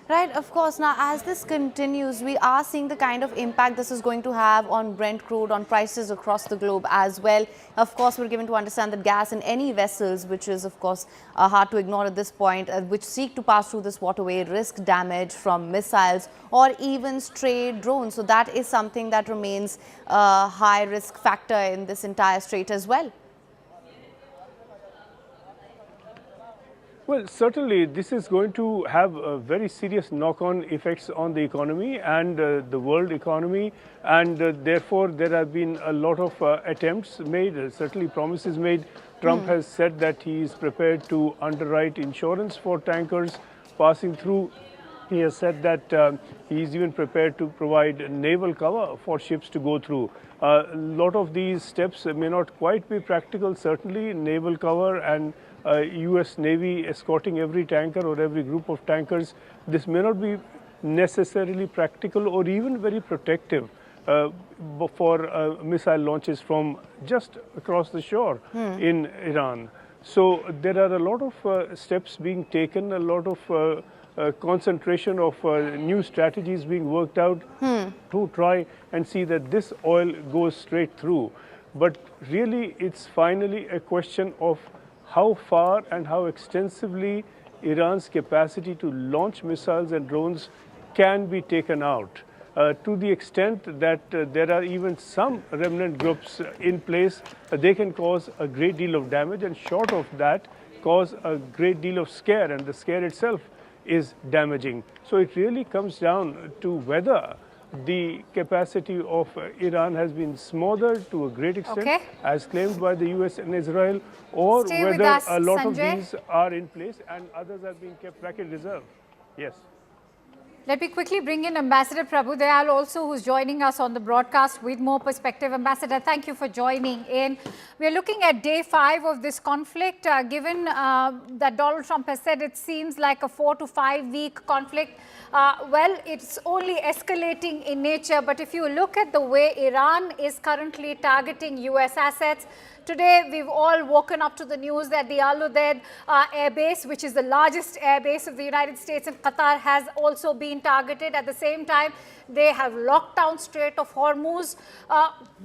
Right, of course. Now, as this continues, we are seeing the kind of impact this is going to have on Brent crude, on prices across the globe as well. Of course, we're given to understand that gas in any vessels, which is, of course, hard to ignore at this point, which seek to pass through this waterway, risk damage from missiles or even stray drones. So that is something that remains a high risk factor in this entire strait as well. Well, certainly this is going to have very serious knock-on effects on the economy and the world economy, and therefore there have been a lot of attempts made, certainly promises made. Trump has said that he is prepared to underwrite insurance for tankers passing through. He has said that he is even prepared to provide naval cover for ships to go through. A lot of these steps may not quite be practical, certainly naval cover and US Navy escorting every tanker or every group of tankers, this may not be necessarily practical or even very protective for missile launches from just across the shore in Iran. So there are a lot of steps being taken, a lot of concentration of new strategies being worked out to try and see that this oil goes straight through. But really, it's finally a question of how far and how extensively Iran's capacity to launch missiles and drones can be taken out. To the extent that there are even some remnant groups in place, they can cause a great deal of damage, and short of that, cause a great deal of scare, and the scare itself is damaging. So it really comes down to whether the capacity of Iran has been smothered to a great extent, as claimed by the US and Israel, or whether a lot of these are in place and others are being kept back in reserve. Yes. Let me quickly bring in Ambassador Prabhu Dayal also, who's joining us on the broadcast with more perspective. Ambassador, thank you for joining in. We're looking at day 5 of this conflict. Given that Donald Trump has said it seems like a 4 to 5 week conflict, well, it's only escalating in nature. But if you look at the way Iran is currently targeting US assets, today, we've all woken up to the news that the Al Udeid air base, which is the largest air base of the United States and Qatar, has also been targeted. At the same time, they have locked down Strait of Hormuz.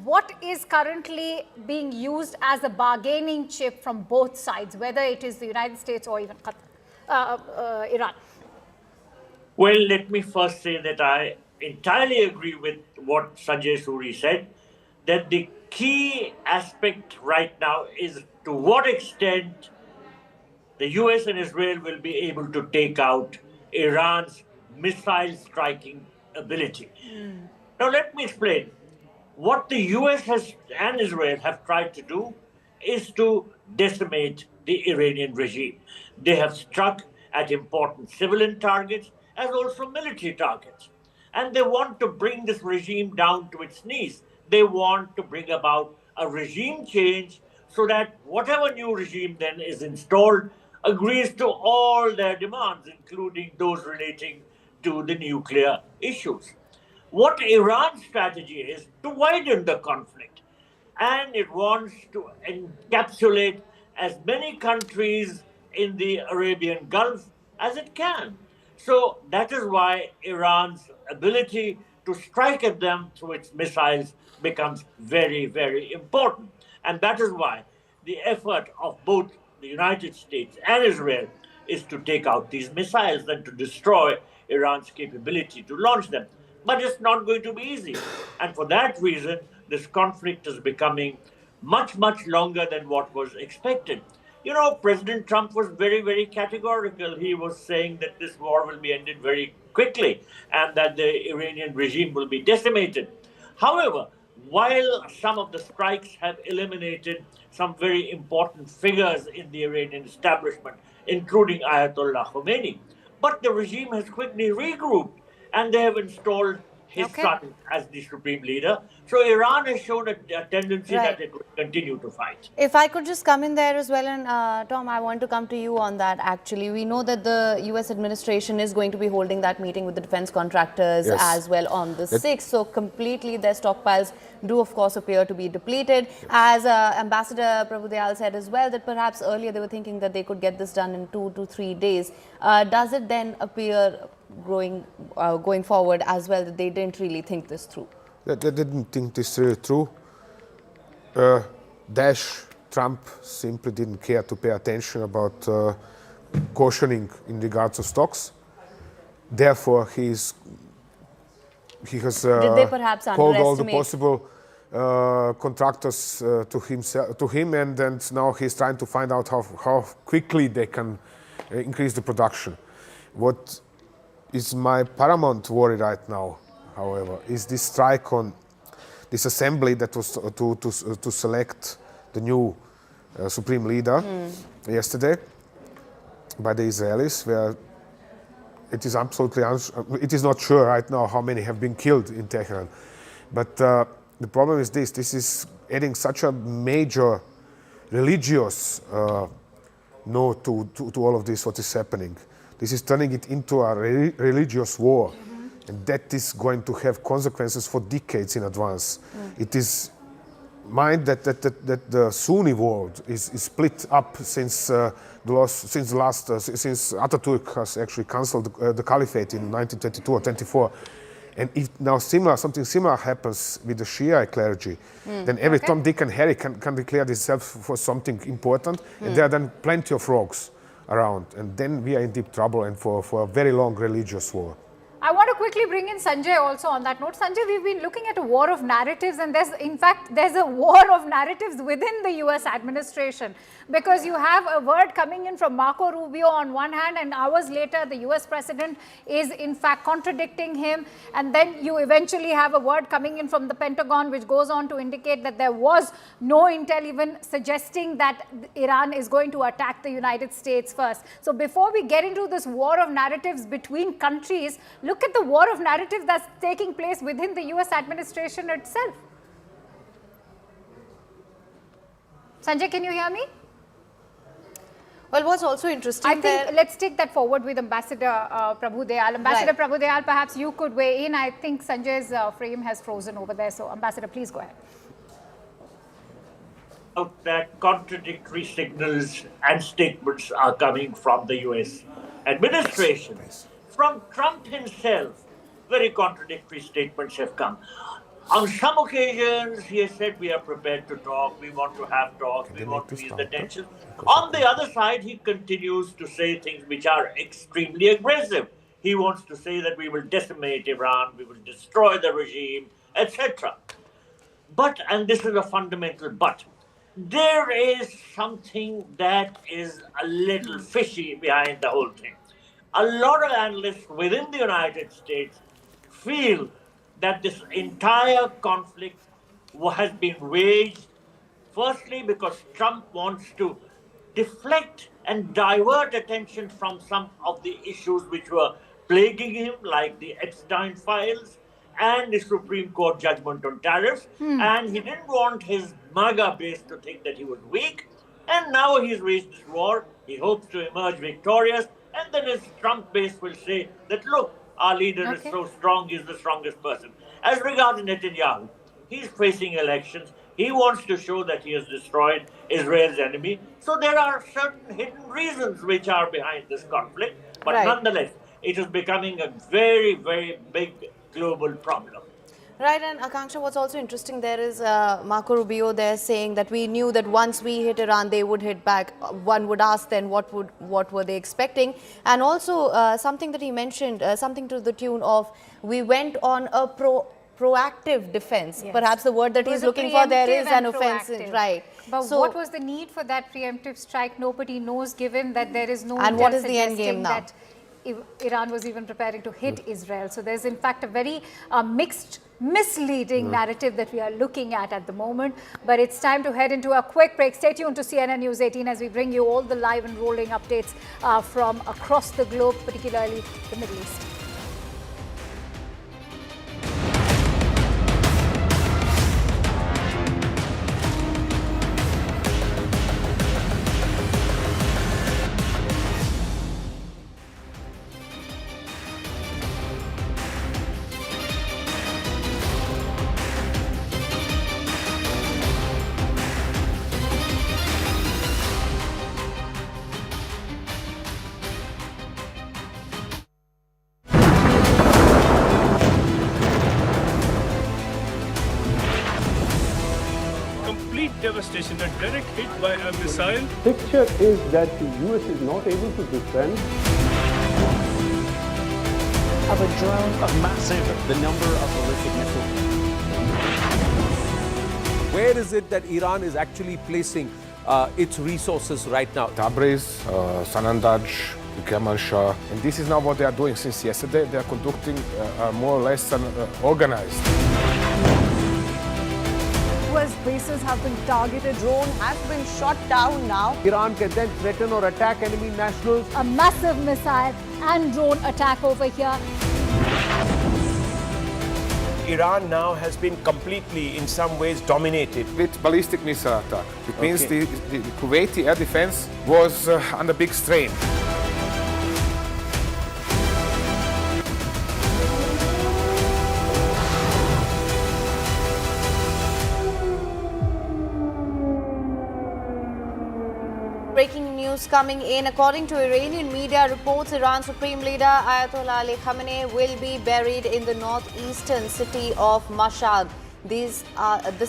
What is currently being used as a bargaining chip from both sides, whether it is the United States or even Qatar, Iran? Well, let me first say that I entirely agree with what Sanjay Suri said, that the key aspect right now is to what extent the US and Israel will be able to take out Iran's missile striking ability. Now, let me explain. What the US and Israel have tried to do is to decimate the Iranian regime. They have struck at important civilian targets as also military targets. And they want to bring this regime down to its knees. They want to bring about a regime change so that whatever new regime then is installed agrees to all their demands, including those relating to the nuclear issues. What Iran's strategy is to widen the conflict, and it wants to encapsulate as many countries in the Arabian Gulf as it can. So that is why Iran's ability to strike at them through its missiles becomes very, very important. And that is why the effort of both the United States and Israel is to take out these missiles and to destroy Iran's capability to launch them. But it's not going to be easy. And for that reason, this conflict is becoming much, much longer than what was expected. You know, President Trump was very, very categorical. He was saying that this war will be ended very quickly and that the Iranian regime will be decimated. However, while some of the strikes have eliminated some very important figures in the Iranian establishment, including Ayatollah Khamenei, but the regime has quickly regrouped and they have installed his son as the supreme leader. So Iran has shown a tendency that it will continue to fight. If I could just come in there as well, and Tom, I want to come to you on that actually. We know that the US administration is going to be holding that meeting with the defense contractors as well on the 6th. So completely their stockpiles do of course appear to be depleted. As Ambassador Prabhu Dayal said as well, that perhaps earlier they were thinking that they could get this done in 2 to 3 days. Does it then appear going forward as well that they didn't really think this through? They didn't think this through. Trump simply didn't care to pay attention about cautioning in regards to stocks. Therefore, he has called all the possible contractors to him, and now he's trying to find out how quickly they can increase the production. What is my paramount worry right now, however, is this strike on this assembly that was to select the new supreme leader yesterday by the Israelis, where it is absolutely it is not sure right now how many have been killed in Tehran. But the problem is this is adding such a major religious no to all of this, what is happening. This is turning it into a religious war, and that is going to have consequences for decades in advance. It is mind that the Sunni world is split up since Ataturk has actually cancelled the caliphate in 1922 or 24. And if now something similar happens with the Shia clergy, then every Tom, Dick and Harry can declare themselves for something important, and there are then plenty of rogues around, and then we are in deep trouble and for a very long religious war. I want to quickly bring in Sanjay also on that note. Sanjay, we've been looking at a war of narratives, and there's a war of narratives within the US administration, because you have a word coming in from Marco Rubio on one hand, and hours later the US president is in fact contradicting him, and then you eventually have a word coming in from the Pentagon which goes on to indicate that there was no intel even suggesting that Iran is going to attack the United States first. So before we get into this war of narratives between countries, look at the war of narratives that's taking place within the US administration itself. Sanjay, can you hear me? Well, what's also interesting, I think let's take that forward with Ambassador Prabhu Dayal. Ambassador Prabhu Dayal, perhaps you could weigh in. I think Sanjay's frame has frozen over there. So, Ambassador, please go ahead. That contradictory signals and statements are coming from the US administration. From Trump himself, very contradictory statements have come. On some occasions, he has said, we are prepared to talk, we want to have talks, we want to ease the tension. On the other side, he continues to say things which are extremely aggressive. He wants to say that we will decimate Iran, we will destroy the regime, etc. But, and this is a fundamental but, there is something that is a little fishy behind the whole thing. A lot of analysts within the United States feel that this entire conflict has been waged, firstly, because Trump wants to deflect and divert attention from some of the issues which were plaguing him, like the Epstein files and the Supreme Court judgment on tariffs. And he didn't want his MAGA base to think that he was weak. And now he's waged this war. He hopes to emerge victorious. And then his Trump base will say that, look, our leader is so strong, he's the strongest person. As regards Netanyahu, he's facing elections. He wants to show that he has destroyed Israel's enemy. So there are certain hidden reasons which are behind this conflict. But nonetheless, it is becoming a very, very big global problem. Right, and Akanksha, what's also interesting there is Marco Rubio there saying that we knew that once we hit Iran, they would hit back. One would ask then what were they expecting? And also something that he mentioned, something to the tune of, we went on a proactive defense. Yes. Perhaps the word that he's looking for there is an offensive, right? But so, what was the need for that preemptive strike? Nobody knows, given that there is no and what is the end game now? That Iran was even preparing to hit Israel. So there's in fact a very mixed, misleading narrative that we are looking at the moment. But it's time to head into a quick break. Stay tuned to CNN News 18 as we bring you all the live and rolling updates from across the globe, particularly the Middle East. Devastation, a direct hit by a missile. Picture is that the US is not able to defend. Of a drone of massive, the number of ballistic missiles. Where is it that Iran is actually placing its resources right now? Tabriz, Sanandaj, Kermanshah, and this is now what they are doing since yesterday. They are conducting more or less an organized. US bases have been targeted. Drone has been shot down now. Iran can then threaten or attack enemy nationals. A massive missile and drone attack over here. Iran now has been completely, in some ways, dominated. With ballistic missile attack. It means the Kuwaiti air defense was under big strain. Breaking news coming in. According to Iranian media reports, Iran's Supreme Leader Ayatollah Ali Khamenei will be buried in the northeastern city of Mashhad. This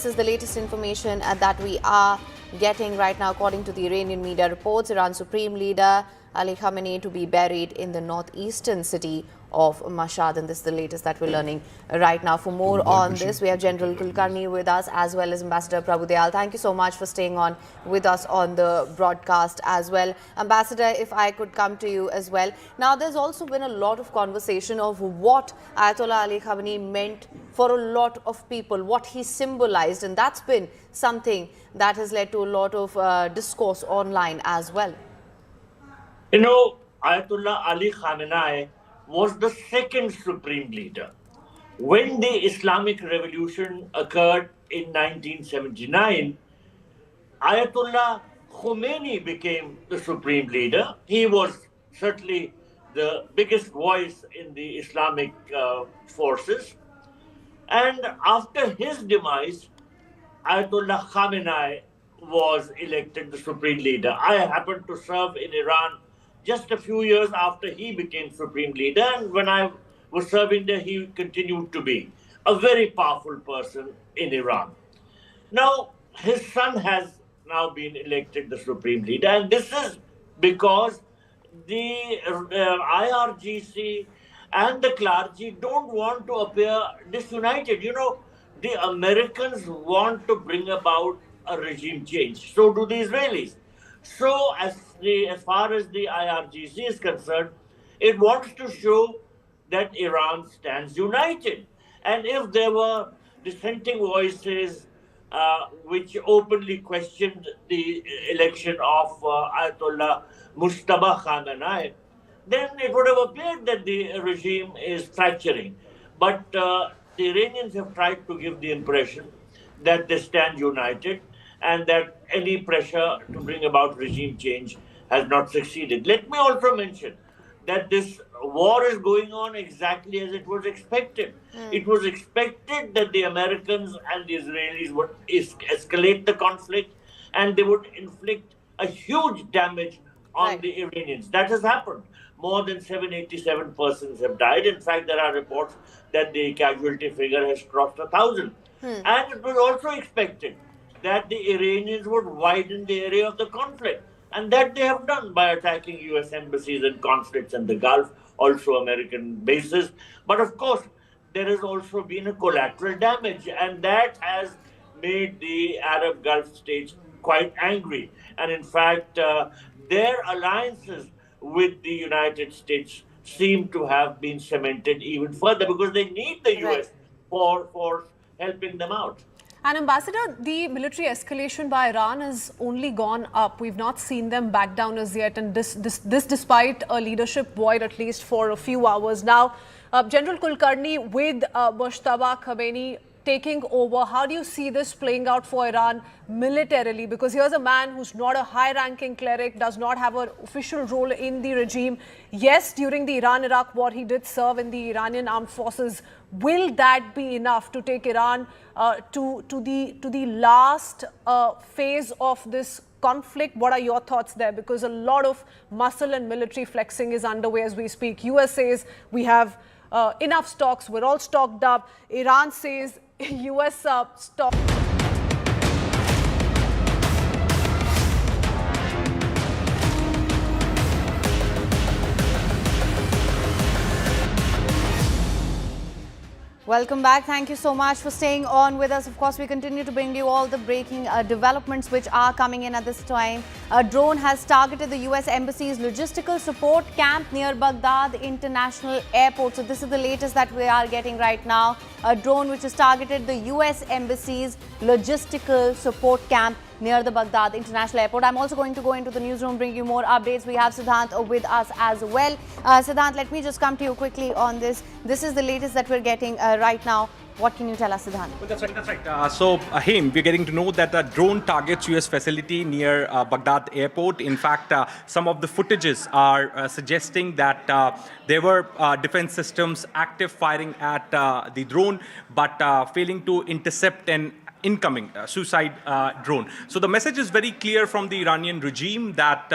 is the latest information that we are getting right now. According to the Iranian media reports, Iran's Supreme Leader Ali Khamenei to be buried in the northeastern city of Mashhad, and this is the latest that we're learning right now. For more on this, we have General Kulkarni with us as well as Ambassador Prabhu Dayal. Thank you so much for staying on with us on the broadcast as well. Ambassador, if I could come to you as well. Now, there's also been a lot of conversation of what Ayatollah Ali Khamenei meant for a lot of people, what he symbolized, and that's been something that has led to a lot of discourse online as well. You know, Ayatollah Ali Khamenei was the second supreme leader. When the Islamic Revolution occurred in 1979, Ayatollah Khomeini became the supreme leader. He was certainly the biggest voice in the Islamic forces. And after his demise, Ayatollah Khamenei was elected the supreme leader. I happened to serve in Iran just a few years after he became supreme leader, and when I was serving there, he continued to be a very powerful person in Iran. Now, his son has now been elected the supreme leader, and this is because the IRGC and the clergy don't want to appear disunited. You know, the Americans want to bring about a regime change. So do the Israelis. So as far as the IRGC is concerned, it wants to show that Iran stands united. And if there were dissenting voices which openly questioned the election of Ayatollah Mojtaba Khamenei, then it would have appeared that the regime is fracturing. But the Iranians have tried to give the impression that they stand united and that any pressure to bring about regime change has not succeeded. Let me also mention that this war is going on exactly as it was expected. It was expected that the Americans and the Israelis would escalate the conflict and they would inflict a huge damage on the Iranians. That has happened. More than 787 persons have died. In fact, there are reports that the casualty figure has crossed 1,000. And it was also expected that the Iranians would widen the area of the conflict. And that they have done by attacking US embassies and consulates in the Gulf, also American bases. But of course, there has also been a collateral damage, and that has made the Arab Gulf states quite angry. And in fact, their alliances with the United States seem to have been cemented even further because they need the US for helping them out. And Ambassador, the military escalation by Iran has only gone up. We've not seen them back down as yet, and this despite a leadership void at least for a few hours now. General Kulkarni, with Mojtaba Khamenei taking over, how do you see this playing out for Iran militarily? Because here's a man who's not a high-ranking cleric, does not have an official role in the regime. Yes, during the Iran-Iraq war, he did serve in the Iranian armed forces. Will that be enough to take Iran to the last phase of this conflict? What are your thoughts there? Because a lot of muscle and military flexing is underway as we speak. US says we have enough stocks, we're all stocked up. Iran says US stock. Welcome back. Thank you so much for staying on with us. Of course, we continue to bring you all the breaking developments which are coming in at this time. A drone has targeted the US Embassy's logistical support camp near Baghdad International Airport. So this is the latest that we are getting right now. A drone which has targeted the US Embassy's logistical support camp near the Baghdad International Airport. I'm also going to go into the newsroom, bring you more updates. We have Siddhant with us as well. Siddhant, let me just come to you quickly on this. This is the latest that we're getting right now. What can you tell us, Siddhant? Well, that's right. So, Haim, we're getting to know that a drone targets U.S. facility near Baghdad airport. In fact, some of the footages are suggesting that there were defense systems active firing at the drone, but failing to intercept an incoming suicide drone. So the message is very clear from the Iranian regime that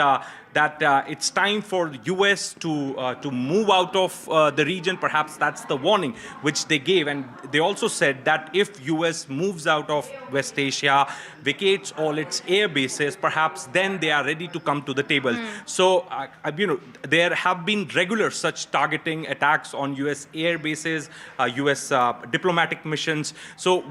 it's time for U.S. to move out of the region. Perhaps that's the warning which they gave. And they also said that if U.S. moves out of West Asia, vacates all its air bases, perhaps then they are ready to come to the table. So, there have been regular such targeting attacks on U.S. air bases, U.S. Diplomatic missions. So,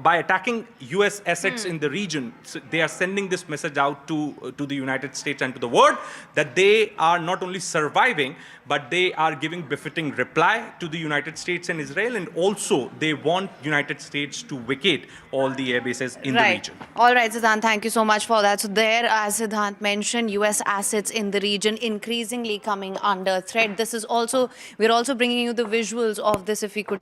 by attacking U.S. assets in the region, they are sending this message out to the United States and to the world that they are not only surviving, but they are giving befitting reply to the United States and Israel, and also they want United States to vacate all the air bases in the region. All right, Siddhant, thank you so much for that. So there, as Siddhant mentioned, U.S. assets in the region increasingly coming under threat. This is also, we're also bringing you the visuals of this. If we could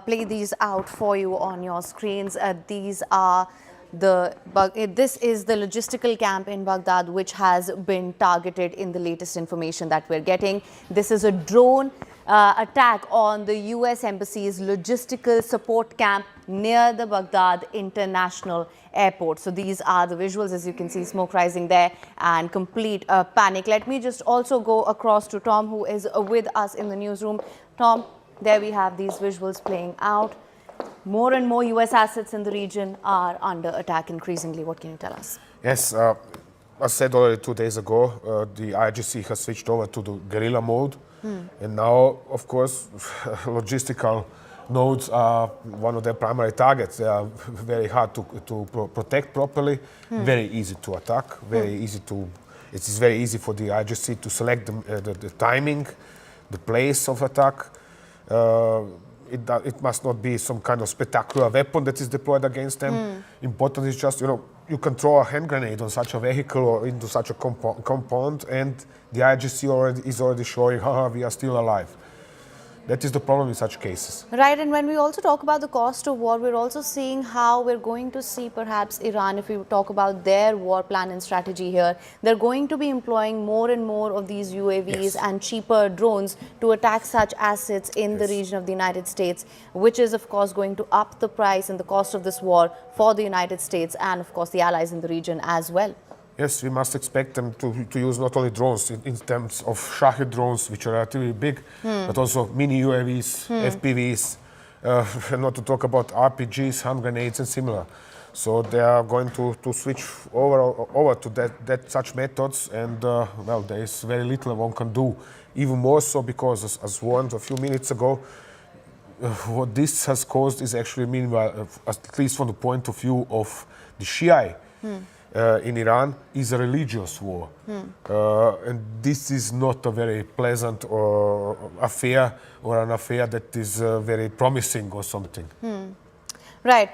play these out for you on your screens. These are this is the logistical camp in Baghdad, which has been targeted in the latest information that we're getting. This is a drone attack on the U.S. Embassy's logistical support camp near the Baghdad International Airport. So these are the visuals, as you can see, smoke rising there and complete panic. Let me just also go across to Tom, who is with us in the newsroom. Tom, there we have these visuals playing out. More and more U.S. assets in the region are under attack increasingly. What can you tell us? Yes, as said already 2 days ago, the IRGC has switched over to the guerrilla mode. And now, of course, logistical nodes are one of their primary targets. They are very hard to protect properly, very easy to attack, it is very easy for the IRGC to select the timing, the place of attack. It must not be some kind of spectacular weapon that is deployed against them. Important is just, you can throw a hand grenade on such a vehicle or into such a compound, and the IRGC is already showing, haha, we are still alive. That is the problem in such cases. Right, and when we also talk about the cost of war, we're also seeing how we're going to see perhaps Iran, if we talk about their war plan and strategy here, they're going to be employing more and more of these UAVs and cheaper drones to attack such assets in the region of the United States, which is of course going to up the price and the cost of this war for the United States and of course the allies in the region as well. Yes, we must expect them to use not only drones in terms of Shahed drones, which are relatively big, but also mini UAVs, FPVs, not to talk about RPGs, hand grenades and similar. So they are going to switch over to such methods, and well, there is very little one can do. Even more so because, as warned a few minutes ago, what this has caused is actually, meanwhile, at least from the point of view of the Shia in Iran, is a religious war. And this is not a very pleasant affair, or an affair that is very promising or something. Right.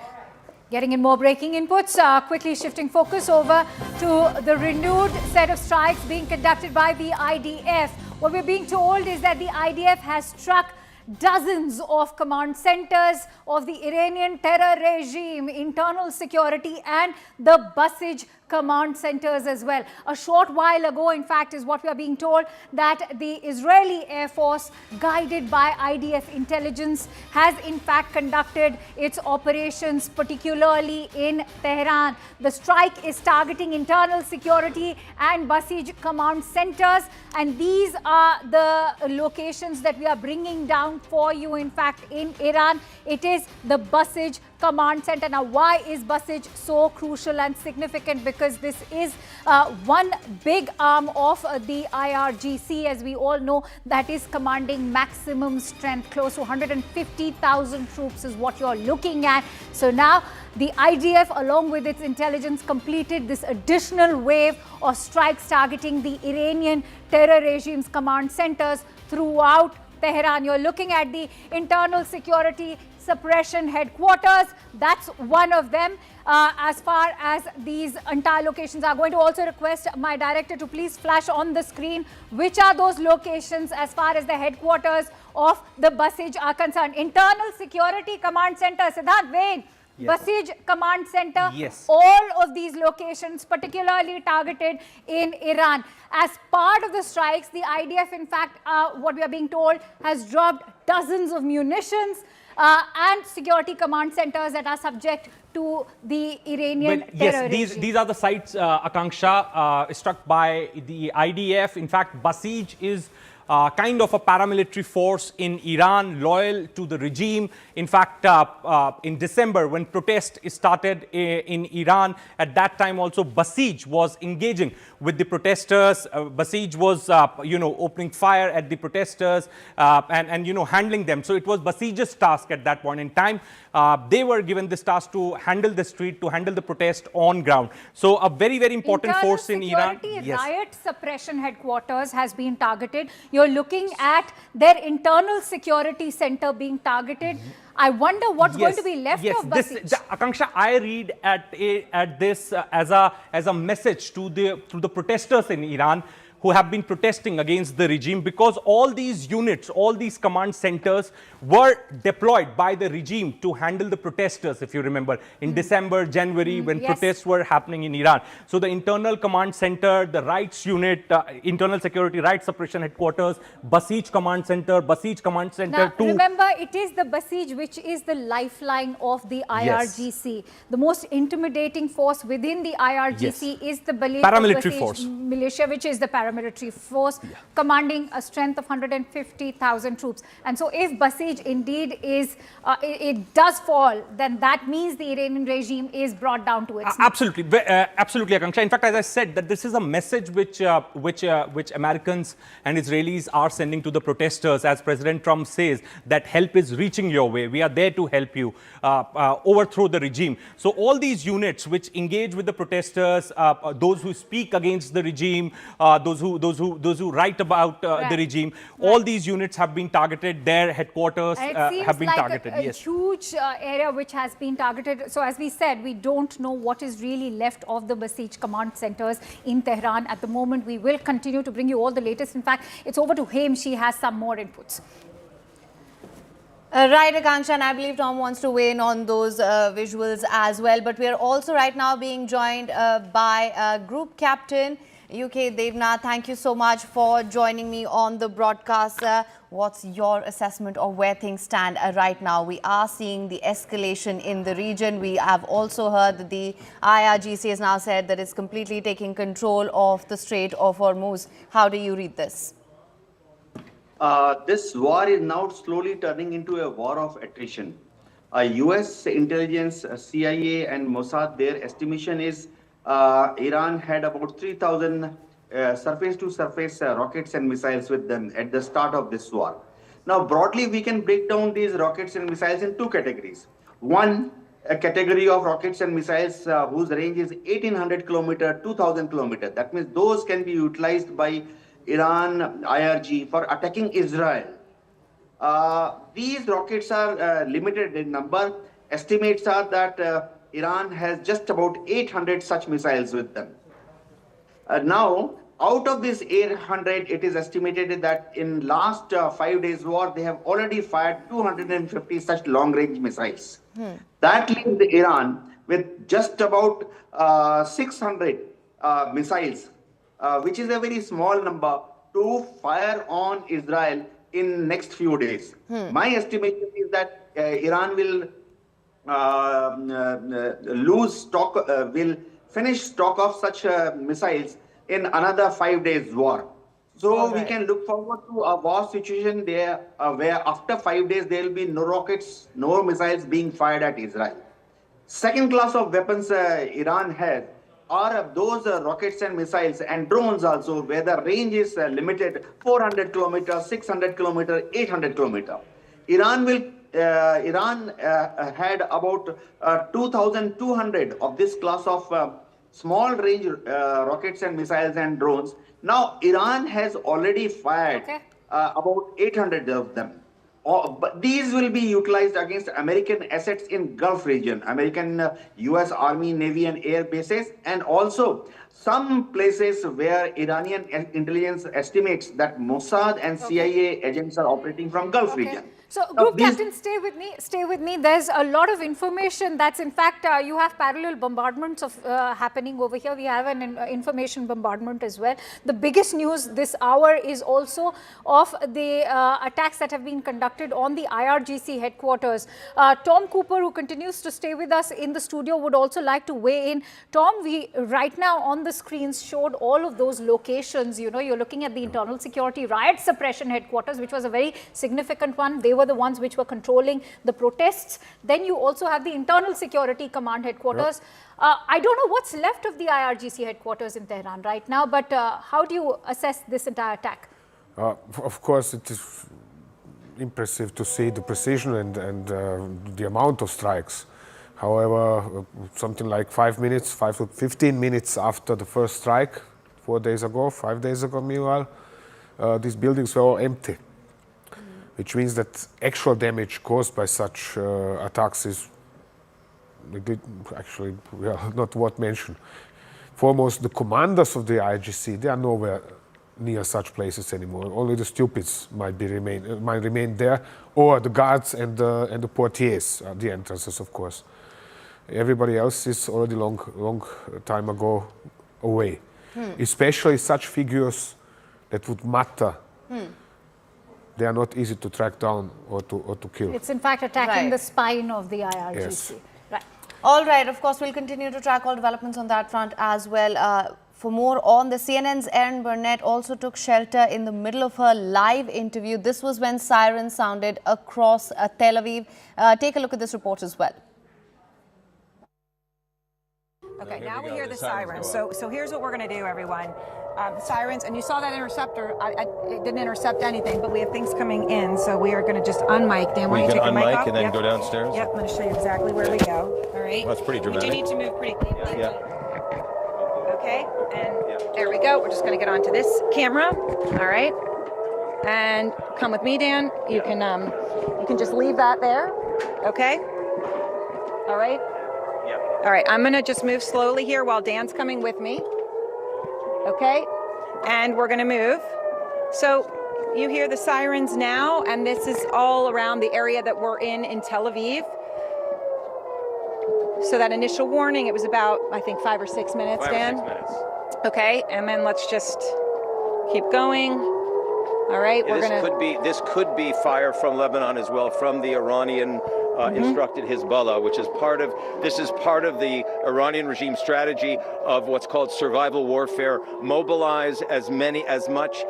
Getting in more breaking inputs, quickly shifting focus over to the renewed set of strikes being conducted by the IDF. What we're being told is that the IDF has struck dozens of command centers of the Iranian terror regime, internal security and the Basij command centers as well. A short while ago, in fact, is what we are being told, that the Israeli Air Force, guided by IDF intelligence, has in fact conducted its operations, particularly in Tehran. The strike is targeting internal security and Basij command centers, and these are the locations that we are bringing down for you. In fact, in Iran, it is the Basij command center. Now, why is Basij so crucial and significant? Because this is one big arm of the IRGC, as we all know, that is commanding maximum strength. Close to 150,000 troops is what you're looking at. So now the IDF, along with its intelligence, completed this additional wave of strikes targeting the Iranian terror regime's command centers throughout Tehran. You're looking at the internal security suppression headquarters. That's one of them. As far as these entire locations, I'm going to also request my director to please flash on the screen which are those locations as far as the headquarters of the Basij are concerned. Internal Security Command Center, Siddharth, wait. Yes. Basij Command Center, yes. All of these locations particularly targeted in Iran. As part of the strikes, the IDF, in fact, what we are being told, has dropped dozens of munitions and security command centers that are subject to the Iranian terror Yes, these are the sites, Akanksha, struck by the IDF. In fact, Basij is kind of a paramilitary force in Iran, loyal to the regime. In fact, in December, when protest started in Iran, at that time also Basij was engaging with the protesters. Basij was, opening fire at the protesters and handling them. So it was Basij's task at that point in time. They were given this task to handle the street, to handle the protest on ground. So a very, very important force in Iran. Yes. Riot suppression headquarters has been targeted. You're looking at their internal security center being targeted. I wonder what's going to be left of Basij. Akanksha, I read at this as a message to the protesters in Iran who have been protesting against the regime, because all these units, all these command centers were deployed by the regime to handle the protesters, if you remember, in December, January, when protests were happening in Iran. So the internal command center, the rights unit, internal security rights suppression headquarters, Basij command center, Basij command center. Now, remember, it is the Basij which is the lifeline of the IRGC. Yes. The most intimidating force within the IRGC is the paramilitary force. Militia, which is the paramilitary force commanding a strength of 150,000 troops. And so if Basij indeed is, it does fall, then that means the Iranian regime is brought down to its knees. Absolutely, absolutely, Akanksha. In fact, as I said, that this is a message which Americans and Israelis are sending to the protesters, as President Trump says, that help is reaching your way. We are there to help you overthrow the regime. So all these units which engage with the protesters, those who speak against the regime, those who write about the regime, all these units have been targeted. Their headquarters have been targeted. A huge area which has been targeted. So as we said, we don't know what is really left of the Basij command centers in Tehran at the moment. We will continue to bring you all the latest. In fact, it's over to Haim. She has some more inputs. Right, Akanksha, and I believe Tom wants to weigh in on those visuals as well. But we are also right now being joined by Group Captain UK Devnath. Thank you so much for joining me on the broadcast. What's your assessment of where things stand right now? We are seeing the escalation in the region. We have also heard that the IRGC has now said that it's completely taking control of the Strait of Hormuz. How do you read this? This war is now slowly turning into a war of attrition. US intelligence, CIA and Mossad, their estimation is Iran had about 3,000 surface-to-surface rockets and missiles with them at the start of this war. Now, broadly, we can break down these rockets and missiles in two categories. One, a category of rockets and missiles whose range is 1,800 kilometer, 2,000 kilometer. That means those can be utilized by Iran, IRG for attacking Israel. These rockets are limited in number. Estimates are that Iran has just about 800 such missiles with them. Now, out of this 800, it is estimated that in last 5 days war, they have already fired 250 such long-range missiles. That leaves Iran with just about 600 missiles, which is a very small number, to fire on Israel in next few days. My estimation is that Iran will will finish stock of such missiles in another 5 days war. So we can look forward to a war situation there where after 5 days there will be no rockets, no missiles being fired at Israel. Second class of weapons Iran has are those rockets and missiles and drones also, where the range is limited 400 kilometers, 600 kilometers, 800 kilometers. Iran had about 2,200 of this class of small range rockets and missiles and drones. Now, Iran has already fired about 800 of them. But these will be utilized against American assets in Gulf region, American US Army, Navy and air bases, and also some places where Iranian intelligence estimates that Mossad and CIA agents are operating from Gulf region. So, Group Captain, stay with me. Stay with me. There's a lot of information that's, in fact, you have parallel bombardments of happening over here. We have an information bombardment as well. The biggest news this hour is also of the attacks that have been conducted on the IRGC headquarters. Tom Cooper, who continues to stay with us in the studio, would also like to weigh in. Tom, we right now on the screens showed all of those locations. You know, you're looking at the internal security riot suppression headquarters, which was a very significant one. They were the ones which were controlling the protests. Then you also have the internal security command headquarters. I don't know what's left of the IRGC headquarters in Tehran right now, but how do you assess this entire attack? Of course, it is impressive to see the precision and the amount of strikes. However, something like 5 to 15 minutes after the first strike, 4 days ago, 5 days ago, meanwhile, these buildings were all empty. Which means that actual damage caused by such attacks is actually not worth mention. Foremost, the commanders of the IRGC, they are nowhere near such places anymore. Only the stupids might remain there, or the guards and the portiers at the entrances, of course. Everybody else is already long time ago away. Especially such figures that would matter. They are not easy to track down or to kill. It's in fact attacking the spine of the IRGC. Yes. Right. All right. Of course, we'll continue to track all developments on that front as well. For more on the CNN's Erin Burnett also took shelter in the middle of her live interview. This was when sirens sounded across Tel Aviv. Take a look at this report as well. Okay, now we hear the sirens. So here's what we're going to do, everyone. Sirens, and you saw that interceptor. It didn't intercept anything, but we have things coming in, so we are going to just unmic. Dan, why don't you take your mic off? And then go downstairs? Yep, I'm going to show you exactly where we go. All right. Well, that's pretty dramatic. We do need to move pretty quickly. Yeah. Okay, and there we go. We're just going to get onto this camera. All right. And come with me, Dan. You can just leave that there. Okay. All right. All right, I'm going to just move slowly here while Dan's coming with me. Okay, and we're going to move. So you hear the sirens now, and this is all around the area that we're in Tel Aviv. So that initial warning, it was about, I think, 5 or 6 minutes, Dan? 5 or 6 minutes. Okay, and then let's just keep going. All right, we're going to... This could be fire from Lebanon as well, from the Iranian instructed Hezbollah, which is part of the Iranian regime strategy of what's called survival warfare. Mobilize as much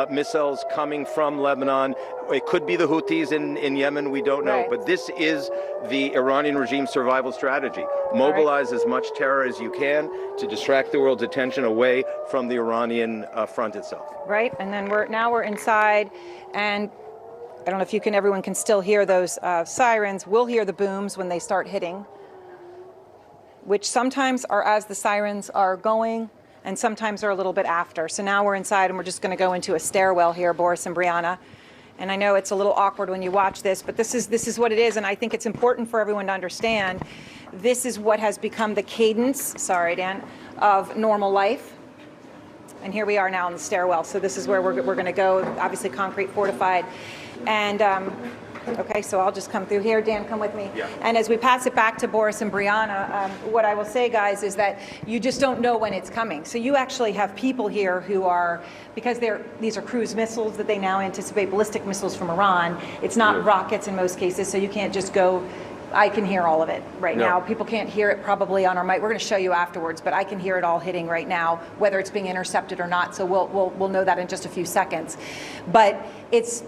missiles coming from Lebanon. It could be the Houthis in Yemen, we don't know. Right. But this is the Iranian regime survival strategy. Mobilize as much terror as you can to distract the world's attention away from the Iranian front itself. Right, and then we're inside, and I don't know if everyone can still hear those sirens. We'll hear the booms when they start hitting, which sometimes are as the sirens are going, and sometimes are a little bit after. So now we're inside, and we're just going to go into a stairwell here, Boris and Brianna. And I know it's a little awkward when you watch this, but this is what it is, and I think it's important for everyone to understand. This is what has become the cadence, sorry, Dan, of normal life. And here we are now in the stairwell. So this is where we're going to go, obviously concrete fortified. And okay, so I'll just come through here. Dan, come with me. Yeah. And as we pass it back to Boris and Brianna, what I will say, guys, is that you just don't know when it's coming. So you actually have people here who are, because these are cruise missiles that they now anticipate, ballistic missiles from Iran. It's not rockets in most cases, so you can't just go. I can hear all of it right now. People can't hear it probably on our mic. We're going to show you afterwards, but I can hear it all hitting right now, whether it's being intercepted or not. So we'll know that in just a few seconds. But it's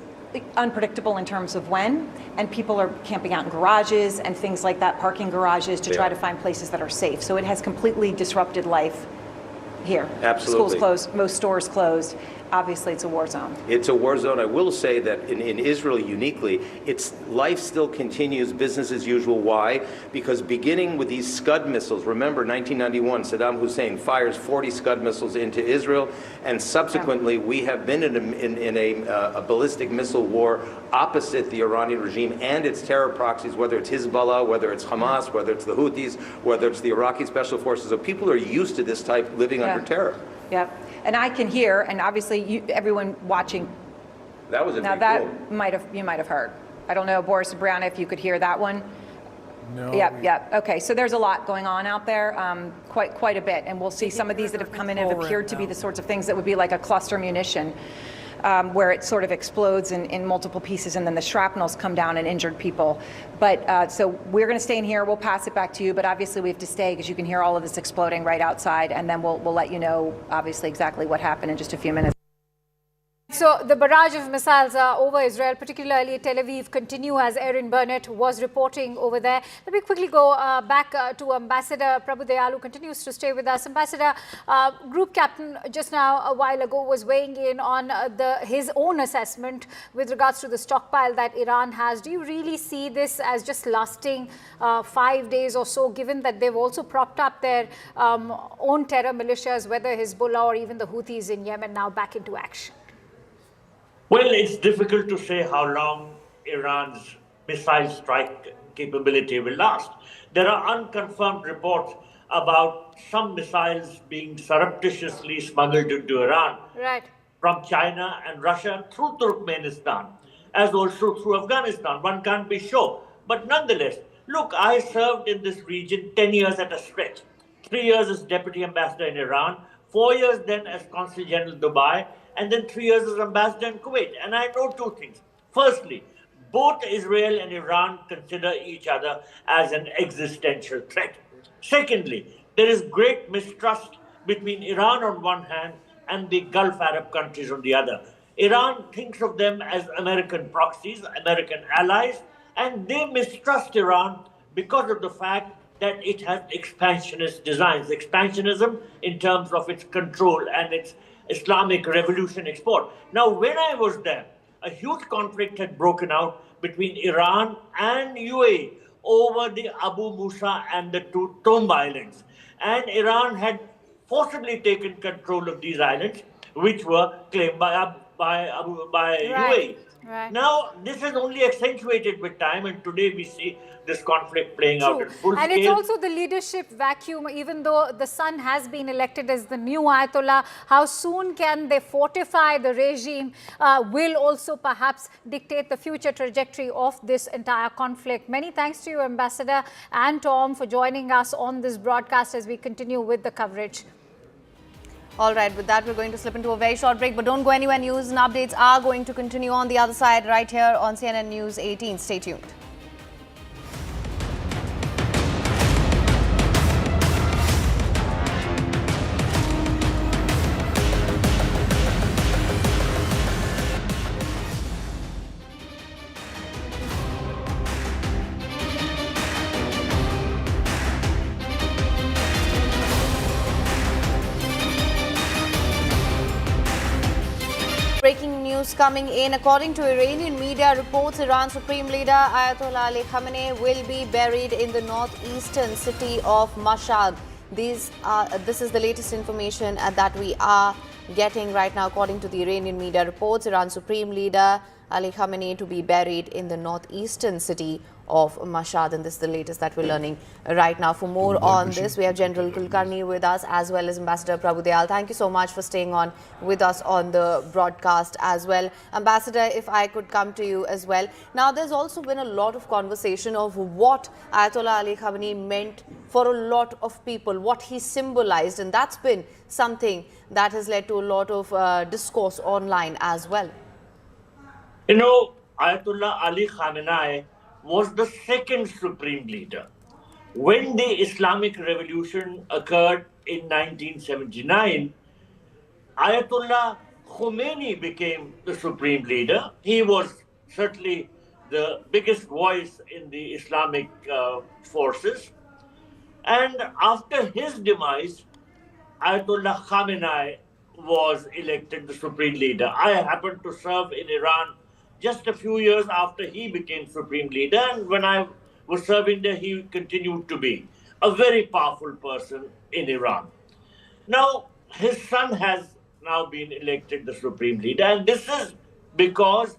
unpredictable in terms of when, and people are camping out in garages and things like that, parking garages to try to find places that are safe. So it has completely disrupted life here. Absolutely. Schools closed, most stores closed. obviously it's a war zone. It's a war zone. I will say that in Israel uniquely, its life still continues, business as usual. Why? Because beginning with these Scud missiles, remember 1991, Saddam Hussein fires 40 Scud missiles into Israel, and subsequently we have been in a ballistic missile war opposite the Iranian regime and its terror proxies, whether it's Hezbollah, whether it's Hamas, whether it's the Houthis, whether it's the Iraqi special forces. So people are used to this type living under terror. Yep. And I can hear, and obviously everyone watching. That was a now big that deal. you might have heard. I don't know, Boris and Brianna, if you could hear that one. No. Yep. Okay, so there's a lot going on out there, quite a bit, and we'll see some of these that have come in have appeared to be the sorts of things that would be like a cluster munition, where it sort of explodes in multiple pieces, and then the shrapnels come down and injured people. But so we're going to stay in here. We'll pass it back to you, but obviously we have to stay because you can hear all of this exploding right outside, and then we'll let you know obviously exactly what happened in just a few minutes. So the barrage of missiles over Israel, particularly Tel Aviv, continue as Erin Burnett was reporting over there. Let me quickly go back to Ambassador Prabhu Dayal, who continues to stay with us. Ambassador, Group Captain just now a while ago was weighing in on his own assessment with regards to the stockpile that Iran has. Do you really see this as just lasting 5 days or so, given that they've also propped up their own terror militias, whether Hezbollah or even the Houthis in Yemen, now back into action? Well, it's difficult to say how long Iran's missile strike capability will last. There are unconfirmed reports about some missiles being surreptitiously smuggled into Iran from China and Russia through Turkmenistan, as also through Afghanistan. One can't be sure. But nonetheless, look, I served in this region 10 years at a stretch. 3 years as Deputy Ambassador in Iran, 4 years then as Consul General Dubai, and then 3 years as ambassador in Kuwait. And I know two things. Firstly, both Israel and Iran consider each other as an existential threat. Secondly, there is great mistrust between Iran on one hand and the Gulf Arab countries on the other. Iran thinks of them as American proxies, American allies, and they mistrust Iran because of the fact that it has expansionist designs. Expansionism in terms of its control and its Islamic revolution export. Now, when I was there, a huge conflict had broken out between Iran and UAE over the Abu Musa and the two Tomb Islands. And Iran had forcibly taken control of these islands, which were claimed by UAE. Now, this is only accentuated with time, and today we see this conflict playing out at full scale. And it's also the leadership vacuum, even though the son has been elected as the new Ayatollah. How soon can they fortify the regime will also perhaps dictate the future trajectory of this entire conflict. Many thanks to you, Ambassador, and Tom, for joining us on this broadcast as we continue with the coverage. All right, with that, we're going to slip into a very short break, but don't go anywhere. News and updates are going to continue on the other side right here on CNN News 18. Stay tuned. Breaking news coming in. According to Iranian media reports, Iran's Supreme Leader Ayatollah Ali Khamenei will be buried in the northeastern city of Mashhad. This is the latest information that we are getting right now. According to the Iranian media reports, Iran's Supreme Leader Ali Khamenei to be buried in the northeastern city of Mashhad, and this is the latest that we're learning right now. For more on this, we have General Kulkarni with us as well as Ambassador Prabhu Dayal. Thank you so much for staying on with us on the broadcast as well. Ambassador, if I could come to you as well. Now, there's also been a lot of conversation of what Ayatollah Ali Khamenei meant for a lot of people, what he symbolized, and that's been something that has led to a lot of discourse online as well. You know, Ayatollah Ali Khamenei was the second supreme leader. When the Islamic Revolution occurred in 1979, Ayatollah Khomeini became the supreme leader. He was certainly the biggest voice in the Islamic forces. And after his demise, Ayatollah Khamenei was elected the supreme leader. I happened to serve in Iran just a few years after he became supreme leader, and when I was serving there, he continued to be a very powerful person in Iran. Now, his son has now been elected the supreme leader, and this is because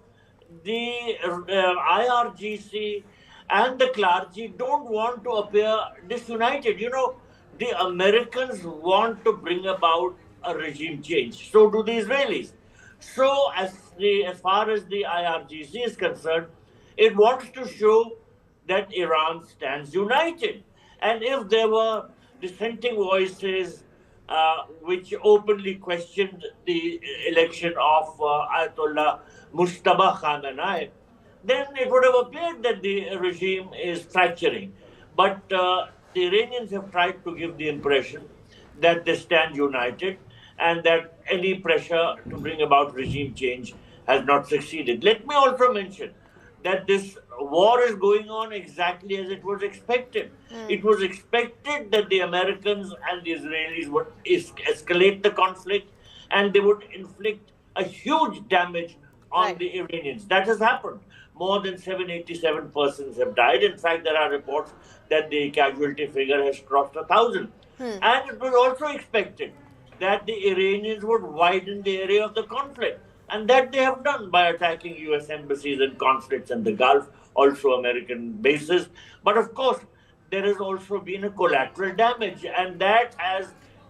the IRGC and the clergy don't want to appear disunited. You know, the Americans want to bring about a regime change. So do the Israelis. So as far as the IRGC is concerned, it wants to show that Iran stands united. And if there were dissenting voices which openly questioned the election of Ayatollah Mojtaba Khamenei, then it would have appeared that the regime is fracturing. But the Iranians have tried to give the impression that they stand united and that any pressure to bring about regime change has not succeeded. Let me also mention that this war is going on exactly as it was expected. It was expected that the Americans and the Israelis would escalate the conflict and they would inflict a huge damage on the Iranians. That has happened. More than 787 persons have died. In fact, there are reports that the casualty figure has crossed 1,000. And it was also expected that the Iranians would widen the area of the conflict. And that they have done by attacking US embassies and consulates in the Gulf, also American bases. But of course, there has also been a collateral damage, and that has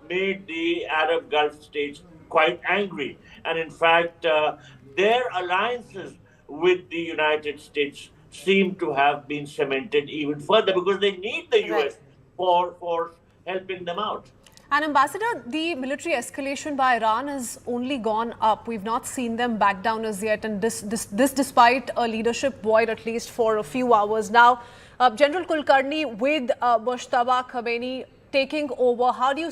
made the Arab Gulf states quite angry. And in fact, their alliances with the United States seem to have been cemented even further because they need the US for helping them out. And Ambassador, the military escalation by Iran has only gone up. We've not seen them back down as yet, and this despite a leadership void at least for a few hours. Now, General Kulkarni with Mojtaba Khamenei taking over, how do you...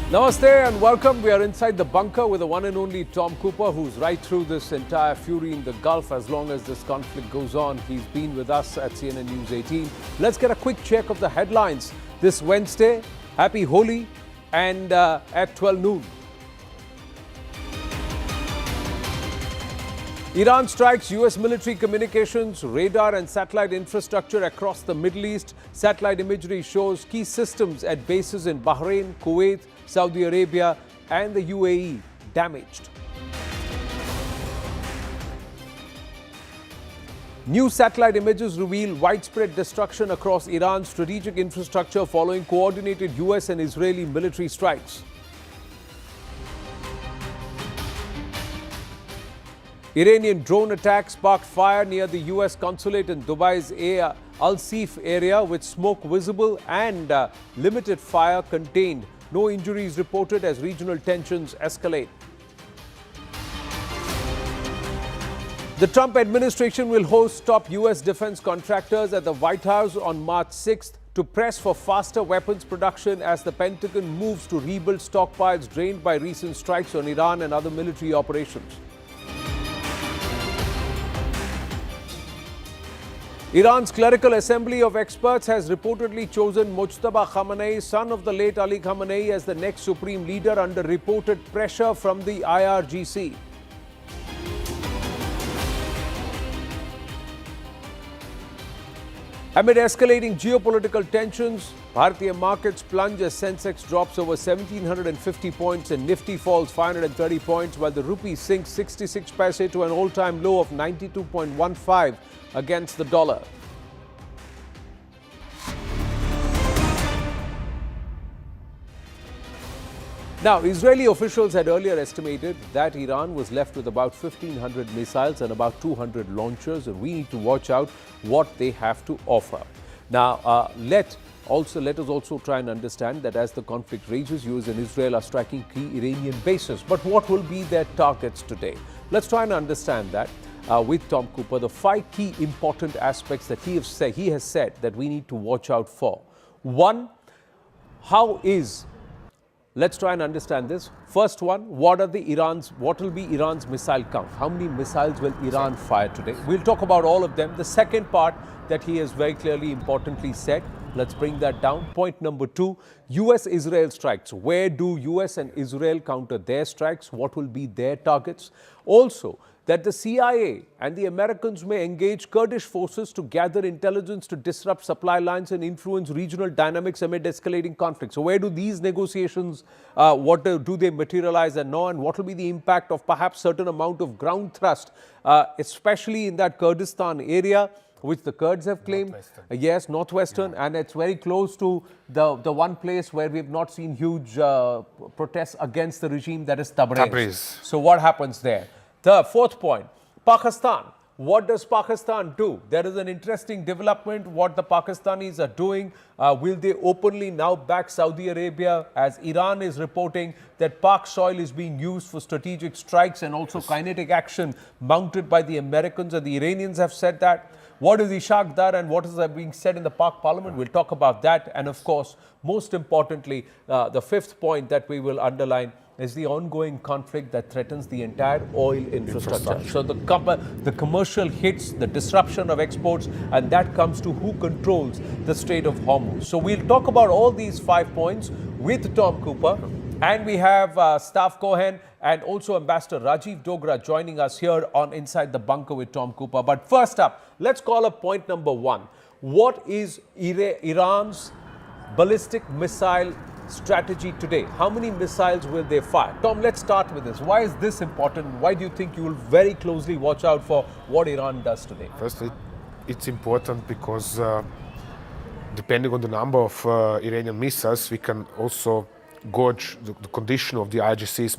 Namaste and welcome. We are inside the bunker with the one and only Tom Cooper, who's right through this entire fury in the Gulf. As long as this conflict goes on, he's been with us at CNN News 18. Let's get a quick check of the headlines this Wednesday. Happy Holi and at 12 noon. Iran strikes US military communications, radar and satellite infrastructure across the Middle East. Satellite imagery shows key systems at bases in Bahrain, Kuwait, Saudi Arabia and the UAE damaged. New satellite images reveal widespread destruction across Iran's strategic infrastructure following coordinated US and Israeli military strikes. Iranian drone attack sparked fire near the US consulate in Dubai's Al Seif area with smoke visible and limited fire contained. No injuries reported as regional tensions escalate. The Trump administration will host top US defense contractors at the White House on March 6th to press for faster weapons production as the Pentagon moves to rebuild stockpiles drained by recent strikes on Iran and other military operations. Iran's clerical assembly of experts has reportedly chosen Mojtaba Khamenei, son of the late Ali Khamenei, as the next supreme leader under reported pressure from the IRGC. Amid escalating geopolitical tensions, Bharatiya markets plunge as Sensex drops over 1,750 points and Nifty falls 530 points, while the Rupee sinks 66 paise to an all-time low of 92.15 against the dollar. Now, Israeli officials had earlier estimated that Iran was left with about 1,500 missiles and about 200 launchers, and we need to watch out what they have to offer. Now, let us also try and understand that as the conflict rages, US and Israel are striking key Iranian bases. But what will be their targets today? Let's try and understand that with Tom Cooper, the 5 key important aspects that he has said that we need to watch out for. One, how is Let's try and understand this. First one, what will be Iran's missile count? How many missiles will Iran fire today? We'll talk about all of them. The second part that he has very clearly, importantly said, let's bring that down. Point number 2, US-Israel strikes. Where do US and Israel counter their strikes? What will be their targets? Also, that the CIA and the Americans may engage Kurdish forces to gather intelligence to disrupt supply lines and influence regional dynamics amid escalating conflict. So where do these negotiations, do they materialize and no, and what will be the impact of perhaps certain amount of ground thrust, especially in that Kurdistan area, which the Kurds have claimed, yes, northwestern, and it's very close to the one place where we have not seen huge protests against the regime, that is Tabriz. So what happens there? The fourth point, Pakistan. What does Pakistan do? There is an interesting development, what the Pakistanis are doing. Will they openly now back Saudi Arabia, as Iran is reporting that Pak soil is being used for strategic strikes and also kinetic action mounted by the Americans, and the Iranians have said that. What is Ishaq Dar and what is being said in the Pak parliament? We'll talk about that. And of course, most importantly, the fifth point that we will underline is the ongoing conflict that threatens the entire oil infrastructure. So the commercial hits, the disruption of exports, and that comes to who controls the Strait of Hormuz. So we'll talk about all these 5 points with Tom Cooper. And we have Staff Cohen and also Ambassador Rajiv Dogra joining us here on Inside the Bunker with Tom Cooper. But first up, let's call up point number 1. What is Iran's ballistic missile strategy today? How many missiles will they fire? Tom, let's start with this. Why is this important? Why do you think you will very closely watch out for what Iran does today? Firstly, it's important because depending on the number of Iranian missiles, we can also gauge the condition of the IRGC's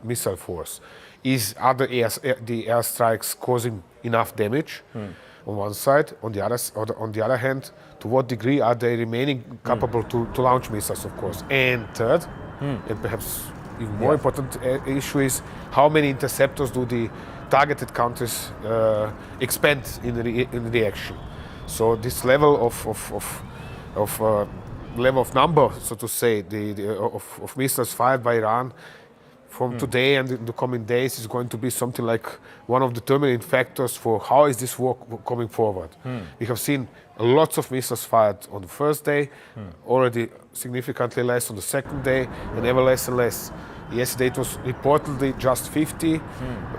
missile force. The airstrikes causing enough damage on one side? On the other hand, to what degree are they remaining capable to launch missiles, of course? And third, and perhaps even more important issue is how many interceptors do the targeted countries expend in reaction? So this level of number, so to say, of missiles fired by Iran from today and in the coming days is going to be something like one of the determining factors for how is this war coming forward. We have seen lots of missiles fired on the first day, already significantly less on the second day, and ever less and less. Yesterday it was reportedly just 50,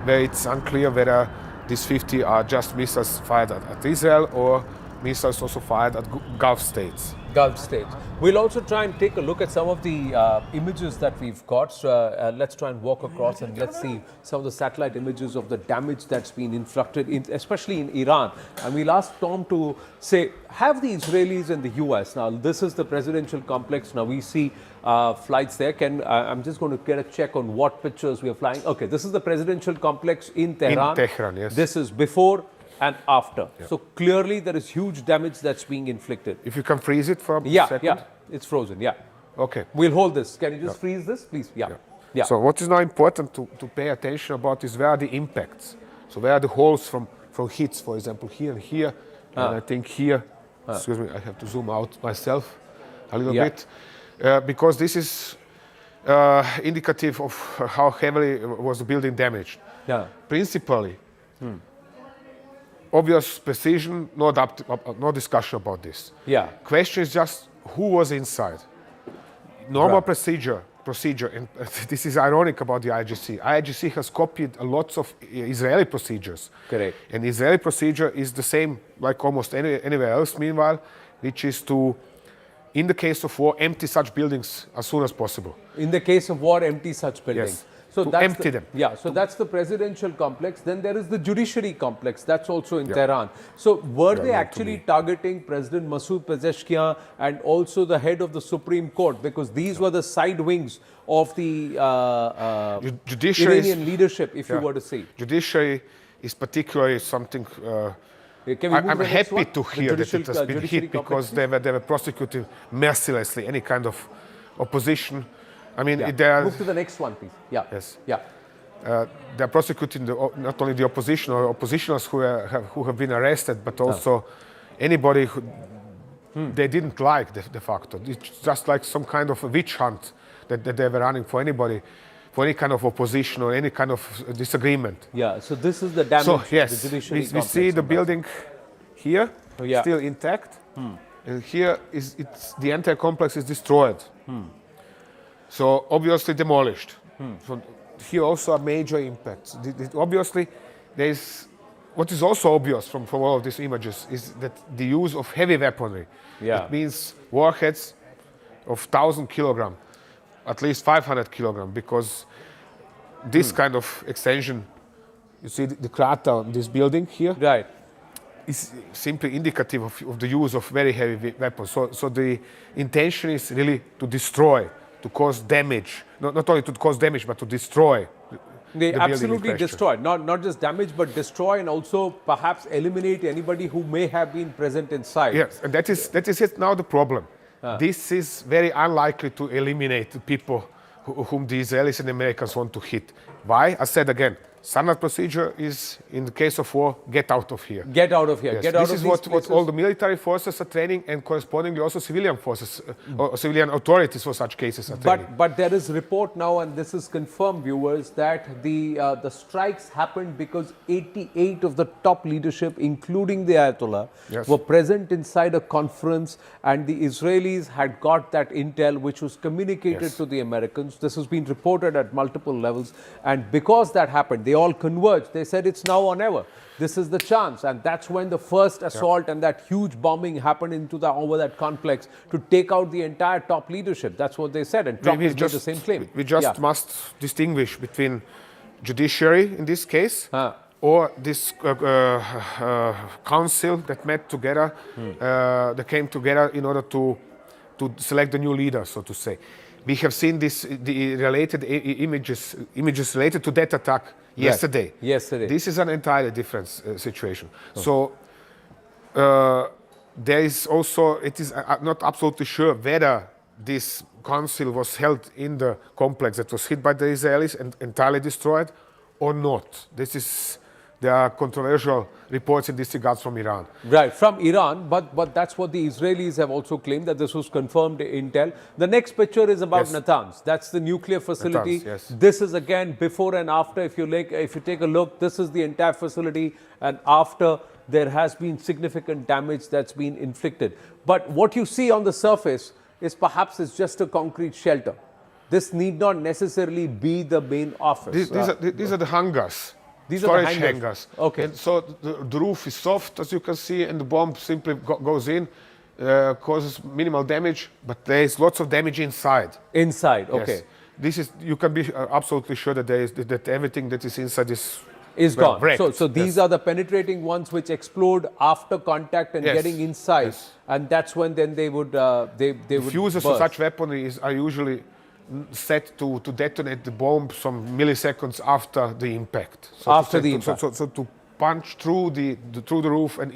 where it's unclear whether these 50 are just missiles fired at Israel or missiles also fired at Gulf states. We'll also try and take a look at some of the images that we've got. So, let's try and walk across and let's see some of the satellite images of the damage that's been inflicted, especially in Iran. And we'll ask Tom to say, have the Israelis and the US, now this is the presidential complex, now we see flights there. I'm just going to get a check on what pictures we are flying. Okay, this is the presidential complex in Tehran. In Tehran, yes. This is before and after. Yeah. So clearly there is huge damage that's being inflicted. If you can freeze it for a second? Yeah, it's frozen, yeah. Okay. We'll hold this. Can you just freeze this, please? Yeah. So what is now important to pay attention about is where are the impacts. So where are the holes from hits, for example, here and here. And I think here, excuse me, I have to zoom out myself a little bit. Because this is indicative of how heavily was the building damaged. Yeah. Principally, obvious precision, no discussion about this. Yeah. Question is just who was inside. Normal procedure, and this is ironic about the IRGC. IRGC has copied lots of Israeli procedures. Correct. And Israeli procedure is the same like almost anywhere else, meanwhile, which is to, in the case of war, empty such buildings as soon as possible. In the case of war, empty such buildings. Yes. So to that's empty them. Yeah, so that's the presidential complex. Then there is the judiciary complex. That's also in Tehran. So were they actually targeting President Masoud Pezeshkian and also the head of the Supreme Court? Because these were the side wings of the Iranian leadership, if you were to say. Judiciary is particularly something... I'm happy to hear that it has been hit because they were prosecuting mercilessly any kind of opposition. I mean, move to the next one, please. Yeah. Yes. Yeah. They're prosecuting not only the opposition or oppositionals who have been arrested, but also anybody who they didn't like de facto. It's just like some kind of a witch hunt that they were running for anybody, for any kind of opposition or any kind of disagreement. Yeah, so this is the damage. So yes, the judiciary we see the building here, yeah. still intact, and here the entire complex is destroyed. So obviously demolished. So here also are major impacts. Obviously, there is what is also obvious from all of these images is that the use of heavy weaponry. Yeah. It means warheads of 1,000 kilogram, at least 500 kilogram, because this kind of extension, you see the crater on this building here, right, is simply indicative of the use of very heavy weapons. So the intention is really to destroy, to cause damage, not only to cause damage, but to destroy. They absolutely destroy, not just damage, but destroy, and also perhaps eliminate anybody who may have been present inside. Yes, and that is it now the problem. This is very unlikely to eliminate the people whom the Israelis and Americans want to hit. Why? I said again, standard procedure is, in the case of war, get out of here. Get out of here. Yes. Get out this of is what all the military forces are training, and correspondingly also civilian forces, or civilian authorities for such cases are training. But there is report now, and this is confirmed, viewers, that the strikes happened because 88 of the top leadership, including the Ayatollah, were present inside a conference, and the Israelis had got that intel which was communicated to the Americans. This has been reported at multiple levels, and because that happened, they all converged. They said it's now or never. This is the chance, and that's when the first assault and that huge bombing happened over that complex to take out the entire top leadership. That's what they said, and Trump has made the same claim. We just must distinguish between judiciary in this case, or this council that met together, that came together in order to select the new leader, so to say. We have seen the related images related to that attack yesterday. Yesterday. This is an entirely different situation. So there is also, it is not absolutely sure whether this council was held in the complex that was hit by the Israelis and entirely destroyed or not. There are controversial reports in this regard from Iran. Right, from Iran, but that's what the Israelis have also claimed, that this was confirmed intel. The next picture is about Natanz. That's the nuclear facility. Natanz, This is again before and after. If you take a look, this is the entire facility, and after there has been significant damage that's been inflicted. But what you see on the surface is perhaps it's just a concrete shelter. This need not necessarily be the main office. These are the hangars. These are the storage hangars. Okay. And so the roof is soft, as you can see, and the bomb simply goes in, causes minimal damage, but there is lots of damage inside. Inside, okay. Yes. You can be absolutely sure that that everything that is inside is gone. wrecked. So these are the penetrating ones which explode after contact and getting inside, and that's when then they would fuses of such weaponry are usually set to detonate the bomb some milliseconds after the impact. So to punch through the roof and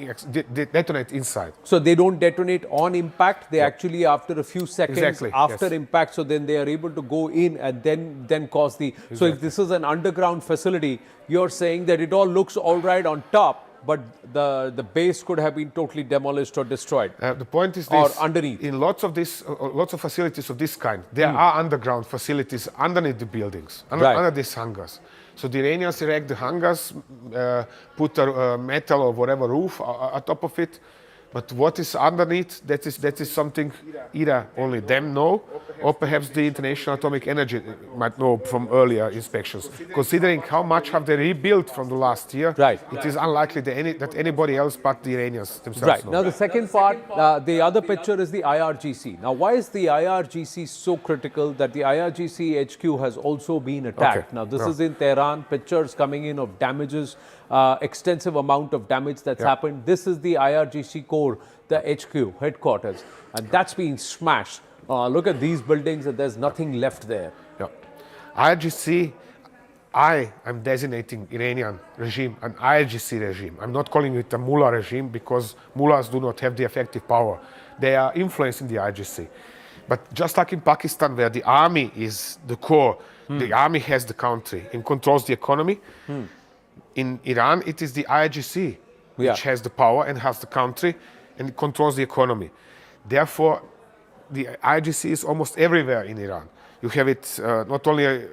detonate inside. So they don't detonate on impact. They actually, after a few seconds after impact, so then they are able to go in and then cause the. So if this is an underground facility, you're saying that it all looks all right on top, but the base could have been totally demolished or destroyed. The point is this: or underneath. In lots of facilities of this kind, there are underground facilities underneath the buildings, under these hangars. So the Iranians erect the hangars, put a metal or whatever roof on top of it. But what is underneath, that is something either only them know, or perhaps the International Atomic Energy might know from earlier inspections. Considering how much have they rebuilt from the last year, it is unlikely that anybody else but the Iranians themselves know. Now the second part, the other picture is the IRGC. Now why is the IRGC so critical that the IRGC HQ has also been attacked? Now this is in Tehran, pictures coming in of damages, extensive amount of damage that's happened. This is the IRGC core, the HQ, headquarters, and that's been smashed. Look at these buildings, and there's nothing left there. IRGC, I am designating Iranian regime an IRGC regime. I'm not calling it a mullah regime because mullahs do not have the effective power. They are influencing the IRGC. But just like in Pakistan, where the army is the core, the army has the country and controls the economy. In Iran, it is the IRGC which has the power and has the country and controls the economy. Therefore, the IRGC is almost everywhere in Iran. you have it not only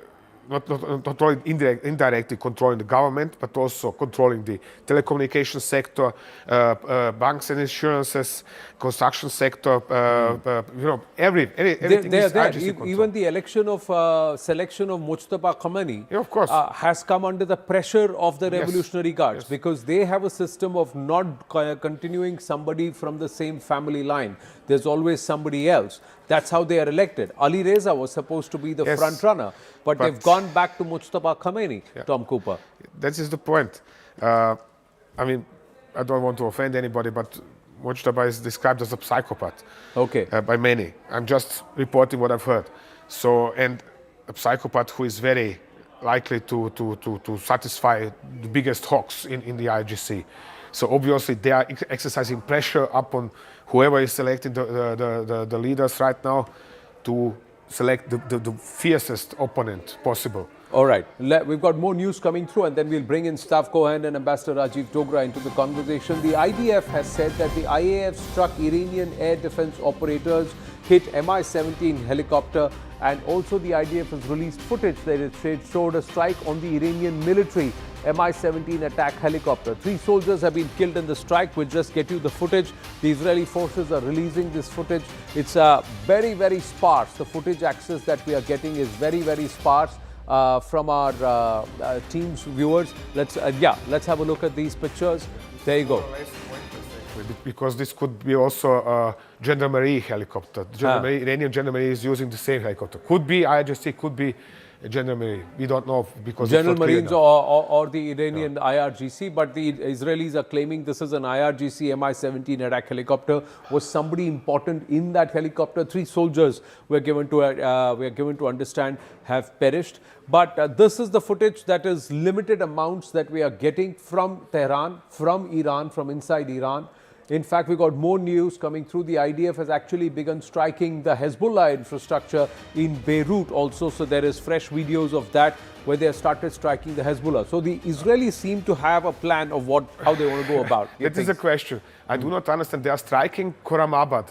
indirectly controlling the government, but also controlling the telecommunications sector, banks and insurances, construction sector, everything is IRGC control. Even the selection of Mojtaba Khamenei of course. Has come under the pressure of the Revolutionary Guards because they have a system of not continuing somebody from the same family line. There's always somebody else. That's how they are elected. Ali Reza was supposed to be the front runner, but they've gone back to Mojtaba Khamenei, Tom Cooper. That is the point. I mean, I don't want to offend anybody, but Mojtaba is described as a psychopath by many. I'm just reporting what I've heard. So, and a psychopath who is very likely to satisfy the biggest hawks in the IRGC. So obviously they are exercising pressure upon whoever is selecting the leaders right now to select the fiercest opponent possible. All right, we've got more news coming through and then we'll bring in Staff Cohen and Ambassador Rajiv Dogra into the conversation. The IDF has said that the IAF struck Iranian air defense operators, hit Mi-17 helicopter, and also the IDF has released footage that it showed a strike on the Iranian military Mi-17 attack helicopter. 3 soldiers have been killed in the strike. We'll just get you the footage. The Israeli forces are releasing this footage. It's very, very sparse. The footage access that we are getting is very, very sparse from our team's viewers. Let's have a look at these pictures. There you go. Because this could be also a Gendarmerie helicopter. Iranian Gendarmerie is using the same helicopter. Could be IRGC, could be Gendarmerie. We don't know because General Marines or the Iranian IRGC, but the Israelis are claiming this is an IRGC Mi-17 attack helicopter. Was somebody important in that helicopter? 3 soldiers were given to understand have perished. But this is the footage that is limited amounts that we are getting from Tehran, from Iran, from inside Iran. In fact, we got more news coming through. The IDF has actually begun striking the Hezbollah infrastructure in Beirut also. So there is fresh videos of that where they have started striking the Hezbollah. So the Israelis seem to have a plan of how they want to go about. That is a question. I do not understand. They are striking Khorramabad,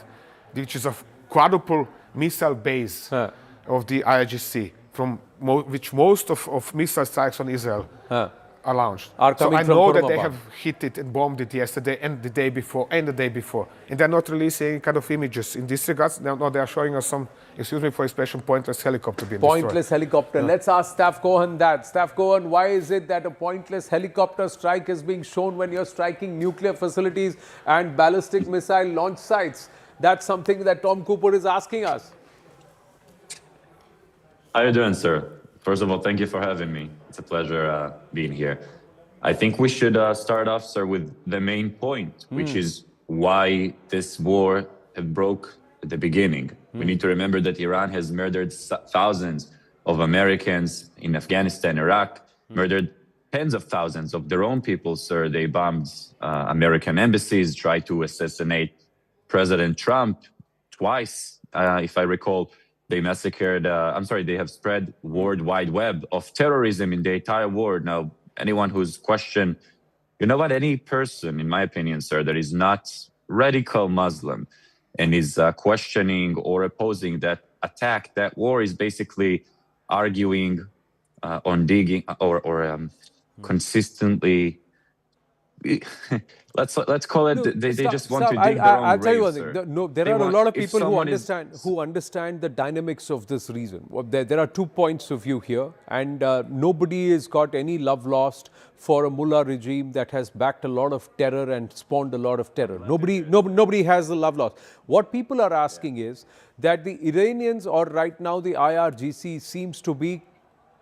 which is a quadruple missile base of the IRGC, from which most of missile strikes on Israel are launched. So I know that they have hit it and bombed it yesterday and the day before and the day before. And they're not releasing any kind of images. In this regard, no, they are showing us some, excuse me for expression, pointless helicopter being destroyed. Pointless helicopter. Yeah. Let's ask Staff Cohen that. Staff Cohen, why is it that a pointless helicopter strike is being shown when you're striking nuclear facilities and ballistic missile launch sites? That's something that Tom Cooper is asking us. How are you doing, sir? First of all, thank you for having me. It's a pleasure being here. I think we should start off, sir, with the main point, which is why this war broke at the beginning. We need to remember that Iran has murdered thousands of Americans in Afghanistan, Iraq, murdered tens of thousands of their own people, sir. They bombed American embassies, tried to assassinate President Trump twice, if I recall. They massacred, they have spread World Wide Web of terrorism in the entire world. Now, anyone who's questioned, any person, in my opinion, sir, that is not radical Muslim and is questioning or opposing that attack, that war is basically arguing on digging or consistently. Let's call it. They just want to dig their own I'll tell you one grave, thing. There are a lot of people who understand the dynamics of this region. There are 2 points of view here, and nobody has got any love lost for a mullah regime that has backed a lot of terror and spawned a lot of terror. Nobody has the love lost. What people are asking is that the Iranians, or right now the IRGC, seems to be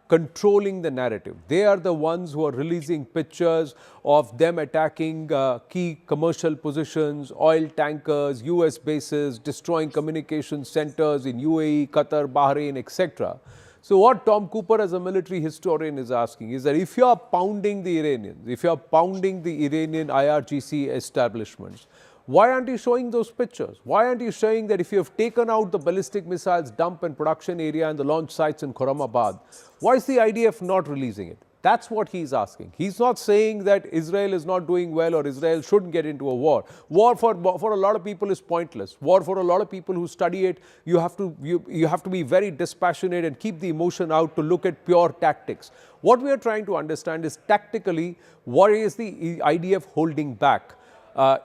controlling the narrative. They are the ones who are releasing pictures of them attacking key commercial positions, oil tankers, US bases, destroying communication centers in UAE, Qatar, Bahrain, etc. So what Tom Cooper as a military historian is asking is that if you are pounding the Iranians, if you are pounding the Iranian IRGC establishments, why aren't you showing those pictures? Why aren't you showing that if you have taken out the ballistic missiles dump and production area and the launch sites in Khorramabad, why is the IDF not releasing it? That's what he's asking. He's not saying that Israel is not doing well or Israel shouldn't get into a war. War for a lot of people is pointless. War for a lot of people who study it, you have to be very dispassionate and keep the emotion out to look at pure tactics. What we are trying to understand is tactically, what is the idea of holding back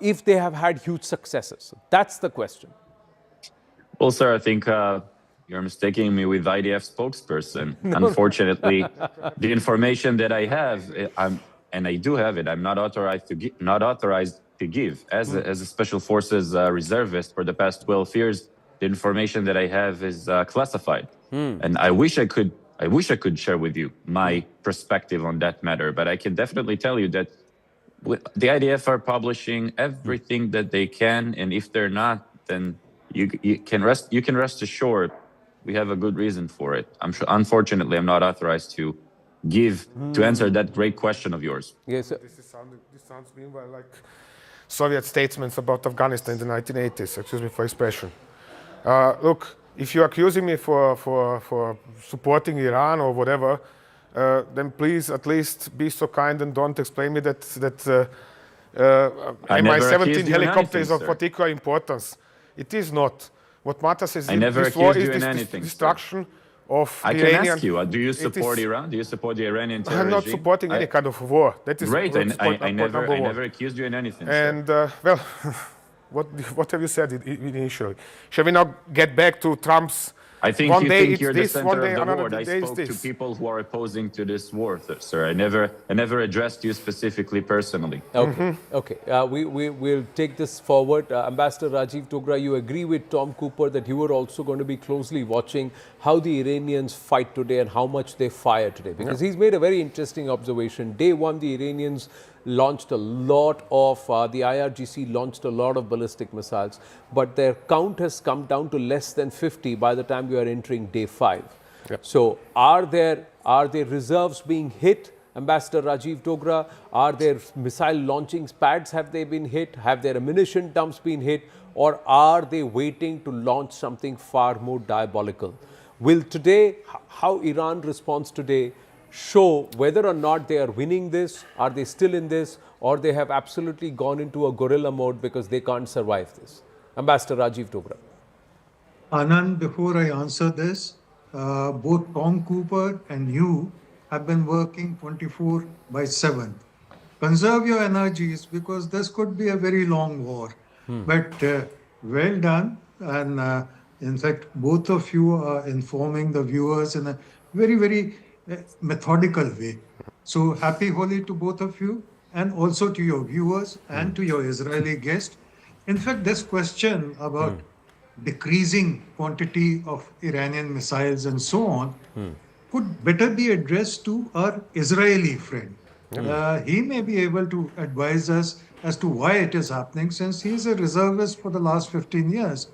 if they have had huge successes? That's the question. Well, sir, I think you're mistaking me with IDF spokesperson. Unfortunately, the information that I have, and I do have it, I'm not authorized to give. As a Special Forces reservist for the past 12 years, the information that I have is classified. And I wish I could share with you my perspective on that matter, but I can definitely tell you that the IDF are publishing everything that they can, and if they're not, then you can rest assured we have a good reason for it. Unfortunately, I'm not authorized to answer that great question of yours. Yes, this sounds meanwhile like Soviet statements about Afghanistan in the 1980s. Excuse me for expression. Look, if you're accusing me for supporting Iran or whatever, then please at least be so kind and don't explain me that Mi-17 helicopter is of particular importance. It is not. What matters is this war is the destruction of I Iranian... can ask you, do you support Iran? Do you support the Iranian terror I'm not regime? supporting any kind of war. That is great. I never accused you in anything. And, well, what have you said initially? Shall we now get back to Trump's... I think one you day think you're the this, center one day of the another war. I day spoke to this. people who are opposing to this war, sir. I never addressed you specifically personally. Okay, okay. We'll take this forward. Ambassador Rajiv Dogra, you agree with Tom Cooper that you are also going to be closely watching how the Iranians fight today and how much they fire today? Because he's made a very interesting observation. Day one, the Iranians launched a lot of, the IRGC launched a lot of ballistic missiles, but their count has come down to less than 50 by the time we are entering day 5. Yep. So are there reserves being hit, Ambassador Rajiv Dogra? Are there missile launching pads, have they been hit? Have their ammunition dumps been hit? Or are they waiting to launch something far more diabolical? Will today, how Iran responds today, show whether or not they are winning this, are they still in this, or they have absolutely gone into a guerrilla mode because they can't survive this? Ambassador Rajiv Dogra. Anand, before I answer this, both Tom Cooper and you have been working 24/7. Conserve your energies because this could be a very long war. But well done. And in fact, both of you are informing the viewers in a very, very methodical way. So happy Holi to both of you and also to your viewers and to your Israeli guest. In fact, this question about decreasing quantity of Iranian missiles and so on could better be addressed to our Israeli friend. He may be able to advise us as to why it is happening since he is a reservist for the last 15 years.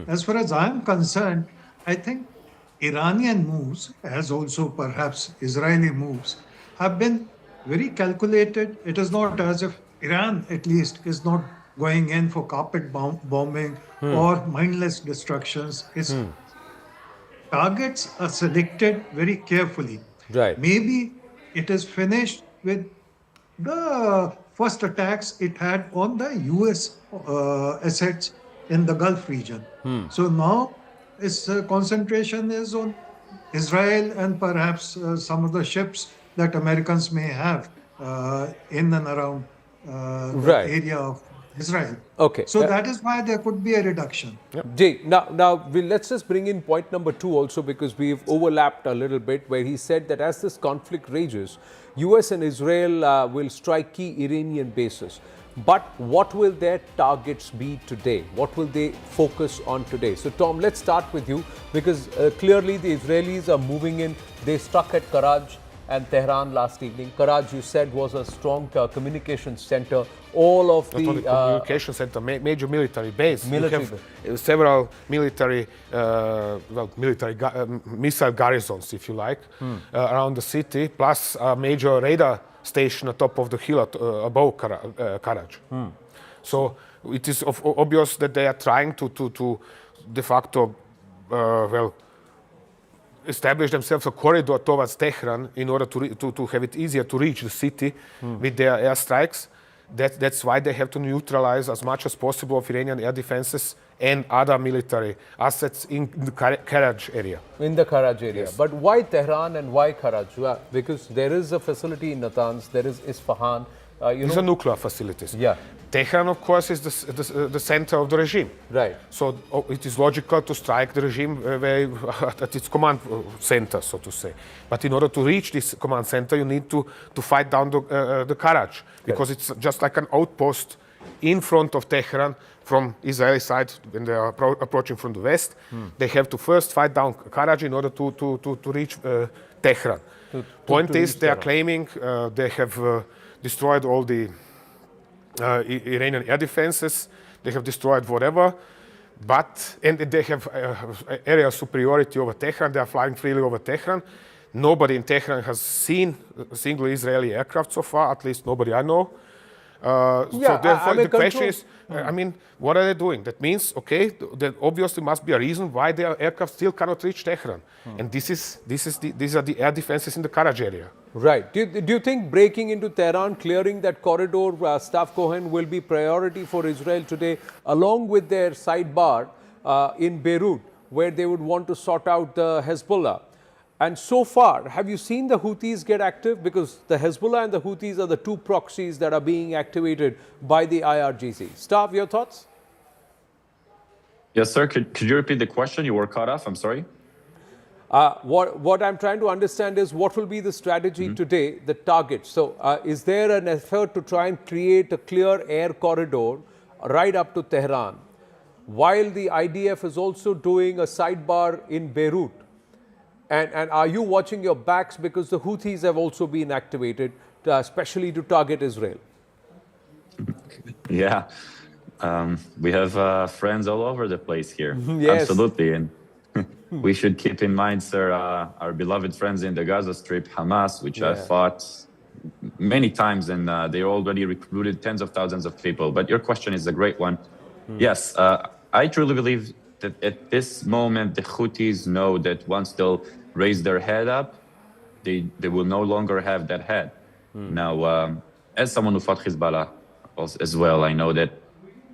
As far as I am concerned, I think Iranian moves, as also perhaps Israeli moves, have been very calculated. It is not as if Iran, at least, is not going in for carpet bombing or mindless destructions. Its targets are selected very carefully. Right. Maybe it is finished with the first attacks it had on the US assets in the Gulf region. So now its concentration is on Israel and perhaps some of the ships that Americans may have in and around the area of Israel. Okay. So that is why there could be a reduction. Jay, now let's just bring in point number 2 also, because we've overlapped a little bit, where he said that as this conflict rages, US and Israel will strike key Iranian bases. But what will their targets be today? What will they focus on today? So Tom, let's start with you, because clearly the Israelis are moving in. They struck at Karaj and Tehran last evening. Karaj, you said, was a strong communications center. All of Not only communication center, major military base. Military you have several military, missile garrisons, if you like, around the city, plus a major radar station atop of the hill above Karaj. So it is obvious that they are trying to de facto, establish themselves a corridor towards Tehran in order to have it easier to reach the city with their airstrikes. That's why they have to neutralize as much as possible of Iranian air defenses and other military assets in the Karaj area. In the Karaj area. Yes. But why Tehran and why Karaj? Well, because there is a facility in Natanz, there is Isfahan. These are nuclear facilities. Yeah. Tehran, of course, is the center of the regime. Right. So it is logical to strike the regime at its command center, so to say. But in order to reach this command center, you need to fight down the Karaj, because it's just like an outpost in front of Tehran from Israeli side when they are approaching from the west. They have to first fight down Karaj in order to reach Tehran. Point is, they are claiming they have destroyed all the Iranian air defenses, they have destroyed whatever, and they have area superiority over Tehran, they are flying freely over Tehran. Nobody in Tehran has seen a single Israeli aircraft so far, at least nobody I know. So therefore the question is, I mean, what are they doing? That means, okay, there obviously must be a reason why their aircraft still cannot reach Tehran. And these are the air defenses in the Karaj area. Right. Do you think breaking into Tehran, clearing that corridor, Staff Cohen, will be priority for Israel today, along with their sidebar in Beirut, where they would want to sort out the Hezbollah? And so far, have you seen the Houthis get active? Because the Hezbollah and the Houthis are the two proxies that are being activated by the IRGC. Staff, your thoughts? Yes, sir. Could you repeat the question? You were cut off. I'm sorry. What I'm trying to understand is what will be the strategy today, the target. So is there an effort to try and create a clear air corridor right up to Tehran, while the IDF is also doing a sidebar in Beirut? And are you watching your backs, because the Houthis have also been activated, especially to target Israel? Yeah, we have friends all over the place here. Yes. Absolutely. And we should keep in mind, sir, our beloved friends in the Gaza Strip, Hamas, which have fought many times, and they already recruited tens of thousands of people. But your question is a great one. Yes, I truly believe that at this moment, the Houthis know that once they'll raise their head up, they will no longer have that head. Now, as someone who fought Hezbollah as well, I know that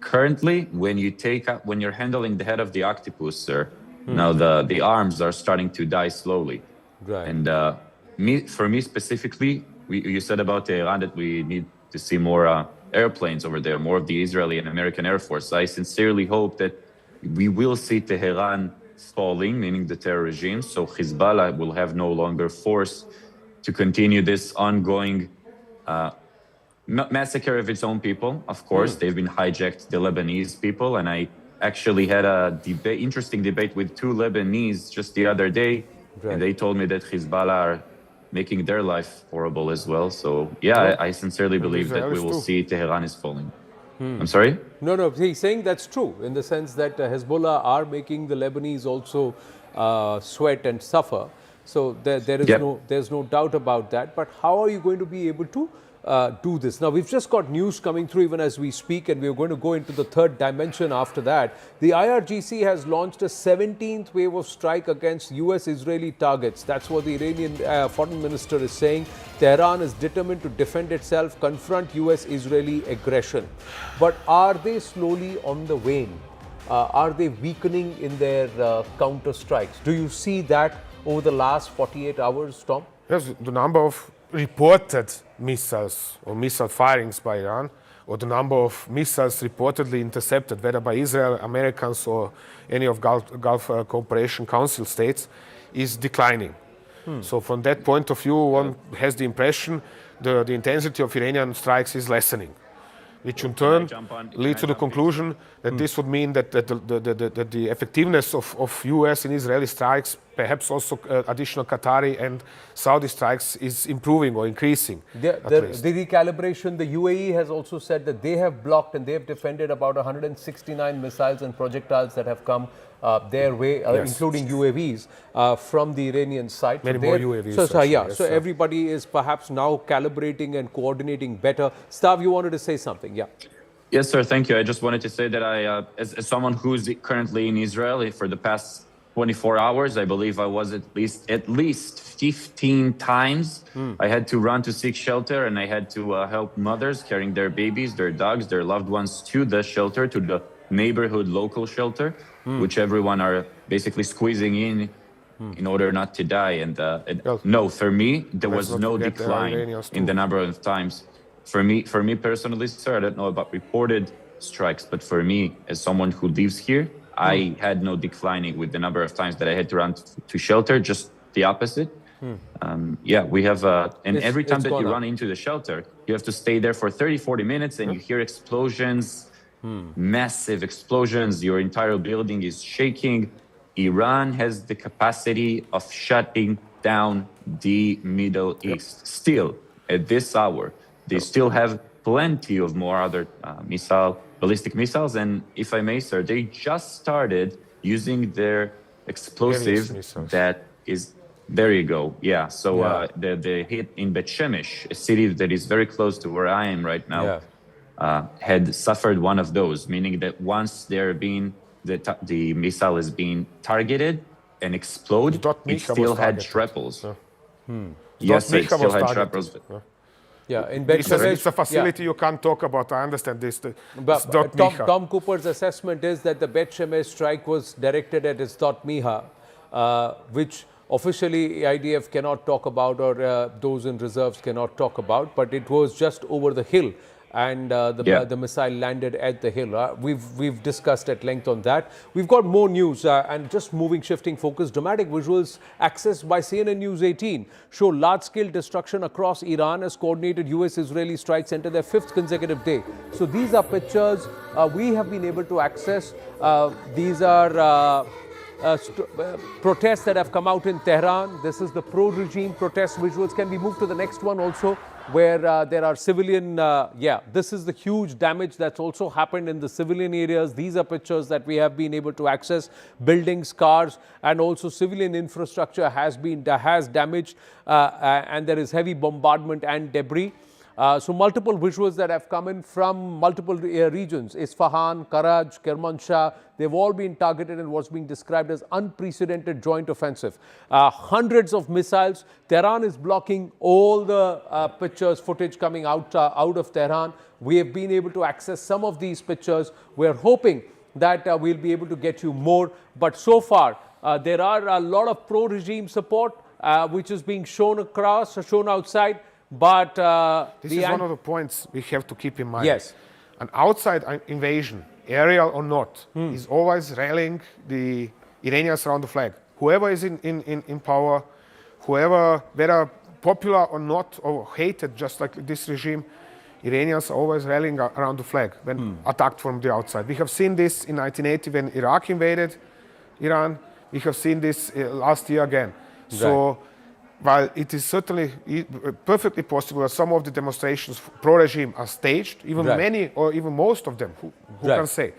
currently, when you're handling the head of the octopus, sir, now the arms are starting to die slowly. Right. And for me specifically, you said about Tehran that we need to see more airplanes over there, more of the Israeli and American Air Force. I sincerely hope that we will see Tehran falling, meaning the terror regime, so Hezbollah will have no longer force to continue this ongoing massacre of its own people. Of course, they've been hijacked the Lebanese people, and I actually had a interesting debate with two Lebanese just the other day, and they told me that Hezbollah are making their life horrible as well. So yeah, I sincerely believe that we will see Tehran is falling. I'm sorry? No, he's saying that's true, in the sense that Hezbollah are making the Lebanese also sweat and suffer. So there's no doubt about that. But how are you going to be able to do this? Now, we've just got news coming through even as we speak, and we're going to go into the third dimension after that. The IRGC has launched a 17th wave of strike against US-Israeli targets. That's what the Iranian foreign minister is saying. Tehran is determined to defend itself, confront US-Israeli aggression. But are they slowly on the wane? Are they weakening in their counter strikes? Do you see that over the last 48 hours, Tom? Yes, the number of reported missiles or missile firings by Iran, or the number of missiles reportedly intercepted, whether by Israel, Americans, or any of Gulf Cooperation Council states, is declining. So from that point of view, one has the impression the intensity of Iranian strikes is lessening, which in turn leads to the conclusion that this would mean that the effectiveness of US and Israeli strikes, perhaps also additional Qatari and Saudi strikes, is improving or increasing. The recalibration, the UAE has also said that they have blocked and they have defended about 169 missiles and projectiles that have come their way, including UAVs from the Iranian side. Many more UAVs. So everybody is perhaps now calibrating and coordinating better. Stav, you wanted to say something, yeah? Yes, sir. Thank you. I just wanted to say that as someone who's currently in Israel for the past 24 hours, I believe I was at least 15 times. I had to run to seek shelter, and I had to help mothers carrying their babies, their dogs, their loved ones to the shelter, to the neighborhood local shelter, which everyone are basically squeezing in order not to die. And no, for me, there was no decline in the number of times. For me personally, sir, I don't know about reported strikes, but for me, as someone who lives here, I had no declining with the number of times that I had to run to shelter, just the opposite. We have, and every time that you run into the shelter, you have to stay there for 30, 40 minutes, and you hear explosions, massive explosions. Your entire building is shaking. Iran has the capacity of shutting down the Middle East. Still, at this hour, they still have plenty of more other ballistic missiles. And if I may, sir, they just started using their explosive that is, there you go. Yeah, so the hit in Bet Shemesh, a city that is very close to where I am right now, had suffered one of those, meaning that once the missile is being targeted and explode, it still had shrapnels. Yes, it still had shrapnels. Yeah, in Bet Shemesh, it's a facility you can't talk about. I understand this. But Tom Cooper's assessment is that the Bet Shemesh strike was directed at its Miha, which officially IDF cannot talk about, or those in reserves cannot talk about, but it was just over the hill, and the missile landed at the hill. We've discussed at length on that. We've got more news, and just shifting focus. Dramatic visuals accessed by CNN News 18 show large-scale destruction across Iran as coordinated US-Israeli strikes enter their 5th consecutive day. So these are pictures we have been able to access. These are protests that have come out in Tehran. This is the pro-regime protest visuals. Can we move to the next one also, where there are civilian, this is the huge damage that's also happened in the civilian areas. These are pictures that we have been able to access. Buildings, cars, and also civilian infrastructure has damaged, and there is heavy bombardment and debris. So multiple visuals that have come in from multiple regions. Isfahan, Karaj, Kermanshah, they've all been targeted in what's being described as unprecedented joint offensive. Hundreds of missiles. Tehran is blocking all the footage coming out of Tehran. We have been able to access some of these pictures. We're hoping that we'll be able to get you more. But so far, there are a lot of pro-regime support, which is being shown outside. But this is one of the points we have to keep in mind. Yes. An outside invasion, aerial or not, is always rallying the Iranians around the flag. Whoever is in power, whether popular or not, or hated just like this regime, Iranians are always rallying around the flag when attacked from the outside. We have seen this in 1980 when Iraq invaded Iran. We have seen this last year again. Right. So while it is certainly perfectly possible that some of the demonstrations pro-regime are staged, even many or even most of them, who can say,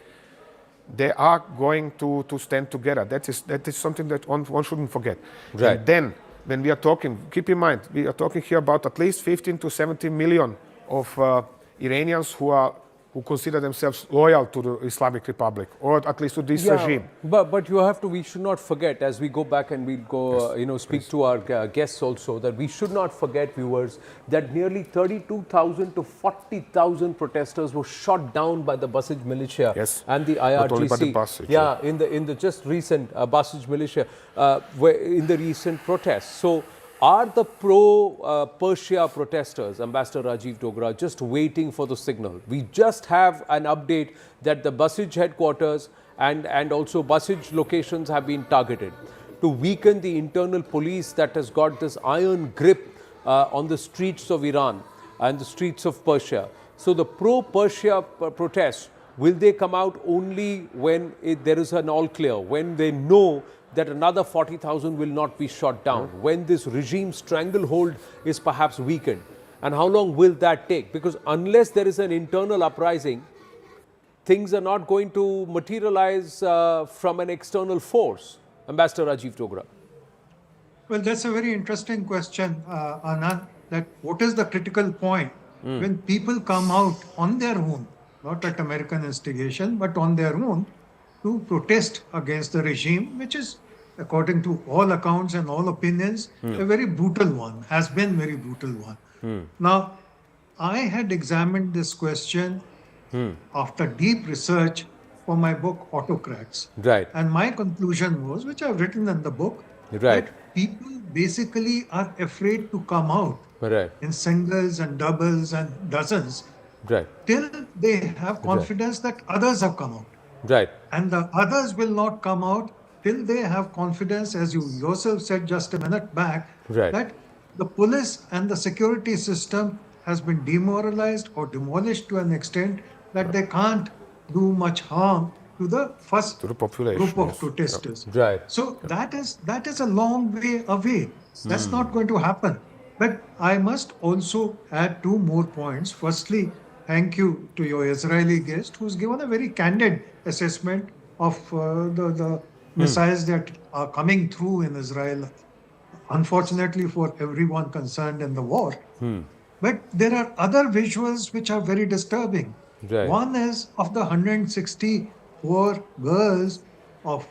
they are going to stand together. That is something that one shouldn't forget. Right. And then, when we are talking, keep in mind, we are talking here about at least 15 to 17 million of Iranians who consider themselves loyal to the Islamic Republic, or at least to this regime. But we should not forget, as we go back and we'll go, speak to our guests also, that we should not forget, viewers, that nearly 32,000 to 40,000 protesters were shot down by the Basij militia and the IRGC. Not only by the Basij, in the just recent Basij militia, in the recent protests. So, are the pro-Persia protesters, Ambassador Rajiv Dogra, just waiting for the signal? We just have an update that the Basij headquarters and also Basij locations have been targeted to weaken the internal police that has got this iron grip on the streets of Iran and the streets of Persia. So the pro-Persia protests, will they come out only when there is an all clear, when they know that another 40,000 will not be shot down, when this regime stranglehold is perhaps weakened? And how long will that take? Because unless there is an internal uprising, things are not going to materialize from an external force. Ambassador Rajiv Dogra. Well, that's a very interesting question, Anand, that what is the critical point when people come out on their own, not at American instigation, but on their own, to protest against the regime, which is according to all accounts and all opinions, a very brutal one, has been very brutal one. Now, I had examined this question after deep research for my book, Autocrats. Right. And my conclusion was, which I've written in the book, Right. that people basically are afraid to come out Right. in singles and doubles and dozens Right. till they have confidence that others have come out. Right. And the others will not come out till they have confidence, as you yourself said just a minute back, Right. that the police and the security system has been demoralized or demolished to an extent that they can't do much harm to the first population, group of yes. protesters. Right. So that is a long way away. That's not going to happen. But I must also add two more points. Firstly, thank you to your Israeli guest who's given a very candid assessment of the missiles that are coming through in Israel, unfortunately for everyone concerned in the war. But there are other visuals which are very disturbing. Right. One is of the 164 girls of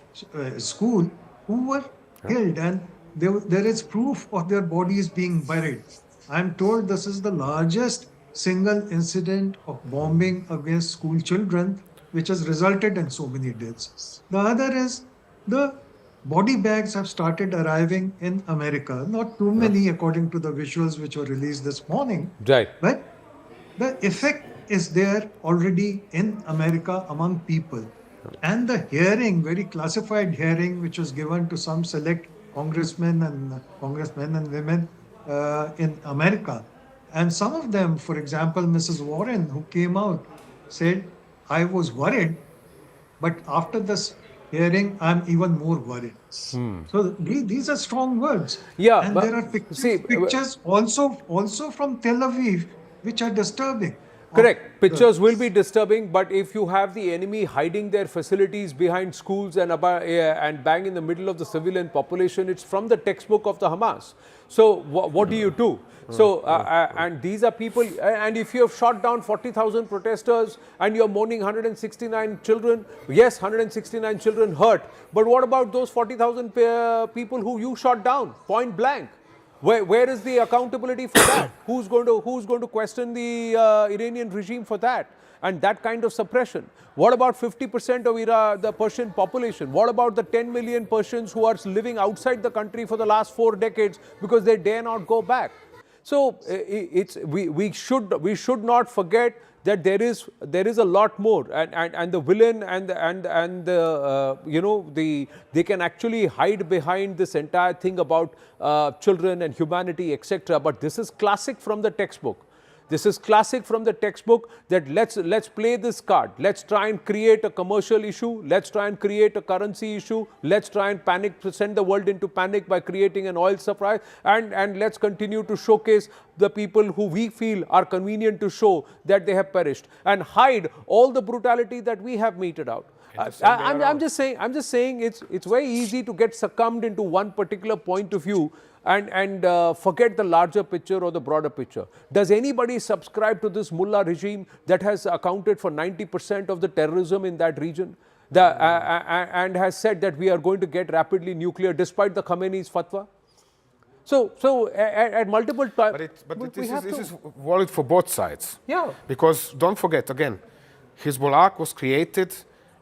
school who were killed, and there is proof of their bodies being buried. I'm told this is the largest single incident of bombing against school children, which has resulted in so many deaths. The other is the body bags have started arriving in America. Not too many, according to the visuals which were released this morning. Right. But the effect is there already in America among people. And the hearing, very classified hearing, which was given to some select congressmen and women in America. And some of them, for example, Mrs. Warren, who came out, said, I was worried, but after this hearing, I'm even more worried. So these are strong words. Yeah, and but there are pictures also from Tel Aviv, which are disturbing. Correct. Pictures will be disturbing, but if you have the enemy hiding their facilities behind schools and bang in the middle of the civilian population, it's from the textbook of the Hamas. So what do you do? So, and these are people, and if you have shot down 40,000 protesters and you're mourning 169 children, yes, 169 children hurt, but what about those 40,000 people who you shot down, point blank? Where is the accountability for that? Who's going to question the Iranian regime for that? And that kind of suppression. What about 50% of the Persian population? What about the 10 million Persians who are living outside the country for the last 4 decades because they dare not go back? So we should not forget that there is a lot more, and the villain and they can actually hide behind this entire thing about children and humanity, etc. But this is classic from the textbook. This is classic from the textbook that let's play this card. Let's try and create a commercial issue. Let's try and create a currency issue. Let's try and send the world into panic by creating an oil supply. And let's continue to showcase the people who we feel are convenient to show that they have perished and hide all the brutality that we have meted out. I'm just saying it's very easy to get succumbed into one particular point of view and forget the larger picture or the broader picture. Does anybody subscribe to this mullah regime that has accounted for 90% of the terrorism in that region and has said that we are going to get rapidly nuclear despite the Khamenei's fatwa? So at multiple times, but this is valid for both sides. Yeah. Because don't forget, again, Hezbollah was created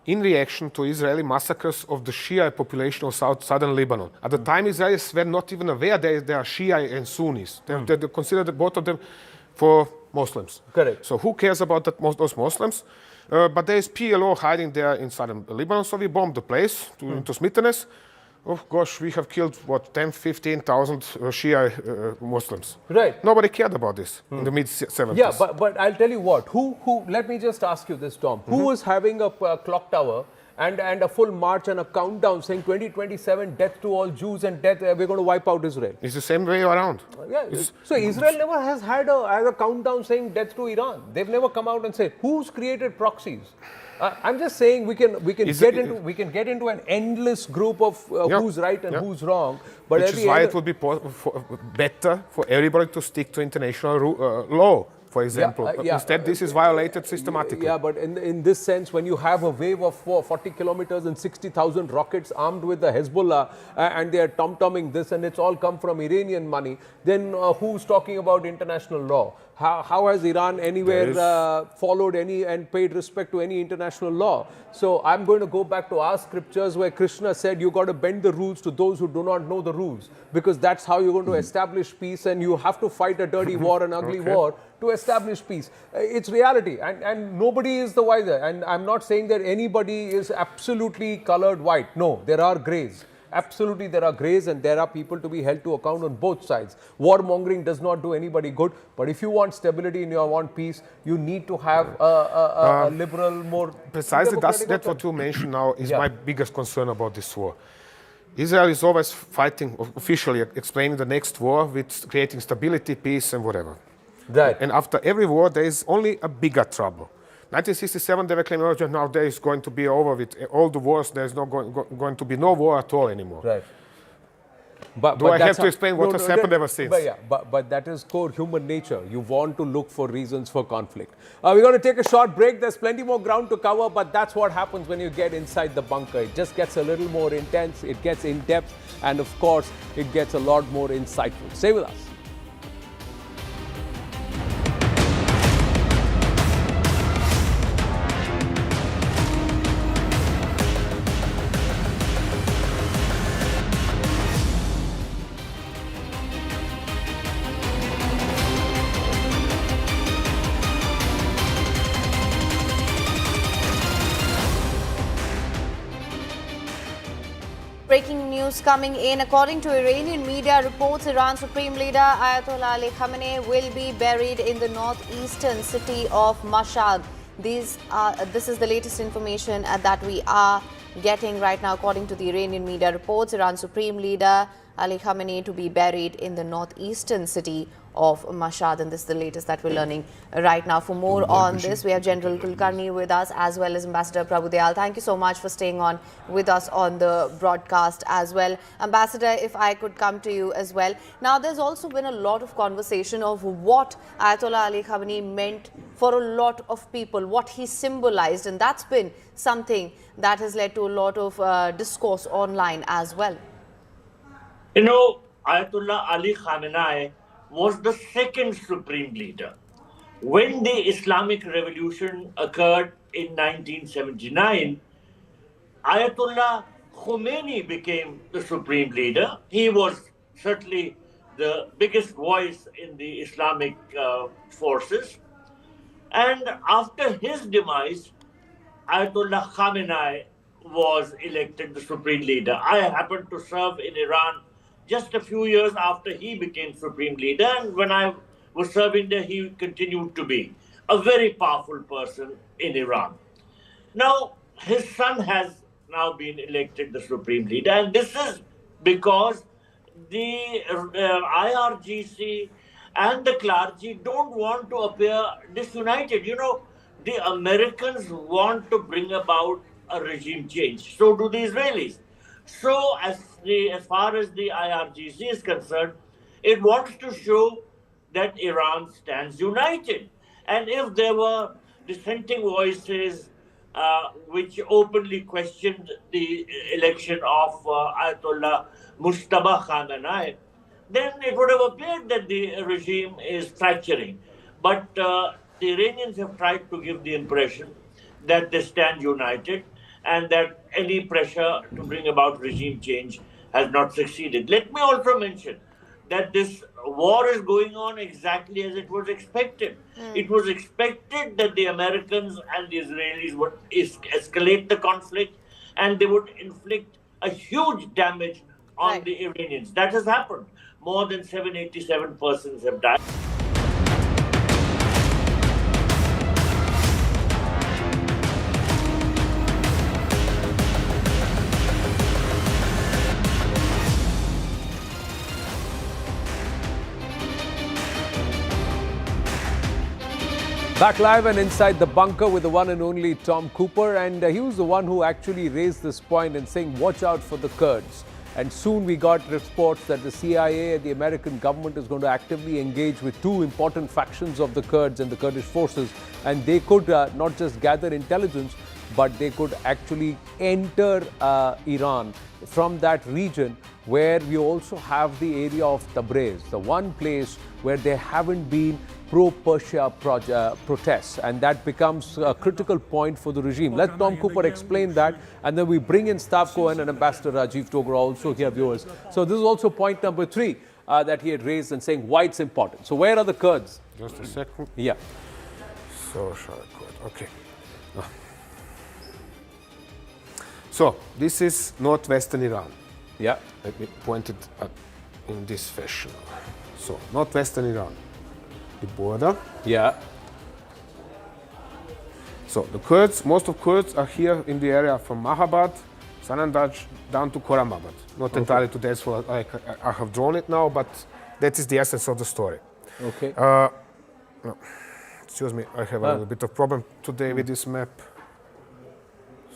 in reaction to Israeli massacres of the Shia population of southern Lebanon. At the time, Israelis were not even aware they are Shia and Sunnis. They considered both of them for Muslims. Correct. So who cares about those Muslims? But there is PLO hiding there in southern Lebanon, so we bombed the place into smittenness. Oh gosh, we have killed, 10,000-15,000 Shia Muslims. Right. Nobody cared about this in the mid-70s. Yeah, but I'll tell you what, let me just ask you this, Tom. Who was having a clock tower and a full march and a countdown saying 2027, death to all Jews and death, we're going to wipe out Israel? It's the same way around. Yeah. So Israel never has had a countdown saying death to Iran. They've never come out and said, who's created proxies? I'm just saying we can get into an endless group of who's right and who's wrong. But which is why it would be better for everybody to stick to international law for example. Instead, this is violated systematically. Yeah, but in this sense, when you have a wave of 40 kilometers and 60,000 rockets armed with the Hezbollah and they are tom-tomming this and it's all come from Iranian money, then who's talking about international law? How has Iran anywhere followed any and paid respect to any international law? So I'm going to go back to our scriptures where Krishna said you got to bend the rules to those who do not know the rules, because that's how you're going to establish peace, and you have to fight a dirty war, an ugly war to establish peace. It's reality, and nobody is the wiser. And I'm not saying that anybody is absolutely colored white. No, there are grays. Absolutely, there are grays, and there are people to be held to account on both sides. Warmongering does not do anybody good. But if you want stability and you want peace, you need to have a liberal, more precisely. That's what you mentioned now is my biggest concern about this war. Israel is always fighting, officially explaining the next war with creating stability, peace, and whatever. Right. And after every war, there is only a bigger trouble. 1967, they were claiming, oh, now there is going to be over with all the wars. There is not going to be no war at all anymore. Right. Do I have to explain what has happened ever since? But that is core human nature. You want to look for reasons for conflict. We're going to take a short break. There's plenty more ground to cover, but that's what happens when you get inside the bunker. It just gets a little more intense, it gets in depth, and of course, it gets a lot more insightful. Stay with us. Breaking news coming in. According to Iranian media reports, Iran's Supreme Leader Ayatollah Ali Khamenei will be buried in the northeastern city of Mashhad. This is the latest information that we are getting right now. According to the Iranian media reports, Iran's Supreme Leader Ali Khamenei to be buried in the northeastern city of Mashhad, and this is the latest that we're learning right now. For more on this, we have General Kulkarni with us as well as Ambassador Prabhu Dayal. Thank you so much for staying on with us on the broadcast as well. Ambassador, if I could come to you as well. Now, there's also been a lot of conversation of what Ayatollah Ali Khamenei meant for a lot of people, what he symbolized, and that's been something that has led to a lot of discourse online as well. You know, Ayatollah Ali Khamenei was the second supreme leader. When the Islamic Revolution occurred in 1979, Ayatollah Khomeini became the supreme leader. He was certainly the biggest voice in the Islamic forces. And after his demise, Ayatollah Khamenei was elected the supreme leader. I happened to serve in Iran just a few years after he became supreme leader, and when I was serving there, he continued to be a very powerful person in Iran. Now, his son has now been elected the supreme leader, and this is because the IRGC and the clergy don't want to appear disunited. You know, the Americans want to bring about a regime change. So do the Israelis. So as far as the IRGC is concerned, it wants to show that Iran stands united. And if there were dissenting voices which openly questioned the election of Ayatollah Mojtaba Khamenei, then it would have appeared that the regime is fracturing. But the Iranians have tried to give the impression that they stand united and that any pressure to bring about regime change has not succeeded. Let me also mention that this war is going on exactly as it was expected. It was expected that the Americans and the Israelis would escalate the conflict and they would inflict a huge damage on the Iranians. That has happened. More than 787 persons have died. Back live and inside the bunker with the one and only Tom Cooper, and he was the one who actually raised this point and saying, watch out for the Kurds. And soon we got reports that the CIA and the American government is going to actively engage with two important factions of the Kurds and the Kurdish forces. And they could not just gather intelligence, but they could actually enter Iran from that region, where we also have the area of Tabriz, the one place where there haven't been pro-Persia protests, and that becomes a critical point for the regime. Let Tom Cooper explain that, and then we bring in Staff Cohen and Ambassador Rajiv Dogra also here, viewers. So this is also point number 3 that he had raised and saying why it's important. So where are the Kurds? Just a second. Yeah. So shall I call it? Okay. So this is northwestern Iran. Yeah. Let me point it in this fashion. So northwestern Iran, the border. Yeah. So the Kurds, most of Kurds are here in the area from Mahabad, Sanandaj down to Koramabad. Not entirely to that's what I have drawn it now, but that is the essence of the story. Okay. No, excuse me, I have a little bit of problem today with this map.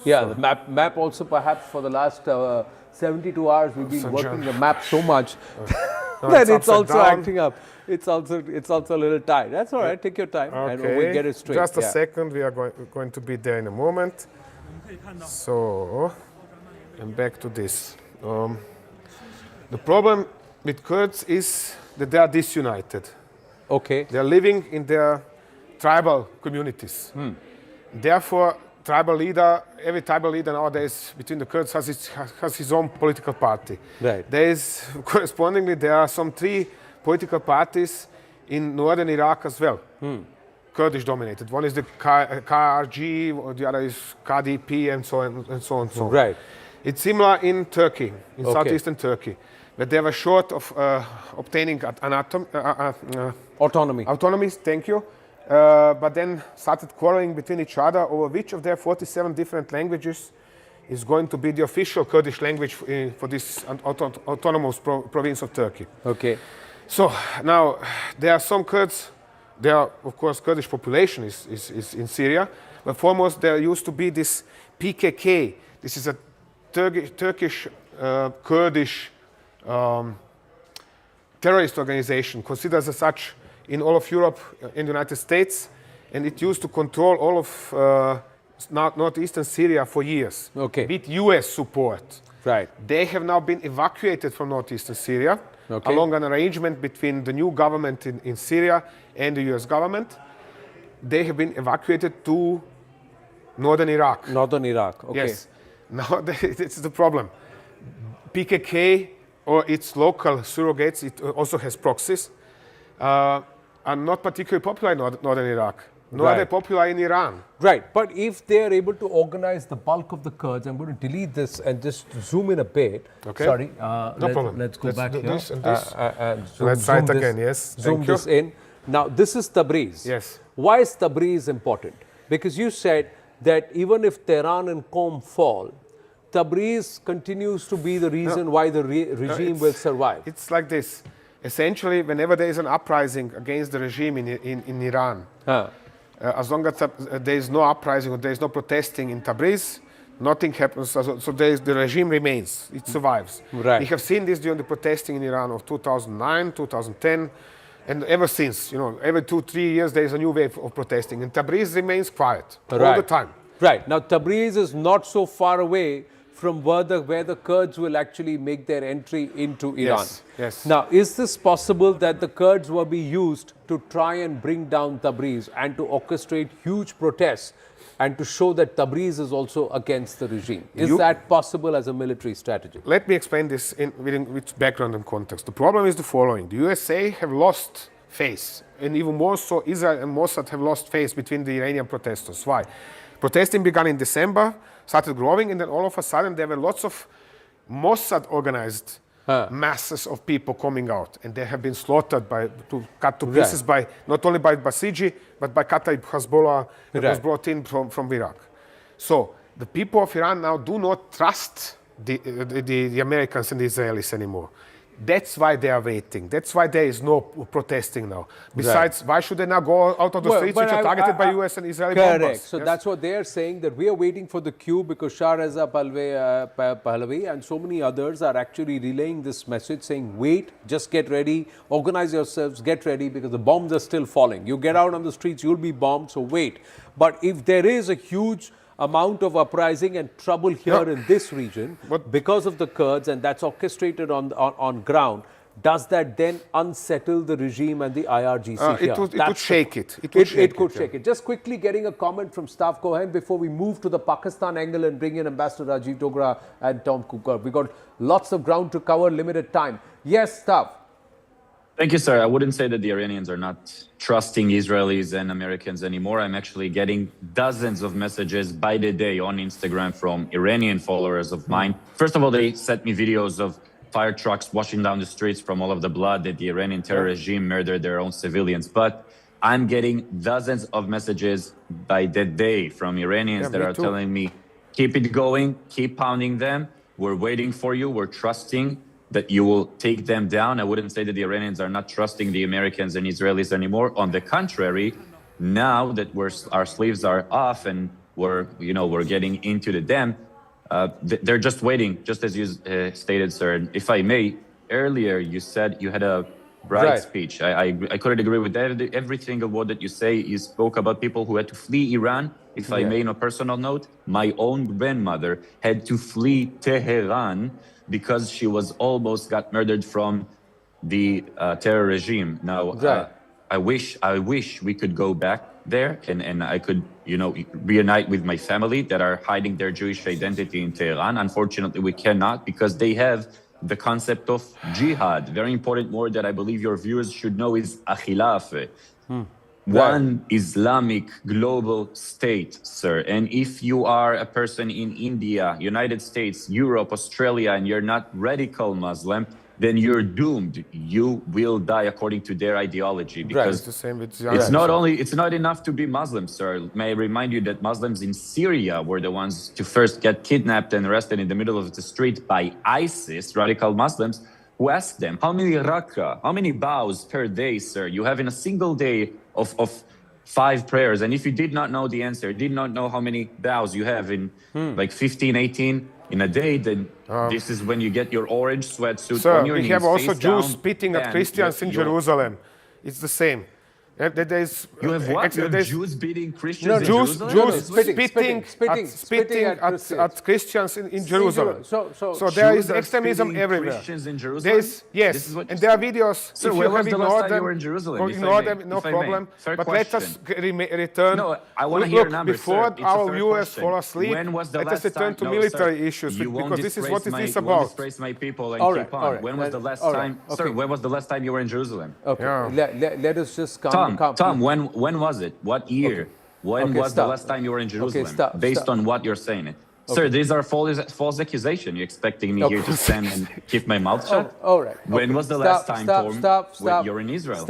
Yeah, the map also perhaps for the last 72 hours we've been working the map so much that it's also acting up. It's also a little tight. That's all right. Take your time, and we'll get it straight. Just a second. We are going to be there in a moment. So, and back to this. The problem with Kurds is that they are disunited. Okay. They are living in their tribal communities. Therefore, every tribal leader nowadays between the Kurds has his own political party. Right. Correspondingly, there are some 3 political parties in northern Iraq as well, Kurdish dominated. One is the IRGC, the other is KDP, and so on and so on. Right. It's similar in Turkey, in southeastern Turkey, but they were short of obtaining autonomy. Thank you. But then started quarreling between each other over which of their 47 different languages is going to be the official Kurdish language for this autonomous province of Turkey. Okay. So now there are some Kurds. There are, of course, Kurdish population is in Syria, but foremost there used to be this PKK. This is a Turkish Kurdish terrorist organization, considered as such in all of Europe, in the United States, and it used to control all of northeastern Syria for years, with US support. Right. They have now been evacuated from northeastern Syria, along an arrangement between the new government in Syria and the US government. They have been evacuated to northern Iraq. Northern Iraq, okay. Yes. Now, it's the problem. PKK, or its local surrogates, it also has proxies, are not particularly popular in northern Iraq, nor are they popular in Iran. Right, but if they are able to organize the bulk of the Kurds, I'm going to delete this and just zoom in a bit. Okay. Sorry, no problem. Let's go back do here. This and this. Let's try it again, yes. Zoom this in. Now, this is Tabriz. Yes. Why is Tabriz important? Because you said that even if Tehran and Qom fall, Tabriz continues to be the reason why the regime will survive. It's like this. Essentially, whenever there is an uprising against the regime in Iran, as long as there is no uprising or there is no protesting in Tabriz, nothing happens. So the regime remains. It survives. Right. We have seen this during the protesting in Iran of 2009, 2010, and ever since. Every 2-3 years there is a new wave of protesting, and Tabriz remains quiet all the time. Right. Now, Tabriz is not so far away from where the Kurds will actually make their entry into Iran. Yes. Now, is this possible that the Kurds will be used to try and bring down Tabriz and to orchestrate huge protests and to show that Tabriz is also against the regime? Is that possible as a military strategy? Let me explain this with background and context. The problem is the following. The USA have lost face, and even more so, Israel and Mossad have lost face between the Iranian protesters. Why? Protesting began in December, started growing, and then all of a sudden there were lots of Mossad organized masses of people coming out, and they have been slaughtered cut to pieces by not only by Basiji but by Qatar Hezbollah that was brought in from Iraq. So the people of Iran now do not trust the Americans and the Israelis anymore. That's why they are waiting. That's why there is no protesting now. Besides, why should they now go out of the streets which are targeted by US and Israeli bombers? Correct. So that's what they are saying, that we are waiting for the queue because Shah Reza Pahlavi and so many others are actually relaying this message saying, wait, just get ready, organize yourselves, get ready because the bombs are still falling. You get out on the streets, you'll be bombed, so wait. But if there is a huge amount of uprising and trouble here in this region because of the Kurds, and that's orchestrated on ground, does that then unsettle the regime and the IRGC here? It would shake it. It could shake it. Just quickly getting a comment from Staff Cohen before we move to the Pakistan angle and bring in Ambassador Rajiv Dogra and Tom Cooper. We got lots of ground to cover, limited time. Yes, Staff. Thank you, sir. I wouldn't say that the Iranians are not trusting Israelis and Americans anymore. I'm actually getting dozens of messages by the day on Instagram from Iranian followers of mine. First of all, they sent me videos of fire trucks washing down the streets from all of the blood that the Iranian terror regime murdered their own civilians. But I'm getting dozens of messages by the day from Iranians that are telling me, keep it going, keep pounding them. We're waiting for you. We're trusting that you will take them down. I wouldn't say that the Iranians are not trusting the Americans and Israelis anymore. On the contrary, now that our sleeves are off and we're getting into the dam, they're just waiting, just as you stated, sir. And if I may, earlier you said you had a bright speech. I couldn't agree with every single word that you say. You spoke about people who had to flee Iran. If I may, on a personal note, my own grandmother had to flee Tehran because she was almost got murdered from the terror regime. Now, I wish we could go back there and I could, reunite with my family that are hiding their Jewish identity in Tehran. Unfortunately, we cannot because they have the concept of jihad. Very important word that I believe your viewers should know is akhilaf. One Islamic global state, sir. And if you are a person in India, United States, Europe, Australia, and you're not radical Muslim, then you're doomed. You will die according to their ideology. Because it's the same with it's not enough to be Muslim, sir. May I remind you that Muslims in Syria were the ones to first get kidnapped and arrested in the middle of the street by ISIS, radical Muslims, who asked them, how many rak'ah, how many bows per day, sir, you have in a single day of 5 prayers? And if you did not know the answer, did not know how many bows you have in like 15, 18 in a day, then this is when you get your orange sweatsuit on your knees. We have also face Jews down, spitting at Christians in Jerusalem. It's the same. You have what? You have Jews beating Christians in Jews Jerusalem? spitting at Christians in Jerusalem. So there is extremism everywhere. Christians in Jerusalem? Yes, and there are videos. So if when you was have the last ignored time you them, were in Jerusalem? or ignore them, no problem. But let us return. No, I want to hear Look, numbers, before sir. our viewers fall asleep, let us return to military issues because this is what it is You about. won't disgrace my people and keep on. When was the last time, sir? When was the last time you were in Jerusalem? Okay, let us just Tom, when was it? What year? When was the last time you were in Jerusalem? Based on what you're saying. Sir, these are false accusations. You're expecting me here to stand and keep my mouth shut? All right. When was the last time, Tom, when you're in Israel?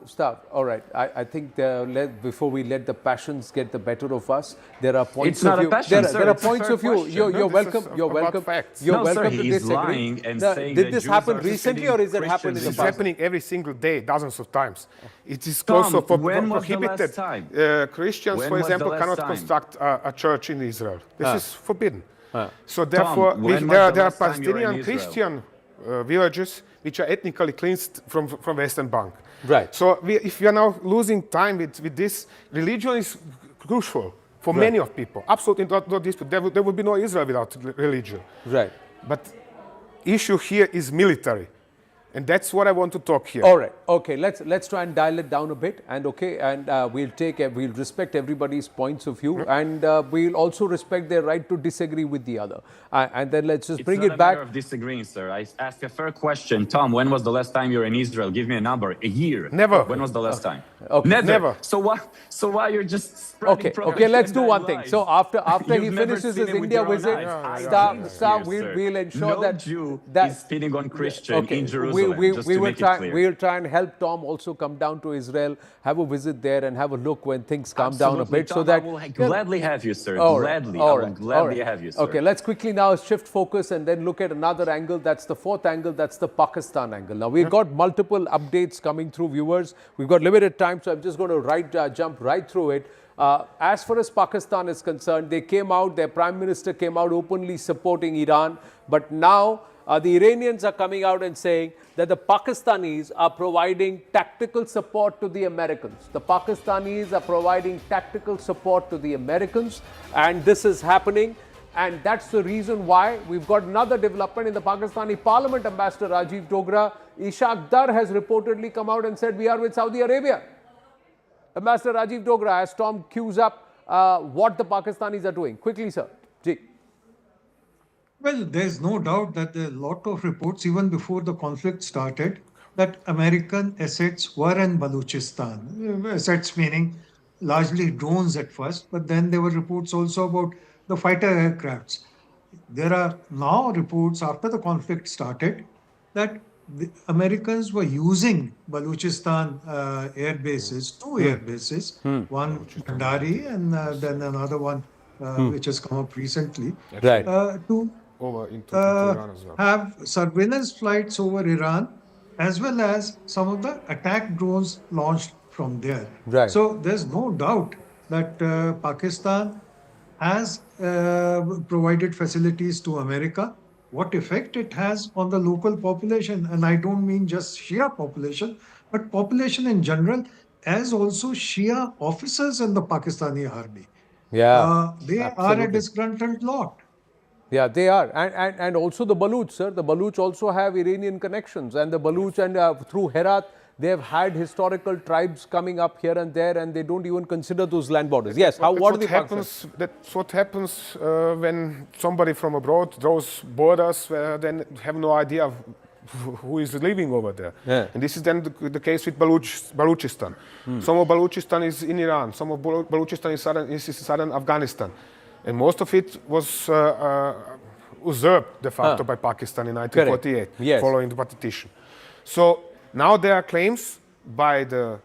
Stop. All right. I think before we let the passions get the better of us, there are points it's not of a view. passion, sir. There are It's a points fair of view. question. You're welcome. You're welcome. You're No, welcome sir, to he's disagree. lying and Now, saying did that this Jews happen are recently, spitting or is it happened in the It's past? happening every single day, dozens of times. It is Tom, also when was the last prohibited. time? Christians, When for was the example, last cannot time? construct a church in Israel. This is forbidden. So Tom, therefore, when was there the are last time you were in Palestinian Israel? Christian villages which are ethnically cleansed from Western Bank. Right. So if we are now losing time with this, religion is crucial for many of people. Absolutely not dispute. There would be no Israel without religion. Right. But issue here is military. And that's what I want to talk here. All right. Okay. Let's try and dial it down a bit. And we'll respect everybody's points of view, and we'll also respect their right to disagree with the other. And then let's just bring it back. It's not a matter of disagreeing, sir. I asked a fair question. Tom, when was the last time you were in Israel? Give me a number. A year. Never. When was the last time? Okay. Never. So why you're just spreading Okay. Let's do one thing. lies? So after he You've never finishes seen his it with India your own visit, eyes. we'll ensure No that Jew that is spitting on Christian in Jerusalem. we'll try and help Tom also come down to Israel, have a visit there, and have a look when things calm down a bit, Tom, so that I will gladly have you, sir. Gladly, all I will gladly have you, sir. Okay, let's quickly now shift focus and then look at another angle. That's the fourth angle. That's the Pakistan angle. Now we've got multiple updates coming through, viewers. We've got limited time, so I'm just going to jump right through it. As far as Pakistan is concerned, they came out, their Prime Minister came out openly supporting Iran. But now the Iranians are coming out and saying that the Pakistanis are providing tactical support to the Americans. The Pakistanis are providing tactical support to the Americans, and this is happening. And that's the reason why we've got another development in the Pakistani Parliament. Ambassador Rajiv Dogra, Ishaq Dar has reportedly come out and said, we are with Saudi Arabia. Ambassador Rajiv Dogra, as Tom cues up what the Pakistanis are doing. Quickly, sir. Ji. Well, there's no doubt that there are a lot of reports, even before the conflict started, that American assets were in Balochistan. Assets meaning largely drones at first, but then there were reports also about the fighter aircrafts. There are now reports after the conflict started that the Americans were using Balochistan air bases, two air bases, one Kandari and then another one which has come up recently, to have surveillance flights over Iran, as well as some of the attack drones launched from there. So there's no doubt that Pakistan has provided facilities to America. What effect it has on the local population, and I don't mean just Shia population, but population in general, as also Shia officers in the Pakistani army. They are a disgruntled lot. Yeah, they are. And also the Baluch, sir. The Baluch also have Iranian connections. And the Baluch, and through Herat, they have had historical tribes coming up here and there, and they don't even consider those land borders. Yes, what happens? That's what happens when somebody from abroad draws borders where they have no idea who is living over there. And this is then the case with Balochistan. Some of Balochistan is in Iran, some of Balochistan is in southern Afghanistan. And most of it was usurped de facto by Pakistan in 1948, following the partition. So now there are claims by the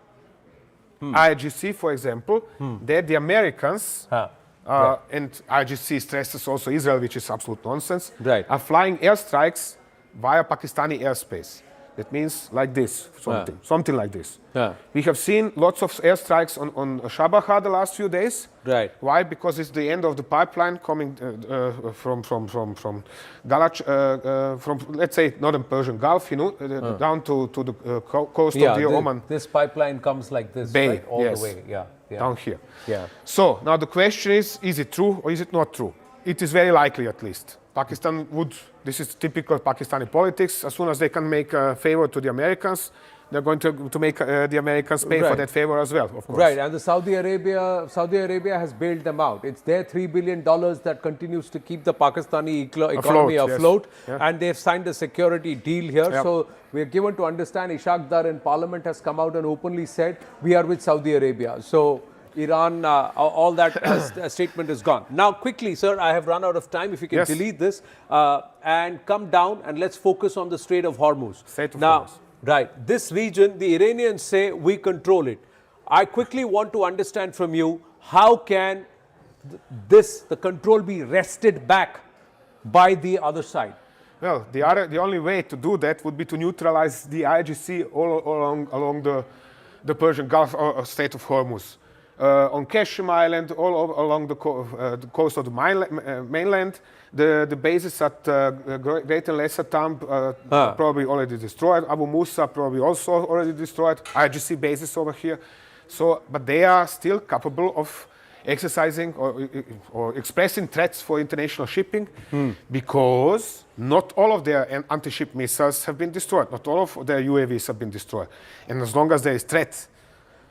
IRGC, for example, that the Americans, and IRGC stresses also Israel, which is absolute nonsense, are flying airstrikes via Pakistani airspace. That means like this, something like this. We have seen lots of airstrikes on Shabaha the last few days. Why? Because it's the end of the pipeline coming from Galach, from, let's say, northern Persian Gulf, down to the coast of the Oman. This pipeline comes like this, Bay, all the way. Down here. So now the question is it true or is it not true? It is very likely, at least. Pakistan would, this is typical Pakistani politics, as soon as they can make a favor to the Americans, they're going to make the Americans pay for that favor as well, of course. And the Saudi Arabia has bailed them out. It's their $3 billion that continues to keep the Pakistani economy afloat. And they've signed a security deal here. So we're given to understand Ishaq Dar in Parliament has come out and openly said, we are with Saudi Arabia. So Iran, all that statement is gone. Now, quickly, sir, I have run out of time. If you can delete this and come down and let's focus on the Strait of Hormuz. This region, the Iranians say we control it. I quickly want to understand from you, how can the control be wrested back by the other side? Well, the only way to do that would be to neutralize the IRGC all along the Persian Gulf or Strait of Hormuz. On Kashim Island, all along the coast of the mainland, the bases at Great and Lesser Thumb probably already destroyed. Abu Musa probably also already destroyed. IRGC bases over here. So, but they are still capable of exercising or expressing threats for international shipping because not all of their anti-ship missiles have been destroyed. Not all of their UAVs have been destroyed. And as long as there is threat,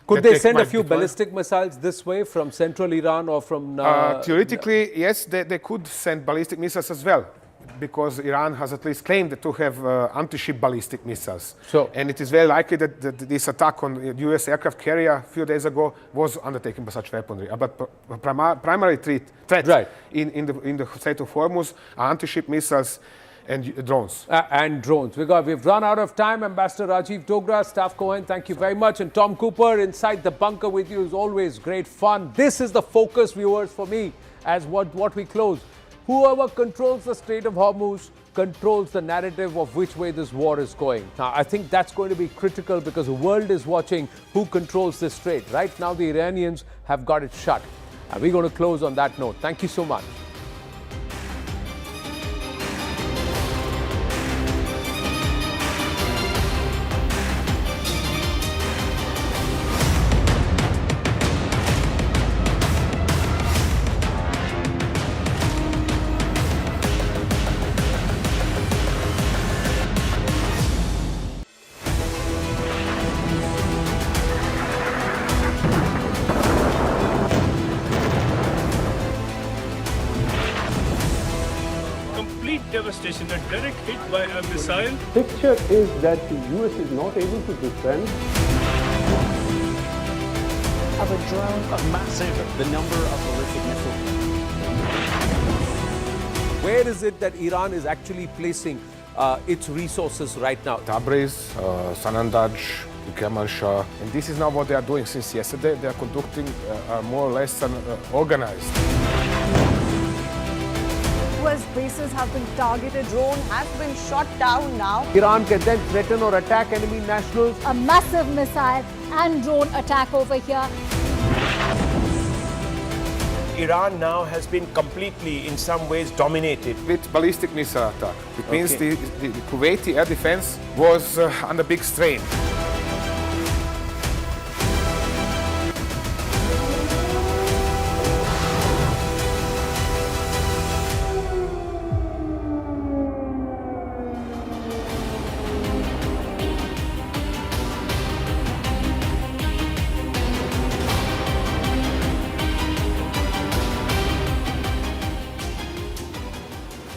could they send a few ballistic missiles this way from central Iran or from... theoretically, yes, they could send ballistic missiles as well, because Iran has at least claimed to have anti-ship ballistic missiles. And it is very likely that this attack on the US aircraft carrier a few days ago was undertaken by such weaponry. But primary threat in the Strait of Hormuz are anti-ship missiles. and drones. And drones. We've run out of time. Ambassador Rajiv Dogra, Staff Cohen, thank you very much. And Tom Cooper, inside the bunker with you is always great fun. This is the focus, viewers, for me, as what we close. Whoever controls the Strait of Hormuz controls the narrative of which way this war is going. Now, I think that's going to be critical because the world is watching who controls this strait. Right now, the Iranians have got it shut. And we're going to close on that note. Thank you so much. Devastation, a direct hit by a missile. Picture is that the US is not able to defend. Of a drone, of massive, the number of ballistic missiles. Where is it that Iran is actually placing its resources right now? Tabriz, Sanandaj, Kermanshah. And this is now what they are doing since yesterday. They are conducting more or less an organized. US bases have been targeted. Drone has been shot down now. Iran can then threaten or attack enemy nationals. A massive missile and drone attack over here. Iran now has been completely, in some ways, dominated. With ballistic missile attack. It means the Kuwaiti air defense was under big strain.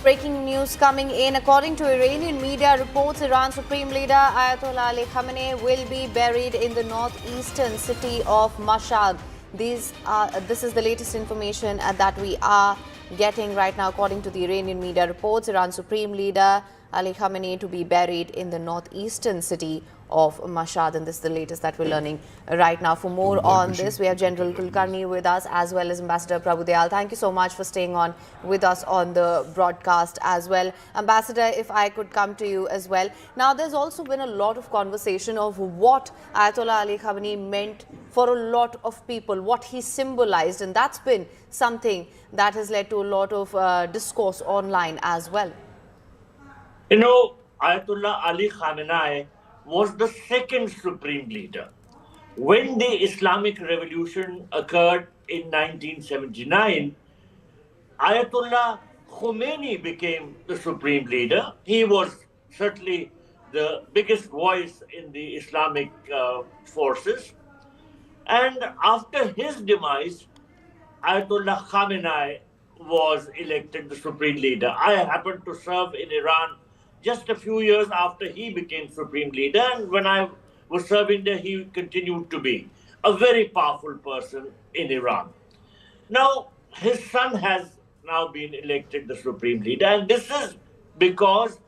Breaking news coming in. According to Iranian media reports, Iran's Supreme Leader Ayatollah Ali Khamenei will be buried in the northeastern city of Mashhad. This is the latest information that we are getting right now. According to the Iranian media reports, Iran's Supreme Leader Ali Khamenei to be buried in the northeastern city of Mashhad, and this is the latest that we're learning right now. For more on this, we have General Kulkarni with us as well as Ambassador Prabhu Dayal. Thank you so much for staying on with us on the broadcast as well. Ambassador, if I could come to you as well. Now, there's also been a lot of conversation of what Ayatollah Ali Khamenei meant for a lot of people, what he symbolized, and that's been something that has led to a lot of discourse online as well. You know, Ayatollah Ali Khamenei was the second supreme leader. When the Islamic Revolution occurred in 1979, Ayatollah Khamenei became the supreme leader. He was certainly the biggest voice in the Islamic forces. And after his demise, Ayatollah Khamenei was elected the supreme leader. I happened to serve in Iran just a few years after he became supreme leader, and when I was serving there, he continued to be a very powerful person in Iran. Now, his son has now been elected the supreme leader, and this is because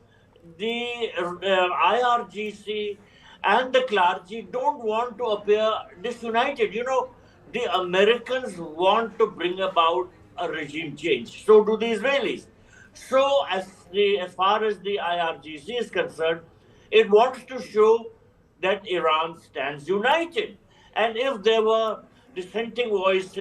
the IRGC and the clergy don't want to appear disunited. You know, the Americans want to bring about a regime change. So do the Israelis. So as far as the IRGC is concerned, it wants to show that Iran stands united. And if there were dissenting voices,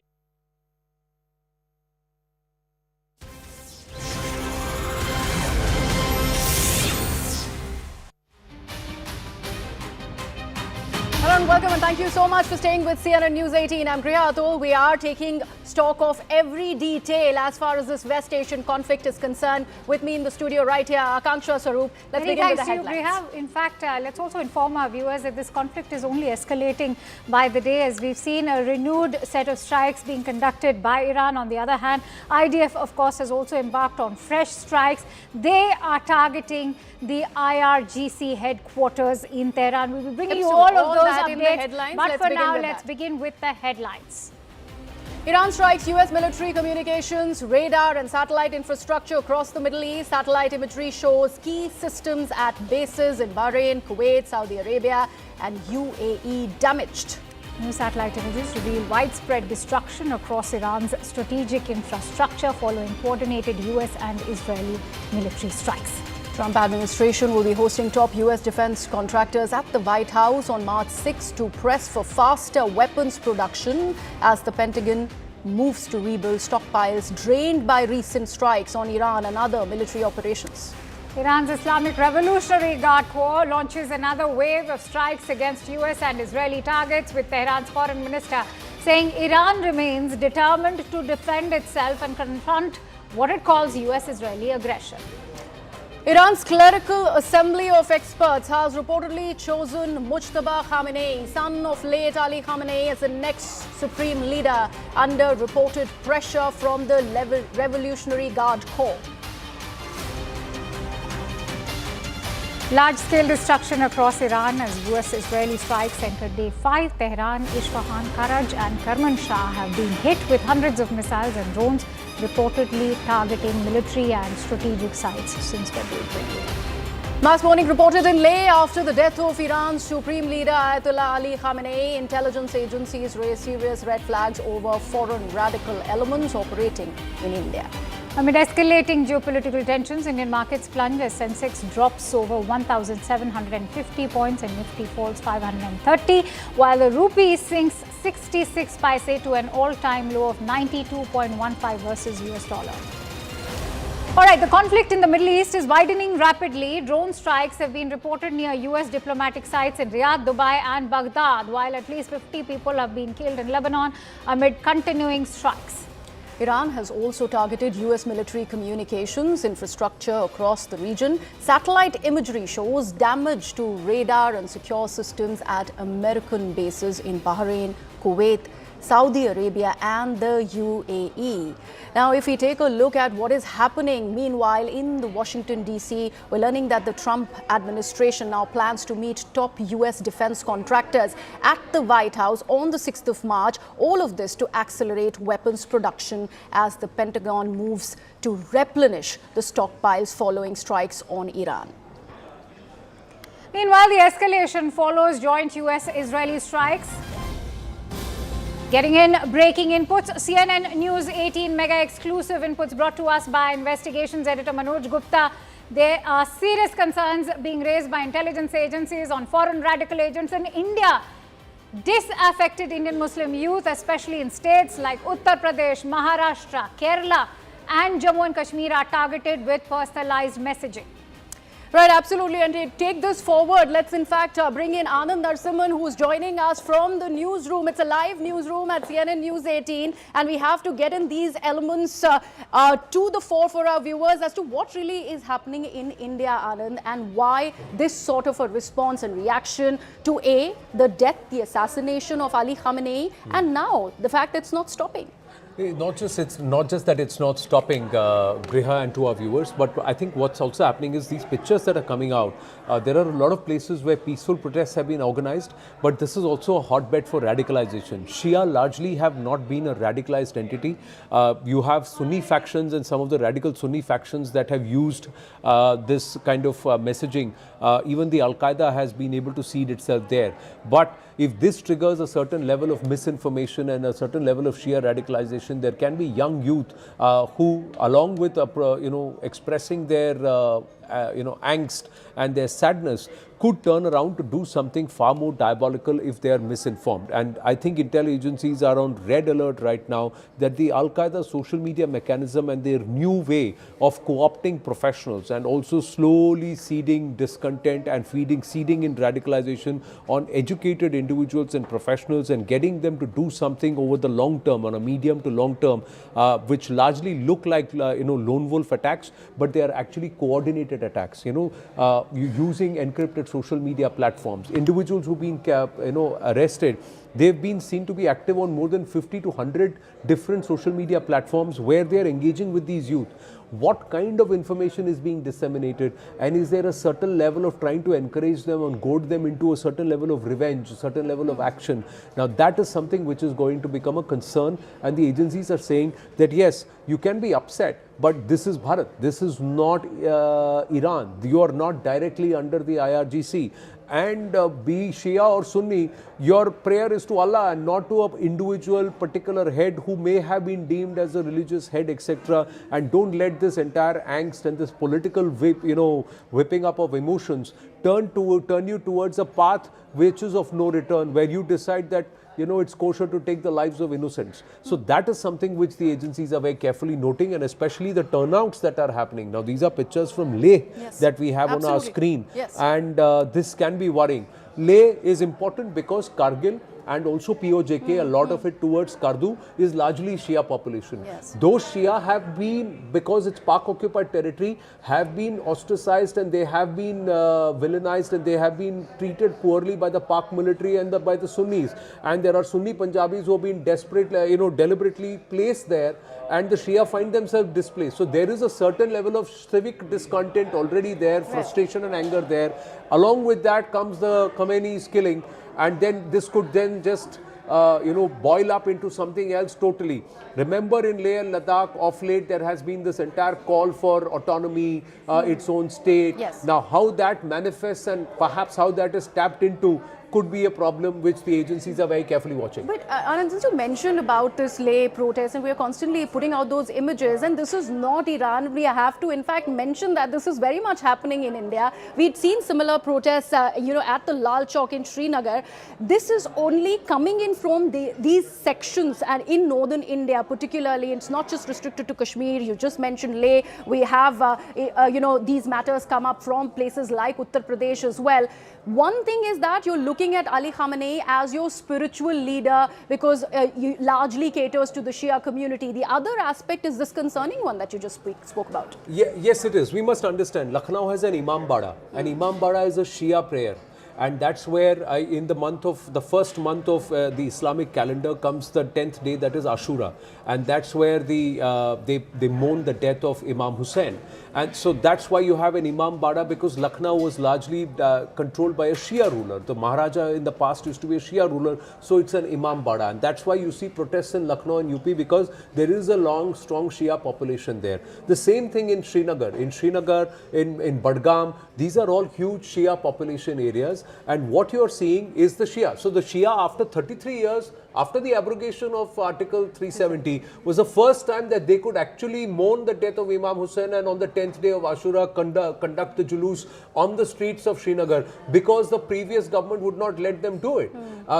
Hello and welcome, and thank you so much for staying with CNN News 18. I'm Priya Atul. We are taking stock of every detail as far as this West Asian conflict is concerned. With me in the studio right here, Akanksha Sarup. Let's begin with the headlines. In fact, let's also inform our viewers that this conflict is only escalating by the day, as we've seen a renewed set of strikes being conducted by Iran. On the other hand, IDF, of course, has also embarked on fresh strikes. They are targeting the IRGC headquarters in Tehran. We will bring you all of those updates. But for now, let's begin with the headlines. Iran strikes US military communications, radar and satellite infrastructure across the Middle East. Satellite imagery shows key systems at bases in Bahrain, Kuwait, Saudi Arabia and UAE damaged. New satellite images reveal widespread destruction across Iran's strategic infrastructure following coordinated US and Israeli military strikes. Trump administration will be hosting top US defense contractors at the White House on March 6 to press for faster weapons production as the Pentagon moves to rebuild stockpiles drained by recent strikes on Iran and other military operations. Iran's Islamic Revolutionary Guard Corps launches another wave of strikes against US and Israeli targets, with Tehran's foreign minister saying Iran remains determined to defend itself and confront what it calls US-Israeli aggression. Iran's clerical assembly of experts has reportedly chosen Mojtaba Khamenei, son of late Ali Khamenei, as the next supreme leader under reported pressure from the Revolutionary Guard Corps. Large-scale destruction across Iran as US-Israeli strikes entered day 5. Tehran, Isfahan, Karaj and Kermanshah have been hit with hundreds of missiles and drones, reportedly targeting military and strategic sites since February 20. Mass mourning reported in Leh after the death of Iran's supreme leader Ayatollah Ali Khamenei. Intelligence agencies raised serious red flags over foreign radical elements operating in India. Amid escalating geopolitical tensions, Indian markets plunge as Sensex drops over 1,750 points and Nifty falls 530, while the Rupee sinks 66 paise to an all-time low of 92.15 versus US dollar. All right, the conflict in the Middle East is widening rapidly. Drone strikes have been reported near US diplomatic sites in Riyadh, Dubai and Baghdad, while at least 50 people have been killed in Lebanon amid continuing strikes. Iran has also targeted US military communications infrastructure across the region. Satellite imagery shows damage to radar and secure systems at American bases in Bahrain, Kuwait, Saudi Arabia and the UAE. Now, if we take a look at what is happening meanwhile in the Washington, D.C., we're learning that the Trump administration now plans to meet top U.S. defense contractors at the White House on the 6th of March. All of this to accelerate weapons production as the Pentagon moves to replenish the stockpiles following strikes on Iran. Meanwhile, the escalation follows joint US-Israeli strikes. Getting in breaking inputs, CNN News 18 mega exclusive inputs brought to us by investigations editor Manoj Gupta. There are serious concerns being raised by intelligence agencies on foreign radical agents in India. Disaffected Indian Muslim youth, especially in states like Uttar Pradesh, Maharashtra, Kerala and Jammu and Kashmir, are targeted with personalized messaging. Right, absolutely. And to take this forward, let's in fact bring in Anand Narasimhan, who's joining us from the newsroom. It's a live newsroom at CNN News 18, and we have to get in these elements to the fore for our viewers as to what really is happening in India, Anand, and why this sort of a response and reaction to the death, the assassination of Ali Khamenei, and now the fact that it's not stopping. It's not just that it's not stopping, Griha, and to our viewers, but I think what's also happening is these pictures that are coming out. There are a lot of places where peaceful protests have been organized, but this is also a hotbed for radicalization. Shia largely have not been a radicalized entity. You have Sunni factions and some of the radical Sunni factions that have used this kind of messaging. Even the Al-Qaeda has been able to seed itself there. But if this triggers a certain level of misinformation and a certain level of Shia radicalization, there can be young youth who, along with expressing their angst and their sadness, could turn around to do something far more diabolical if they are misinformed. And I think intel agencies are on red alert right now that the Al-Qaeda social media mechanism and their new way of co-opting professionals and also slowly seeding discontent and seeding in radicalization on educated individuals and professionals and getting them to do something over the long term, on a medium to long term, which largely look like lone wolf attacks, but they are actually coordinated attacks, using encrypted social media platforms. Individuals who've been arrested They've been seen to be active on more than 50 to 100 different social media platforms where they're engaging with these youth. What kind of information is being disseminated, and is there a certain level of trying to encourage them and goad them into a certain level of revenge, a certain level of action? Now that is something which is going to become a concern, and the agencies are saying that yes, you can be upset, but this is Bharat, this is not Iran, you are not directly under the IRGC. And be Shia or Sunni, your prayer is to Allah and not to an individual particular head who may have been deemed as a religious head, etc. And don't let this entire angst and this political whipping up of emotions turn you towards a path which is of no return, where you decide that it's kosher to take the lives of innocents. So that is something which the agencies are very carefully noting, and especially the turnouts that are happening. Now these are pictures from Leh that we have on our screen, and this can be worrying. Leh is important because Kargil and also POJK, a lot of it towards Kardu, is largely Shia population. Those Shia have been, because it's Pak-occupied territory, have been ostracized, and they have been villainized, and they have been treated poorly by the Pak military and by the Sunnis. And there are Sunni Punjabis who have been deliberately placed there, and the Shia find themselves displaced. So there is a certain level of civic discontent already there, frustration and anger there. Along with that comes the Khamenei's killing. And then this could then just, boil up into something else totally. Remember, in Leh and Ladakh, of late, there has been this entire call for autonomy, its own state. Now, how that manifests and perhaps how that is tapped into could be a problem which the agencies are very carefully watching. But Anand, since you mentioned about this Leh protest, and we are constantly putting out those images, and this is not Iran, we have to in fact mention that this is very much happening in India. We'd seen similar protests, at the Lal Chowk in Srinagar. This is only coming in from these sections, and in northern India particularly. It's not just restricted to Kashmir. You just mentioned Leh. We have, these matters come up from places like Uttar Pradesh as well. One thing is that you're looking at Ali Khamenei as your spiritual leader because he largely caters to the Shia community. The other aspect is this concerning one that you just spoke about. Yes, it is. We must understand, Lucknow has an Imam Bada. An Imam Bada is a Shia prayer. And that's where in the first month of the Islamic calendar comes the 10th day, that is Ashura. And that's where they mourn the death of Imam Hussain. And so that's why you have an Imam Bada, because Lucknow was largely controlled by a Shia ruler. The Maharaja in the past used to be a Shia ruler, so it's an Imam Bada. And that's why you see protests in Lucknow and UP, because there is a long, strong Shia population there. The same thing in Srinagar. In Badgam, these are all huge Shia population areas. And what you are seeing is the Shia. So the Shia, after 33 years, after the abrogation of Article 370, was the first time that they could actually mourn the death of Imam Hussain and on the 10th day of Ashura conduct the Julus on the streets of Srinagar, because the previous government would not let them do it.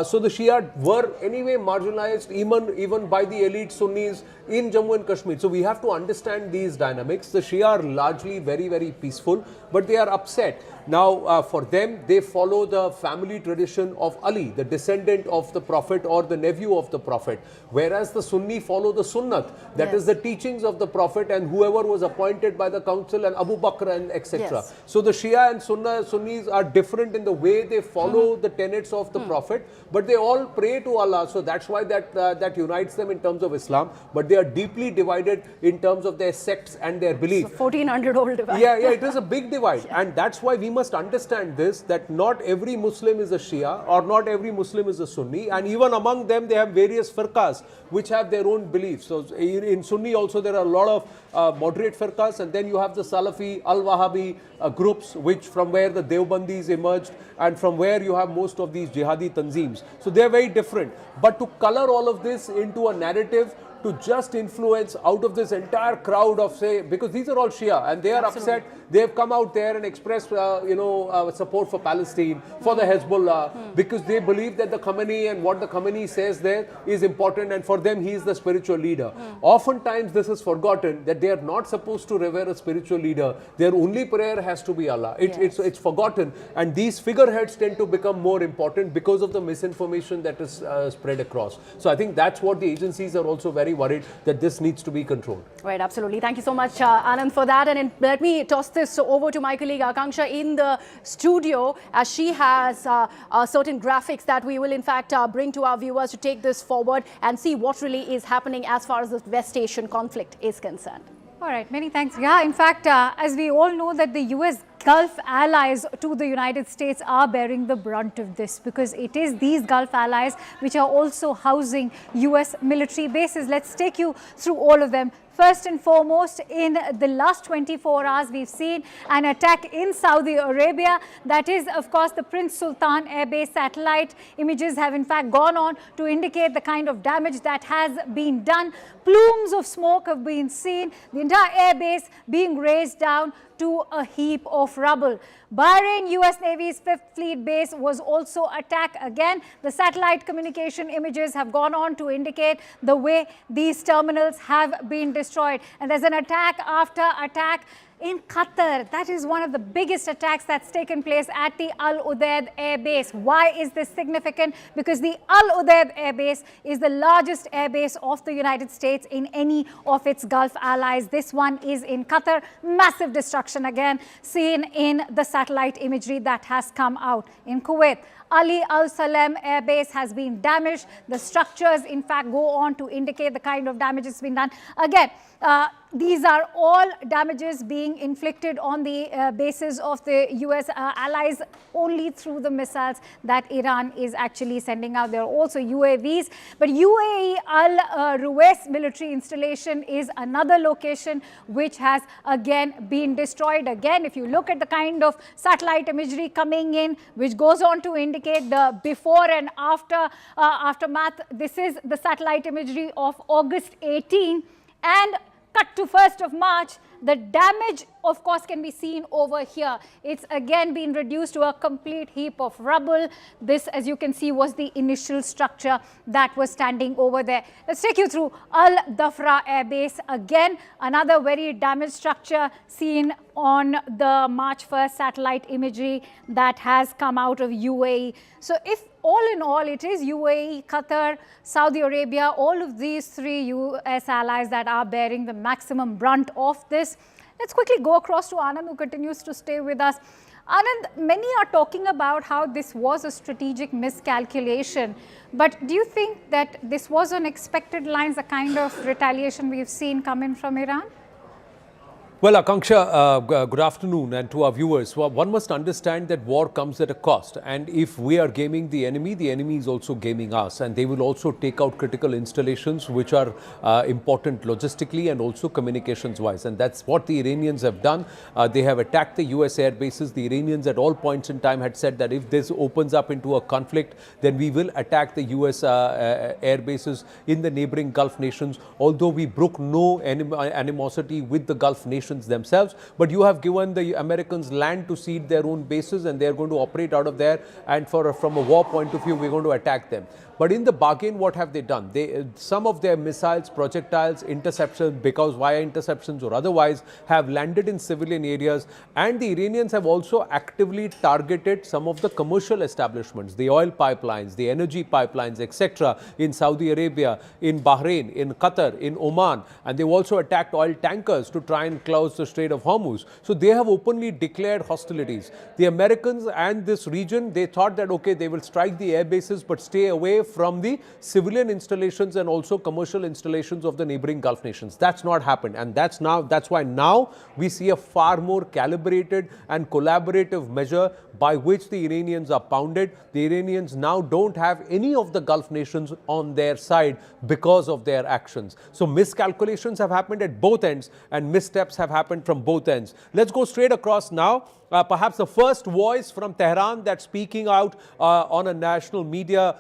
So the Shia were anyway marginalized even by the elite Sunnis in Jammu and Kashmir. So we have to understand these dynamics. The Shia are largely very, very peaceful, but they are upset. Now, for them, they follow the family tradition of Ali, the descendant of the Prophet or the nephew of the Prophet. Whereas the Sunni follow the Sunnat, that is the teachings of the Prophet and whoever was appointed by the council and Abu Bakr and etc. So the Shia and Sunnis are different in the way they follow the tenets of the Prophet, but they all pray to Allah. So that's why that unites them in terms of Islam. But they are deeply divided in terms of their sects and their belief. 1400-old divide. Yeah, it is a big divide. And that's why we must understand this, that not every Muslim is a Shia or not every Muslim is a Sunni, and even among them they have various firqas which have their own beliefs. So in Sunni also there are a lot of moderate firqas, and then you have the Salafi, Al-Wahhabi groups, which from where the Deobandis emerged and from where you have most of these jihadi tanzeems. So they are very different. But to color all of this into a narrative, to just influence out of this entire crowd of, say, because these are all Shia and they are upset, they have come out there and expressed, support for Palestine, for the Hezbollah, because they believe that the Khamenei and what the Khamenei says there is important, and for them he is the spiritual leader. Oftentimes this is forgotten, that they are not supposed to revere a spiritual leader. Their only prayer has to be Allah. It's forgotten, and these figureheads tend to become more important because of the misinformation that is spread across. So I think that's what the agencies are also very very worried that this needs to be controlled. Right, absolutely. Thank you so much, Anand, for that. And let me toss this over to my colleague Akanksha in the studio, as she has certain graphics that we will in fact bring to our viewers to take this forward and see what really is happening as far as the West Asian conflict is concerned. All right, many thanks. Yeah, in fact, as we all know that the US Gulf allies to the United States are bearing the brunt of this, because it is these Gulf allies which are also housing US military bases. Let's take you through all of them. First and foremost, in the last 24 hours, we've seen an attack in Saudi Arabia. That is, of course, the Prince Sultan Air Base. Satellite images have in fact gone on to indicate the kind of damage that has been done. Plumes of smoke have been seen. The entire air base being razed down to a heap of rubble. Bahrain, US Navy's 5th Fleet base was also attacked again. The satellite communication images have gone on to indicate the way these terminals have been destroyed. And there's an attack after attack in Qatar. That is one of the biggest attacks that's taken place at the Al Udeid Air Base. Why is this significant? Because the Al Udeid Air Base is the largest air base of the United States in any of its Gulf allies. This one is in Qatar. Massive destruction again seen in the satellite imagery that has come out. In Kuwait, Ali Al Salem Air Base has been damaged. The structures, in fact, go on to indicate the kind of damage that's been done. Again, these are all damages being inflicted on the bases of the US allies only through the missiles that Iran is actually sending out. There are also UAVs, but UAE Al Ruwais military installation is another location which has again been destroyed. Again, if you look at the kind of satellite imagery coming in, which goes on to indicate the before and after aftermath. This is the satellite imagery of August 18, and cut to 1st of March, the damage, of course, can be seen over here. It's again been reduced to a complete heap of rubble. This, as you can see, was the initial structure that was standing over there. Let's take you through Al Dhafra Air Base. Again, another very damaged structure seen on the March 1st satellite imagery that has come out of UAE. So if all in all, it is UAE, Qatar, Saudi Arabia, all of these three US allies that are bearing the maximum brunt of this. Let's quickly go across to Anand, who continues to stay with us. Anand, many are talking about how this was a strategic miscalculation, but do you think that this was on expected lines, the kind of retaliation we've seen come in from Iran? Well, Akanksha, good afternoon, and to our viewers. Well, one must understand that war comes at a cost, and if we are gaming the enemy is also gaming us, and they will also take out critical installations which are important logistically and also communications-wise, and that's what the Iranians have done. They have attacked the US air bases. The Iranians at all points in time had said that if this opens up into a conflict, then we will attack the US air bases in the neighboring Gulf nations, although we broke no animosity with the Gulf nations themselves, but you have given the Americans land to seed their own bases, and they are going to operate out of there, and from a war point of view, we're going to attack them. But in the bargain, what have they done? Some of their missiles, projectiles, interceptions, because via interceptions or otherwise, have landed in civilian areas, and the Iranians have also actively targeted some of the commercial establishments, the oil pipelines, the energy pipelines, etc. in Saudi Arabia, in Bahrain, in Qatar, in Oman, and they've also attacked oil tankers to try and close the Strait of Hormuz. So they have openly declared hostilities. The Americans and this region, they thought that, okay, they will strike the air bases, but stay away from the civilian installations and also commercial installations of the neighboring Gulf nations. That's not happened, and that's why now we see a far more calibrated and collaborative measure by which the Iranians are pounded. The Iranians now don't have any of the Gulf nations on their side because of their actions. So miscalculations have happened at both ends, and missteps have happened from both ends. Let's go straight across now. Perhaps the first voice from Tehran that's speaking out on a national media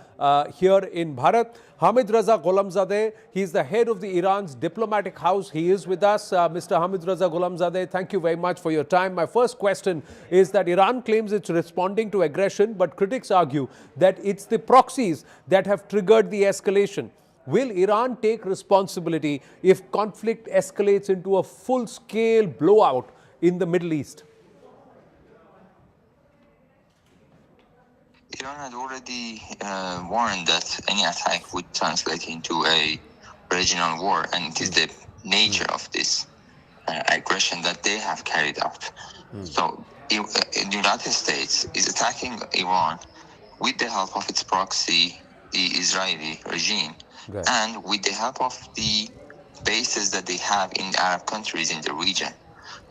here in Bharat. Hamid Raza Gholamzadeh, he is the head of the Iran's diplomatic house. He is with us. Mr. Hamid Raza Gholamzadeh, thank you very much for your time. My first question is that Iran claims it's responding to aggression, but critics argue that it's the proxies that have triggered the escalation. Will Iran take responsibility if conflict escalates into a full-scale blowout in the Middle East? Iran had already warned that any attack would translate into a regional war, and it is the nature of this aggression that they have carried out. So the United States is attacking Iran with the help of its proxy, the Israeli regime, and with the help of the bases that they have in Arab countries in the region.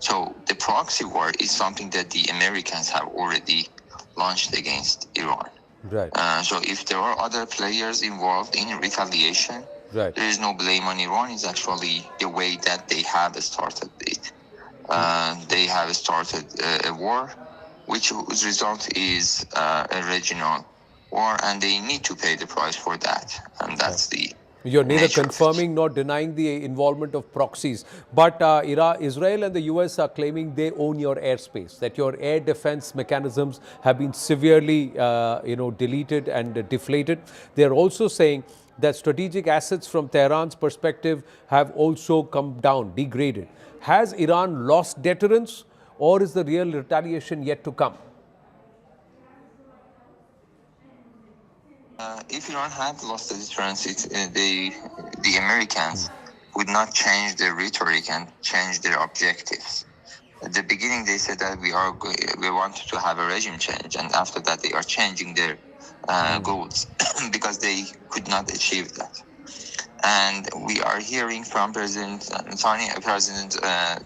So the proxy war is something that the Americans have already launched against Iran. Right. So if there are other players involved in retaliation, there is no blame on Iran. It's actually the way that they have started it. They have started a war, whose result is a regional war, and they need to pay the price for that. And that's the You're neither nature of it. confirming nor denying the involvement of proxies. But Israel and the US are claiming they own your airspace, that your air defense mechanisms have been severely deleted and deflated. They're also saying that strategic assets from Tehran's perspective have also come down, degraded. Has Iran lost deterrence, or is the real retaliation yet to come? If Iran had lost the deterrence, the Americans would not change their rhetoric and change their objectives. At the beginning, they said that we wanted to have a regime change, and after that, they are changing their goals because they could not achieve that. And we are hearing from President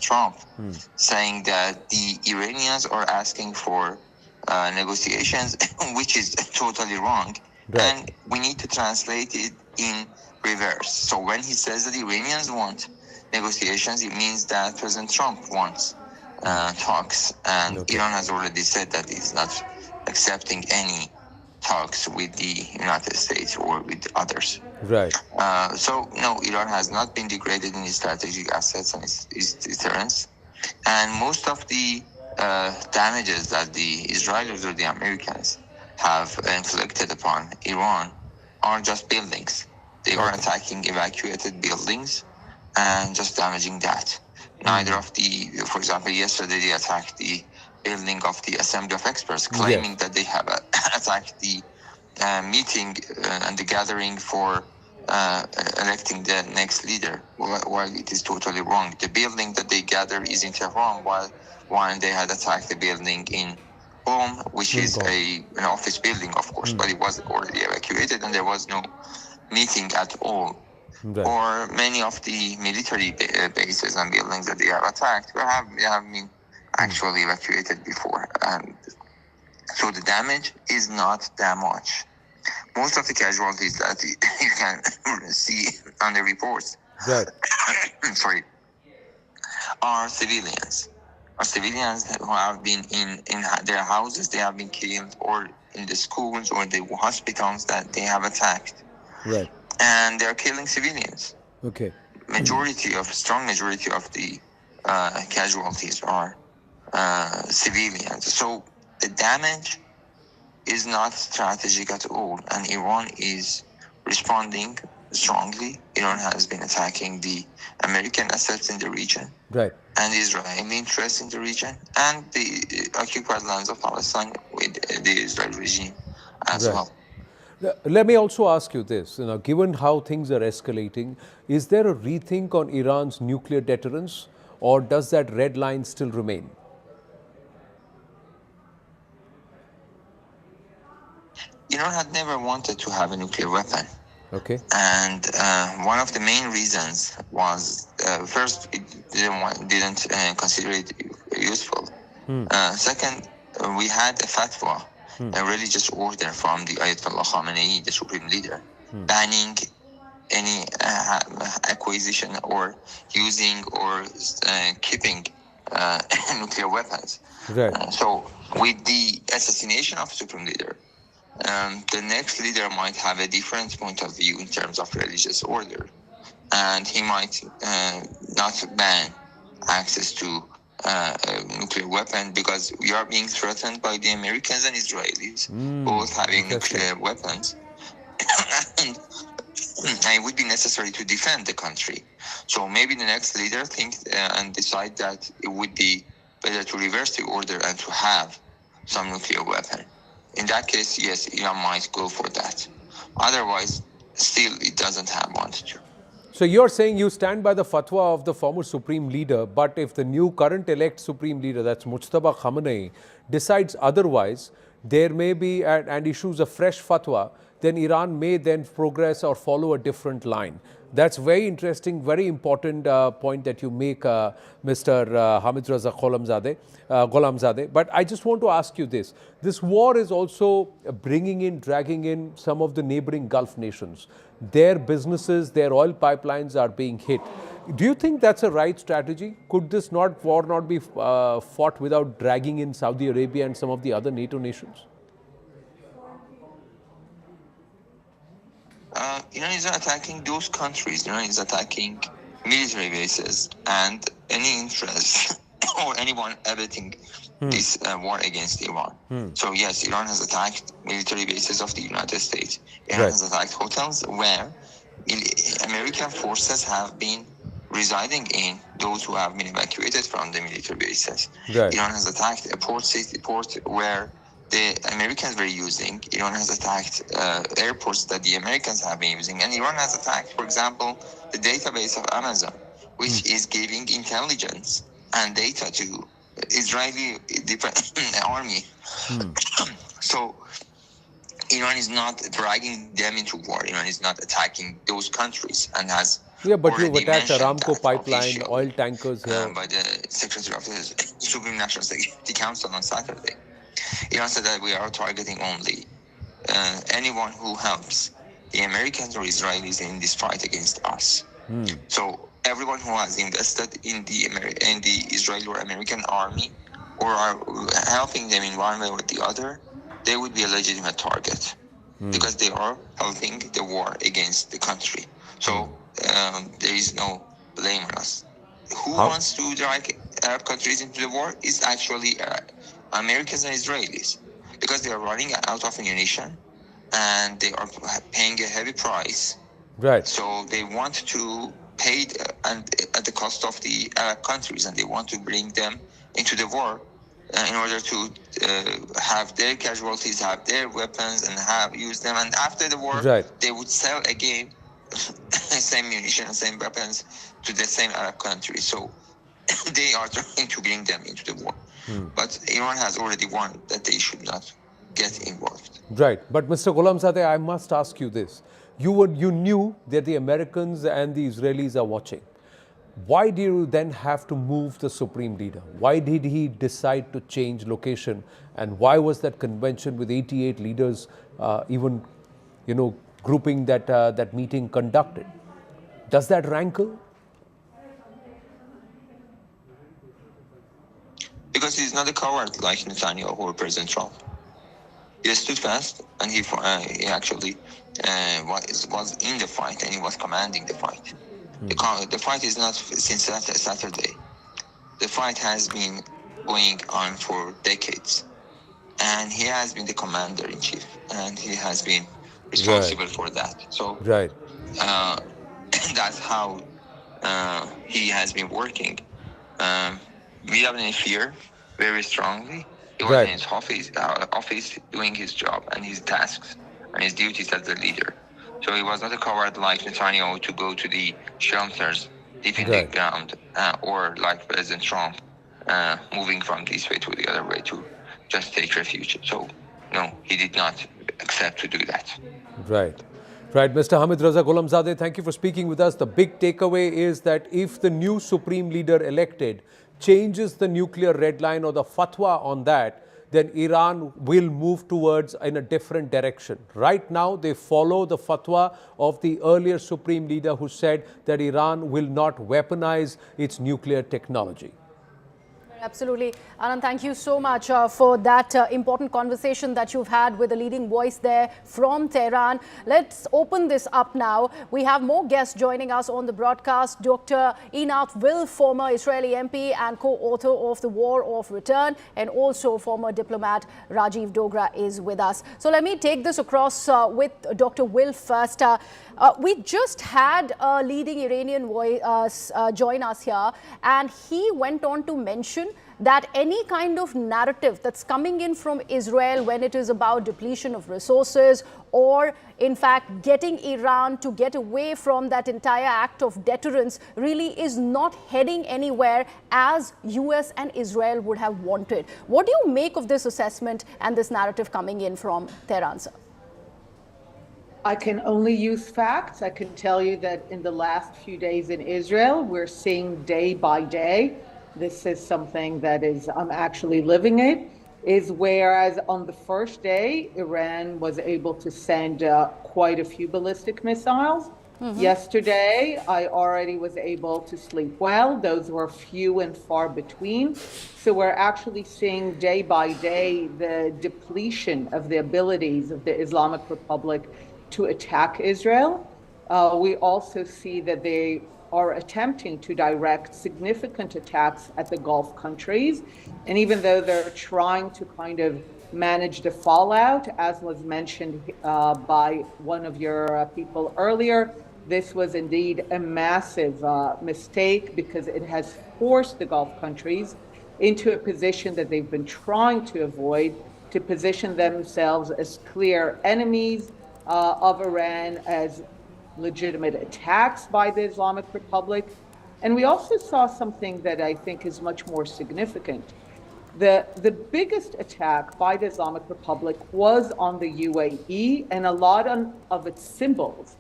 Trump saying that the Iranians are asking for negotiations, which is totally wrong. And we need to translate it in reverse. So when he says that the Iranians want negotiations, it means that President Trump wants talks. And Iran has already said that it's not accepting any talks with the United States or with others. Right. So, no, Iran has not been degraded in its strategic assets and its deterrence. And most of the damages that the Israelis or the Americans have inflicted upon Iran are just buildings. They are attacking evacuated buildings and just damaging that. Neither of for example, yesterday they attacked the building of the Assembly of Experts, claiming that they have attacked the meeting and the gathering for electing the next leader, while it is totally wrong. The building that they gather is in Tehran, while they had attacked the building in Qom, which is an office building, of course, but it was already evacuated and there was no meeting at all. Or many of the military bases and buildings that they have attacked have been actually evacuated before. And so the damage is not that much. Most of the casualties that you can see on the reports are civilians. Civilians who have been in their houses, they have been killed, or in the schools or the hospitals that they have attacked. Right. And they're killing civilians. Okay. Strong majority of the casualties are civilians. So the damage is not strategic at all, and Iran is responding strongly. Iran has been attacking the American assets in the region, and Israeli interests in the region, and the occupied lands of Palestine with the Israeli regime as well. Let me also ask you this, given how things are escalating, is there a rethink on Iran's nuclear deterrence, or does that red line still remain? Iran had never wanted to have a nuclear weapon. Okay. And one of the main reasons was, first, it didn't consider it useful. Second, we had a fatwa, a religious order from the Ayatollah Khamenei, the supreme leader, banning any acquisition or using or keeping nuclear weapons. So with the assassination of the supreme leader, the next leader might have a different point of view in terms of religious order, and he might not ban access to a nuclear weapon, because we are being threatened by the Americans and Israelis, both having nuclear weapons, and it would be necessary to defend the country. So maybe the next leader thinks and decide that it would be better to reverse the order and to have some nuclear weapon. In that case, yes, Iran might go for that. Otherwise, still, it doesn't want to. So you're saying you stand by the fatwa of the former supreme leader, but if the new current elect supreme leader, that's Mojtaba Khamenei, decides otherwise, there may be and issues a fresh fatwa, then Iran may then progress or follow a different line. That's very interesting, very important point that you make, Mr. Hamid Raza Gholamzadeh. But I just want to ask you this. This war is also dragging in some of the neighboring Gulf nations. Their businesses, their oil pipelines are being hit. Do you think that's a right strategy? Could this war not be fought without dragging in Saudi Arabia and some of the other NATO nations? Iran is not attacking those countries. Iran is attacking military bases and any interest or anyone abetting this war against Iran. So yes, Iran has attacked military bases of the United States. Iran has attacked hotels where American forces have been residing in, those who have been evacuated from the military bases. Iran has attacked a port where the Americans were using. Iran has attacked airports that the Americans have been using. And Iran has attacked, for example, the database of Amazon, which is giving intelligence and data to Israeli army. So Iran is not dragging them into war. Iran is not attacking those countries and has but you've attacked Aramco pipeline, oil tankers here. By the Secretary of the Supreme National Security Council on Saturday. Iran said that we are targeting only anyone who helps the Americans or Israelis in this fight against us. So everyone who has invested in the Israeli or American army or are helping them in one way or the other, they would be a legitimate target because they are helping the war against the country. So there is no blame on us. Who wants to drag Arab countries into the war is actually Americans and Israelis, because they are running out of ammunition and they are paying a heavy price. So they want to pay at the cost of the Arab countries, and they want to bring them into the war in order to have their casualties, have their weapons, and use them. And after the war, they would sell again same munition and same weapons to the same Arab countries. So they are trying to bring them into the war. But Iran has already warned that they should not get involved. But Mr. Gholamzadeh, I must ask you this. You knew that the Americans and the Israelis are watching. Why do you then have to move the supreme leader? Why did he decide to change location? And why was that convention with 88 leaders even, grouping that meeting conducted? Does that rankle? Because he's not a coward like Netanyahu or President Trump. He stood fast, and he actually was in the fight, and he was commanding the fight. The fight is not since Saturday. The fight has been going on for decades, and he has been the commander-in-chief, and he has been responsible for that. So that's how he has been working without any fear, very strongly. He was in his office doing his job and his tasks and his duties as the leader. So he was not a coward like Netanyahu to go to the shelters deep in the ground, or like President Trump moving from this way to the other way to just take refuge. So no, he did not accept to do that. Right, Mr. Hamid Raza Gholamzadeh, thank you for speaking with us. The big takeaway is that if the new supreme leader elected changes the nuclear red line or the fatwa on that, then Iran will move towards in a different direction. Right now, they follow the fatwa of the earlier supreme leader who said that Iran will not weaponize its nuclear technology. Absolutely. Anand, thank you so much for that important conversation that you've had with the leading voice there from Tehran. Let's open this up now. We have more guests joining us on the broadcast. Dr. Einat Will, former Israeli MP and co-author of The War of Return, and also former diplomat Rajiv Dogra is with us. So let me take this across with Dr. Will first. We just had a leading Iranian voice join us here, and he went on to mention that any kind of narrative that's coming in from Israel when it is about depletion of resources or in fact getting Iran to get away from that entire act of deterrence really is not heading anywhere as US and Israel would have wanted. What do you make of this assessment and this narrative coming in from Tehran, sir? I can only use facts. I can tell you that in the last few days in Israel, we're seeing day by day, this is something that is, I'm actually living it, is whereas on the first day, Iran was able to send quite a few ballistic missiles. Yesterday, I already was able to sleep well. Those were few and far between. So we're actually seeing day by day the depletion of the abilities of the Islamic Republic to attack Israel. We also see that they are attempting to direct significant attacks at the Gulf countries. And even though they're trying to kind of manage the fallout, as was mentioned by one of your people earlier, this was indeed a massive mistake because it has forced the Gulf countries into a position that they've been trying to avoid, to position themselves as clear enemies of Iran, as legitimate attacks by the Islamic Republic. And we also saw something that I think is much more significant. The biggest attack by the Islamic Republic was on the UAE and a lot of its symbols,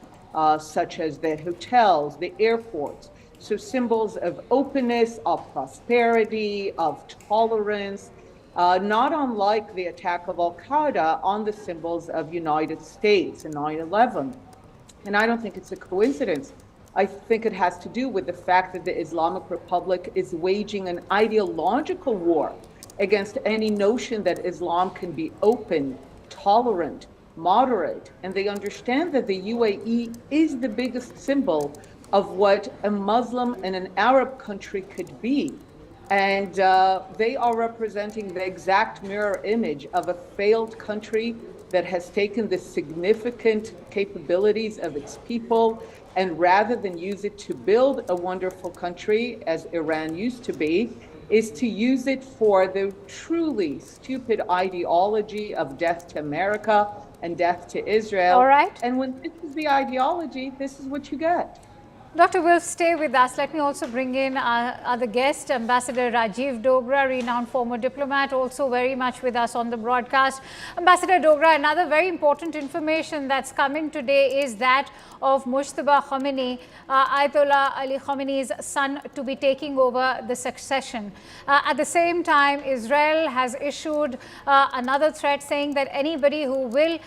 such as the hotels, the airports. So symbols of openness, of prosperity, of tolerance, not unlike the attack of Al-Qaeda on the symbols of United States in 9/11. And I don't think it's a coincidence. I think it has to do with the fact that the Islamic Republic is waging an ideological war against any notion that Islam can be open, tolerant, moderate. And they understand that the UAE is the biggest symbol of what a Muslim and an Arab country could be. And they are representing the exact mirror image of a failed country that has taken the significant capabilities of its people, and rather than use it to build a wonderful country, as Iran used to be, is to use it for the truly stupid ideology of death to America and death to Israel. All right. And when this is the ideology, this is what you get. Dr. Will, stay with us. Let me also bring in our other guest, Ambassador Rajiv Dogra, renowned former diplomat, also very much with us on the broadcast. Ambassador Dogra, another very important information that's coming today is that of Mojtaba Khamenei, Ayatollah Ali Khamenei's son, to be taking over the succession. At the same time, Israel has issued another threat saying that anybody who will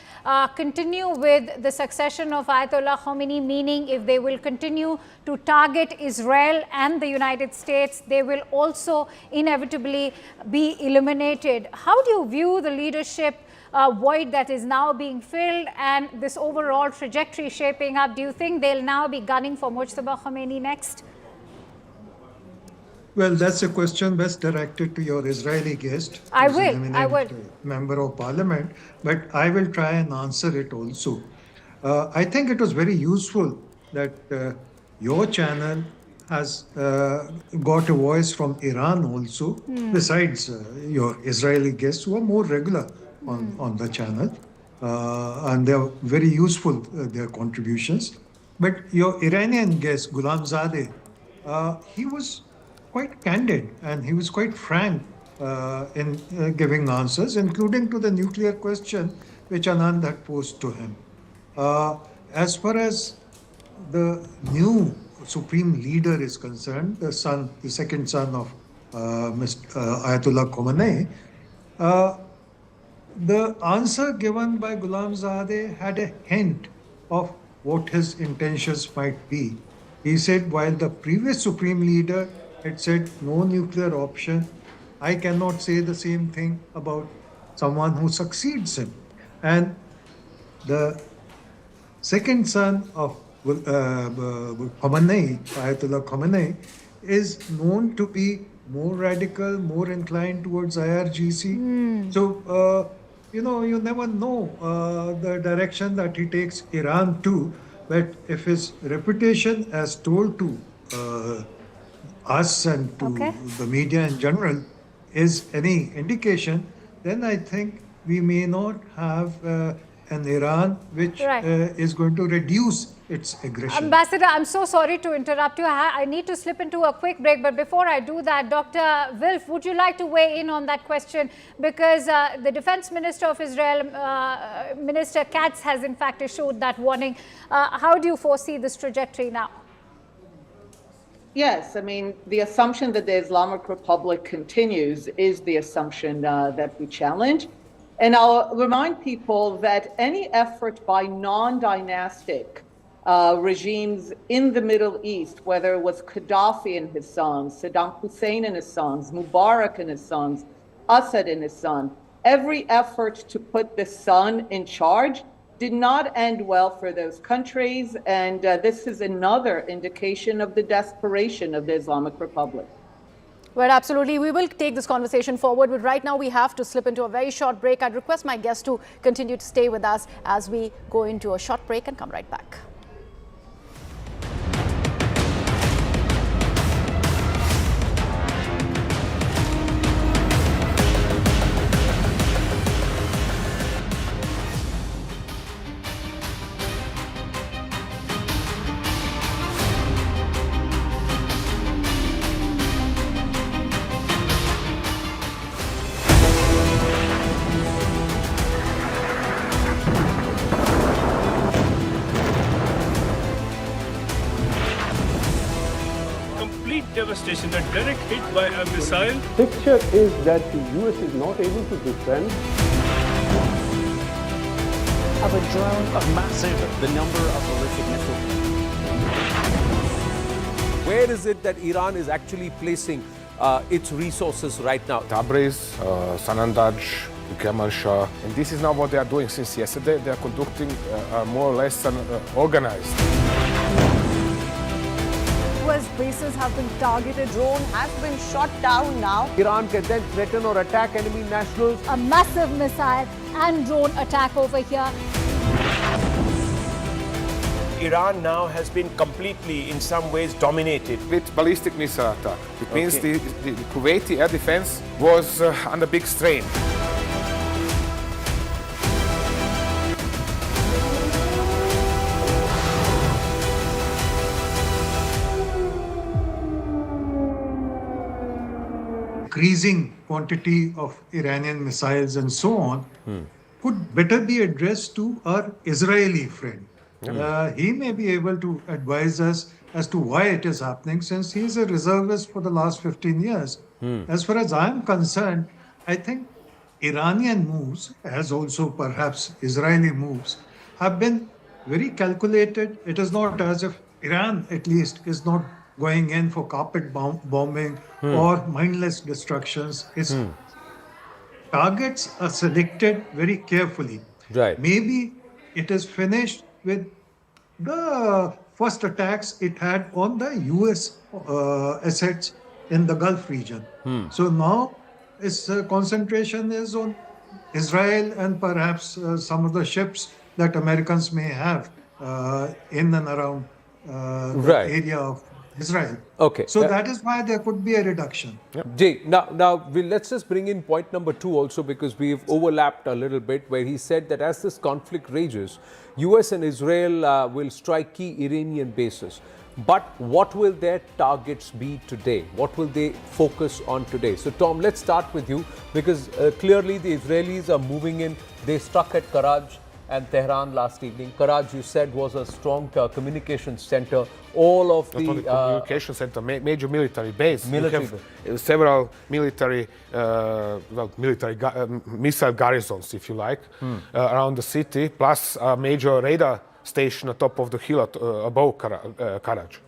continue with the succession of Ayatollah Khamenei, meaning if they will continue to target Israel and the United States, they will also inevitably be eliminated. How do you view the leadership void that is now being filled and this overall trajectory shaping up? Do you think they'll now be gunning for Mojtaba Khamenei next? Well, that's a question best directed to your Israeli guest. I who's an will. eminent member of parliament, but I will try and answer it also. I think it was very useful that your channel has got a voice from Iran also, besides your Israeli guests who are more regular on the channel. And they're very useful, their contributions. But your Iranian guest, Ghulamzadeh, he was quite candid and he was quite frank in giving answers, including to the nuclear question which Anand had posed to him. As far as the new supreme leader is concerned, the second son of Ayatollah Khamenei, the answer given by Ghulamzadeh had a hint of what his intentions might be. He said, while the previous supreme leader had said no nuclear option, I cannot say the same thing about someone who succeeds him. And the second son of Khamenei, Ayatollah Khamenei, is known to be more radical, more inclined towards IRGC. So, you never know the direction that he takes Iran to. But if his reputation, as told to us and to the media in general, is any indication, then I think we may not have an Iran which is going to reduce its aggression. Ambassador, I'm so sorry to interrupt you. I need to slip into a quick break. But before I do that, Dr. Wilf, would you like to weigh in on that question? Because the Defense Minister of Israel, Minister Katz, has in fact issued that warning. How do you foresee this trajectory now? Yes, I mean, the assumption that the Islamic Republic continues is the assumption that we challenge. And I'll remind people that any effort by non-dynastic regimes in the Middle East, whether it was Gaddafi and his sons, Saddam Hussein and his sons, Mubarak and his sons, Assad and his son, every effort to put the son in charge did not end well for those countries. And this is another indication of the desperation of the Islamic Republic. Well, absolutely. We will take this conversation forward, but right now we have to slip into a very short break. I'd request my guests to continue to stay with us as we go into a short break and come right back. Devastation, a direct hit by a missile. Picture is that the US is not able to defend. Of a drone, a massive, the number of ballistic missiles. Where is it that Iran is actually placing its resources right now? Tabriz, Sanandaj, Kermanshah. And this is now what they are doing since yesterday. They are conducting more or less an organized. US bases have been targeted. Drone has been shot down now. Iran can then threaten or attack enemy nationals. A massive missile and drone attack over here. Iran now has been completely, in some ways, dominated. With ballistic missile attack. It means the Kuwaiti air defense was under big strain. Increasing quantity of Iranian missiles and so on could better be addressed to our Israeli friend. He may be able to advise us as to why it is happening, since he is a reservist for the last 15 years. As far as I'm concerned, I think Iranian moves, as also perhaps Israeli moves, have been very calculated. It is not as if Iran, at least, is not going in for carpet bombing or mindless destructions. Its targets are selected very carefully. Right. Maybe it is finished with the first attacks it had on the US assets in the Gulf region. So now its concentration is on Israel and perhaps some of the ships that Americans may have in and around the area of Israel. Okay. So that is why there could be a reduction. Jay, now let's just bring in point number 2 also, because we've overlapped a little bit, where he said that as this conflict rages, US and Israel will strike key Iranian bases. But what will their targets be today? What will they focus on today? So Tom, let's start with you, because clearly the Israelis are moving in. They struck at Karaj and Tehran last evening. Karaj, you said, was a strong communications center. All of Not only communication center, major military base. You have several military, missile garrisons, if you like, around the city, plus a major radar station on top of the hill above Karaj.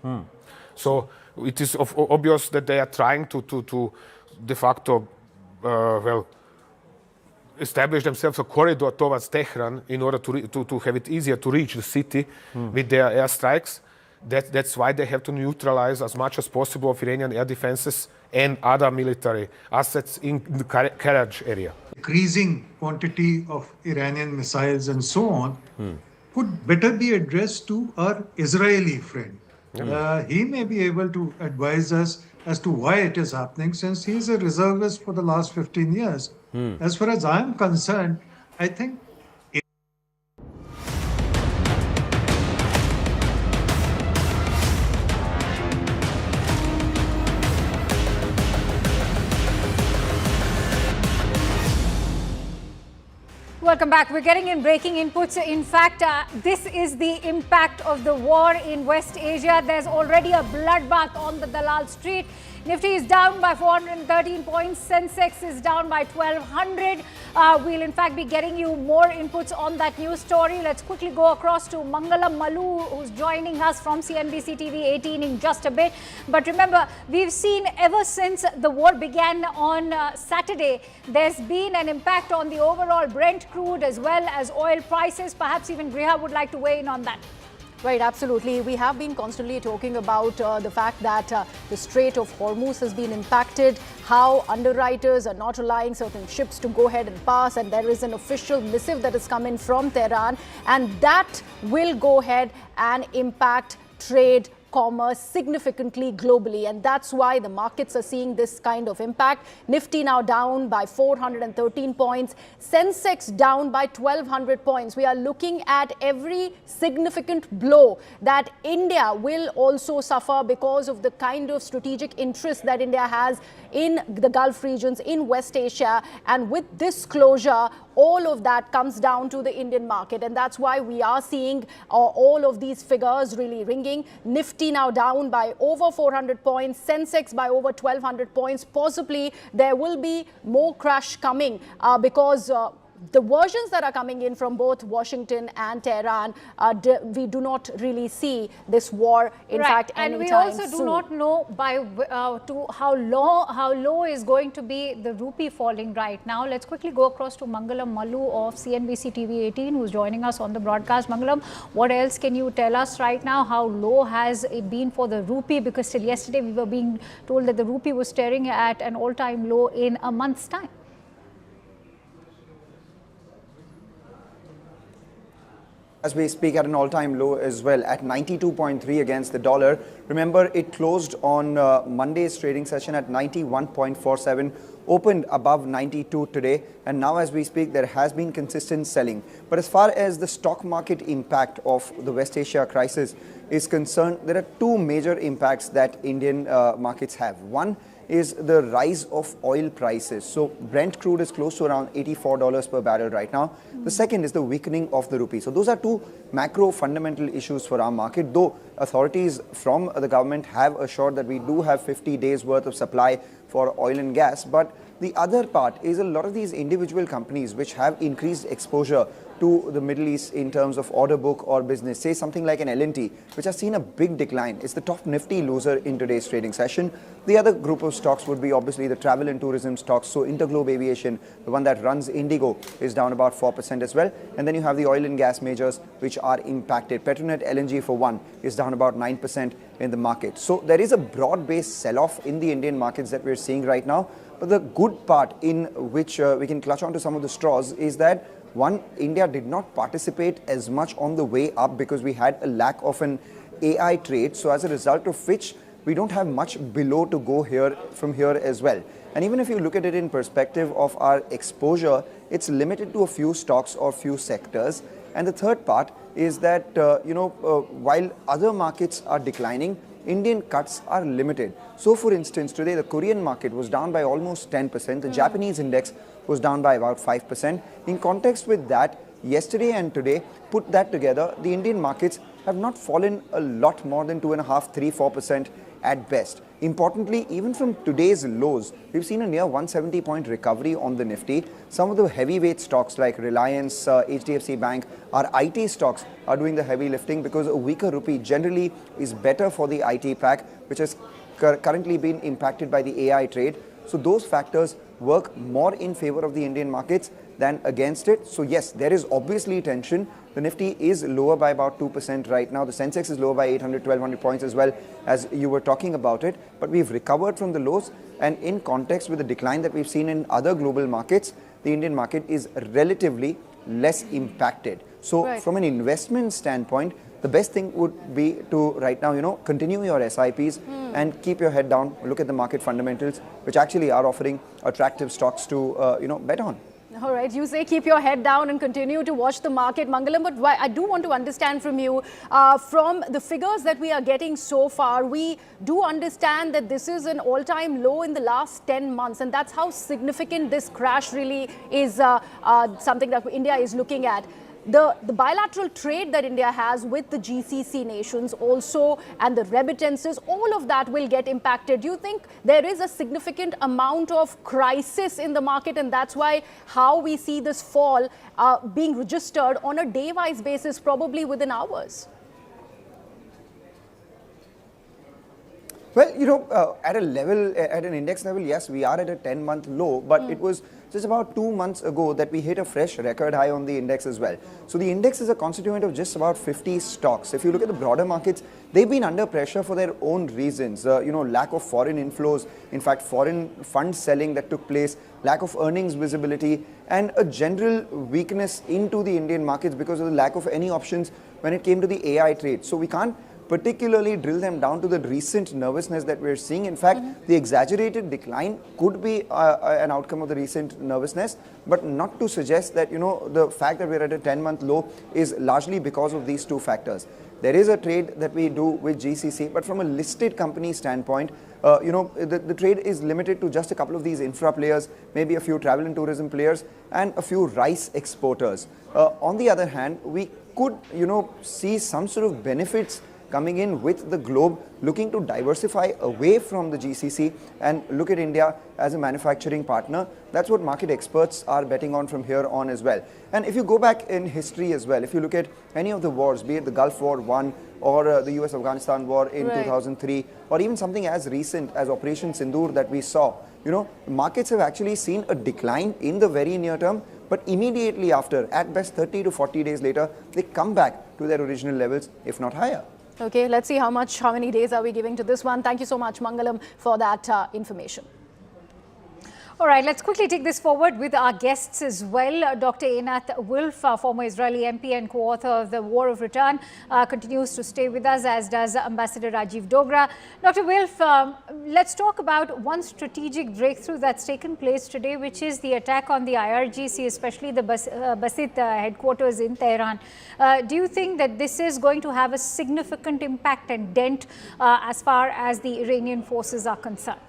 So it is obvious that they are trying to de facto, establish themselves a corridor towards Tehran in order to have it easier to reach the city with their airstrikes. That's why they have to neutralize as much as possible of Iranian air defenses and other military assets in the Karaj area. Increasing quantity of Iranian missiles and so on could better be addressed to our Israeli friend. He may be able to advise us as to why it is happening, since he is a reservist for the last 15 years. As far as I am concerned, I think Welcome back. We're getting in breaking inputs. In fact, this is the impact of the war in West Asia. There's already a bloodbath on the Dalal Street. Nifty is down by 413 points. Sensex is down by 1,200. We'll in fact be getting you more inputs on that news story. Let's quickly go across to Mangalam Malu, who's joining us from CNBC TV 18 in just a bit. But remember, we've seen ever since the war began on Saturday, there's been an impact on the overall Brent crude as well as oil prices. Perhaps even Griha would like to weigh in on that. Right, absolutely. We have been constantly talking about the fact that the Strait of Hormuz has been impacted, how underwriters are not allowing certain ships to go ahead and pass, and there is an official missive that has come in from Tehran, and that will go ahead and impact trade, commerce significantly globally, and that's why the markets are seeing this kind of impact. Nifty now down by 413 points, Sensex down by 1,200 points. We are looking at every significant blow that India will also suffer because of the kind of strategic interest that India has in the Gulf regions, in West Asia, and with this closure, all of that comes down to the Indian market, and that's why we are seeing all of these figures really ringing. Nifty now down by over 400 points, Sensex by over 1,200 points. Possibly there will be more crash coming because the versions that are coming in from both Washington and Tehran, we do not really see this war, in fact, anytime soon. And we also do not know by how low is going to be the rupee falling right now. Let's quickly go across to Mangalam Malu of CNBC TV 18, who's joining us on the broadcast. Mangalam, what else can you tell us right now? How low has it been for the rupee? Because till yesterday we were being told that the rupee was staring at an all-time low in a month's time. As we speak, at an all-time low as well, at 92.3 against the dollar. Remember, it closed on Monday's trading session at 91.47, opened above 92 today, and now as we speak, there has been consistent selling. But as far as the stock market impact of the West Asia crisis is concerned, there are two major impacts that Indian markets have. One is the rise of oil prices. So Brent crude is close to around $84 per barrel right now. The second is the weakening of the rupee. So those are two macro fundamental issues for our market, though authorities from the government have assured that we do have 50 days worth of supply for oil and gas. But the other part is a lot of these individual companies which have increased exposure to the Middle East in terms of order book or business, say something like an L&T, which has seen a big decline. It's the top Nifty loser in today's trading session. The other group of stocks would be obviously the travel and tourism stocks. So Interglobe Aviation, the one that runs Indigo, is down about 4% as well. And then you have the oil and gas majors which are impacted. Petronet LNG, for one, is down about 9% in the market. So there is a broad-based sell-off in the Indian markets that we're seeing right now. But the good part in which we can clutch onto some of the straws is that one, India did not participate as much on the way up because we had a lack of an AI trade. So as a result of which, we don't have much below to go here from here as well. And even if you look at it in perspective of our exposure, it's limited to a few stocks or few sectors. And the third part is that, while other markets are declining, Indian cuts are limited. So for instance, today the Korean market was down by almost 10%. The Japanese index was down by about 5%. In context with that, yesterday and today, put that together, the Indian markets have not fallen a lot more than 2.5%, 3%, 4% at best. Importantly, even from today's lows, we've seen a near 170-point recovery on the Nifty. Some of the heavyweight stocks like Reliance, HDFC Bank, our IT stocks are doing the heavy lifting because a weaker rupee generally is better for the IT pack, which has currently been impacted by the AI trade. So those factors work more in favor of the Indian markets than against it. So yes, there is obviously tension. The Nifty is lower by about 2% right now. The Sensex is lower by 800, 1200 points as well, as you were talking about it. But we've recovered from the lows, and in context with the decline that we've seen in other global markets, the Indian market is relatively less impacted. So from an investment standpoint, the best thing would be to right now, continue your SIPs and keep your head down, look at the market fundamentals, which actually are offering attractive stocks to, bet on. All right, you say keep your head down and continue to watch the market, Mangalam, but I do want to understand from you, from the figures that we are getting so far, we do understand that this is an all-time low in the last 10 months, and that's how significant this crash really is, something that India is looking at. The bilateral trade that India has with the GCC nations also, and the remittances, all of that will get impacted. Do you think there is a significant amount of crisis in the market, and that's why how we see this fall being registered on a day-wise basis, probably within hours? Well, at an index level, yes, we are at a 10-month low, but it was just about 2 months ago that we hit a fresh record high on the index as well. So the index is a constituent of just about 50 stocks. If you look at the broader markets, they've been under pressure for their own reasons. Lack of foreign inflows, in fact, foreign fund selling that took place, lack of earnings visibility, and a general weakness into the Indian markets because of the lack of any options when it came to the AI trade. So we can't particularly drill them down to the recent nervousness that we're seeing. In fact, the exaggerated decline could be an outcome of the recent nervousness, but not to suggest that, the fact that we're at a 10-month low is largely because of these two factors. There is a trade that we do with GCC, but from a listed company standpoint, the trade is limited to just a couple of these infra players, maybe a few travel and tourism players, and a few rice exporters. On the other hand, we could, see some sort of benefits coming in with the globe, looking to diversify away from the GCC and look at India as a manufacturing partner. That's what market experts are betting on from here on as well. And if you go back in history as well, if you look at any of the wars, be it the Gulf War I or the US-Afghanistan war in 2003, or even something as recent as Operation Sindoor that we saw, markets have actually seen a decline in the very near term, but immediately after, at best 30 to 40 days later, they come back to their original levels, if not higher. Okay, let's see how many days are we giving to this one. Thank you so much, Mangalam, for that information. All right, let's quickly take this forward with our guests as well. Dr. Einat Wilf, former Israeli MP and co-author of The War of Return, continues to stay with us, as does Ambassador Rajiv Dogra. Dr. Wilf, let's talk about one strategic breakthrough that's taken place today, which is the attack on the IRGC, especially the Basit headquarters in Tehran. Do you think that this is going to have a significant impact and dent as far as the Iranian forces are concerned?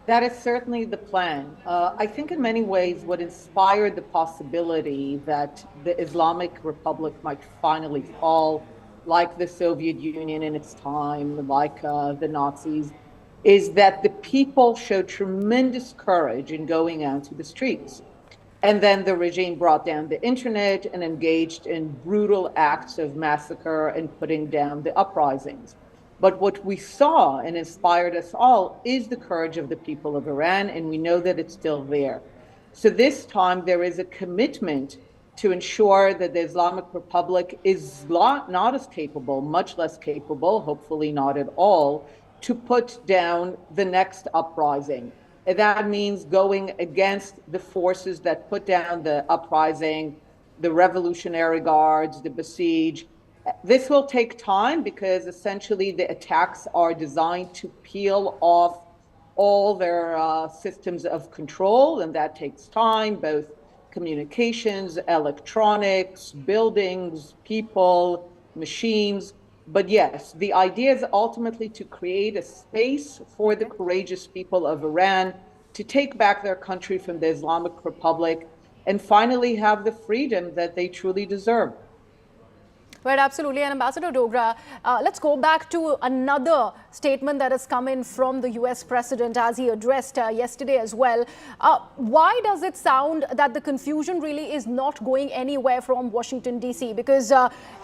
That is certainly the plan. I think in many ways what inspired the possibility that the Islamic Republic might finally fall, like the Soviet Union in its time, like the Nazis, is that the people showed tremendous courage in going out to the streets. And then the regime brought down the internet and engaged in brutal acts of massacre and putting down the uprisings. But what we saw and inspired us all is the courage of the people of Iran, and we know that it's still there. So this time there is a commitment to ensure that the Islamic Republic is not as capable, much less capable, hopefully not at all, to put down the next uprising. And that means going against the forces that put down the uprising, the Revolutionary Guards, the Besiege. This will take time because essentially the attacks are designed to peel off all their systems of control, and that takes time, both communications, electronics, buildings, people, machines. But yes, the idea is ultimately to create a space for the courageous people of Iran to take back their country from the Islamic Republic and finally have the freedom that they truly deserve. Right, absolutely. And Ambassador Dogra, let's go back to another statement that has come in from the US president as he addressed yesterday as well. Why does it sound that the confusion really is not going anywhere from Washington, D.C.? Because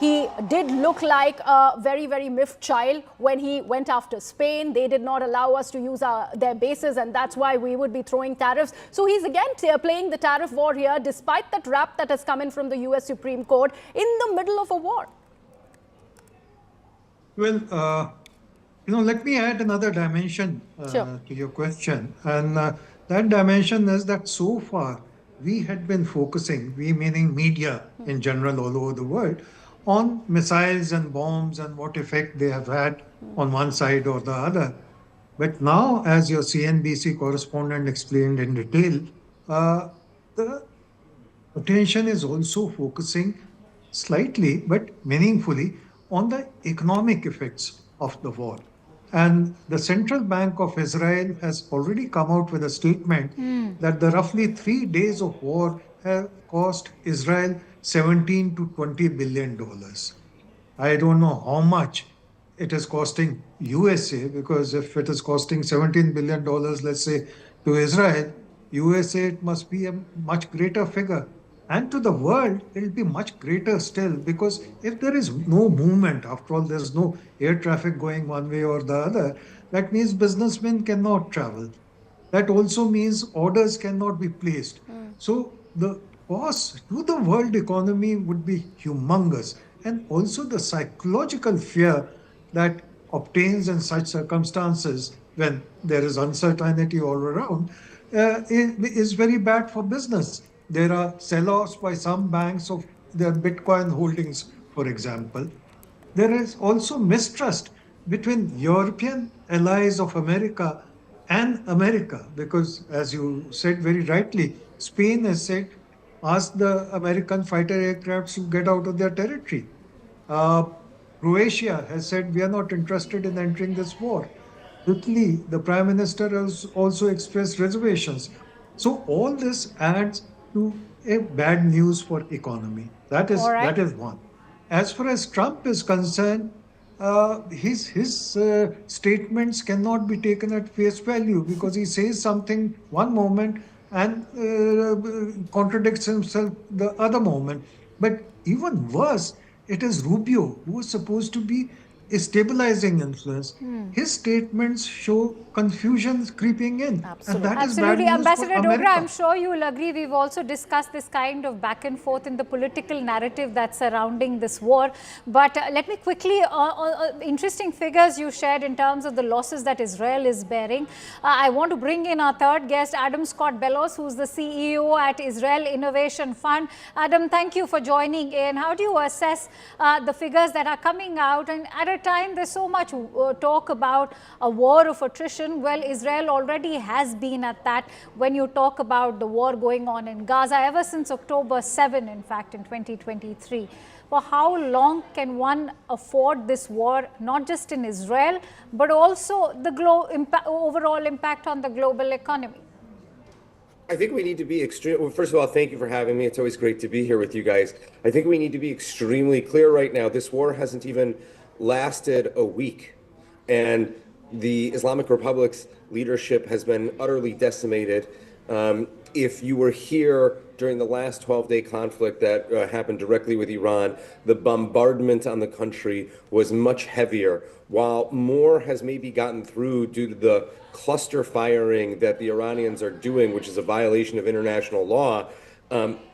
he did look like a very, very miffed child when he went after Spain. They did not allow us to use their bases, and that's why we would be throwing tariffs. So he's again playing the tariff war here, despite that rap that has come in from the US Supreme Court in the middle of a war. Well, let me add another dimension to your question. And that dimension is that so far, we had been focusing, we meaning media in general all over the world, on missiles and bombs and what effect they have had on one side or the other. But now, as your CNBC correspondent explained in detail, the attention is also focusing slightly but meaningfully on the economic effects of the war. And the Central Bank of Israel has already come out with a statement that the roughly 3 days of war have cost Israel $17 to $20 billion. I don't know how much it is costing USA, because if it is costing $17 billion, let's say, to Israel, USA, it must be a much greater figure. And to the world, it will be much greater still, because if there is no movement, after all, there's no air traffic going one way or the other, that means businessmen cannot travel. That also means orders cannot be placed. So the cost to the world economy would be humongous. And also the psychological fear that obtains in such circumstances when there is uncertainty all around is very bad for business. There are sell-offs by some banks of their Bitcoin holdings, for example. There is also mistrust between European allies of America and America, because, as you said very rightly, Spain has said, ask the American fighter aircrafts to get out of their territory. Croatia has said, we are not interested in entering this war. Italy, the Prime Minister has also expressed reservations. So all this adds to a bad news for economy. That is one. As far as Trump is concerned, his statements cannot be taken at face value, because he says something one moment and contradicts himself the other moment. But even worse, it is Rubio, who is supposed to be a stabilizing influence. His statements show confusion creeping in. Absolutely. And that is bad news Ambassador for America. Dogra, I'm sure you will agree, we've also discussed this kind of back and forth in the political narrative that's surrounding this war. But let me quickly, interesting figures you shared in terms of the losses that Israel is bearing. I want to bring in our third guest, Adam Scott Bellows, who's the CEO at Israel Innovation Fund. Adam, thank you for joining in. How do you assess the figures that are coming out? And at a time, there's so much talk about a war of attrition. Well, Israel already has been at that when you talk about the war going on in Gaza ever since October 7, in fact, in 2023. For how long can one afford this war, not just in Israel, but also the overall impact on the global economy? I think we need to be extreme. Well, first of all, thank you for having me. It's always great to be here with you guys. I think we need to be extremely clear right now. This war hasn't even lasted a week, and the Islamic Republic's leadership has been utterly decimated. If you were here during the last 12-day conflict that happened directly with Iran, the bombardment on the country was much heavier. While more has maybe gotten through due to the cluster firing that the Iranians are doing, which is a violation of international law,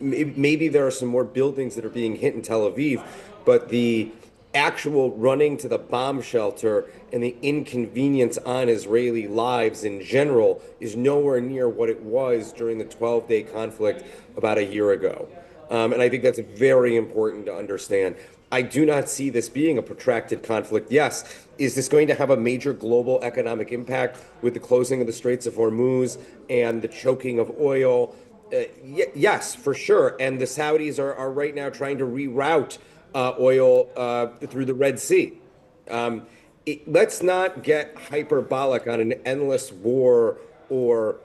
maybe there are some more buildings that are being hit in Tel Aviv, but the actual running to the bomb shelter and the inconvenience on Israeli lives in general is nowhere near what it was during the 12-day conflict about a year ago. And I think that's very important to understand. I do not see this being a protracted conflict. Yes, is this going to have a major global economic impact with the closing of the Straits of Hormuz and the choking of oil? Yes, for sure. And the Saudis are right now trying to reroute oil through the Red Sea. Let's not get hyperbolic on an endless war or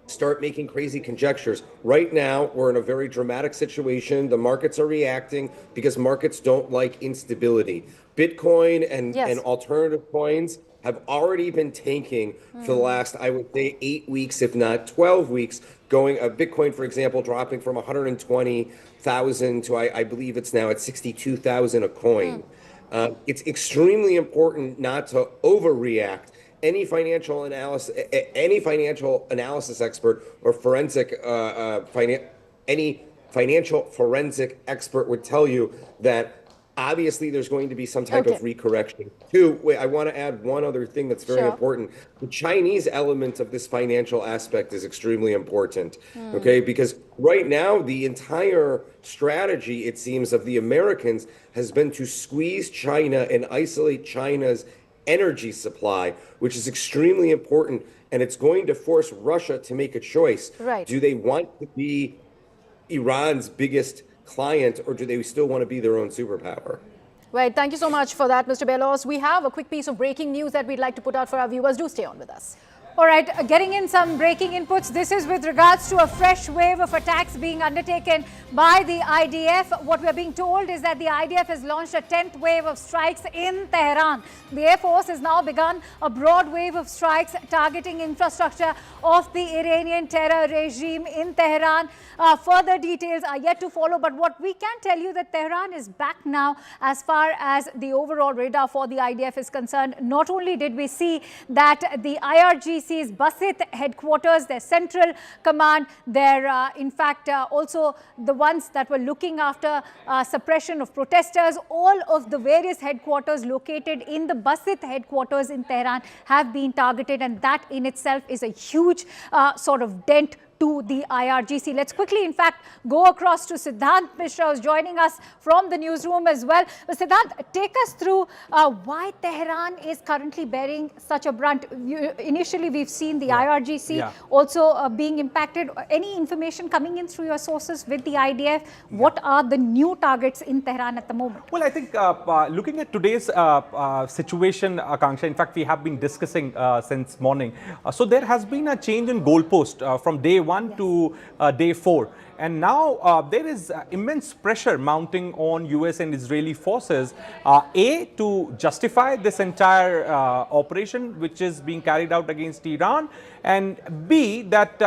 start making crazy conjectures. Right now, we're in a very dramatic situation. The markets are reacting because markets don't like instability. Bitcoin and alternative coins have already been tanking for the last, I would say, 8 weeks, if not 12 weeks, going Bitcoin, for example, dropping from 120,000 to I believe it's now at 62,000 a coin. It's extremely important not to overreact. Any financial analysis expert or any financial forensic expert would tell you that obviously there's going to be some type of recorrection. Two, wait, I want to add one other thing that's very important. The Chinese element of this financial aspect is extremely important, okay? Because right now, the entire strategy, it seems, of the Americans has been to squeeze China and isolate China's energy supply, which is extremely important, and it's going to force Russia to make a choice. Right. Do they want to be Iran's biggest client, or do they still want to be their own superpower? Right. Thank you so much for that, Mr. Bellos. We have a quick piece of breaking news that we'd like to put out for our viewers. Do stay on with us. All right, getting in some breaking inputs. This is with regards to a fresh wave of attacks being undertaken by the IDF. What we're being told is that the IDF has launched a 10th wave of strikes in Tehran. The Air Force has now begun a broad wave of strikes targeting infrastructure of the Iranian terror regime in Tehran. Further details are yet to follow, but what we can tell you that Tehran is back now as far as the overall radar for the IDF is concerned. Not only did we see that the IRGC's Basit headquarters, their central command, their in fact also the ones that were looking after suppression of protesters, all of the various headquarters located in the Basit headquarters in Tehran have been targeted, and that in itself is a huge sort of dent to the IRGC. Let's quickly, in fact, go across to Siddhant Mishra, who's joining us from the newsroom as well. But Siddhant, take us through why Tehran is currently bearing such a brunt. Initially, we've seen the IRGC also being impacted. Any information coming in through your sources with the IDF? What are the new targets in Tehran at the moment? Well, I think looking at today's situation, Akanksha, in fact, we have been discussing since morning. So there has been a change in goalpost from day 1 to day 4. And now there is immense pressure mounting on US and Israeli forces, A, to justify this entire operation which is being carried out against Iran, and B, that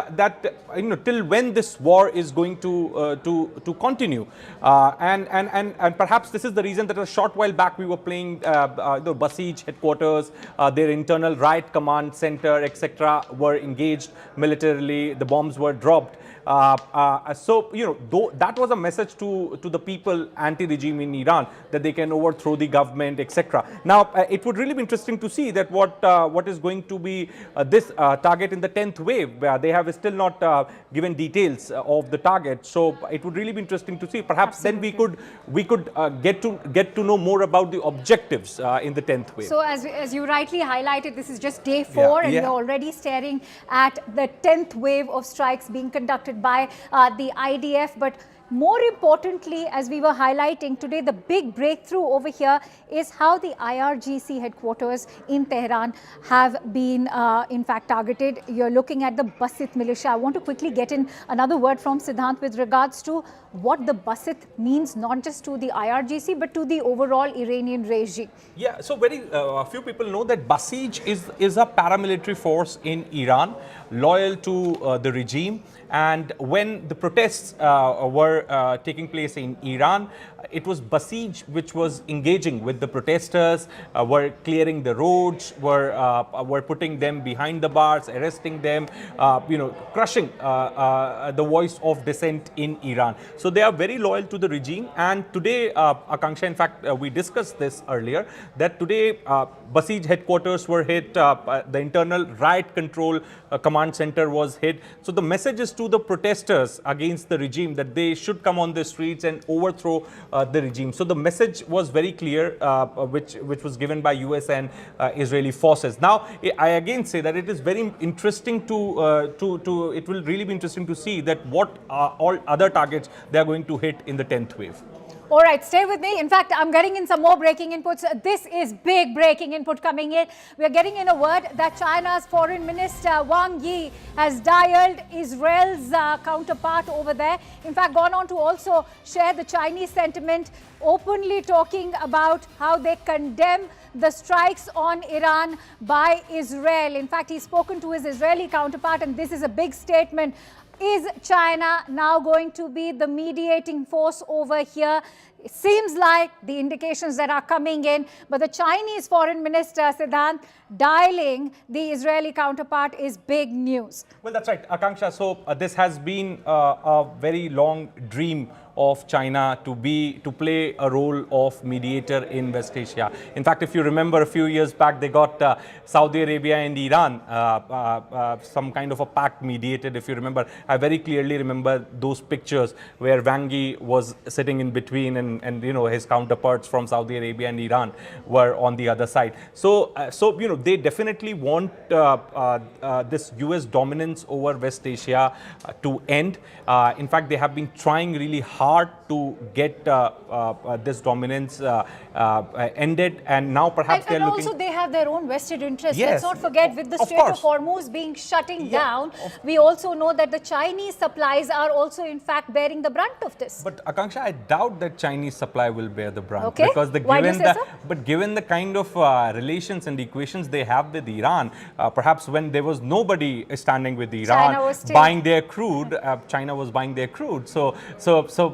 till when this war is going to continue. And perhaps this is the reason that a short while back we were playing the Basij headquarters, their internal riot command center, etc. were engaged militarily, the bombs were dropped. So, that was a message to the people, anti-regime in Iran, that they can overthrow the government, etc. Now, it would really be interesting to see that what is going to be this target in the 10th wave. They have still not given details of the target. So, it would really be interesting to see. Perhaps then we could get to know more about the objectives in the 10th wave. So, as you rightly highlighted, this is just day 4, and we're already staring at the 10th wave of strikes being conducted by the IDF. But more importantly, as we were highlighting today, the big breakthrough over here is how the IRGC headquarters in Tehran have been in fact targeted. You're looking at the Basit militia. I want to quickly get in another word from Siddhant with regards to what the Basit means, not just to the IRGC, but to the overall Iranian regime. Yeah, so very few people know that Basij is a paramilitary force in Iran, loyal to the regime. And when the protests were taking place in Iran, it was Basij which was engaging with the protesters, were clearing the roads, were putting them behind the bars, arresting them, crushing the voice of dissent in Iran. So they are very loyal to the regime. And today, Akanksha, in fact, we discussed this earlier, that today Basij headquarters were hit, the internal riot control command center was hit. So the message is to the protesters against the regime that they should come on the streets and overthrow the regime. So the message was very clear, which was given by US and Israeli forces. Now, I again say that it is very interesting it will really be interesting to see that what all other targets they are going to hit in the 10th wave. All right, stay with me. In fact, I'm getting in some more breaking inputs. This is big breaking input coming in. We're getting in a word that China's Foreign Minister Wang Yi has dialed Israel's counterpart over there. In fact, gone on to also share the Chinese sentiment, openly talking about how they condemn the strikes on Iran by Israel. In fact, he's spoken to his Israeli counterpart, and this is a big statement. Is China now going to be the mediating force over here? It seems like the indications that are coming in, but the Chinese Foreign Minister, Siddhant, dialing the Israeli counterpart is big news. Well, that's right, Akanksha. So this has been a very long dream of China to play a role of mediator in West Asia. In fact, if you remember a few years back, they got Saudi Arabia and Iran, some kind of a pact mediated. If you remember, I very clearly remember those pictures where Wang Yi was sitting in between and you know, his counterparts from Saudi Arabia and Iran were on the other side. So, you know, they definitely want this US dominance over West Asia to end. In fact, they have been trying really hard to get this dominance ended, and now perhaps they're looking... And also they have their own vested interests. Yes, Let's not forget, with the Strait of Hormuz being shutting down, we also know that the Chinese supplies are also in fact bearing the brunt of this. But Akanksha, I doubt that Chinese supply will bear the brunt. Okay. Because Why do you say so? But given the kind of relations and equations they have with Iran, perhaps when there was nobody standing with Iran buying their crude, China was buying their crude. So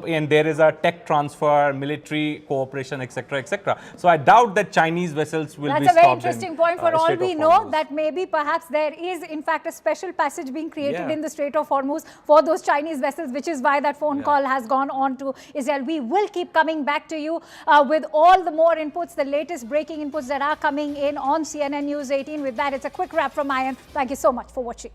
and there is a tech transfer, military cooperation, etc., etc. So I doubt that Chinese vessels will be stopped. That's a very interesting point. For all we know, Hormuz. that maybe perhaps there is in fact a special passage being created in the Strait of Hormuz for those Chinese vessels, which is why that phone call has gone on to Israel. We will keep coming back to you with all the more inputs, the latest breaking inputs that are coming in on CNN News 18. With that, it's a quick wrap from my end. Thank you so much for watching.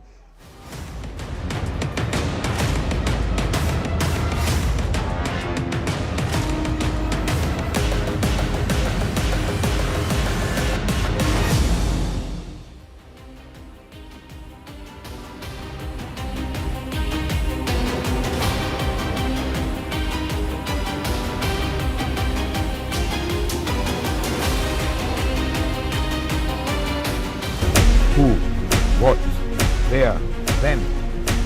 Who, what, where, when,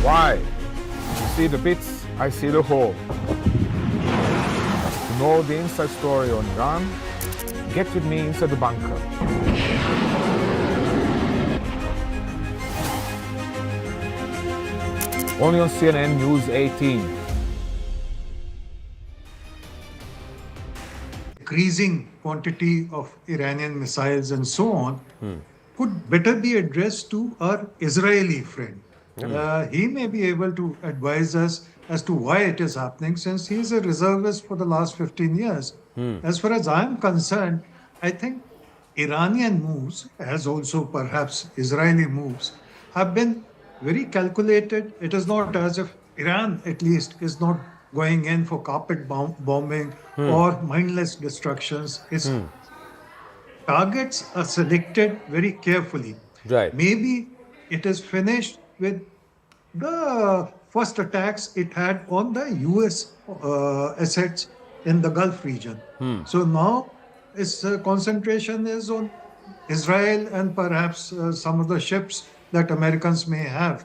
why. You see the bits, I see the whole. To know the inside story on Iran, get with me inside the bunker. Only on CNN News 18. Increasing quantity of Iranian missiles and so on could better be addressed to our Israeli friend. He may be able to advise us as to why it is happening, since he is a reservist for the last 15 years. As far as I'm concerned, I think Iranian moves, as also perhaps Israeli moves, have been very calculated. It is not as if Iran, at least, is not going in for carpet bombing or mindless destructions. Its targets are selected very carefully. Right. Maybe it is finished with the first attacks it had on the US assets in the Gulf region. So now its concentration is on Israel and perhaps some of the ships that Americans may have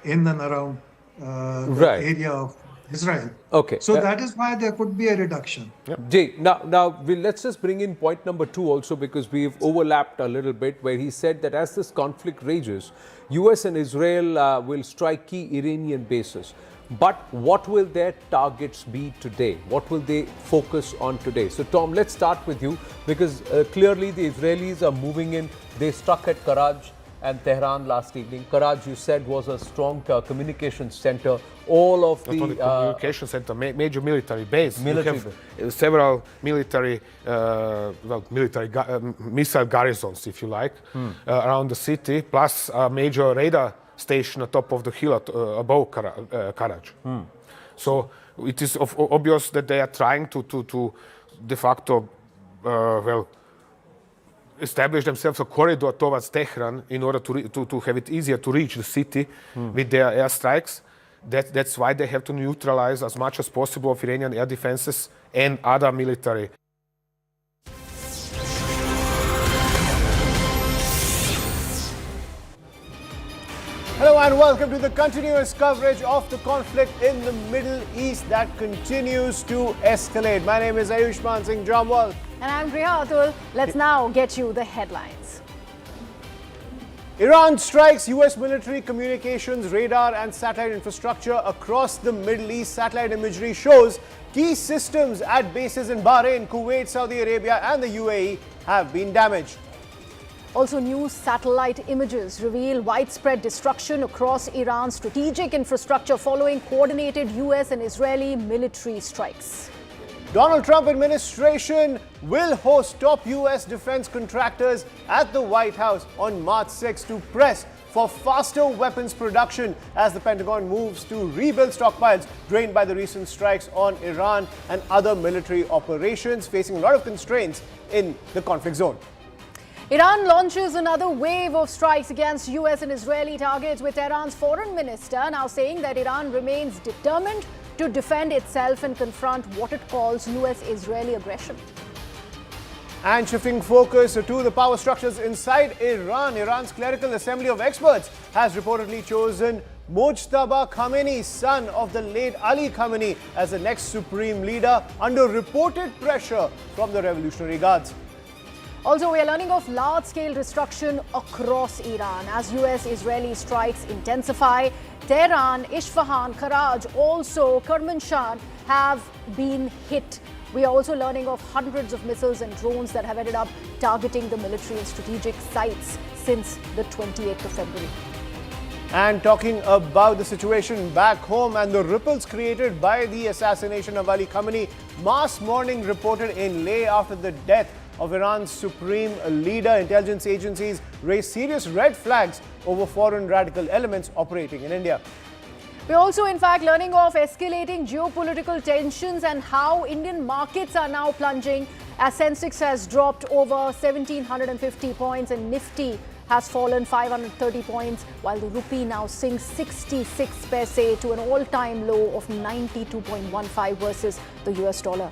in and around the area of Israel. Okay. So that is why there could be a reduction. Jay, now let's just bring in point number 2 also, because we've overlapped a little bit, where he said that as this conflict rages, US and Israel will strike key Iranian bases. But what will their targets be today? What will they focus on today? So Tom, let's start with you, because clearly the Israelis are moving in. They struck at Karaj and Tehran last evening. Karaj, you said, was a strong communication center. All of Not only communication center, major military base. Military you have several military, missile garrisons, if you like, around the city, plus a major radar station atop of the hill above Karaj. So it is obvious that they are trying to de facto, establish themselves a corridor towards Tehran in order to have it easier to reach the city with their airstrikes. That's why they have to neutralize as much as possible of Iranian air defenses and other military. Hello and welcome to the continuous coverage of the conflict in the Middle East that continues to escalate. My name is Ayushman Singh Jamwal. And I'm Priya Atul. Let's now get you the headlines. Iran strikes US military communications, radar and satellite infrastructure across the Middle East. Satellite imagery shows key systems at bases in Bahrain, Kuwait, Saudi Arabia and the UAE have been damaged. Also, new satellite images reveal widespread destruction across Iran's strategic infrastructure following coordinated US and Israeli military strikes. Donald Trump administration will host top US defense contractors at the White House on March 6 to press for faster weapons production as the Pentagon moves to rebuild stockpiles drained by the recent strikes on Iran and other military operations, facing a lot of constraints in the conflict zone. Iran launches another wave of strikes against US and Israeli targets, with Tehran's foreign minister now saying that Iran remains determined to defend itself and confront what it calls US-Israeli aggression. And shifting focus to the power structures inside Iran, Iran's Clerical Assembly of Experts has reportedly chosen Mojtaba Khamenei, son of the late Ali Khamenei, as the next supreme leader under reported pressure from the Revolutionary Guards. Also, we are learning of large-scale destruction across Iran as US-Israeli strikes intensify. Tehran, Isfahan, Karaj, also Kermanshah have been hit. We are also learning of hundreds of missiles and drones that have ended up targeting the military and strategic sites since the 28th of February. And talking about the situation back home and the ripples created by the assassination of Ali Khamenei, mass mourning reported in Leh after the death of Iran's supreme leader. Intelligence agencies raised serious red flags over foreign radical elements operating in India. We're also, in fact, learning of escalating geopolitical tensions and how Indian markets are now plunging as Sensex has dropped over 1,750 points and Nifty has fallen 530 points, while the rupee now sinks 66 paise to an all-time low of 92.15 versus the US dollar.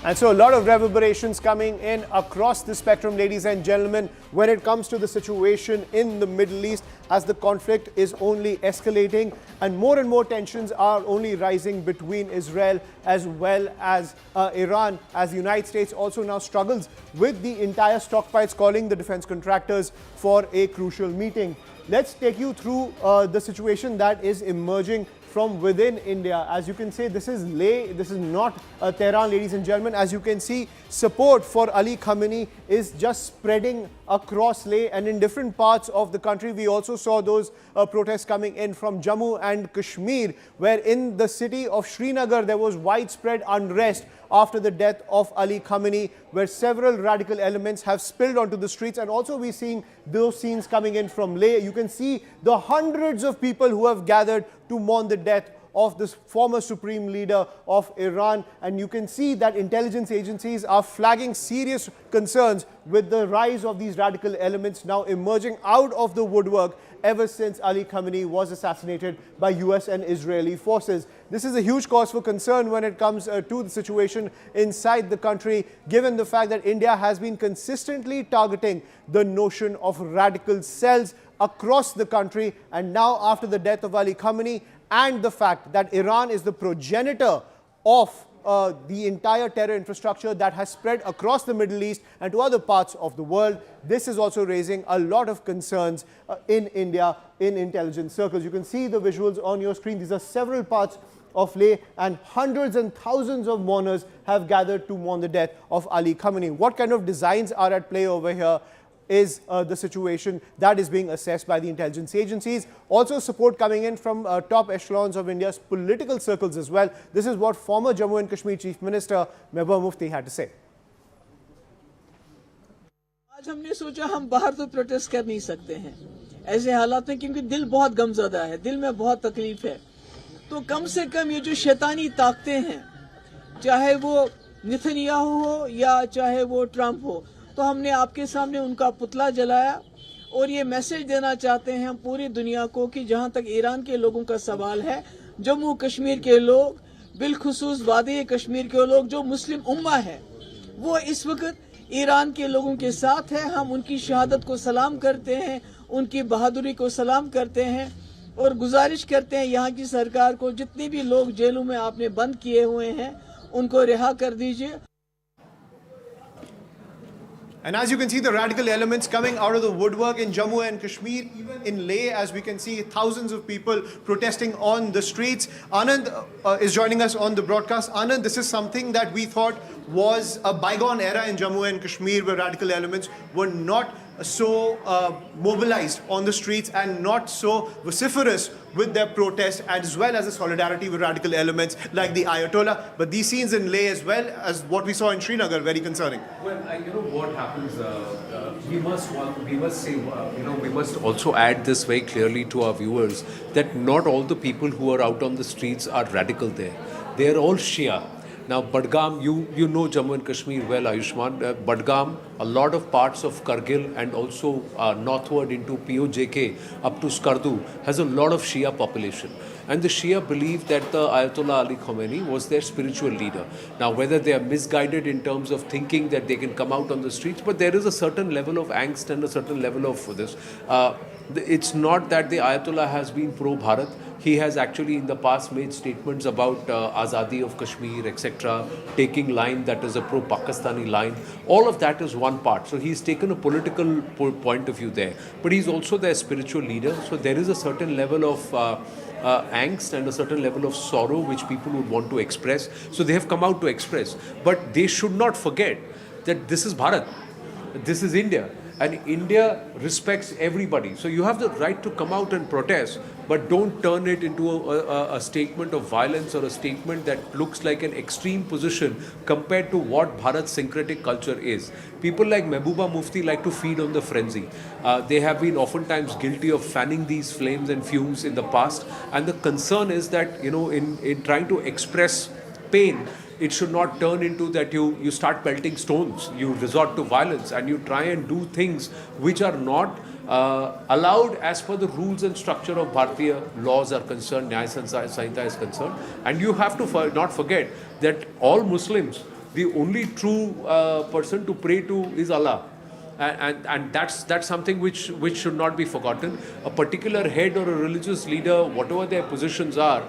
And so a lot of reverberations coming in across the spectrum, ladies and gentlemen, when it comes to the situation in the Middle East, as the conflict is only escalating and more tensions are only rising between Israel as well as Iran, as the United States also now struggles with the entire stockpiles, calling the defense contractors for a crucial meeting. Let's take you through the situation that is emerging from within India. As you can see, this is Leh, this is not Tehran, ladies and gentlemen. As you can see, support for Ali Khamenei is just spreading across Leh and in different parts of the country. We also saw those protests coming in from Jammu and Kashmir, where in the city of Srinagar there was widespread unrest after the death of Ali Khamenei, where several radical elements have spilled onto the streets. And also we're seeing those scenes coming in from Leh. You can see the hundreds of people who have gathered to mourn the death of this former supreme leader of Iran. And you can see that intelligence agencies are flagging serious concerns with the rise of these radical elements now emerging out of the woodwork ever since Ali Khamenei was assassinated by US and Israeli forces. This is a huge cause for concern when it comes to the situation inside the country, given the fact that India has been consistently targeting the notion of radical cells across the country. And now, after the death of Ali Khamenei and the fact that Iran is the progenitor of the entire terror infrastructure that has spread across the Middle East and to other parts of the world, this is also raising a lot of concerns in India, in intelligence circles. You can see the visuals on your screen. These are several parts of Leh, and hundreds and thousands of mourners have gathered to mourn the death of Ali Khamenei. What kind of designs are at play over here is the situation that is being assessed by the intelligence agencies. Also support coming in from top echelons of India's political circles as well. This is what former Jammu and Kashmir Chief Minister Mehbooba Mufti had to say. आज हमने सोचा हम बाहर तो protest कर नहीं सकते हैं ऐसे हालात में, क्योंकि दिल बहुत गमज़दा है, दिल में बहुत तकलीफ है। तो कम से कम ये जो शैतानी ताकतें हैं, चाहे वो नेतन्याहू हो या चाहे वो ट्रंप हो, तो हमने आपके सामने उनका पुतला जलाया और ये मैसेज देना चाहते हैं हम पूरी दुनिया को कि जहां तक ईरान के लोगों का सवाल है, जम्मू कश्मीर के लोग, बिलखुसूस वादी कश्मीर के लोग, जो मुस्लिम उम्मा है, वो इस वक्त ईरान के लोगों के साथ है। हम उनकी शहादत को सलाम करते हैं, उनकी बहादुरी को सलाम करते हैं और गुजारिश करते हैं यहाँ की सरकार को, जितने भी लोग जेलों में आपने बंद किए हुए हैं उनको रिहा कर दीजिए। And as you can see, the radical elements coming out of the woodwork in Jammu and Kashmir, even in Leh, as we can see, thousands of people protesting on the streets. Anand is joining us on the broadcast. Anand, this is something that we thought was a bygone era in Jammu and Kashmir, where radical elements were not so mobilized on the streets and not so vociferous with their protest, as well as the solidarity with radical elements like the Ayatollah. But these scenes in Leh, as well as what we saw in Srinagar, very concerning. Well, you know what happens, we must say, we must also add this very clearly to our viewers, that not all the people who are out on the streets are radical there. They are all Shia. Now, Budgam, you know Jammu and Kashmir well, Ayushman. Budgam, a lot of parts of Kargil and also northward into POJK up to Skardu has a lot of Shia population. And the Shia believe that the Ayatollah Ali Khamenei was their spiritual leader. Now, whether they are misguided in terms of thinking that they can come out on the streets, but there is a certain level of angst and a certain level of this. It's not that the Ayatollah has been pro-Bharat. He has actually in the past made statements about Azadi of Kashmir, etc., taking line that is a pro-Pakistani line. All of that is one part. So he's taken a political point of view there. But he's also their spiritual leader. So there is a certain level of angst and a certain level of sorrow which people would want to express. So they have come out to express. But they should not forget that this is Bharat. This is India. And India respects everybody. So you have the right to come out and protest, but don't turn it into a statement of violence or a statement that looks like an extreme position compared to what Bharat's syncretic culture is. People like Mehbooba Mufti like to feed on the frenzy. They have been oftentimes guilty of fanning these flames and fumes in the past. And the concern is that, in trying to express pain, it should not turn into that you start pelting stones, you resort to violence, and you try and do things which are not allowed as per the rules and structure of Bharatiya laws are concerned, Nyaya Sanhita is concerned. And you have to not forget that all Muslims, the only true person to pray to is Allah. And that's something which should not be forgotten. A particular head or a religious leader, whatever their positions are,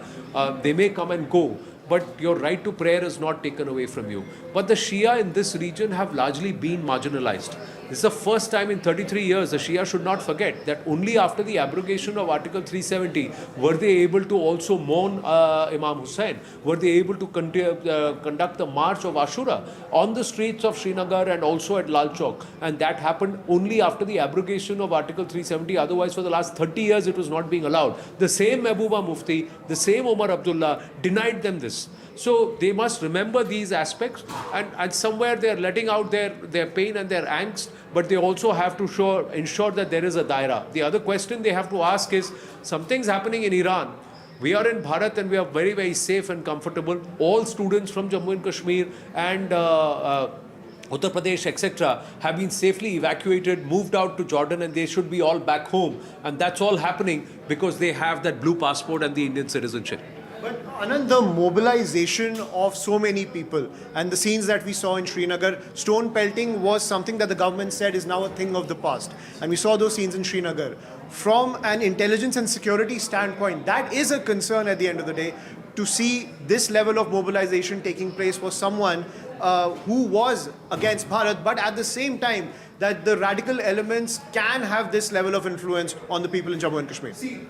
they may come and go, but your right to prayer is not taken away from you. But the Shia in this region have largely been marginalized. This is the first time in 33 years. The Shia should not forget that only after the abrogation of Article 370 were they able to also mourn Imam Hussain, were they able to conduct the March of Ashura on the streets of Srinagar and also at Lal Chowk. And that happened only after the abrogation of Article 370. Otherwise, for the last 30 years, it was not being allowed. The same Mehbooba Mufti, the same Omar Abdullah denied them this. So they must remember these aspects, and somewhere they are letting out their pain and their angst, but they also have to ensure that there is a daira. The other question they have to ask is, something's happening in Iran. We are in Bharat and we are very, very safe and comfortable. All students from Jammu and Kashmir and Uttar Pradesh, etc., have been safely evacuated, moved out to Jordan, and they should be all back home. And that's all happening because they have that blue passport and the Indian citizenship. But Anand, the mobilization of so many people and the scenes that we saw in Srinagar, stone pelting was something that the government said is now a thing of the past. And we saw those scenes in Srinagar. From an intelligence and security standpoint, that is a concern at the end of the day. To see this level of mobilization taking place for someone who was against Bharat, but at the same time, that the radical elements can have this level of influence on the people in Jammu and Kashmir. See,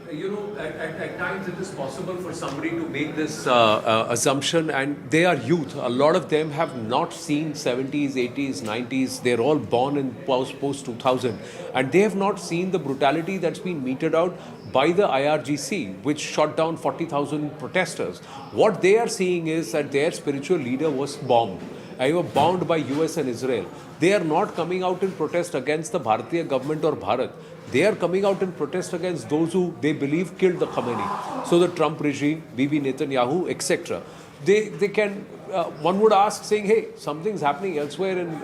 at times it is possible for somebody to make this assumption, and they are youth. A lot of them have not seen 70s, 80s, 90s. They're all born in post-2000. And they have not seen the brutality that's been meted out by the IRGC, which shot down 40,000 protesters. What they are seeing is that their spiritual leader was bombed. They were bombed by US and Israel. They are not coming out in protest against the Bharatiya government or Bharat. They are coming out in protest against those who they believe killed the Khamenei. So the Trump regime, Bibi Netanyahu, etc. They can, one would ask, saying, hey, something's happening elsewhere in,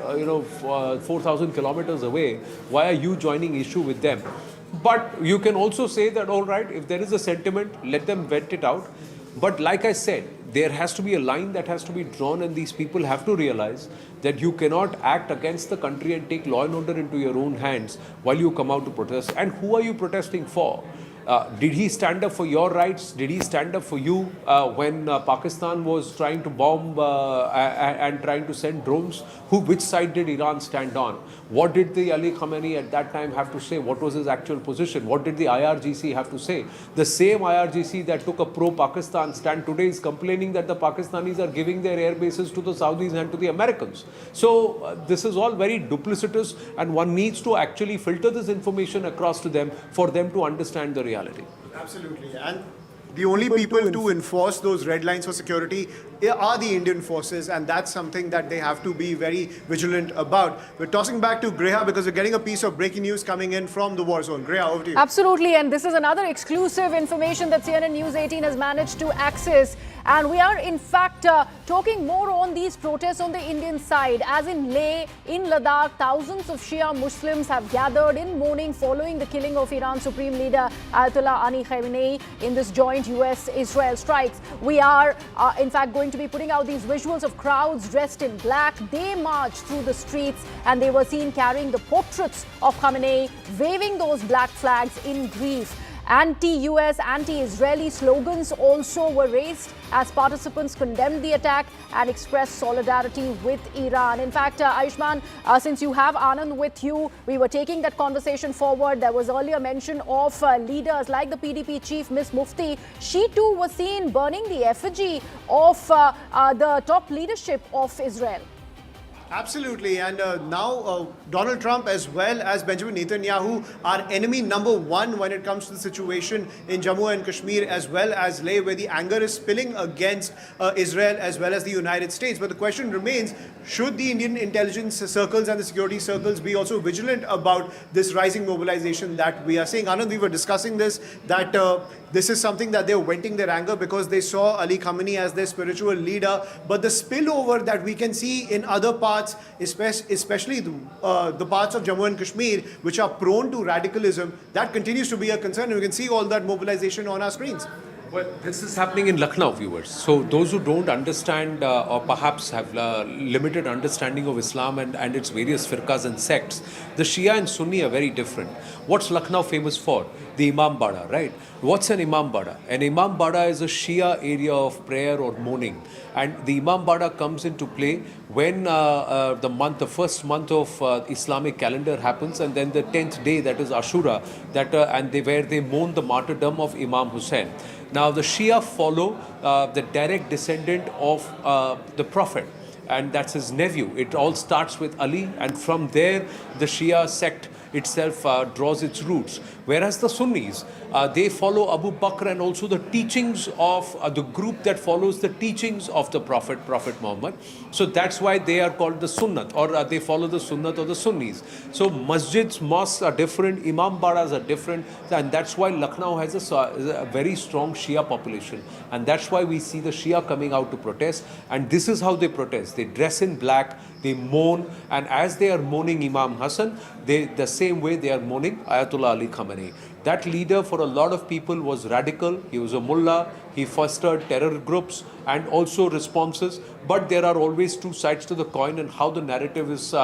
4,000 kilometers away. Why are you joining issue with them? But you can also say that, all right, if there is a sentiment, let them vent it out. But like I said, there has to be a line that has to be drawn, and these people have to realize that you cannot act against the country and take law and order into your own hands while you come out to protest. And who are you protesting for? Did he stand up for your rights? Did he stand up for you when Pakistan was trying to bomb and trying to send drones? Which side did Iran stand on? What did the Ali Khamenei at that time have to say? What was his actual position? What did the IRGC have to say? The same IRGC that took a pro-Pakistan stand today is complaining that the Pakistanis are giving their air bases to the Saudis and to the Americans. So this is all very duplicitous, and one needs to actually filter this information across to them for them to understand the reality. Absolutely. And the only people to enforce those red lines for security are the Indian forces, and that's something that they have to be very vigilant about. We're tossing back to Greha because we're getting a piece of breaking news coming in from the war zone. Greha, over to you. Absolutely, and this is another exclusive information that CNN News 18 has managed to access. And we are in fact talking more on these protests on the Indian side. As in Leh, in Ladakh, thousands of Shia Muslims have gathered in mourning following the killing of Iran's Supreme Leader Ayatollah Ali Khamenei in this joint US-Israel strikes. We are in fact going to be putting out these visuals of crowds dressed in black. They marched through the streets and they were seen carrying the portraits of Khamenei, waving those black flags in grief. Anti-US, anti-Israeli slogans also were raised as participants condemned the attack and expressed solidarity with Iran. In fact, Ayushman, since you have Anand with you, we were taking that conversation forward. There was earlier mention of leaders like the PDP chief, Ms. Mufti. She too was seen burning the effigy of the top leadership of Israel. Absolutely, and now Donald Trump as well as Benjamin Netanyahu are enemy number one when it comes to the situation in Jammu and Kashmir as well as Leh, where the anger is spilling against Israel as well as the United States. But the question remains, should the Indian intelligence circles and the security circles be also vigilant about this rising mobilization that we are seeing? Anand, we were discussing this, that this is something that they're venting their anger because they saw Ali Khamenei as their spiritual leader. But the spillover that we can see in other parts, especially the parts of Jammu and Kashmir, which are prone to radicalism, that continues to be a concern. And we can see all that mobilization on our screens. Well, this is happening in Lucknow, viewers. So those who don't understand or perhaps have limited understanding of Islam and its various firqas and sects, the Shia and Sunni are very different. What's Lucknow famous for? The Imam Bada, right? What's an Imam Bada? An Imam Bada is a Shia area of prayer or mourning. And the Imam Bada comes into play when the first month of Islamic calendar happens, and then the 10th day, that is Ashura, where they mourn the martyrdom of Imam Hussain. Now, the Shia follow the direct descendant of the Prophet, and that's his nephew. It all starts with Ali, and from there, the Shia sect itself draws its roots. Whereas the Sunnis, they follow Abu Bakr and also the teachings of the group that follows the teachings of the Prophet Muhammad. So that's why they are called the Sunnat, or they follow the Sunnat or the Sunnis. So masjids, mosques are different, Imam Badas are different, and that's why Lucknow has a very strong Shia population. And that's why we see the Shia coming out to protest. And this is how they protest. They dress in black, they mourn, and as they are mourning Imam Hassan, the same way they are mourning Ayatollah Ali Khamenei. That leader for a lot of people was radical. He was a mullah. He fostered terror groups and also responses. But there are always two sides to the coin, and how the narrative is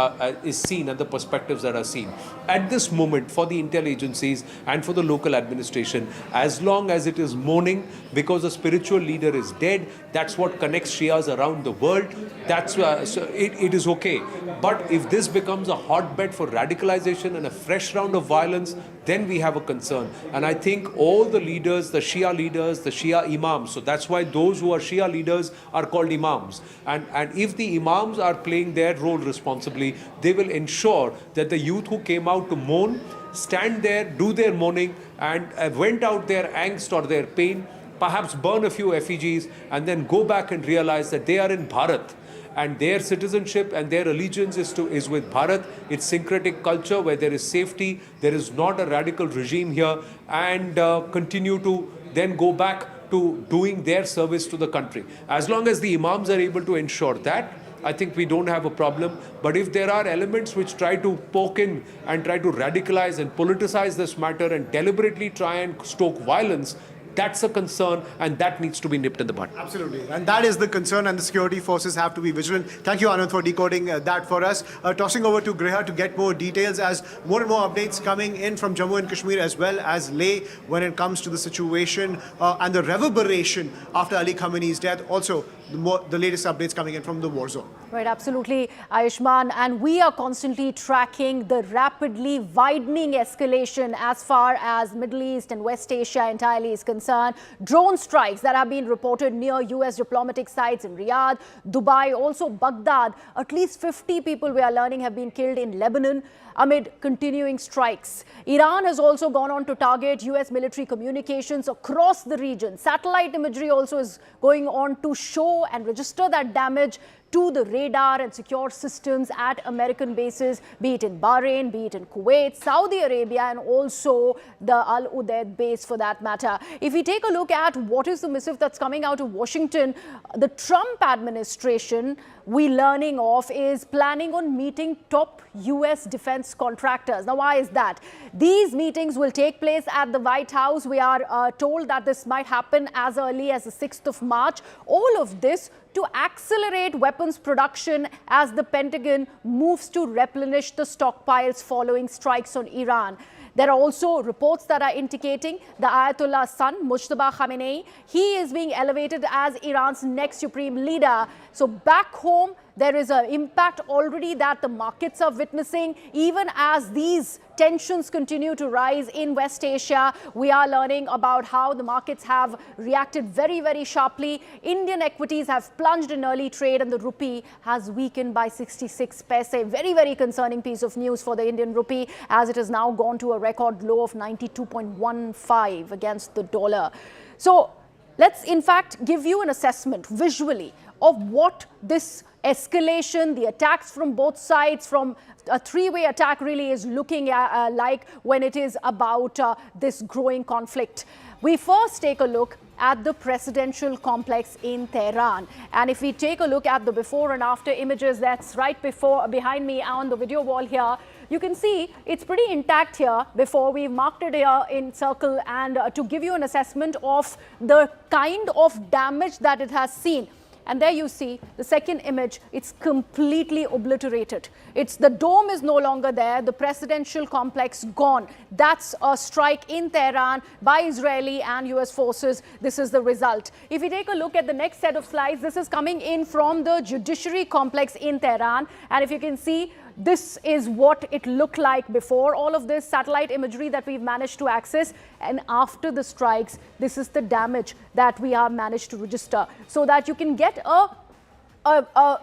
seen and the perspectives that are seen. At this moment, for the intel agencies and for the local administration, as long as it is mourning because a spiritual leader is dead, that's what connects Shias around the world. It is okay. But if this becomes a hotbed for radicalization and a fresh round of violence, then we have a concern. And I think all the leaders, the Shia imams, so that's why those who are Shia leaders are called imams. And if the imams are playing their role responsibly, they will ensure that the youth who came out to mourn, stand there, do their mourning, and vent out their angst or their pain, perhaps burn a few effigies, and then go back and realize that they are in Bharat. And their citizenship and their allegiance is with Bharat. It's syncretic culture where there is safety, there is not a radical regime here, and continue to then go back to doing their service to the country. As long as the imams are able to ensure that, I think we don't have a problem. But if there are elements which try to poke in and try to radicalize and politicize this matter and deliberately try and stoke violence, That's a concern, and that needs to be nipped in the bud. Absolutely. And that is the concern, and the security forces have to be vigilant. Thank you, Anand, for decoding that for us. Tossing over to Griha to get more details as more and more updates coming in from Jammu and Kashmir as well as Leh when it comes to the situation and the reverberation after Ali Khamenei's death. Also, the latest updates coming in from the war zone. Right, absolutely, Ayushman. And we are constantly tracking the rapidly widening escalation as far as Middle East and West Asia entirely is concerned. Drone strikes that have been reported near US diplomatic sites in Riyadh, Dubai, also Baghdad. At least 50 people, we are learning, have been killed in Lebanon amid continuing strikes. Iran has also gone on to target US military communications across the region. Satellite imagery also is going on to show and register that damage to the radar and secure systems at American bases, be it in Bahrain, be it in Kuwait, Saudi Arabia, and also the Al Udeid base for that matter. If we take a look at what is the missive that's coming out of Washington, the Trump administration, we learning of, is planning on meeting top US defense contractors. Now, why is that? These meetings will take place at the White House. We are told that this might happen as early as the 6th of March. All of this to accelerate weapons production as the Pentagon moves to replenish the stockpiles following strikes on Iran. There are also reports that are indicating the Ayatollah's son, Mojtaba Khamenei, he is being elevated as Iran's next supreme leader. So back home, there is an impact already that the markets are witnessing. Even as these tensions continue to rise in West Asia, we are learning about how the markets have reacted very, very sharply. Indian equities have plunged in early trade and the rupee has weakened by 66 paise. Very, very concerning piece of news for the Indian rupee, as it has now gone to a record low of 92.15 against the dollar. So let's in fact give you an assessment visually of what this escalation, the attacks from both sides, from a three-way attack really is looking like when it is about this growing conflict. We first take a look at the presidential complex in Tehran. And if we take a look at the before and after images, that's right behind me on the video wall here, you can see it's pretty intact here. Before we've marked it here in circle, and to give you an assessment of the kind of damage that it has seen. And there you see the second image, it's completely obliterated. The dome is no longer there, the presidential complex gone. That's a strike in Tehran by Israeli and US forces. This is the result. If we take a look at the next set of slides, this is coming in from the judiciary complex in Tehran. And if you can see, this is what it looked like before all of this satellite imagery that we've managed to access. And after the strikes, this is the damage that we have managed to register, so that you can get a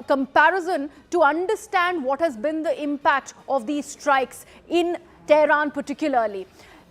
comparison to understand what has been the impact of these strikes in Tehran particularly.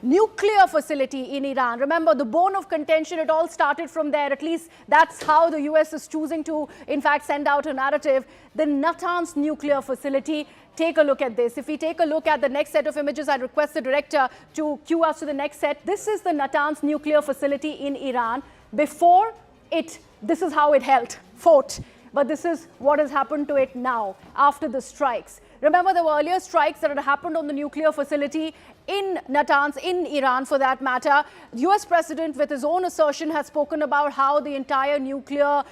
Nuclear facility in Iran. Remember, the bone of contention, it all started from there. At least that's how the US is choosing to, in fact, send out a narrative. The Natanz nuclear facility. Take a look at this. If we take a look at the next set of images, I request the director to cue us to the next set. This is the Natanz nuclear facility in Iran. Before it, this is how it fought. But this is what has happened to it now after the strikes. Remember, there were earlier strikes that had happened on the nuclear facility in Natanz, in Iran for that matter. The US president, with his own assertion, has spoken about how the entire nuclear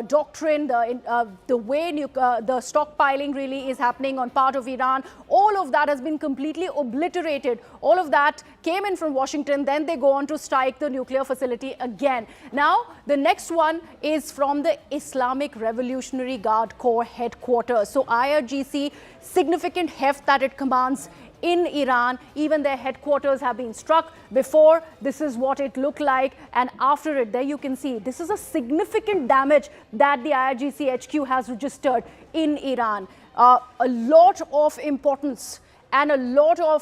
doctrine, the way the stockpiling really is happening on part of Iran, all of that has been completely obliterated. All of that came in from Washington, then they go on to strike the nuclear facility again. Now, the next one is from the Islamic Revolutionary Guard Corps headquarters. So IRGC, significant heft that it commands in Iran. Even their headquarters have been struck. Before, this is what it looked like, and after it, there you can see this is a significant damage that the IRGC HQ has registered in Iran. A lot of importance and a lot of,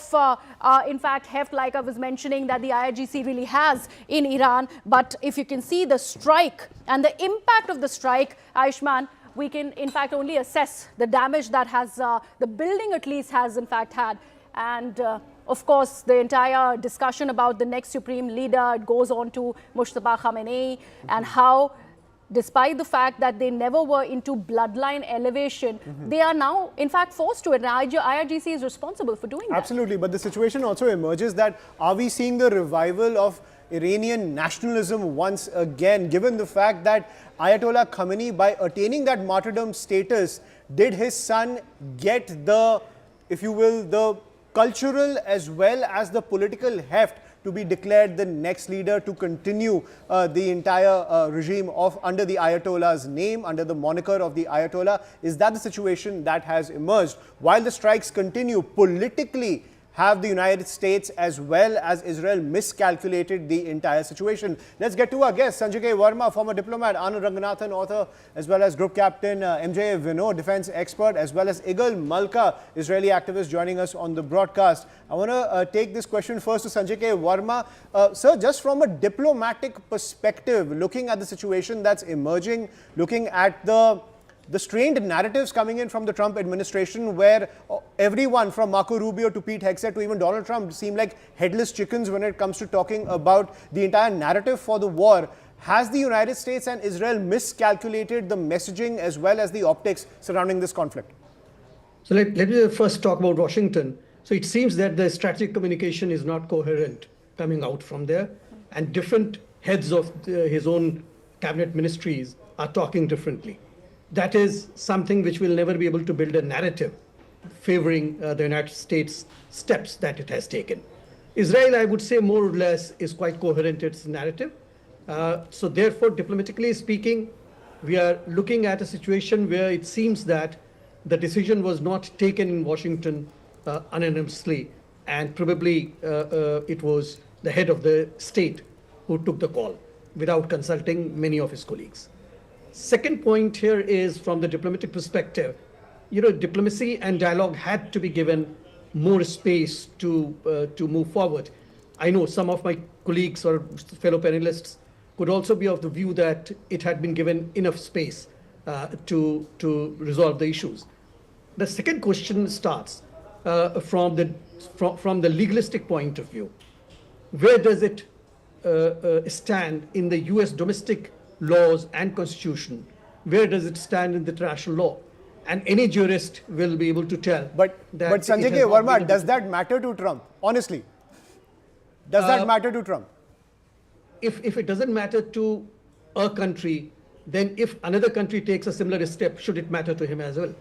in fact, heft, like I was mentioning, that the IRGC really has in Iran. But if you can see the strike and the impact of the strike, Ayushman, we can, in fact, only assess the damage that has, the building at least has, in fact, had. And, of course, the entire discussion about the next supreme leader, it goes on to Mojtaba Khamenei and how, despite the fact that they never were into bloodline elevation, they are now, in fact, forced to it. And IRGC is responsible for doing that. Absolutely. But the situation also emerges that, are we seeing the revival of Iranian nationalism once again, given the fact that Ayatollah Khamenei, by attaining that martyrdom status, did his son get the, if you will, the cultural as well as the political heft to be declared the next leader to continue the entire regime of under the Ayatollah's name, under the moniker of the Ayatollah? Is that the situation that has emerged? While the strikes continue, politically, have the United States as well as Israel miscalculated the entire situation? Let's get to our guest, Sanjay K. Verma, former diplomat, Anand Ranganathan, author, as well as Group Captain MJ Vinod, defense expert, as well as Igal Malka, Israeli activist, joining us on the broadcast. I want to take this question first to Sanjay K. Verma. Sir, just from a diplomatic perspective, looking at the situation that's emerging, looking at the strained narratives coming in from the Trump administration, where everyone from Marco Rubio to Pete Hegseth to even Donald Trump seem like headless chickens when it comes to talking about the entire narrative for the war. Has the United States and Israel miscalculated the messaging as well as the optics surrounding this conflict? So let me first talk about Washington. So it seems that the strategic communication is not coherent coming out from there, and different heads of his own cabinet ministries are talking differently. That is something which will never be able to build a narrative favoring the United States steps that it has taken. Israel, I would say, more or less is quite coherent in its narrative. So therefore, diplomatically speaking, we are looking at a situation where it seems that the decision was not taken in Washington unanimously, and probably it was the head of the state who took the call without consulting many of his colleagues. Second point here is from the diplomatic perspective, diplomacy and dialogue had to be given more space to move forward. I know some of my colleagues or fellow panelists could also be of the view that it had been given enough space to resolve the issues. The second question starts from the legalistic point of view. Where does it stand in the US domestic laws and constitution? Where does it stand in the international law? And any jurist will be able to tell. But Sanjay K. Verma, does that matter to Trump? Honestly, does that matter to Trump? If it doesn't matter to a country, then if another country takes a similar step, should it matter to him as well?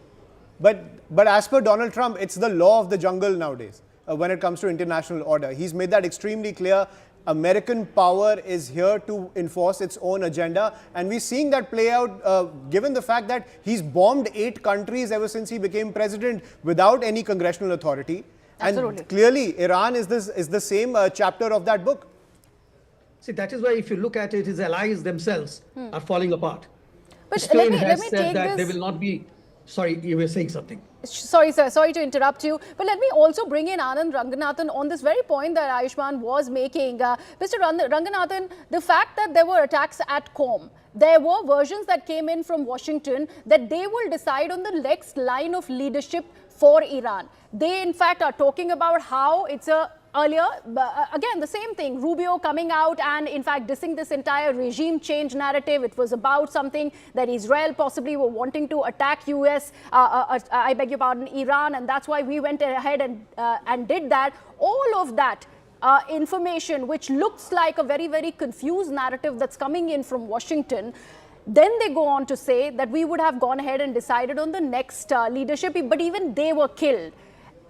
But as per Donald Trump, it's the law of the jungle nowadays when it comes to international order. He's made that extremely clear. American power is here to enforce its own agenda, and we're seeing that play out given the fact that he's bombed 8 countries ever since he became president without any congressional authority. Absolutely. And clearly Iran is the same chapter of that book. See, that is why if you look at it, his allies themselves are falling apart. But Spain let has me said take that this. they will not be. Sorry, you were saying something. Sorry, sir. Sorry to interrupt you. But let me also bring in Anand Ranganathan on this very point that Ayushman was making. Mr. Ranganathan, the fact that there were attacks at Qom, there were versions that came in from Washington that they will decide on the next line of leadership for Iran. They, in fact, are talking about how it's a earlier, again, the same thing, Rubio coming out and in fact dissing this entire regime change narrative. It was about something that Israel possibly were wanting to attack I beg your pardon, Iran, and that's why we went ahead and did that. All of that information, which looks like a very, very confused narrative that's coming in from Washington. Then they go on to say that we would have gone ahead and decided on the next leadership, but even they were killed.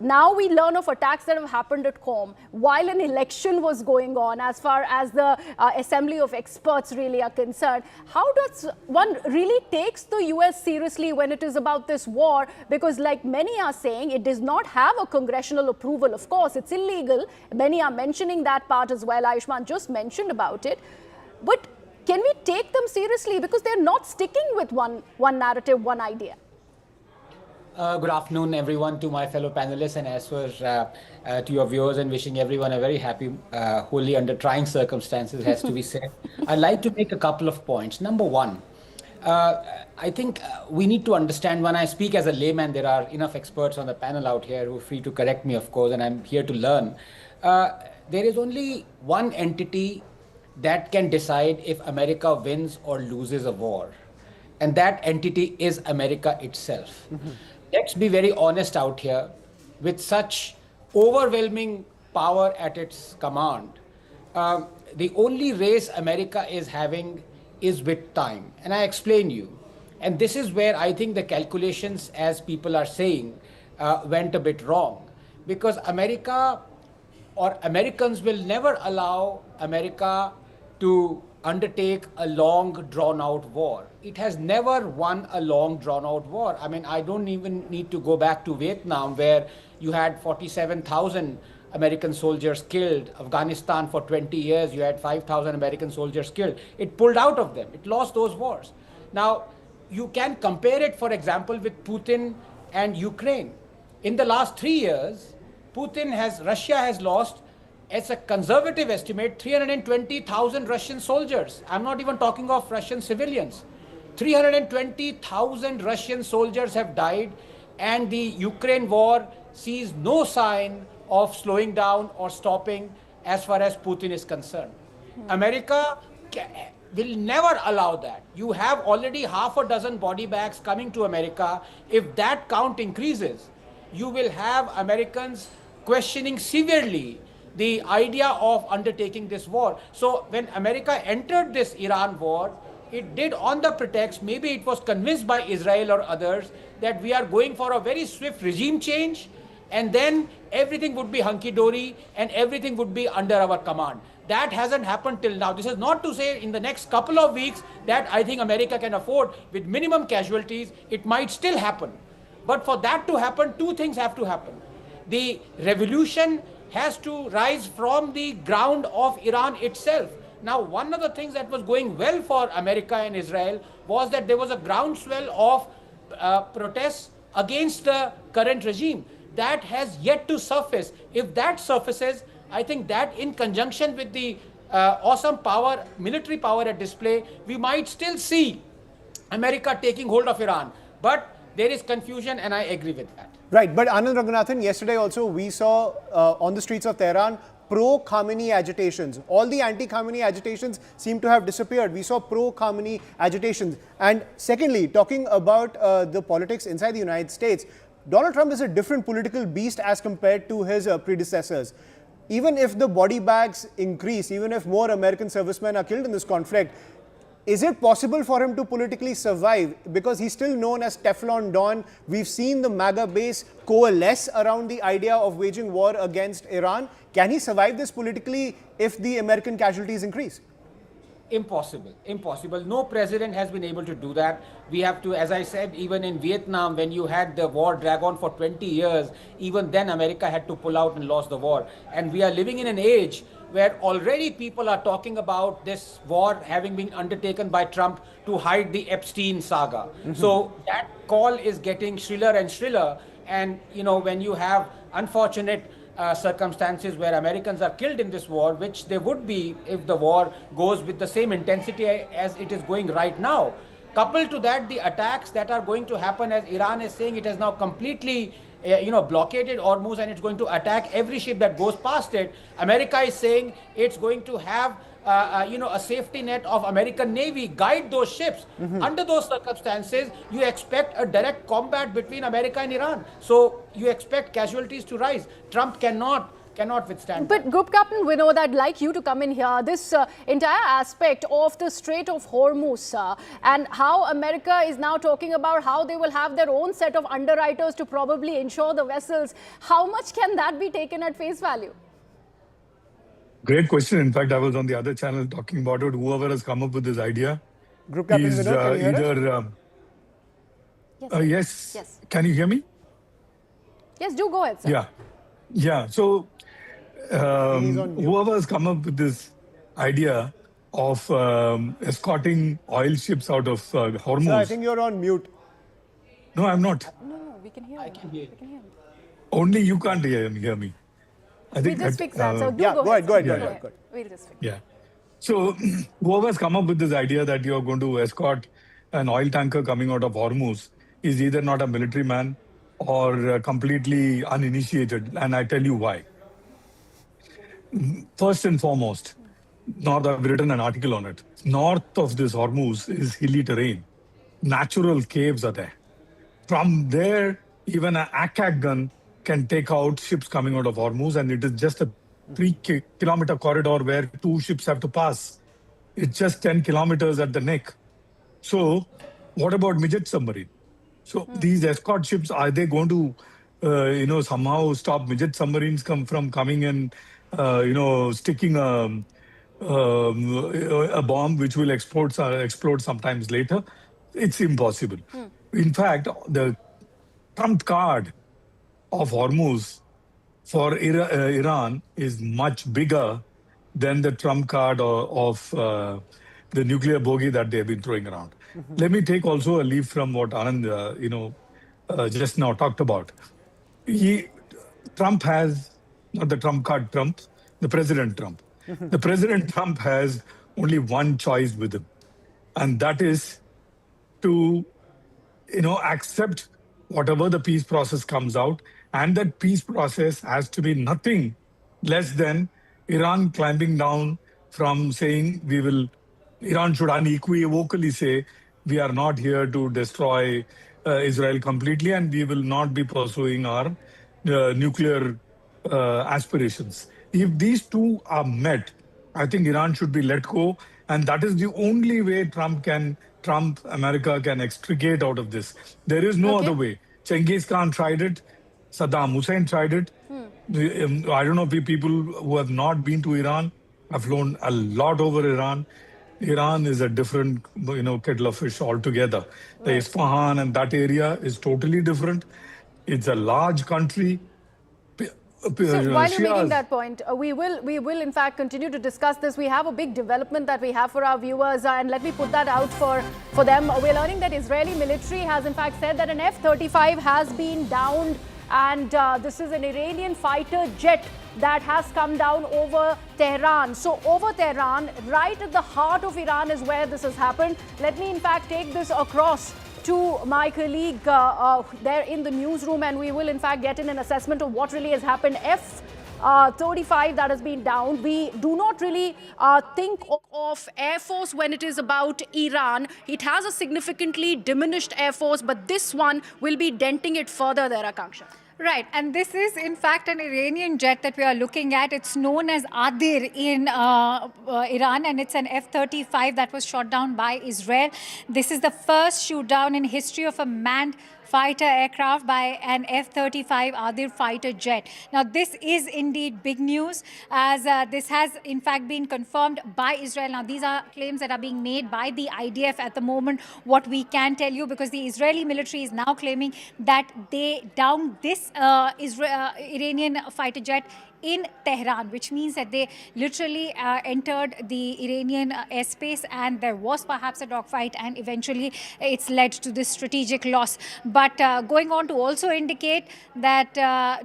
Now we learn of attacks that have happened at Qom while an election was going on, as far as the assembly of experts really are concerned. How does one really takes the US seriously when it is about this war? Because like many are saying, it does not have a congressional approval. Of course, it's illegal. Many are mentioning that part as well. Ayushman just mentioned about it. But can we take them seriously? Because they're not sticking with one narrative, one idea. Good afternoon, everyone, to my fellow panelists, and as well to your viewers, and wishing everyone a very happy Holi under trying circumstances, has to be said. I'd like to make a couple of points. Number one, I think we need to understand, when I speak as a layman, there are enough experts on the panel out here who are free to correct me, of course, and I'm here to learn. There is only one entity that can decide if America wins or loses a war, and that entity is America itself. Let's be very honest out here. With such overwhelming power at its command, the only race America is having is with time. And I explain you. And this is where I think the calculations, as people are saying, went a bit wrong. Because America or Americans will never allow America to undertake a long drawn out war. It has never won a long drawn out war. I mean, I don't even need to go back to Vietnam, where you had 47,000 American soldiers killed. Afghanistan, for 20 years, you had 5,000 American soldiers killed. It pulled out of them. It lost those wars. Now, you can compare it, for example, with Putin and Ukraine. In the last 3 years, Russia has lost, it's a conservative estimate, 320,000 Russian soldiers. I'm not even talking of Russian civilians. 320,000 Russian soldiers have died, and the Ukraine war sees no sign of slowing down or stopping as far as Putin is concerned. America will never allow that. You have already half a dozen body bags coming to America. If that count increases, you will have Americans questioning severely the idea of undertaking this war. So when America entered this Iran war, it did on the pretext, maybe it was convinced by Israel or others, that we are going for a very swift regime change, and then everything would be hunky-dory and everything would be under our command. That hasn't happened till now. This is not to say in the next couple of weeks that I think America can afford with minimum casualties. It might still happen. But for that to happen, two things have to happen. The revolution has to rise from the ground of Iran itself. Now, one of the things that was going well for America and Israel was that there was a groundswell of protests against the current regime. That has yet to surface. If that surfaces, I think that in conjunction with the awesome power, military power at display, we might still see America taking hold of Iran. But there is confusion, and I agree with that. Right, but Anand Ranganathan, yesterday also we saw on the streets of Tehran pro-Khamenei agitations. All the anti-Khamenei agitations seem to have disappeared. We saw pro-Khamenei agitations. And secondly, talking about the politics inside the United States, Donald Trump is a different political beast as compared to his predecessors. Even if the body bags increase, even if more American servicemen are killed in this conflict, is it possible for him to politically survive? Because he's still known as Teflon Don. We've seen the MAGA base coalesce around the idea of waging war against Iran. Can he survive this politically if the American casualties increase? Impossible. Impossible. No president has been able to do that. We have to, as I said, even in Vietnam, when you had the war drag on for 20 years, even then America had to pull out and lost the war. And we are living in an age where already people are talking about this war having been undertaken by Trump to hide the Epstein saga. So that call is getting shriller and shriller. And, you know, when you have unfortunate circumstances where Americans are killed in this war, which they would be if the war goes with the same intensity as it is going right now. Coupled to that, the attacks that are going to happen, as Iran is saying, it has now completely blockaded Hormuz and it's going to attack every ship that goes past it. America is saying it's going to have a safety net of American Navy guide those ships. Under those circumstances, you expect a direct combat between America and Iran. So you expect casualties to rise. Trump cannot withstand. But Group Captain Vinod, I'd like you to come in here. This entire aspect of the Strait of Hormuz and how America is now talking about how they will have their own set of underwriters to probably insure the vessels. How much can that be taken at face value? Great question. In fact, I was on the other channel talking about it. Whoever has come up with this idea Group Captain is Vinod, can you hear us? yes. Can you hear me? Yes, do go ahead, sir. Yeah. So whoever has come up with this idea of escorting oil ships out of Hormuz. Sir, I think you're on mute. No, I'm not. No, we can hear you. I can hear you. Only you can't hear me. I think We'll just fix that. So go ahead. We'll just fix Yeah. So whoever has come up with this idea that you're going to escort an oil tanker coming out of Hormuz is either not a military man or completely uninitiated. And I tell you why. First and foremost, I've written an article on it. North of this Hormuz is hilly terrain. Natural caves are there. From there, even an ACAC gun can take out ships coming out of Hormuz, and it is just a 3-kilometer corridor where 2 ships have to pass. It's just 10 kilometers at the neck. So what about midget submarine? So these escort ships, are they going to, somehow stop midget submarines from coming and, sticking a bomb which will explode sometimes later? It's impossible. In fact, the trump card of Hormuz for Iran is much bigger than the trump card of the nuclear bogey that they've been throwing around. Let me take also a leaf from what Anand, just now talked about. Trump has, not the trump card Trump, the President Trump. The President Trump has only one choice with him, and that is to, accept whatever the peace process comes out, and that peace process has to be nothing less than Iran climbing down from saying Iran should unequivocally say, we are not here to destroy Israel completely, and we will not be pursuing our nuclear aspirations. If these two are met, I think Iran should be let go, and that is the only way America can extricate out of this. There is no other way. Genghis Khan tried it. Saddam Hussein tried it. I don't know if people who have not been to Iran have flown a lot over Iran. Iran is a different, kettle of fish altogether. The Isfahan and that area is totally different. It's a large country. So while you're making that point, we will in fact continue to discuss this. We have a big development that we have for our viewers, and let me put that out for them. We're learning that Israeli military has in fact said that an F-35 has been downed, and this is an Iranian fighter jet that has come down over Tehran. So over Tehran, right at the heart of Iran is where this has happened. Let me in fact take this across to my colleague there in the newsroom, and we will in fact get in an assessment of what really has happened. F-35 that has been downed. We do not really think of Air Force when it is about Iran. It has a significantly diminished Air Force, but this one will be denting it further there, Akanksha. Right, and this is in fact an Iranian jet that we are looking at. It's known as Adir in Iran, and it's an F-35 that was shot down by Israel. This is the first shoot down in history of a manned fighter aircraft by an F-35 Adir fighter jet. Now, this is indeed big news, as this has in fact been confirmed by Israel. Now, these are claims that are being made by the IDF at the moment. What we can tell you, because the Israeli military is now claiming that they downed this Iranian fighter jet in Tehran, which means that they literally entered the Iranian airspace, and there was perhaps a dogfight, and eventually it's led to this strategic loss. But going on to also indicate that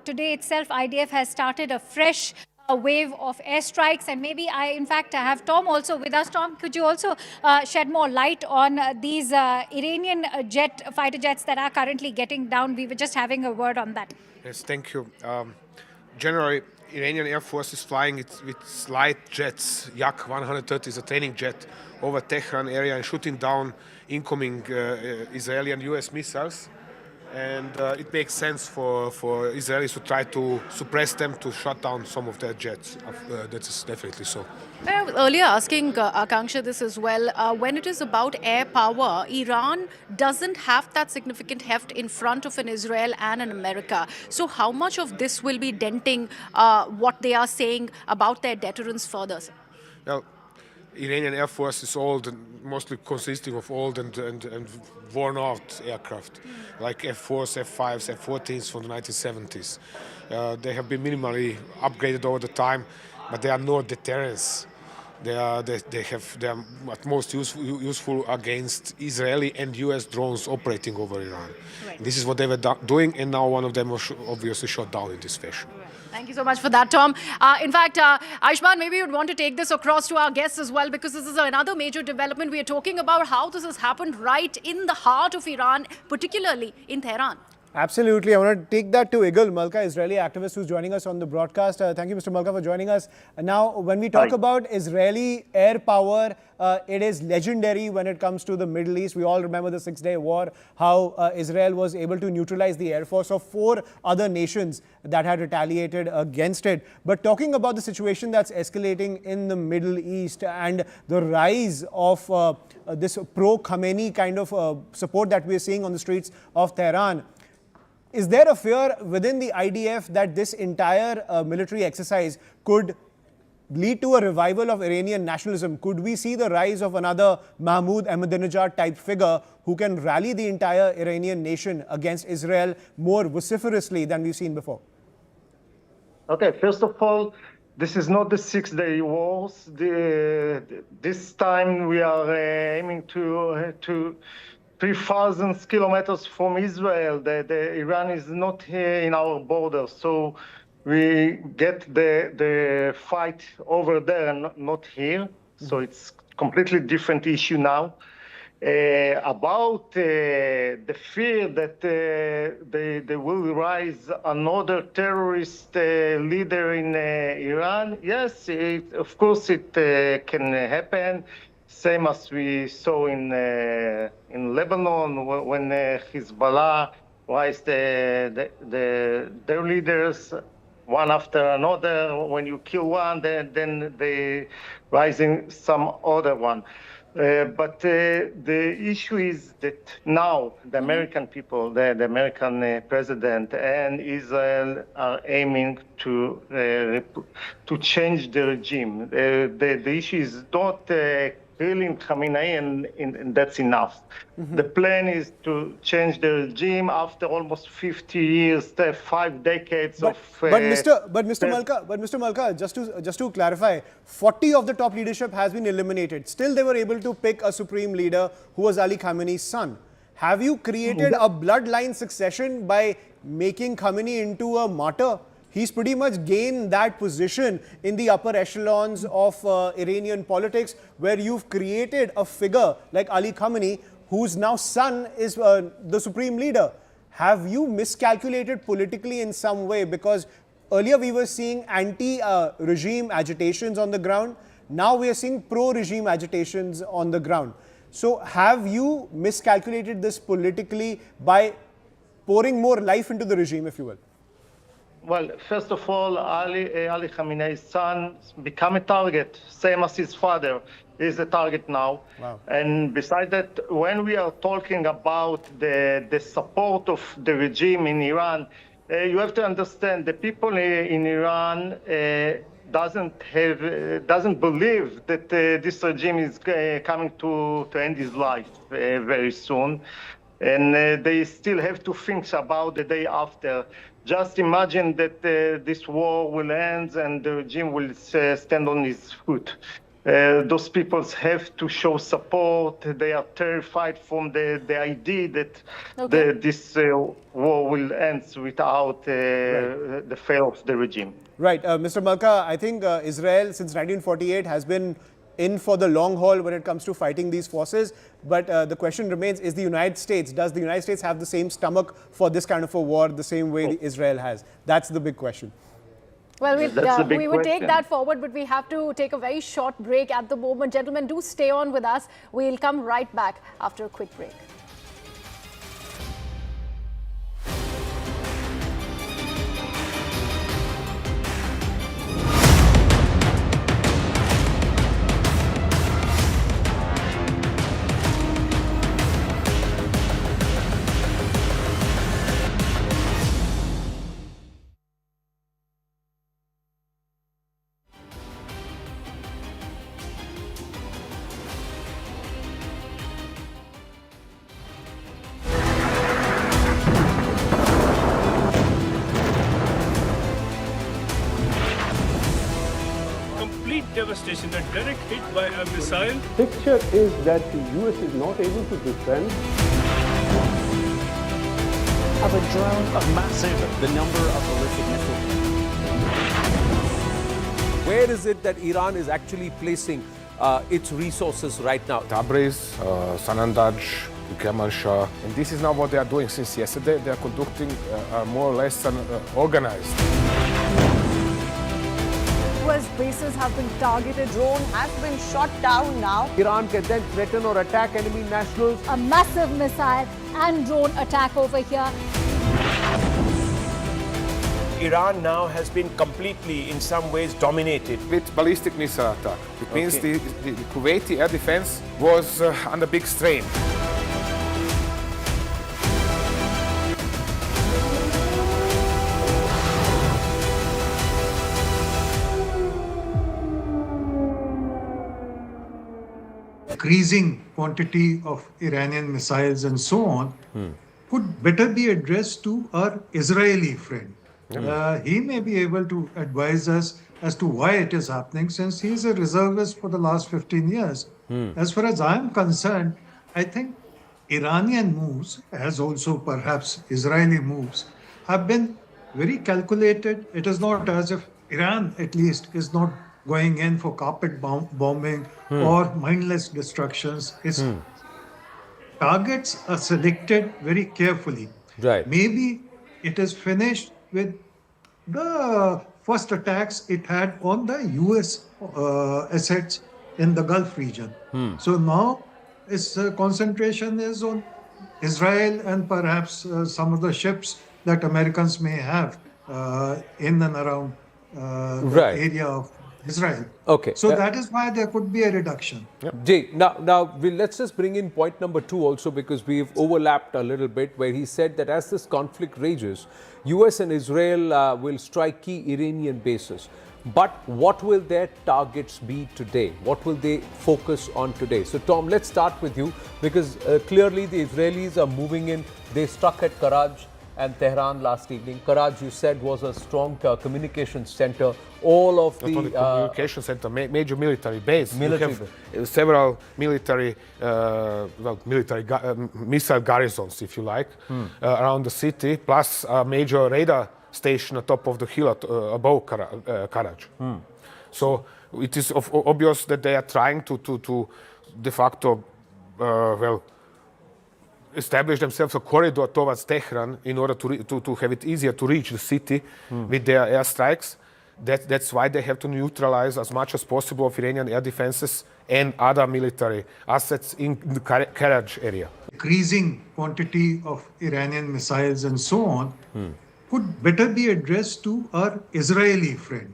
today itself IDF has started a fresh wave of airstrikes, and maybe I in fact have Tom also with us. Tom, could you also shed more light on these Iranian fighter jets that are currently getting down? We were just having a word on that. Yes, thank you. Generally, Iranian Air Force is flying with light jets. Yak 130 is a training jet over Tehran area and shooting down incoming Israeli and US missiles. And it makes sense for Israelis to try to suppress them, to shut down some of their jets. That is definitely so. I was earlier asking Akanksha this as well. When it is about air power, Iran doesn't have that significant heft in front of an Israel and an America. So how much of this will be denting what they are saying about their deterrence further? Well, Iranian Air Force is old and mostly consisting of old and worn-out aircraft, like F-4s, F-5s, F-14s from the 1970s. They have been minimally upgraded over the time, but they are no deterrence. They are at most useful against Israeli and US drones operating over Iran. Right. This is what they were doing, and now one of them was obviously shot down in this fashion. Right. Thank you so much for that, Tom. In fact, Ayushman, maybe you'd want to take this across to our guests as well, because this is another major development. We are talking about how this has happened right in the heart of Iran, particularly in Tehran. Absolutely. I want to take that to Igal Malka, Israeli activist who's joining us on the broadcast. Thank you, Mr. Malka, for joining us. Now, when we talk about Israeli air power, it is legendary when it comes to the Middle East. We all remember the Six-Day War, how Israel was able to neutralize the air force of 4 other nations that had retaliated against it. But talking about the situation that's escalating in the Middle East and the rise of this pro-Khamenei kind of support that we're seeing on the streets of Tehran, is there a fear within the IDF that this entire military exercise could lead to a revival of Iranian nationalism? Could we see the rise of another Mahmoud Ahmadinejad type figure who can rally the entire Iranian nation against Israel more vociferously than we've seen before? Okay, first of all, this is not the Six-Day Wars. This time we are aiming to 3,000 kilometers from Israel. The Iran is not here in our borders, so we get the fight over there and not here. So it's completely different issue now. About the fear that they will rise another terrorist leader in Iran, yes, of course it can happen. Same as we saw in Lebanon when Hezbollah raised their leaders one after another. When you kill one, then they rising some other one. But the issue is that now the American people, the American president and Israel are aiming to change the regime. The issue is not killing Khamenei, and that's enough. The plan is to change the regime after almost 50 years, 5 decades of. But Mr. Malka, just to clarify, 40 of the top leadership has been eliminated. Still, they were able to pick a supreme leader who was Ali Khamenei's son. Have you created a bloodline succession by making Khamenei into a martyr? He's pretty much gained that position in the upper echelons of Iranian politics, where you've created a figure like Ali Khamenei, whose now son is the supreme leader. Have you miscalculated politically in some way? Because earlier we were seeing anti-regime agitations on the ground. Now we are seeing pro-regime agitations on the ground. So have you miscalculated this politically by pouring more life into the regime, if you will? Well, first of all, Ali Khamenei's son become a target, same as his father is a target now. Wow. And besides that, when we are talking about the support of the regime in Iran, you have to understand the people in Iran doesn't believe that this regime is coming to end his life very soon. And they still have to think about the day after. Just imagine that this war will end and the regime will stand on its foot. Those people have to show support. They are terrified from the idea that this war will end without the fail of the regime. Right. Mr. Malka, I think Israel since 1948 has been in for the long haul when it comes to fighting these forces. But the question remains, does the United States have the same stomach for this kind of a war the same way Israel has? That's the big question. Well, we would take that forward, but we have to take a very short break at the moment. Gentlemen, do stay on with us. We'll come right back after a quick break. Devastation, a direct hit by a missile. Picture is that the US is not able to defend. Of a drone of massive, the number of ballistic missiles. Where is it that Iran is actually placing its resources right now? Tabriz, Sanandaj, the Kermanshah. And this is now what they are doing since yesterday. They are conducting more or less organized. US bases have been targeted. Drone has been shot down now. Iran can then threaten or attack enemy nationals. A massive missile and drone attack over here. Iran now has been completely, in some ways, dominated. With ballistic missile attack. It means the Kuwaiti air defense was under big strain. Increasing quantity of Iranian missiles and so on could better be addressed to our Israeli friend. He may be able to advise us as to why it is happening, since he is a reservist for the last 15 years. As far as I am concerned, I think Iranian moves, as also perhaps Israeli moves, have been very calculated. It is not as if Iran, at least, is not going in for carpet bombing or mindless destructions. Its targets are selected very carefully. Right. Maybe it is finished with the first attacks it had on the US assets in the Gulf region. So now its concentration is on Israel and perhaps some of the ships that Americans may have in and around the area of Israel. Okay. So that is why there could be a reduction. Jay, now let's just bring in point number 2 also, because we've overlapped a little bit, where he said that as this conflict rages, US and Israel will strike key Iranian bases. But what will their targets be today? What will they focus on today? So Tom, let's start with you, because clearly the Israelis are moving in. They struck at Karaj and Tehran last evening. Karaj, you said, was a strong communications center. All of Not only communication center, major military base. Military you have several military, missile garrisons, if you like, around the city, plus a major radar station atop of the hill above Karaj. So it is obvious that they are trying to de facto, establish themselves a corridor towards Tehran in order to have it easier to reach the city with their airstrikes. That's why they have to neutralize as much as possible of Iranian air defenses and other military assets in the Karaj area. Increasing quantity of Iranian missiles and so on could better be addressed to our Israeli friend.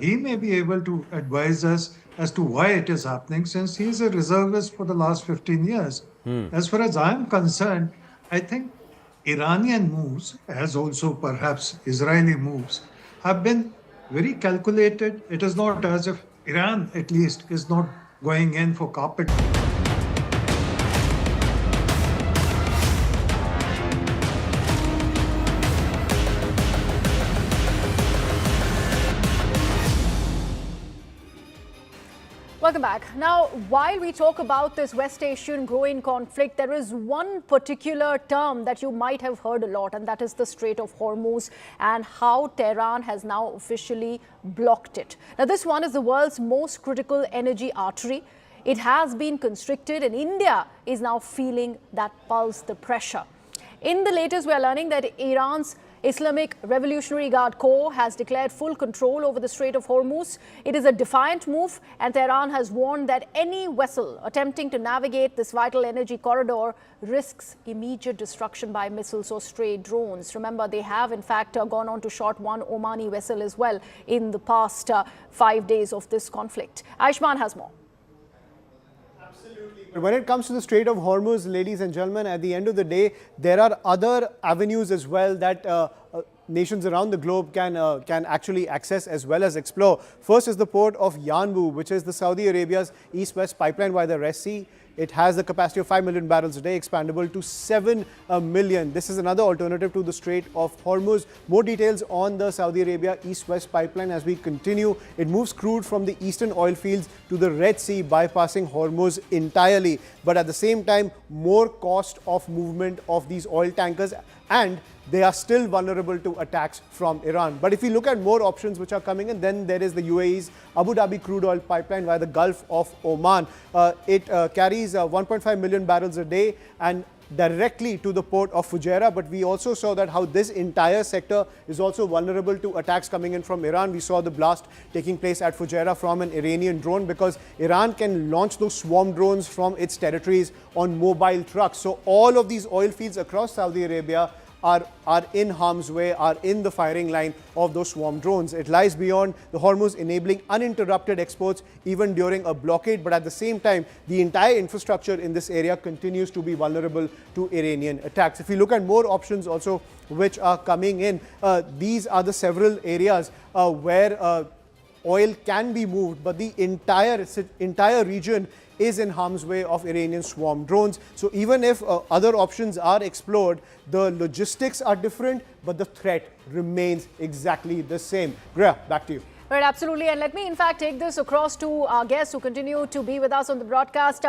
He may be able to advise us as to why it is happening, since he is a reservist for the last 15 years. As far as I am concerned, I think Iranian moves, as also perhaps Israeli moves, have been very calculated. It is not as if Iran, at least, is not going in for carpet. Welcome back. Now, while we talk about this West Asian growing conflict, there is one particular term that you might have heard a lot, and that is the Strait of Hormuz and how Tehran has now officially blocked it. Now, this one is the world's most critical energy artery. It has been constricted, and India is now feeling that pulse, the pressure. In the latest, we are learning that Iran's Islamic Revolutionary Guard Corps has declared full control over the Strait of Hormuz. It is a defiant move, and Tehran has warned that any vessel attempting to navigate this vital energy corridor risks immediate destruction by missiles or stray drones. Remember, they have in fact gone on to shot one Omani vessel as well in the past 5 days of this conflict. Aishman has more. When it comes to the Strait of Hormuz, ladies and gentlemen, at the end of the day, there are other avenues as well that nations around the globe can actually access as well as explore. First is the port of Yanbu, which is the Saudi Arabia's east-west pipeline via the Red Sea. It has the capacity of 5 million barrels a day, expandable to 7 million. This is another alternative to the Strait of Hormuz. More details on the Saudi Arabia east-west pipeline as we continue. It moves crude from the eastern oil fields to the Red Sea, bypassing Hormuz entirely. But at the same time, more cost of movement of these oil tankers, and they are still vulnerable to attacks from Iran. But if we look at more options which are coming in, then there is the UAE's Abu Dhabi crude oil pipeline via the Gulf of Oman. It carries 1.5 million barrels a day and directly to the port of Fujairah, but we also saw that how this entire sector is also vulnerable to attacks coming in from Iran. We saw the blast taking place at Fujairah from an Iranian drone, because Iran can launch those swarm drones from its territories on mobile trucks. So all of these oil fields across Saudi Arabia are in harm's way, are in the firing line of those swarm drones. It lies beyond the Hormuz, enabling uninterrupted exports even during a blockade, but at the same time, the entire infrastructure in this area continues to be vulnerable to Iranian attacks. If you look at more options also which are coming in, these are the several areas where oil can be moved, but the entire region is in harm's way of Iranian swarm drones. So even if other options are explored, the logistics are different, but the threat remains exactly the same. Greya, back to you. Right, absolutely. And let me, in fact, take this across to our guests who continue to be with us on the broadcast.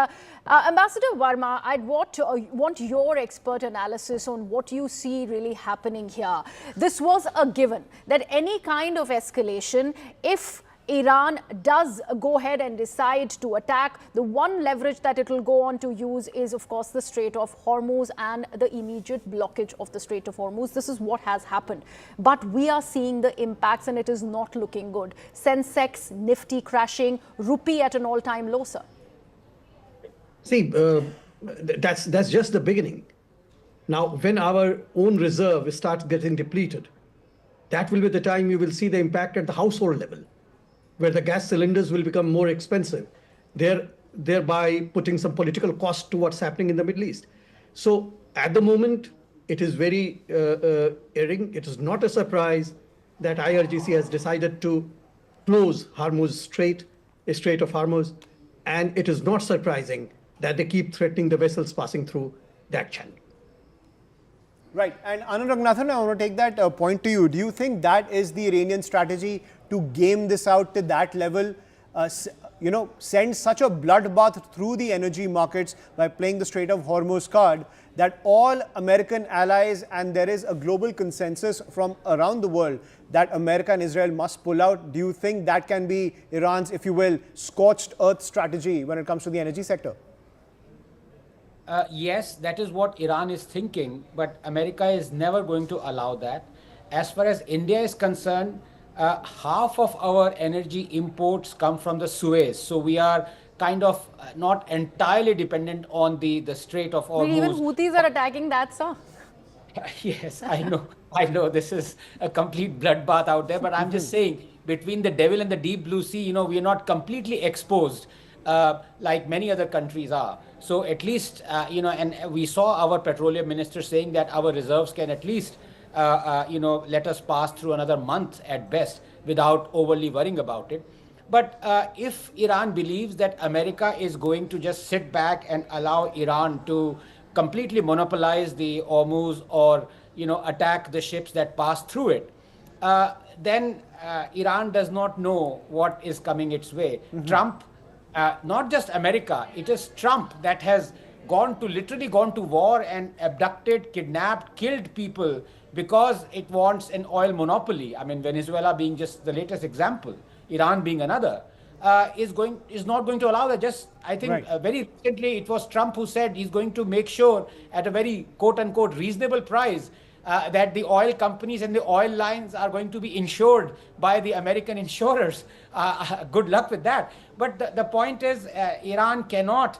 Ambassador Verma, I'd want your expert analysis on what you see really happening here. This was a given that any kind of escalation, if Iran does go ahead and decide to attack, the one leverage that it will go on to use is, of course, the Strait of Hormuz and the immediate blockage of the Strait of Hormuz. This is what has happened. But we are seeing the impacts and it is not looking good. Sensex, Nifty crashing, Rupee at an all-time low, sir. See, that's just the beginning. Now, when our own reserve starts getting depleted, that will be the time you will see the impact at the household level, where the gas cylinders will become more expensive, thereby putting some political cost to what's happening in the Middle East. So at the moment, it is very erring. It is not a surprise that IRGC has decided to close Hormuz Strait of Hormuz, and it is not surprising that they keep threatening the vessels passing through that channel. Right, and Anurag Nathan, I want to take that point to you. Do you think that is the Iranian strategy, to game this out to that level, send such a bloodbath through the energy markets by playing the Strait of Hormuz card, that all American allies, and there is a global consensus from around the world that America and Israel must pull out? Do you think that can be Iran's, if you will, scorched earth strategy when it comes to the energy sector? Yes, that is what Iran is thinking, but America is never going to allow that. As far as India is concerned, half of our energy imports come from the Suez. So we are kind of not entirely dependent on the Strait of Hormuz. Even Houthis are attacking that, sir. Yes, I know. I know this is a complete bloodbath out there, but I'm just saying, between the devil and the deep blue sea, we are not completely exposed like many other countries are. So at least, and we saw our petroleum minister saying that our reserves can at least, let us pass through another month at best without overly worrying about it. But if Iran believes that America is going to just sit back and allow Iran to completely monopolize the Hormuz or, attack the ships that pass through it, then Iran does not know what is coming its way. Trump, not just America, it is Trump that has literally gone to war and abducted, kidnapped, killed people because it wants an oil monopoly. I mean, Venezuela being just the latest example, Iran being another, is not going to allow that. I think very recently it was Trump who said he's going to make sure at a very quote-unquote reasonable price that the oil companies and the oil lines are going to be insured by the American insurers. Good luck with that. But the point is, Iran cannot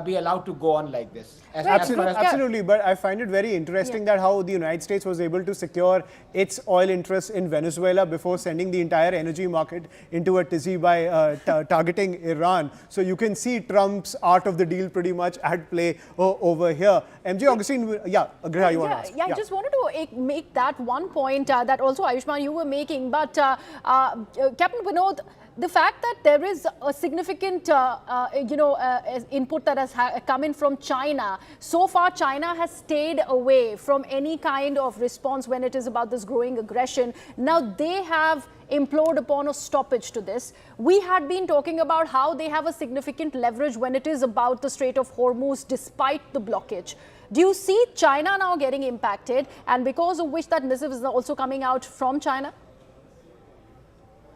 be allowed to go on like this. Absolutely, but I find it very interesting that how the United States was able to secure its oil interests in Venezuela before sending the entire energy market into a tizzy by targeting Iran. So you can see Trump's art of the deal pretty much at play over here. MJ Augustine, Greya, you want to ask? I just wanted to make that one point that also, Ayushman, you were making, but Captain Vinod, the fact that there is a significant, input that has come in from China. So far, China has stayed away from any kind of response when it is about this growing aggression. Now, they have implode upon a stoppage to this. We had been talking about how they have a significant leverage when it is about the Strait of Hormuz despite the blockage. Do you see China now getting impacted, and because of which that missive is also coming out from China?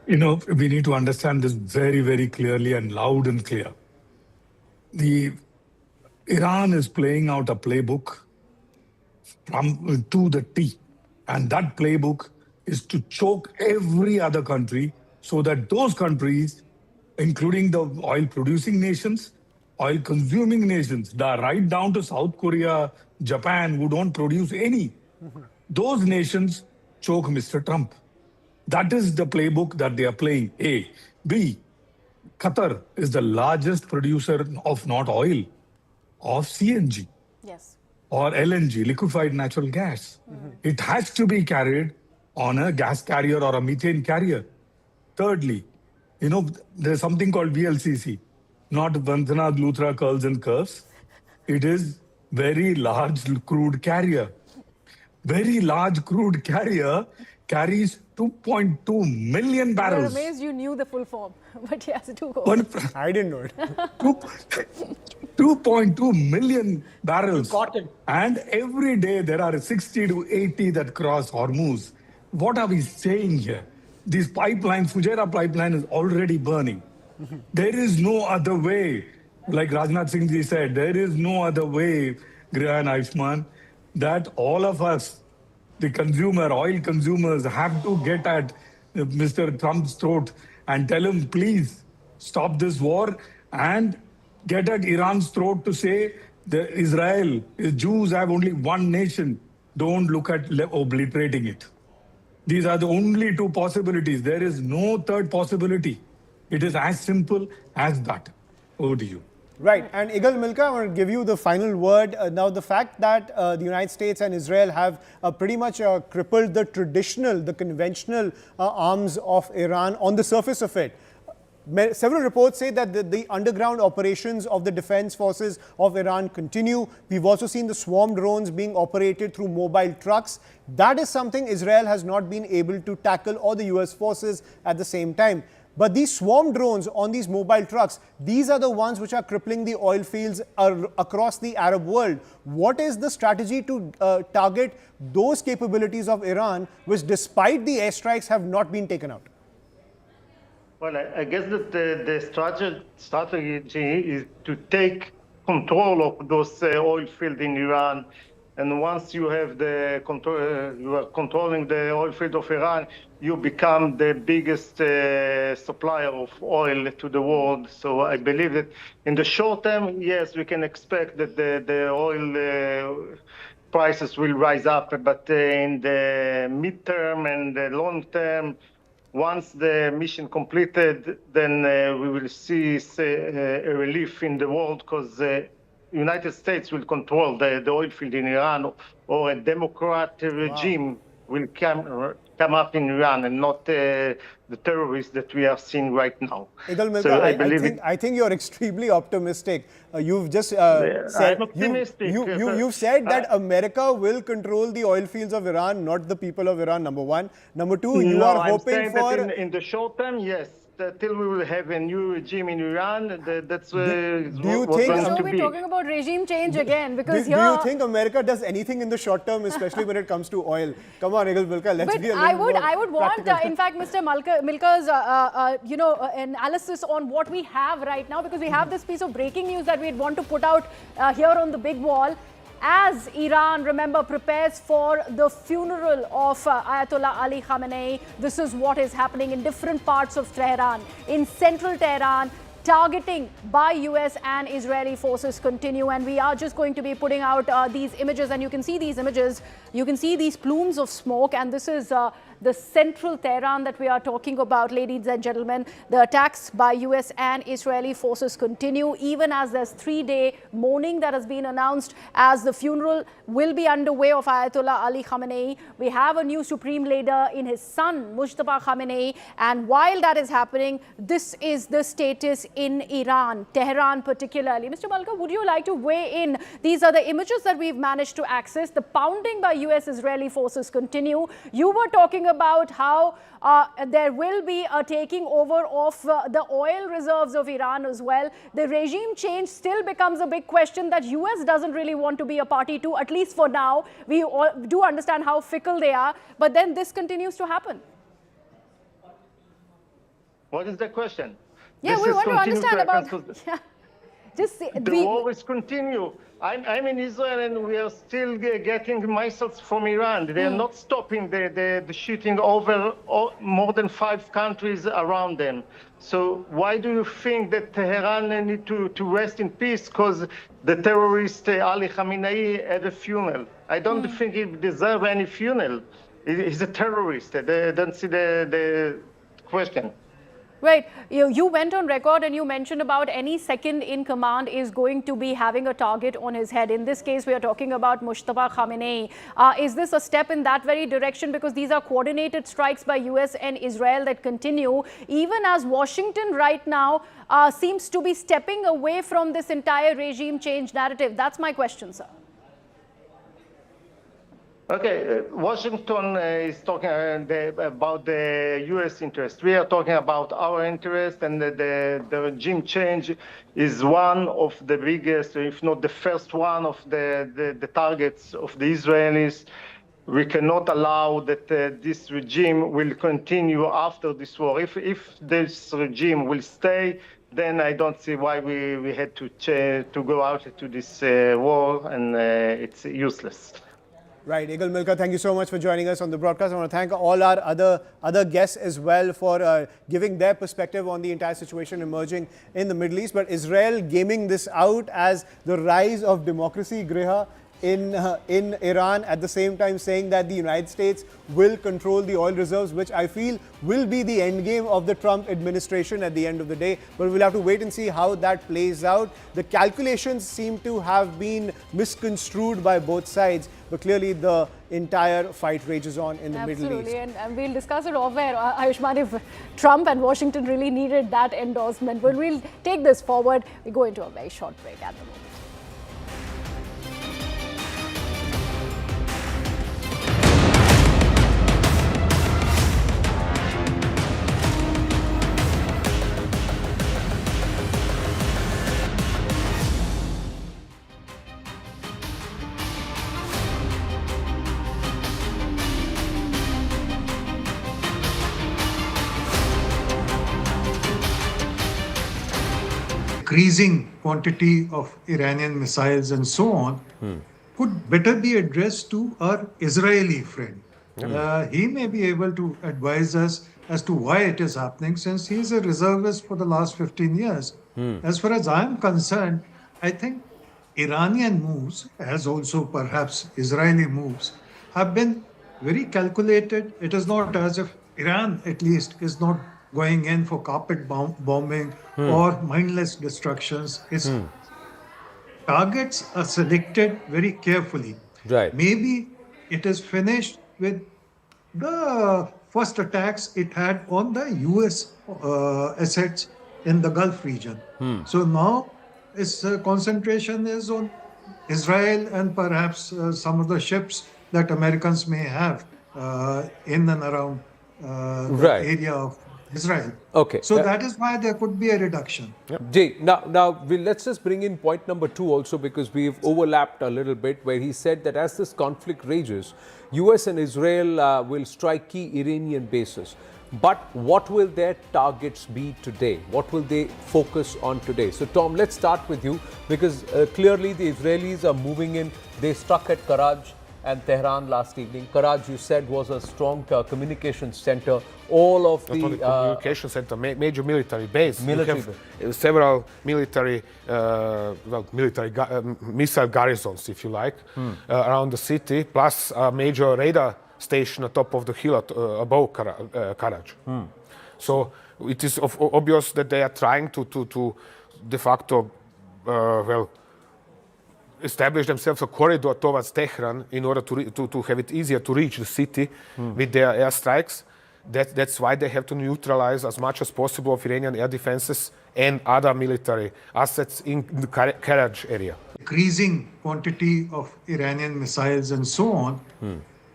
You know, we need to understand this very, very clearly and loud and clear. Iran is playing out a playbook to the T. And that playbook is to choke every other country so that those countries, including the oil-producing nations, oil-consuming nations, right down to South Korea, Japan, who don't produce any, those nations choke Mr. Trump. That is the playbook that they are playing, A. B, Qatar is the largest producer of not oil, of CNG. Yes. Or LNG, liquefied natural gas. It has to be carried on a gas carrier or a methane carrier. Thirdly, you know, there's something called VLCC, not Vandana, Luthra, curls and curves. It is very large crude carrier. Very large crude carrier carries 2.2 million barrels. I'm amazed you knew the full form, but yes, do go. I didn't know it. 2.2 million barrels. And every day there are 60 to 80 that cross Hormuz. What are we saying here? This pipeline, Fujairah pipeline, is already burning. There is no other way. Like Rajnath Singh ji said, there is no other way, Griha and Aishman, that all of us, the consumer, oil consumers, have to get at Mr. Trump's throat and tell him, please stop this war, and get at Iran's throat to say that Israel, Jews have only one nation. Don't look at obliterating it. These are the only two possibilities. There is no third possibility. It is as simple as that. Over to you. Right. And Igal Milka, I want to give you the final word. Now, the fact that the United States and Israel have pretty much crippled the traditional, the conventional arms of Iran on the surface of it. Several reports say that the underground operations of the defense forces of Iran continue. We've also seen the swarm drones being operated through mobile trucks. That is something Israel has not been able to tackle, or the US forces at the same time. But these swarm drones on these mobile trucks, these are the ones which are crippling the oil fields across the Arab world. What is the strategy to target those capabilities of Iran, which despite the airstrikes have not been taken out? Well, I guess that the strategy is to take control of those oil fields in Iran. And once you have the control, you are controlling the oil field of Iran, you become the biggest supplier of oil to the world. So I believe that in the short term, yes, we can expect that the oil prices will rise up. But in the midterm and the long term, once the mission completed, then we will see a relief in the world, because United States will control the oil field in Iran, or a democratic regime will come up in Iran, and not the terrorists that we are seeing right now. Igal Milka, I think you're extremely optimistic. You've just said, I'm optimistic. You've said that America will control the oil fields of Iran, not the people of Iran, number one. Number two, you are hoping for... That in the short term, yes. Till we will have a new regime in Iran, that's what's going to be. We're talking about regime change again, because do you think America does anything in the short term, especially when it comes to oil? Come on, Igal Milka, let's be a little more I would want, in fact, Mr. Milka's analysis on what we have right now, because we have this piece of breaking news that we'd want to put out here on the big wall. As Iran, remember, prepares for the funeral of Ayatollah Ali Khamenei, this is what is happening in different parts of Tehran. In central Tehran, targeting by US and Israeli forces continue, and we are just going to be putting out these images, and you can see these images, you can see these plumes of smoke, and this is the central Tehran that we are talking about, ladies and gentlemen. The attacks by US and Israeli forces continue, even as there's 3-day mourning that has been announced as the funeral will be underway of Ayatollah Ali Khamenei. We have a new supreme leader in his son, Mojtaba Khamenei, and while that is happening, this is the status in Iran, Tehran particularly. Mr. Malka, would you like to weigh in? These are the images that we've managed to access. The pounding by US-Israeli forces continue. You were talking about how there will be a taking over of the oil reserves of Iran as well. The regime change still becomes a big question that US doesn't really want to be a party to, at least for now. We all do understand how fickle they are, but then this continues to happen. What is the question? Yeah, This we is want to understand about... continue- Yeah. The war is continue. I'm in Israel and we are still getting missiles from Iran. They are not stopping the shooting over more than 5 countries around them. So why do you think that Tehran need to rest in peace? Because the terrorist Ali Khamenei had a funeral. I don't think he deserves any funeral. He's a terrorist. They don't see the question. Right. You went on record and you mentioned about any second in command is going to be having a target on his head. In this case, we are talking about Mojtaba Khamenei. Is this a step in that very direction? Because these are coordinated strikes by US and Israel that continue, even as Washington right now seems to be stepping away from this entire regime change narrative. That's my question, sir. Okay, Washington is talking about the U.S. interest. We are talking about our interest, and the regime change is one of the biggest, if not the first one, of the targets of the Israelis. We cannot allow that this regime will continue after this war. If this regime will stay, then I don't see why we had to go out to this war, and it's useless. Right, Eagle Milka, thank you so much for joining us on the broadcast. I want to thank all our other guests as well for giving their perspective on the entire situation emerging in the Middle East. But Israel gaming this out as the rise of democracy, Griha, in Iran, at the same time saying that the United States will control the oil reserves, which I feel will be the endgame of the Trump administration at the end of the day. But we'll have to wait and see how that plays out. The calculations seem to have been misconstrued by both sides, but clearly the entire fight rages on in the Middle East. Absolutely, and we'll discuss it off-air, Ayushman, if Trump and Washington really needed that endorsement. But we'll take this forward. We go into a very short break at the moment. Increasing quantity of Iranian missiles and so on could better be addressed to our Israeli friend. He may be able to advise us as to why it is happening, since he is a reservist for the last 15 years. As far as I am concerned, I think Iranian moves, as also perhaps Israeli moves, have been very calculated. It is not as if Iran, at least, is not going in for carpet bombing or mindless destructions. Its targets are selected very carefully. Right. Maybe it is finished with the first attacks it had on the US assets in the Gulf region. So now its concentration is on Israel and perhaps some of the ships that Americans may have in and around the area of Israel. Okay. So that is why there could be a reduction. Jay, now let's just bring in point number 2 also, because we've overlapped a little bit, where he said that as this conflict rages, US and Israel will strike key Iranian bases. But what will their targets be today? What will they focus on today? So Tom, let's start with you, because clearly the Israelis are moving in. They struck at Karaj and Tehran last evening. Karaj, you said, was a strong communications center. All of not only communication center, major military base. Military you have several military, missile garrisons, if you like, around the city, plus a major radar station on top of the hill above Karaj. So it is obvious that they are trying to de facto, establish themselves a corridor towards Tehran in order to have it easier to reach the city with their airstrikes. That's why they have to neutralize as much as possible of Iranian air defenses and other military assets in the Karaj area. Increasing quantity of Iranian missiles and so on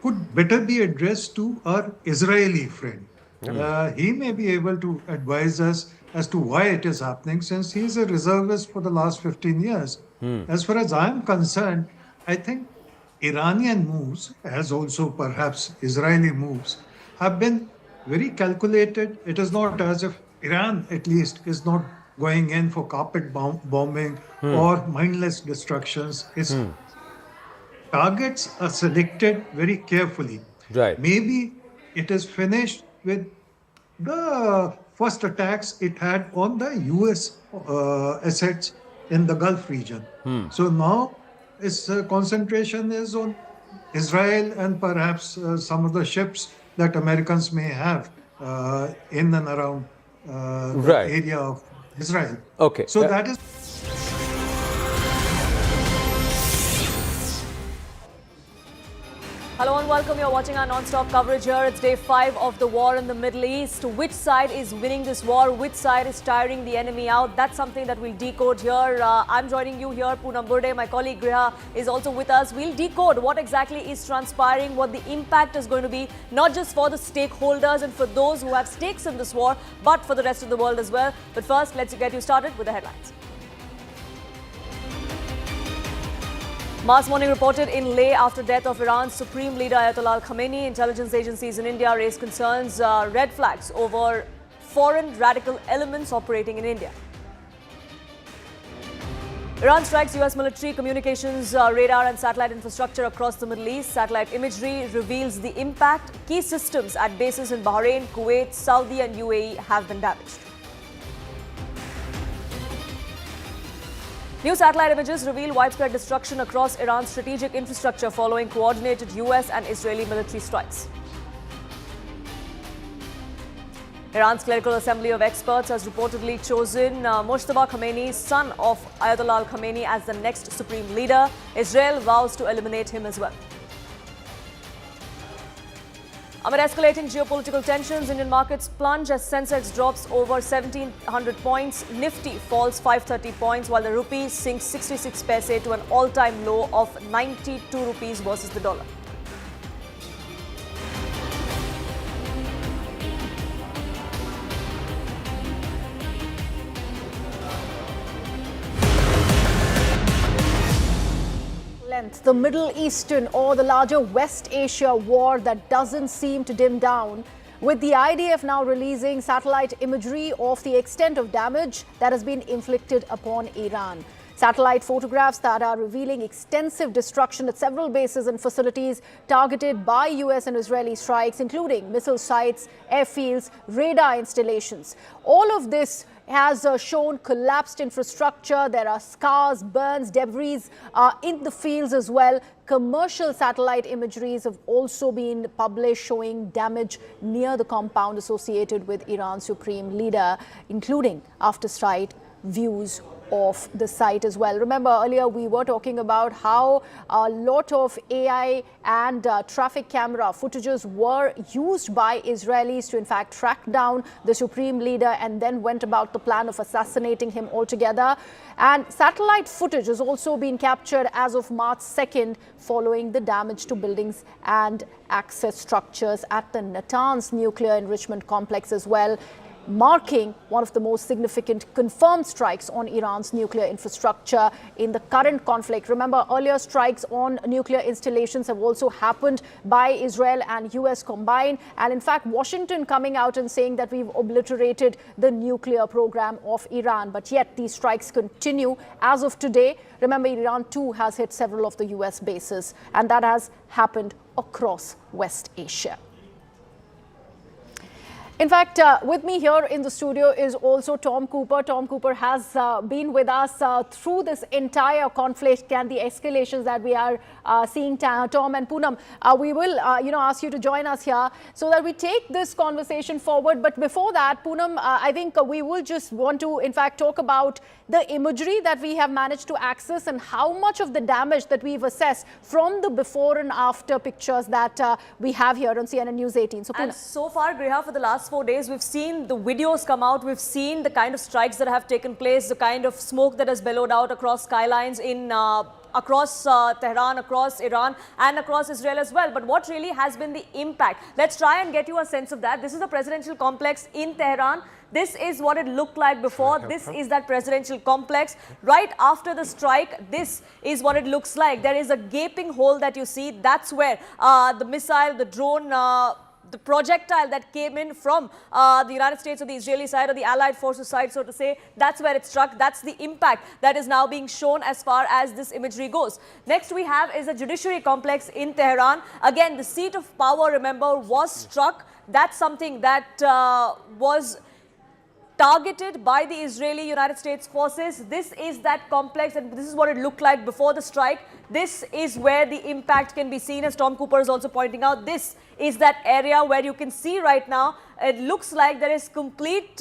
could better be addressed to our Israeli friend. He may be able to advise us as to why it is happening, since he's a reservist for the last 15 years. As far as I'm concerned, I think Iranian moves, as also perhaps Israeli moves, have been very calculated. It is not as if Iran, at least, is not going in for carpet bombing or mindless destructions. Its targets are selected very carefully. Right. Maybe it is finished with the first attacks it had on the US assets in the Gulf region. So now its concentration is on Israel and perhaps some of the ships that Americans may have in and around the area of Israel. Okay. So that is. Hello and welcome. You're watching our non-stop coverage here. It's day 5 of the war in the Middle East. Which side is winning this war? Which side is tiring the enemy out? That's something that we'll decode here. I'm joining you here, Poonam Burde. My colleague Griha is also with us. We'll decode what exactly is transpiring, what the impact is going to be, not just for the stakeholders and for those who have stakes in this war, but for the rest of the world as well. But first, let's get you started with the headlines. Mass mourning reported in Leh after death of Iran's supreme leader Ayatollah Ali Khamenei. Intelligence agencies in India raised concerns, red flags over foreign radical elements operating in India. Iran strikes US military communications, radar and satellite infrastructure across the Middle East. Satellite imagery reveals the impact. Key systems at bases in Bahrain, Kuwait, Saudi and UAE have been damaged. New satellite images reveal widespread destruction across Iran's strategic infrastructure following coordinated US and Israeli military strikes. Iran's Clerical Assembly of Experts has reportedly chosen Mojtaba Khamenei, son of Ayatollah Ali Khamenei, as the next supreme leader. Israel vows to eliminate him as well. Amid escalating geopolitical tensions, Indian markets plunge as Sensex drops over 1,700 points. Nifty falls 530 points, while the rupee sinks 66 paise to an all-time low of 92 rupees versus the dollar. The Middle Eastern or the larger West Asia war that doesn't seem to dim down, with the IDF now releasing satellite imagery of the extent of damage that has been inflicted upon Iran. Satellite photographs that are revealing extensive destruction at several bases and facilities targeted by US and Israeli strikes, including missile sites, airfields, radar installations. All of this has shown collapsed infrastructure. There are scars, burns, debris in the fields as well. Commercial satellite imageries have also been published showing damage near the compound associated with Iran's supreme leader, including after strike views of the site as well. Remember, earlier we were talking about how a lot of AI and traffic camera footages were used by Israelis to in fact track down the supreme leader and then went about the plan of assassinating him altogether. And satellite footage has also been captured as of March 2nd following the damage to buildings and access structures at the Natanz nuclear enrichment complex as well, marking one of the most significant confirmed strikes on Iran's nuclear infrastructure in the current conflict. Remember, earlier strikes on nuclear installations have also happened by Israel and US combined. And in fact, Washington coming out and saying that we've obliterated the nuclear program of Iran. But yet these strikes continue as of today. Remember, Iran too has hit several of the US bases, and that has happened across West Asia. In fact, with me here in the studio is also Tom Cooper. Tom Cooper has been with us through this entire conflict and the escalations that we are seeing. Tom and Poonam, we will ask you to join us here so that we take this conversation forward. But before that, Poonam, I think we will just want to, in fact, talk about the imagery that we have managed to access and how much of the damage that we've assessed from the before and after pictures that we have here on CNN News 18. So far, Griha, for the last last 4 days. We've seen the videos come out. We've seen the kind of strikes that have taken place, the kind of smoke that has bellowed out across skylines in across Tehran, across Iran and across Israel as well. But what really has been the impact? Let's try and get you a sense of that. This is a presidential complex in Tehran. This is what it looked like before. This is that presidential complex. Right after the strike, this is what it looks like. There is a gaping hole that you see. That's where the missile, the drone, the projectile that came in from the United States or the Israeli side or the Allied forces side, so to say, that's where it struck. That's the impact that is now being shown as far as this imagery goes. Next we have is a judiciary complex in Tehran. Again, the seat of power, remember, was struck. That's something that was targeted by the Israeli United States forces. This is that complex, and this is what it looked like before the strike. This is where the impact can be seen, as Tom Cooper is also pointing out. This is that area where you can see right now, it looks like there is complete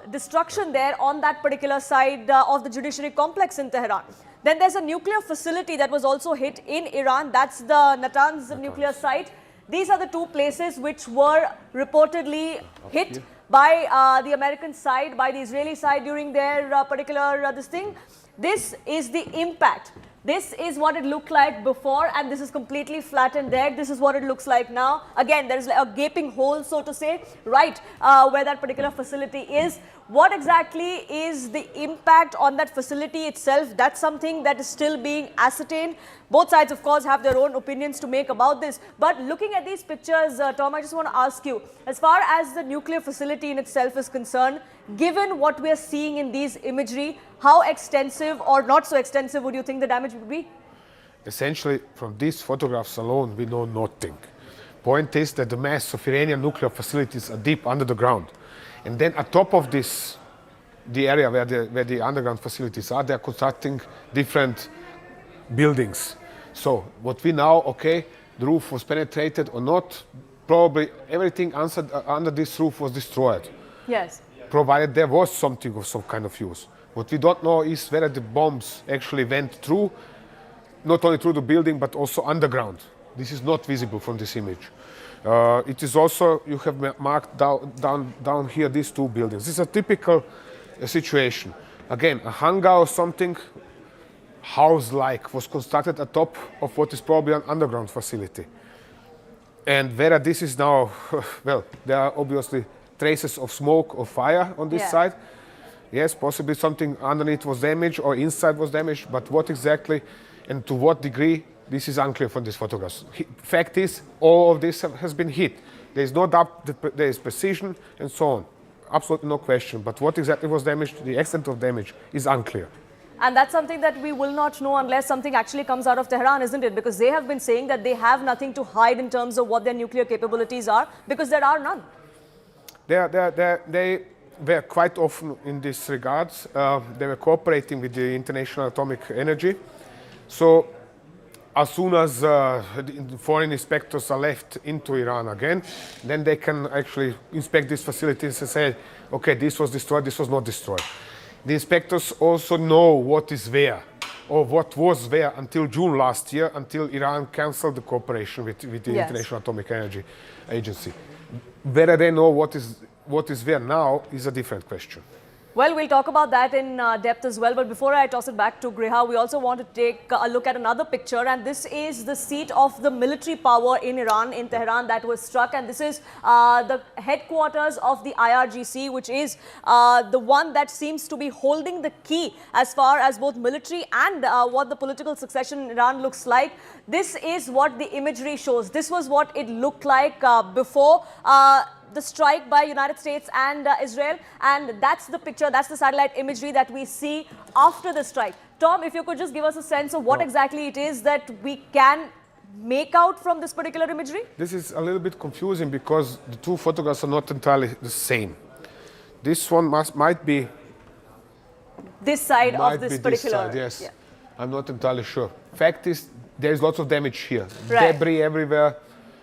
destruction there on that particular side of the judiciary complex in Tehran. Then there's a nuclear facility that was also hit in Iran. That's the Natanz nuclear site. These are the two places which were reportedly hit by the American side, by the Israeli side during their particular this thing. This is the impact. This is what it looked like before, and this is completely flattened there. This is what it looks like now. Again, there is a gaping hole, so to say, right where that particular facility is. What exactly is the impact on that facility itself? That's something that is still being ascertained. Both sides, of course, have their own opinions to make about this. But looking at these pictures, Tom, I just want to ask you, as far as the nuclear facility in itself is concerned, given what we are seeing in these imagery, how extensive or not so extensive would you think the damage would be? Essentially, from these photographs alone, we know nothing. Point is that the mass of Iranian nuclear facilities are deep under the ground. And then on top of this, the area where the underground facilities are, they're constructing different buildings. So what we know, okay, the roof was penetrated or not, probably everything under this roof was destroyed. Yes. Provided there was something of some kind of use. What we don't know is whether the bombs actually went through, not only through the building, but also underground. This is not visible from this image. It is also, you have marked down here these two buildings. This is a typical situation. Again, a hangar or something house-like was constructed atop of what is probably an underground facility. And whether this is now, well, there are obviously traces of smoke or fire on this side. Yes, possibly something underneath was damaged or inside was damaged, but what exactly and to what degree, this is unclear from these photographs. Fact is, all of this has been hit. There is no doubt that there is precision and so on. Absolutely no question. But what exactly was damaged, the extent of damage, is unclear. And that's something that we will not know unless something actually comes out of Tehran, isn't it? Because they have been saying that they have nothing to hide in terms of what their nuclear capabilities are, because there are none. They were quite often in this regards. They were cooperating with the International Atomic Energy. So as soon as the foreign inspectors are left into Iran again, then they can actually inspect these facilities and say, okay, this was destroyed, this was not destroyed. The inspectors also know what is there, or what was there until June last year, until Iran cancelled the cooperation with the International Atomic Energy Agency. Whether they know what is there now is a different question. Well, we'll talk about that in depth as well. But before I toss it back to Griha, we also want to take a look at another picture. And this is the seat of the military power in Iran, in Tehran, that was struck. And this is the headquarters of the IRGC, which is the one that seems to be holding the key as far as both military and what the political succession in Iran looks like. This is what the imagery shows. This was what it looked like before the strike by United States and Israel, and that's the picture, that's the satellite imagery that we see after the strike. Tom, if you could just give us a sense of what exactly it is that we can make out from this particular imagery? This is a little bit confusing because the two photographs are not entirely the same. This one might be this side of this particular. This side, yes. Yeah. I'm not entirely sure. Fact is, there is lots of damage here. Right. Debris everywhere.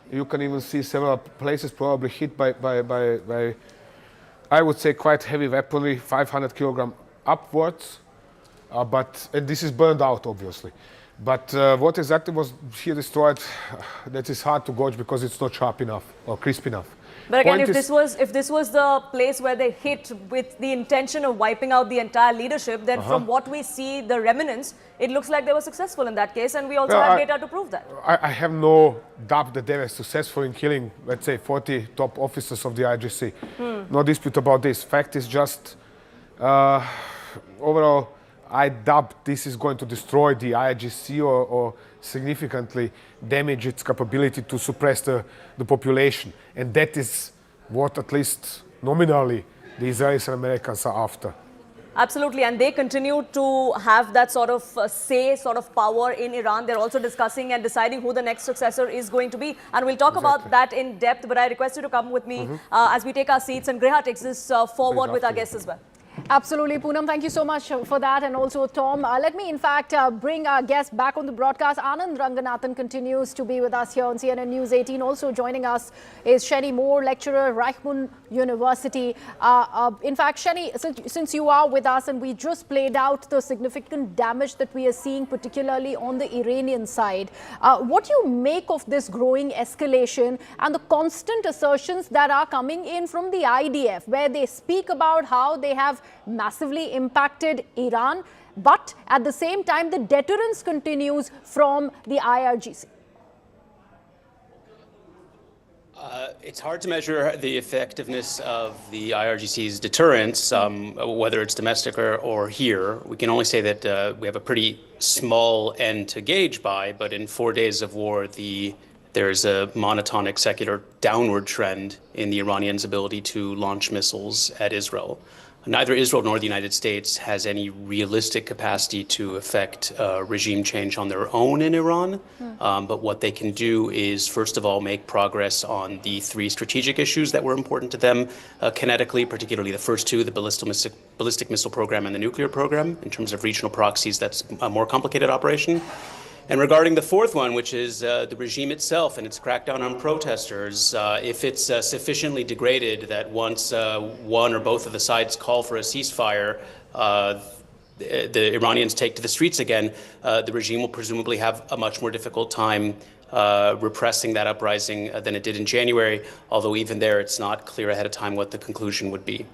You can even see several places probably hit by I would say, quite heavy weaponry, 500 kilogram upwards. And this is burned out, obviously. But what exactly was here destroyed, that is hard to gauge because it's not sharp enough or crisp enough. But again, Point if this was the place where they hit with the intention of wiping out the entire leadership, then from what we see, the remnants, it looks like they were successful in that case, and we also have data to prove that. I have no doubt that they were successful in killing, let's say, 40 top officers of the IRGC. No dispute about this. Fact is just, overall, I doubt this is going to destroy the IRGC or significantly damage its capability to suppress the population. And that is what, at least nominally, the Israelis and Americans are after. Absolutely, and they continue to have that sort of sort of power in Iran. They're also discussing and deciding who the next successor is going to be. And we'll talk about that in depth, but I request you to come with me as we take our seats. And Greha takes this forward with our guests as well. Absolutely, Poonam. Thank you so much for that. And also, Tom, let me, in fact, bring our guest back on the broadcast. Anand Ranganathan continues to be with us here on CNN News 18. Also joining us is Sheni Moore, lecturer, Reichman University. In fact, Sheni, since you are with us and we just played out the significant damage that we are seeing, particularly on the Iranian side, what do you make of this growing escalation and the constant assertions that are coming in from the IDF, where they speak about how they have massively impacted Iran, but at the same time the deterrence continues from the IRGC? It's hard to measure the effectiveness of the IRGC's deterrence, whether it's domestic or here. We can only say that we have a pretty small end to gauge by, but in 4 days of war, there's a monotonic secular downward trend in the Iranians' ability to launch missiles at Israel. Neither Israel nor the United States has any realistic capacity to affect regime change on their own in Iran. But what they can do is, first of all, make progress on the 3 strategic issues that were important to them kinetically, particularly the first 2, the ballistic missile program and the nuclear program. In terms of regional proxies, that's a more complicated operation. And regarding the 4th one, which is the regime itself and its crackdown on protesters, if it's sufficiently degraded that once one or both of the sides call for a ceasefire, the Iranians take to the streets again, the regime will presumably have a much more difficult time repressing that uprising than it did in January, although even there it's not clear ahead of time what the conclusion would be.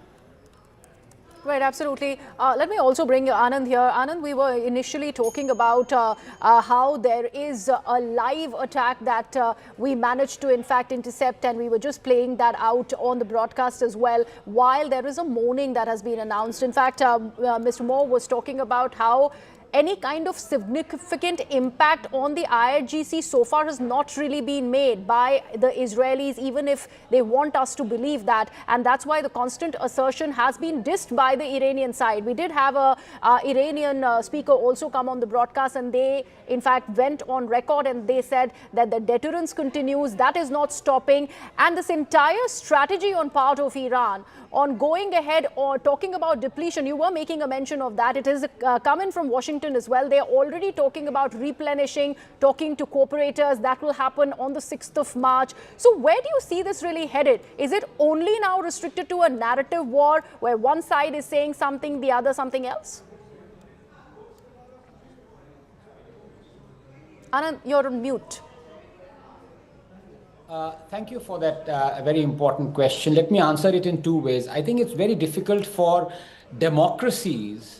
Right, absolutely. Let me also bring Anand here. Anand, we were initially talking about how there is a live attack that we managed to, in fact, intercept, and we were just playing that out on the broadcast as well, while there is a mourning that has been announced. In fact, Mr. Moore was talking about how any kind of significant impact on the IRGC so far has not really been made by the Israelis, even if they want us to believe that. And that's why the constant assertion has been dissed by the Iranian side. We did have a Iranian speaker also come on the broadcast, and they, in fact, went on record and they said that the deterrence continues, that is not stopping. And this entire strategy on part of Iran on going ahead or talking about depletion, you were making a mention of that. It is coming from Washington as well. They're already talking about replenishing, talking to cooperators. That will happen on the 6th of March. So where do you see this really headed? Is it only now restricted to a narrative war where one side is saying something, the other something else? Anand, you're on mute. Thank you for that very important question. Let me answer it in 2 ways. I think it's very difficult for democracies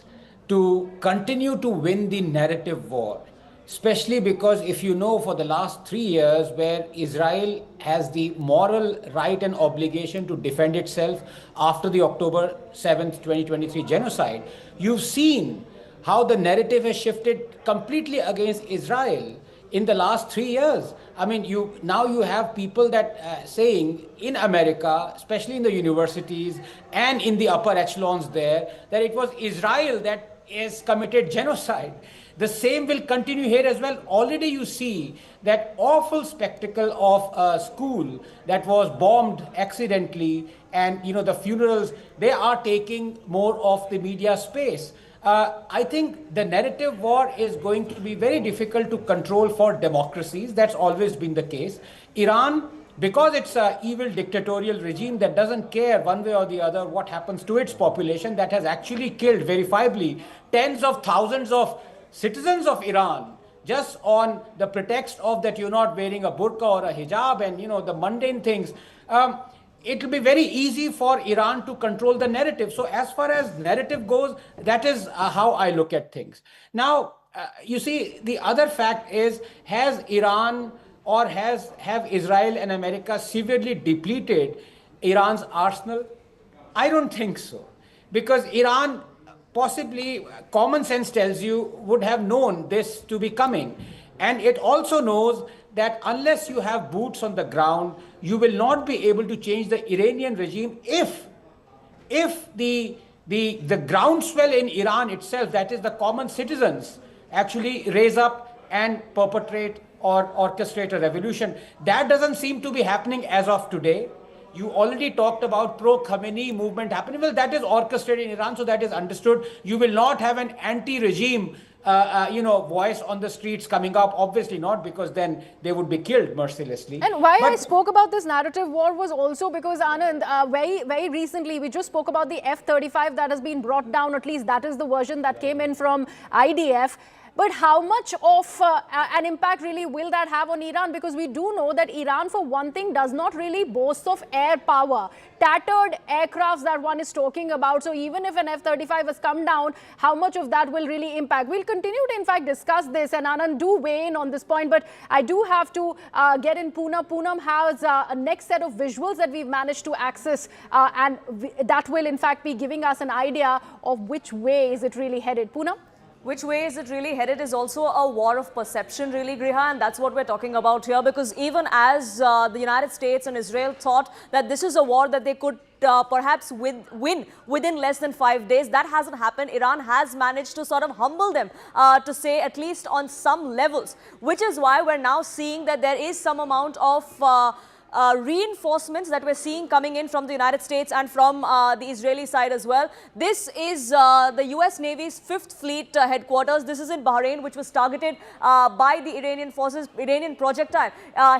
to continue to win the narrative war, especially because if you know for the last 3 years where Israel has the moral right and obligation to defend itself after the October 7th, 2023 genocide, you've seen how the narrative has shifted completely against Israel in the last 3 years. I mean, now you have people that saying in America, especially in the universities and in the upper echelons there, that it was Israel that has committed genocide. The same will continue here as well. Already you see that awful spectacle of a school that was bombed accidentally, and the funerals, they are taking more of the media space. I think the narrative war is going to be very difficult to control for democracies. That's always been the case. Iran, because it's an evil dictatorial regime that doesn't care one way or the other what happens to its population, that has actually killed verifiably tens of thousands of citizens of Iran just on the pretext of that you're not wearing a burqa or a hijab and, the mundane things, it will be very easy for Iran to control the narrative. So as far as narrative goes, that is how I look at things. Now, you see, the other fact is, has Iran or have Israel and America severely depleted Iran's arsenal? I don't think so. Because Iran, possibly, common sense tells you, would have known this to be coming. And it also knows that unless you have boots on the ground, you will not be able to change the Iranian regime if the groundswell in Iran itself, that is the common citizens, actually raise up and perpetrate or orchestrate a revolution. That doesn't seem to be happening as of today. You already talked about pro-Khamenei movement happening. Well, that is orchestrated in Iran, so that is understood. You will not have an anti-regime voice on the streets coming up. Obviously not, because then they would be killed mercilessly. And why I spoke about this narrative war was also because, Anand, very recently, we just spoke about the F-35 that has been brought down. At least that is the version that came in from IDF. But how much of an impact really will that have on Iran? Because we do know that Iran, for one thing, does not really boast of air power. Tattered aircrafts that one is talking about. So even if an F-35 has come down, how much of that will really impact? We'll continue to, in fact, discuss this. And Anand, do weigh in on this point. But I do have to get in Poonam. Poonam has a next set of visuals that we've managed to access. And that will, in fact, be giving us an idea of which way is it really headed. Poonam? Which way is it really headed is also a war of perception, really, Griha, and that's what we're talking about here, because even as the United States and Israel thought that this is a war that they could perhaps win within less than 5 days, that hasn't happened. Iran has managed to sort of humble them, to say, at least on some levels, which is why we're now seeing that there is some amount of reinforcements that we're seeing coming in from the United States and from the Israeli side as well. This is the US Navy's 5th Fleet headquarters. This is in Bahrain, which was targeted by the Iranian forces. Iranian projectile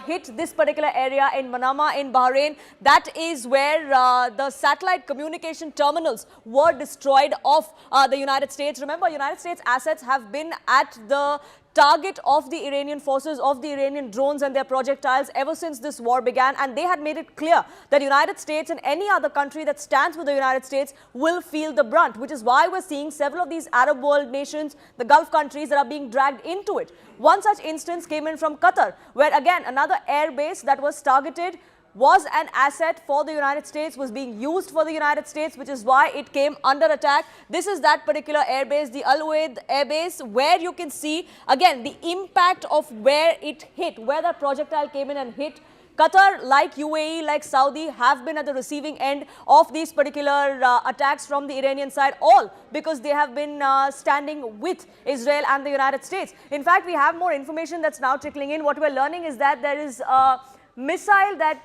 hit this particular area in Manama in Bahrain. That is where the satellite communication terminals were destroyed of the United States. Remember, United States assets have been at the target of the Iranian forces, of the Iranian drones and their projectiles ever since this war began, and they had made it clear that the United States and any other country that stands with the United States will feel the brunt, which is why we're seeing several of these Arab world nations, the Gulf countries, that are being dragged into it. One such instance came in from Qatar, where again another air base that was targeted was an asset for the United States, was being used for the United States, which is why it came under attack. This is that particular airbase, the Udeid airbase, where you can see, again, the impact of where it hit, where that projectile came in and hit. Qatar, like UAE, like Saudi, have been at the receiving end of these particular attacks from the Iranian side, all because they have been standing with Israel and the United States. In fact, we have more information that's now trickling in. What we're learning is that there is a missile that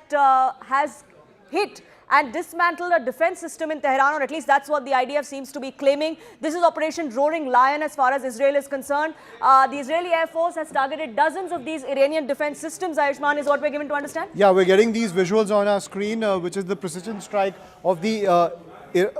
has hit and dismantled a defense system in Tehran, or at least that's what the IDF seems to be claiming. This is Operation Roaring Lion as far as Israel is concerned. The Israeli Air Force has targeted dozens of these Iranian defense systems, Ayushman, is what we're given to understand? Yeah, we're getting these visuals on our screen, which is the precision strike of the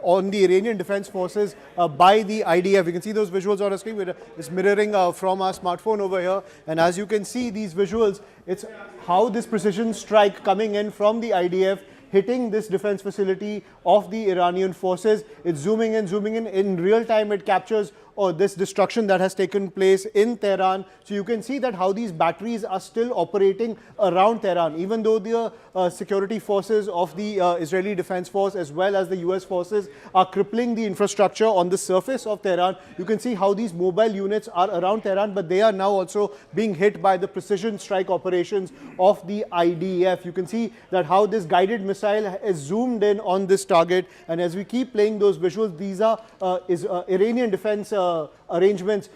on the Iranian defense forces by the IDF. You can see those visuals on our screen. It's mirroring from our smartphone over here. And as you can see these visuals, it's how this precision strike coming in from the IDF hitting this defense facility of the Iranian forces. It's zooming in. In real time, it captures this destruction that has taken place in Tehran. So you can see that how these batteries are still operating around Tehran, even though the security forces of the Israeli Defense Force as well as the US forces are crippling the infrastructure on the surface of Tehran. You can see how these mobile units are around Tehran, but they are now also being hit by the precision strike operations of the IDF. You can see that how this guided missile is zoomed in on this target, and as we keep playing those visuals, these are Iranian defense arrangements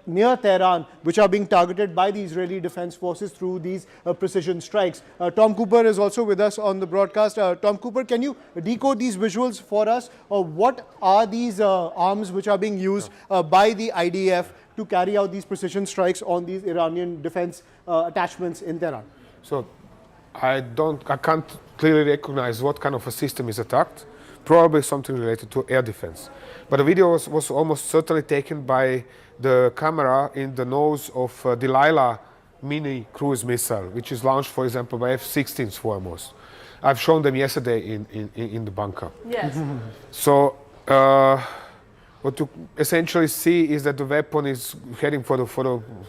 near Tehran, which are being targeted by the Israeli Defense Forces through these precision strikes. Tom Cooper is also with us on the broadcast. Tom Cooper, can you decode these visuals for us? What are these arms which are being used by the IDF to carry out these precision strikes on these Iranian defense attachments in Tehran? So I can't clearly recognize what kind of a system is attacked. Probably something related to air defense. But the video was almost certainly taken by the camera in the nose of Delilah mini cruise missile, which is launched, for example, by F-16s foremost. I've shown them yesterday in the bunker. Yes. So what you essentially see is that the weapon is heading for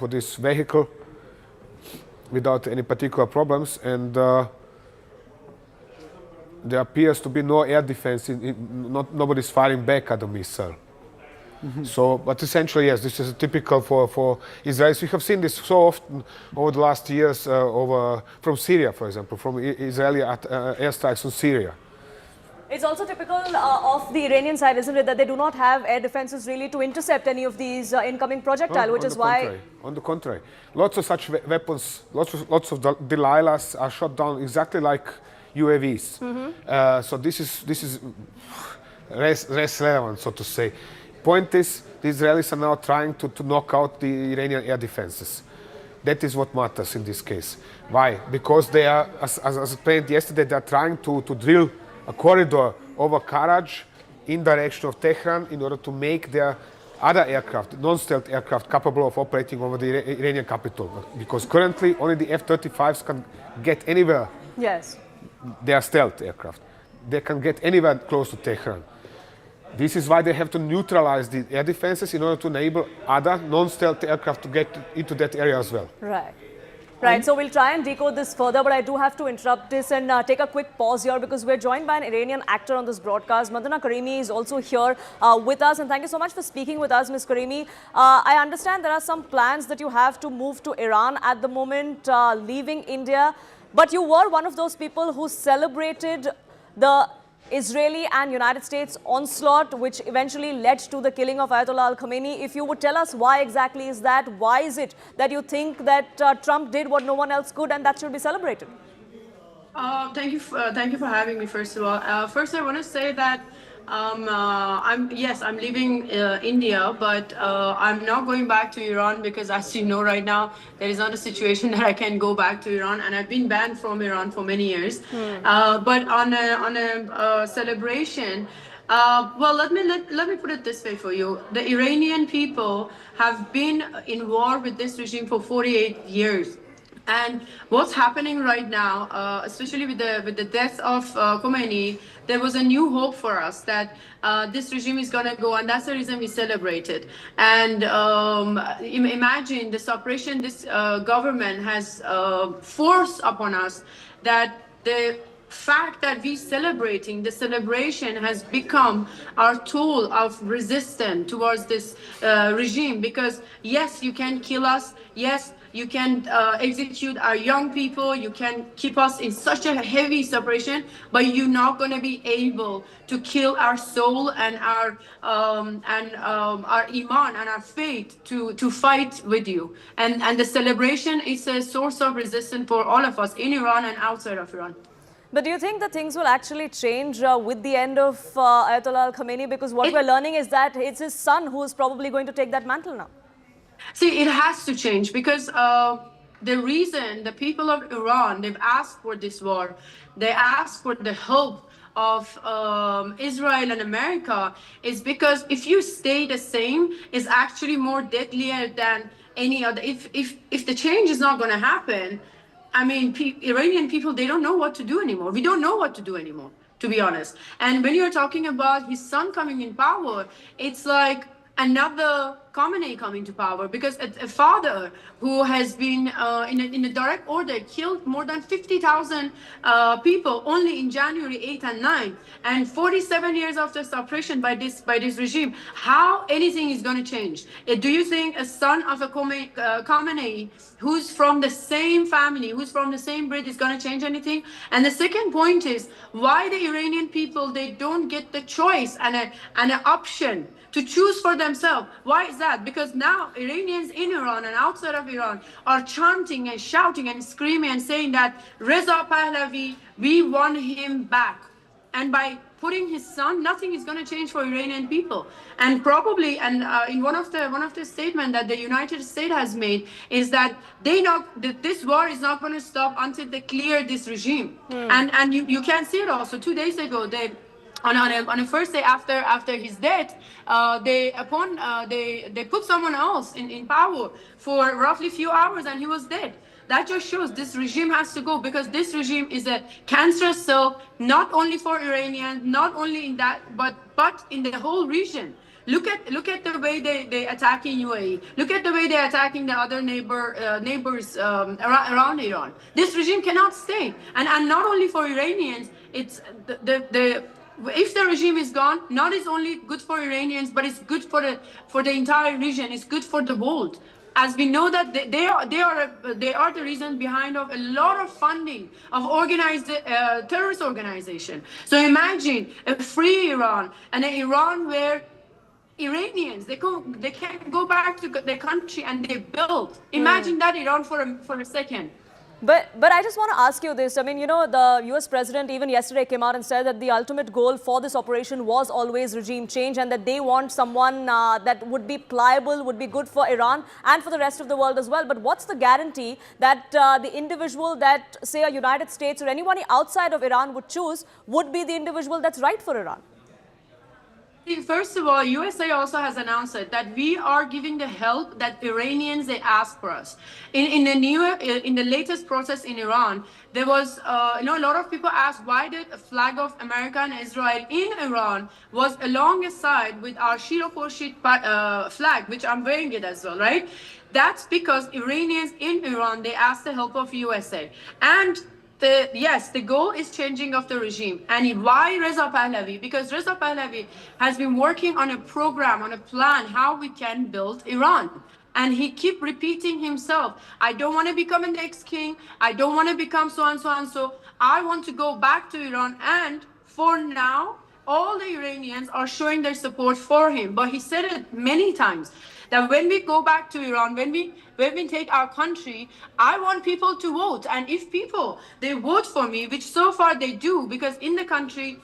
this vehicle without any particular problems, and there appears to be no air defense. Nobody's firing back at the missile. So, but essentially, yes, this is typical for Israelis. We have seen this so often over the last years, from Syria, for example, from Israeli airstrikes on Syria. It's also typical of the Iranian side, isn't it, that they do not have air defenses really to intercept any of these incoming projectile, which is why... On the contrary, lots of such weapons, lots of Delilahs are shot down exactly like UAVs. So this is less relevant, so to say. Point is, the Israelis are now trying to knock out the Iranian air defenses. That is what matters in this case. Why? Because they are, as explained yesterday, they are trying to drill a corridor over Karaj in direction of Tehran in order to make their other aircraft, non-stealth aircraft, capable of operating over the Iranian capital. Because currently only the F-35s can get anywhere. Yes. They are stealth aircraft. They can get anywhere close to Tehran. This is why they have to neutralize the air defenses in order to enable other non-stealth aircraft to get into that area as well. Right. Right, so we'll try and decode this further, but I do have to interrupt this and take a quick pause here because we're joined by an Iranian actor on this broadcast. Madana Karimi is also here with us, and thank you so much for speaking with us, Ms. Karimi. I understand there are some plans that you have to move to Iran at the moment, leaving India, but you were one of those people who celebrated the Israeli and United States onslaught, which eventually led to the killing of Ayatollah Ali Khamenei. If you would tell us why exactly is that, why is it that you think that Trump did what no one else could and that should be celebrated? Thank you for having me, first of all. First, I want to say that I'm leaving India, but I'm not going back to Iran because, as you know, right now there is not a situation that I can go back to Iran, and I've been banned from Iran for many years. But on a celebration, well, let me put it this way for you: the Iranian people have been in war with this regime for 48 years. And what's happening right now, especially with the death of Khamenei, there was a new hope for us that this regime is going to go, and that's the reason we celebrated. And imagine the suppression this government has forced upon us, that the fact that we celebrating, the celebration has become our tool of resistance towards this regime. Because yes, you can kill us, yes, you can execute our young people, you can keep us in such a heavy separation, but you're not going to be able to kill our soul and our iman and our faith to fight with you. And the celebration is a source of resistance for all of us in Iran and outside of Iran. But do you think that things will actually change with the end of Ayatollah Ali Khamenei? Because what we're learning is that it's his son who is probably going to take that mantle now. See, it has to change because the reason the people of Iran, they've asked for this war, they asked for the help of Israel and America, is because if you stay the same, it's actually more deadlier than any other. If the change is not going to happen, I mean, Iranian people, they don't know what to do anymore. We don't know what to do anymore, to be honest. And when you're talking about his son coming in power, it's like another Khamenei coming to power, because a father who has been in a direct order killed more than 50,000 people only in January 8 and 9, and 47 years after suppression by this regime, how anything is going to change? Do you think a son of a Khamenei who's from the same family, who's from the same breed, is going to change anything? And the second point is why the Iranian people, they don't get the choice and an option to choose for themselves. Why is that? Because now Iranians in Iran and outside of Iran are chanting and shouting and screaming and saying that Reza Pahlavi, we want him back. And by putting his son, nothing is going to change for Iranian people. And probably, in one of the statements that the United States has made, is that this war is not going to stop until they clear this regime. And you can see it also. 2 days ago, on a first day after his death, they put someone else in power for roughly few hours, and he was dead. That just shows this regime has to go, because this regime is a cancerous cell, not only for Iranians, not only in that, but in the whole region. Look at the way they attacking UAE. Look at the way they're attacking the other neighbors around Iran. This regime cannot stay, and not only for Iranians. It's if the regime is gone, not is only good for Iranians, but it's good for the entire region. It's good for the world, as we know that they are the reason behind of a lot of funding of organized terrorist organization. So imagine a free Iran, and an Iran where Iranians they can go back to their country and they build. Imagine that Iran for a second. But I just want to ask you this. I mean, you know, the US president even yesterday came out and said that the ultimate goal for this operation was always regime change, and that they want someone that would be pliable, would be good for Iran and for the rest of the world as well. But what's the guarantee that the individual that, say, a United States or anyone outside of Iran would choose would be the individual that's right for Iran? First of all, USA also has announced that we are giving the help that Iranians they ask for us. In the latest process in Iran, there was a lot of people asked why the flag of America and Israel in Iran was alongside with our Shiro Khorshid flag, which I'm wearing it as well, right? That's because Iranians in Iran they asked the help of USA. And yes, the goal is changing of the regime. And why Reza Pahlavi? Because Reza Pahlavi has been working on a program, on a plan, how we can build Iran. And he keep repeating himself, I don't want to become a next king. I don't want to become so and so and so. I want to go back to Iran. And for now, all the Iranians are showing their support for him. But he said it many times that when we go back to Iran, when we take our country, I want people to vote. And if people, they vote for me, which so far they do, because in the country,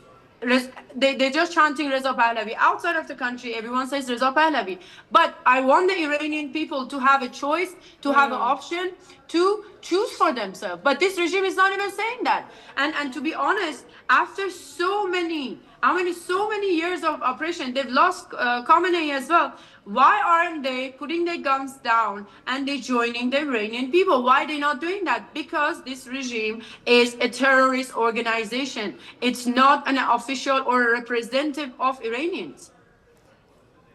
they're just chanting Reza Pahlavi. Outside of the country, everyone says Reza Pahlavi. But I want the Iranian people to have a choice, to have an option, to choose for themselves. But this regime is not even saying that. And to be honest, after so many years of oppression, they've lost Khamenei as well. Why aren't they putting their guns down and they joining the Iranian people? Why are they not doing that? Because this regime is a terrorist organization. It's not an official or a representative of Iranians.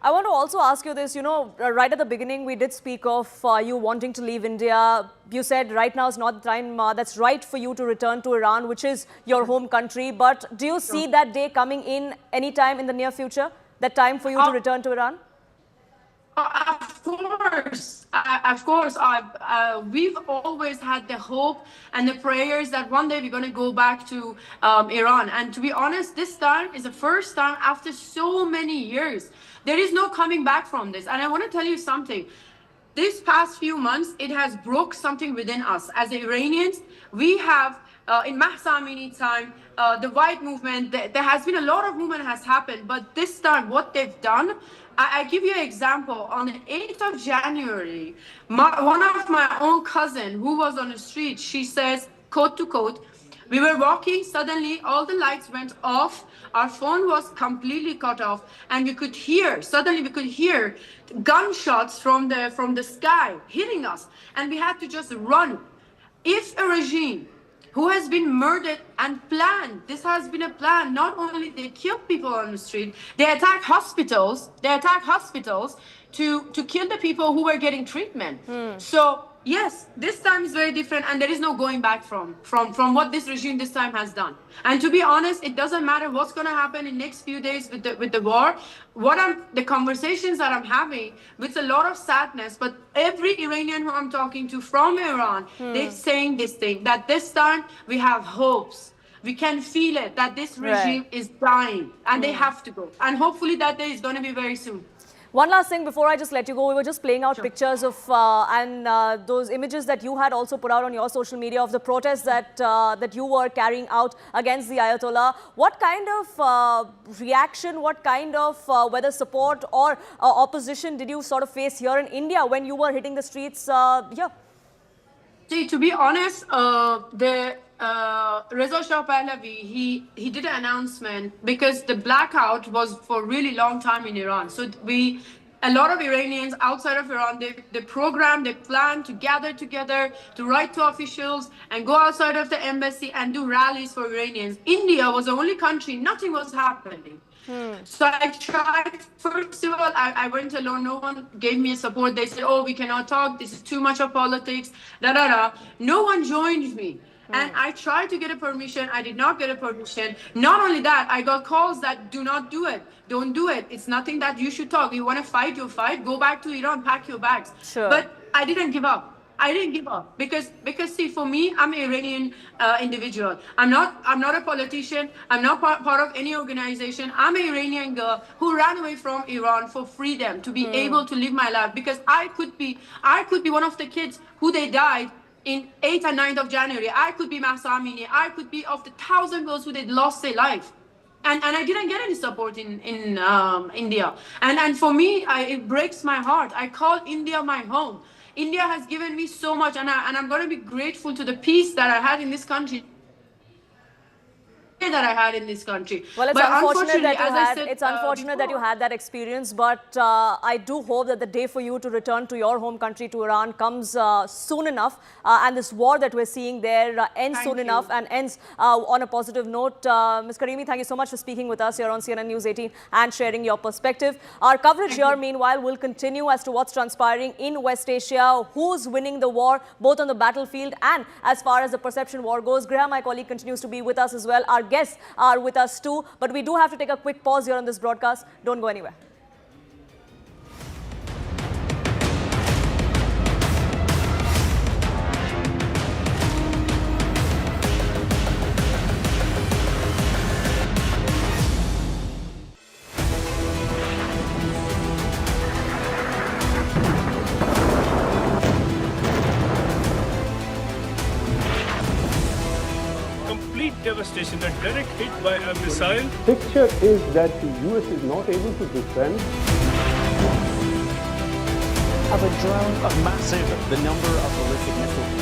I want to also ask you this, you know, right at the beginning, we did speak of you wanting to leave India. You said right now is not the time that's right for you to return to Iran, which is your home country. But do you see that day coming in anytime in the near future, that time for you to return to Iran? Of course. We've always had the hope and the prayers that one day we're going to go back to Iran. And to be honest, this time is the first time after so many years. There is no coming back from this. And I want to tell you something. This past few months, it has broke something within us. As Iranians, we have, in Mahsa Amini time, the white movement, there has been a lot of movement has happened. But this time, what they've done, I give you an example. On the 8th of January, one of my own cousin who was on the street, she says, quote to quote, we were walking, suddenly all the lights went off, our phone was completely cut off, and suddenly we could hear gunshots from the sky hitting us, and we had to just run. If a regime who has been murdered and planned, this has been a plan, not only they kill people on the street, they attack hospitals to kill the people who were getting treatment. So yes, this time is very different, and there is no going back from what this regime this time has done. And to be honest, it doesn't matter what's going to happen in next few days with the war. The conversations that I'm having with a lot of sadness, but every Iranian who I'm talking to from Iran, they're saying this thing, that this time we have hopes. We can feel it, that this regime is dying, and they have to go. And hopefully that day is going to be very soon. One last thing before I just let you go, we were just playing out pictures of those images that you had also put out on your social media of the protests that you were carrying out against the Ayatollah. What kind of reaction, what kind of whether support or opposition did you sort of face here in India when you were hitting the streets here? See, to be honest, Reza Shah Pahlavi, he did an announcement because the blackout was for a really long time in Iran. So a lot of Iranians outside of Iran, they programmed, they planned to gather together, to write to officials and go outside of the embassy and do rallies for Iranians. India was the only country, nothing was happening. So I tried, first of all, I went alone, no one gave me support. They said, oh, we cannot talk, this is too much of politics, No one joined me. And I tried to get a permission, I did not get a permission. Not only that, I got calls that do not do it, don't do it. It's nothing that you should talk. You want to fight, you fight, go back to Iran, pack your bags. Sure. But I didn't give up. I didn't give up because see, for me, I'm an Iranian individual. I'm not a politician. I'm not part of any organization. I'm an Iranian girl who ran away from Iran for freedom, to be able to live my life, because I could be one of the kids who they died in 8th and 9th of January. I could be Mahsa Amini. I could be of the 1,000 girls who they lost their life. And I didn't get any support in India. And for me, it breaks my heart. I call India my home. India has given me so much, and I'm going to be grateful to the peace that I had in this country. Well, it's unfortunate that you had that experience, but I do hope that the day for you to return to your home country, to Iran, comes soon enough, and this war that we're seeing there ends soon enough and ends on a positive note. Ms. Karimi, thank you so much for speaking with us here on CNN News 18 and sharing your perspective. Our coverage here, meanwhile, will continue as to what's transpiring in West Asia, who's winning the war, both on the battlefield and as far as the perception war goes. Graham, my colleague, continues to be with us as well. Our guests are with us too, but we do have to take a quick pause here on this broadcast. Don't go anywhere. Devastation, a direct hit by a missile. Picture is that the US is not able to defend. Of a drone of massive, the number of ballistic missiles.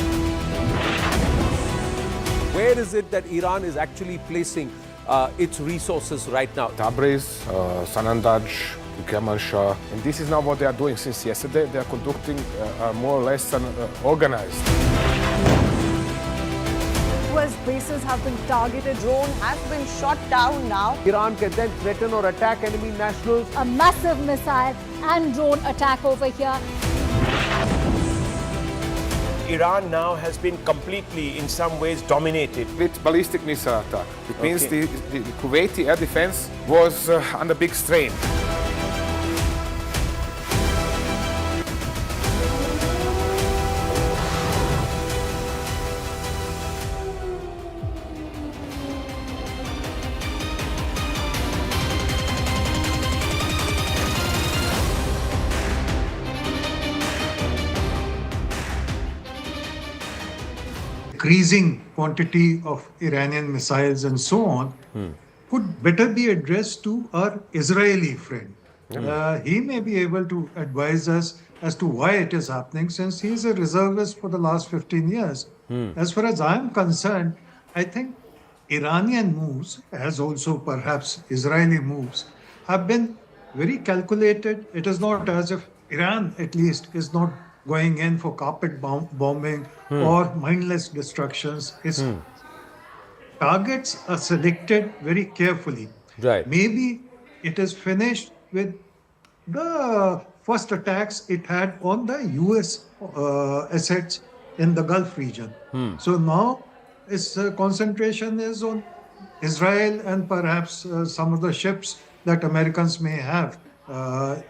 Where is it that Iran is actually placing its resources right now? Tabriz, Sanandaj, Kermanshah. And this is now what they are doing since yesterday. They are conducting more or less an organized. US bases have been targeted. Drone has been shot down now. Iran can then threaten or attack enemy nationals. A massive missile and drone attack over here. Iran now has been completely, in some ways, dominated. With ballistic missile attack. It means the Kuwaiti air defense was under big strain. Increasing quantity of Iranian missiles and so on could better be addressed to our Israeli friend. He may be able to advise us as to why it is happening, since he is a reservist for the last 15 years. As far as I'm concerned, I think Iranian moves, as also perhaps Israeli moves, have been very calculated. It is not as if Iran, at least, is not going in for carpet bombing or mindless destructions. Its targets are selected very carefully. Right. Maybe it is finished with the first attacks it had on the US assets in the Gulf region. So now its concentration is on Israel and perhaps some of the ships that Americans may have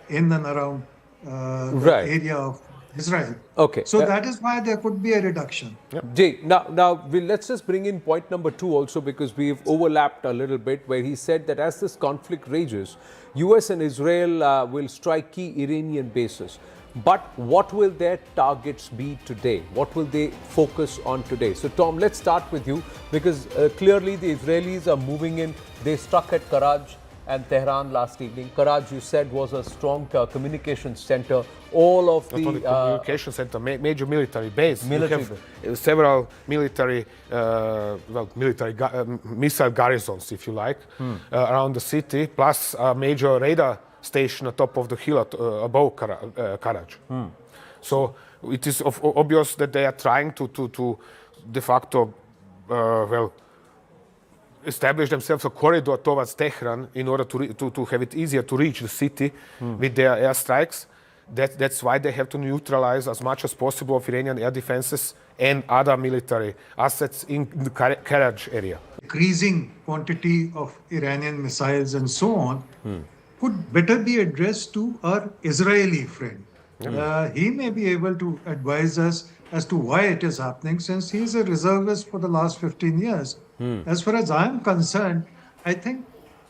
in and around the area of Israel. Okay. So that is why there could be a reduction. Jay, now let's just bring in point number 2 also, because we've overlapped a little bit, where he said that as this conflict rages, US and Israel will strike key Iranian bases. But what will their targets be today? What will they focus on today? So Tom, let's start with you, because clearly the Israelis are moving in. They struck at Karaj. and Tehran last evening. Karaj, you said, was a strong communication center. All of not only the communication center, major military base. Military you have several military, missile garrisons, if you like, around the city, plus a major radar station on top of the hill above Karaj. So it is obvious that they are trying to de facto, establish themselves a corridor towards Tehran in order to have it easier to reach the city with their airstrikes. That's why they have to neutralize as much as possible of Iranian air defenses and other military assets in the Karaj area. Increasing quantity of Iranian missiles and so on could better be addressed to our Israeli friend. He may be able to advise us as to why it is happening, since he is a reservist for the last 15 years. As far as I am concerned, I think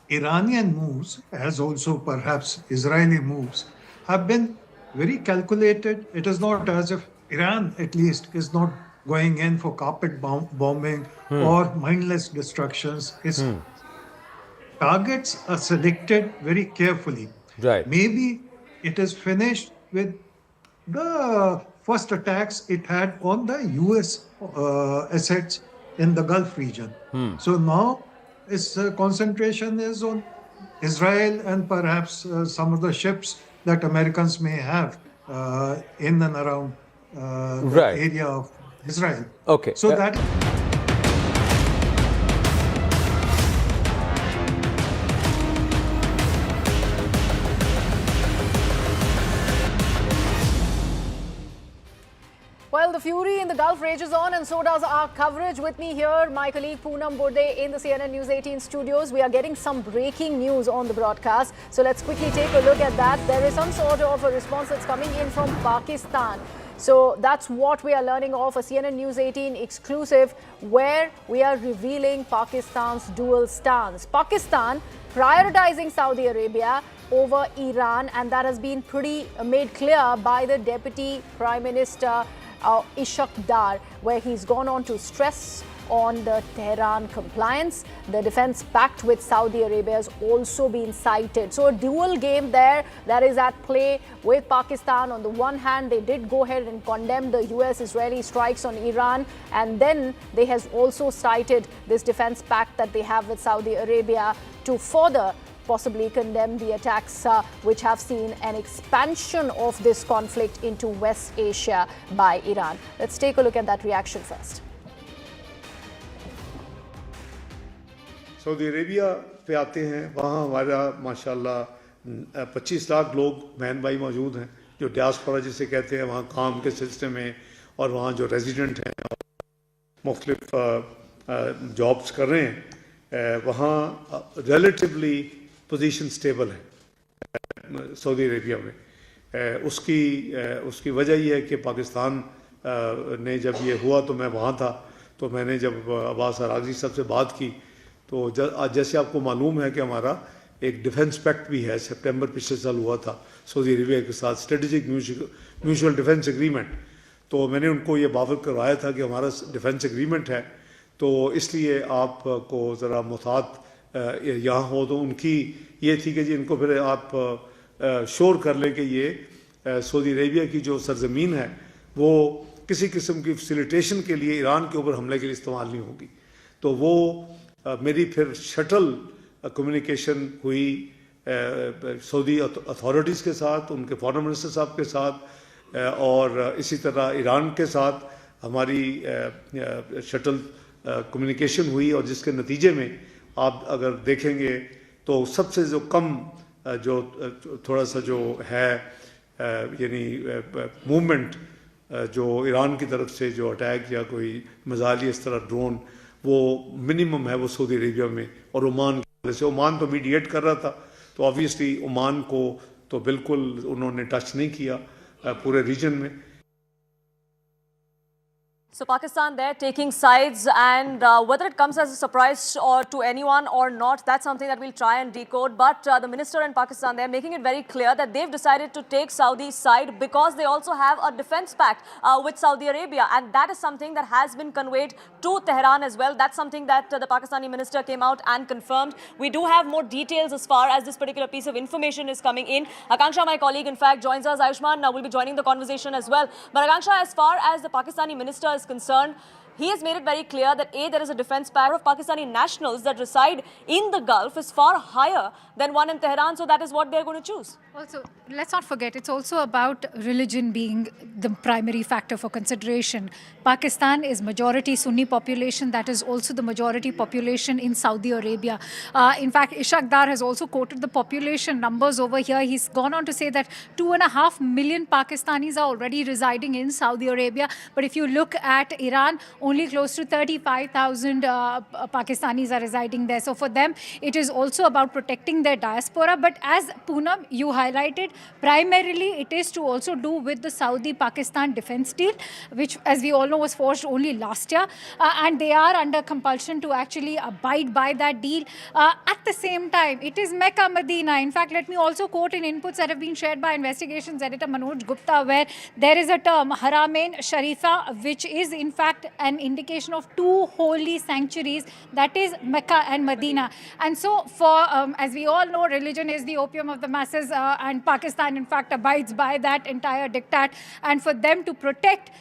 Iranian moves, as also perhaps Israeli moves, have been very calculated. It is not as if Iran, at least, is not going in for carpet bombing or mindless destructions. Its targets are selected very carefully. Right. Maybe it is finished with the first attacks it had on the US assets in the Gulf region. So now its concentration is on Israel and perhaps some of the ships that Americans may have in and around the area of Israel. Okay. So that. Well, the fury in the Gulf rages on, and so does our coverage. With me here, my colleague Poonam Burde in the CNN News 18 studios. We are getting some breaking news on the broadcast, so let's quickly take a look at that. There is some sort of a response that's coming in from Pakistan. So that's what we are learning of, a CNN News 18 exclusive, where we are revealing Pakistan's dual stance. Pakistan prioritizing Saudi Arabia over Iran, and that has been pretty made clear by the Deputy Prime Minister Ishaq Dar, where he's gone on to stress on the Tehran compliance. The defense pact with Saudi Arabia has also been cited. So a dual game there that is at play with Pakistan. On the one hand, they did go ahead and condemn the US-Israeli strikes on Iran, and then they has also cited this defense pact that they have with Saudi Arabia to further possibly condemn the attacks which have seen an expansion of this conflict into West Asia by Iran. Let's take a look at that reaction first. Saudi Arabia पे आते हैं, वहाँ हमारा माशाल्लाह 25 लाख लोग बहन भाई मौजूद हैं जो डियास्पोरा जिसे कहते हैं, वहाँ काम के सिलसिले में और वहाँ जो रेजिडेंट हैं मुख्तलिफ जॉब्स कर रहे हैं, वहाँ रिलेटिवली पोजीशन स्टेबल है सऊदी अरेबिया में. उसकी वजह ये है कि पाकिस्तान ने जब ये हुआ तो मैं वहाँ था, तो मैंने जब अब्बास अराग़ची साहब से बात की तो जैसे आपको मालूम है कि हमारा एक डिफेंस पैक्ट भी है, सितंबर पिछले साल हुआ था सऊदी अरेबिया के साथ, स्ट्रेटेजिक म्यूचुअल डिफेंस एग्रीमेंट. तो मैंने उनको ये बावर करवाया था कि हमारा डिफेंस एग्रीमेंट है, तो इसलिए आपको ज़रा मुहतात यहाँ हो. तो उनकी ये थी कि जी इनको फिर आप श्योर कर लें कि ये सऊदी अरेबिया की जो सरजमीन है वो किसी किस्म की फैसिलिटेशन के लिए ईरान के ऊपर हमले के लिए इस्तेमाल नहीं होगी. तो वो मेरी फिर शटल कम्युनिकेशन हुई सऊदी अथॉरिटीज़ के साथ, उनके फॉरेन मिनिस्टर साहब के साथ, और इसी तरह ईरान के साथ हमारी शटल कम्युनिकेशन हुई, और जिसके नतीजे में आप अगर देखेंगे तो सबसे जो कम जो थोड़ा सा जो है यानी मूवमेंट जो ईरान की तरफ से जो अटैक या कोई मिसाइल इस तरह ड्रोन, वो मिनिमम है वो सऊदी अरेबिया में और ओमान की वजह से. ओमान तो मीडिएट कर रहा था, तो ऑब्वियसली ओमान को तो बिल्कुल उन्होंने टच नहीं किया पूरे रीजन में. So Pakistan there taking sides, and whether it comes as a surprise or to anyone or not, that's something that we'll try and decode. But the minister in Pakistan there making it very clear that they've decided to take Saudi's side because they also have a defense pact with Saudi Arabia, and that is something that has been conveyed to Tehran as well. That's something that the Pakistani minister came out and confirmed. We do have more details as far as this particular piece of information is coming in. Akanksha, my colleague, in fact, joins us. Ayushman will be joining the conversation as well. But Akanksha, as far as the Pakistani minister is concerned, he has made it very clear that there is a defense pact of Pakistani nationals that reside in the Gulf is far higher than one in Tehran, so that is what they're going to choose. Also, let's not forget, it's also about religion being the primary factor for consideration. Pakistan is majority Sunni population. That is also the majority population in Saudi Arabia. In fact, Ishaq Dar has also quoted the population numbers over here. He's gone on to say that 2.5 million Pakistanis are already residing in Saudi Arabia. But if you look at Iran, only close to 35,000 Pakistanis are residing there. So for them, it is also about protecting their diaspora. But as Poonam, you highlighted, primarily it is to also do with the Saudi-Pakistan defense deal, which, as we all know, was forged only last year. And they are under compulsion to actually abide by that deal. At the same time, it is Mecca, Medina. In fact, let me also quote in inputs that have been shared by investigations editor Manoj Gupta, where there is a term, Haramain Sharifa, which is in fact an indication of two holy sanctuaries, that is Mecca and Medina. And so for, as we all know, religion is the opium of the masses, and Pakistan in fact abides by that entire diktat. And for them to protect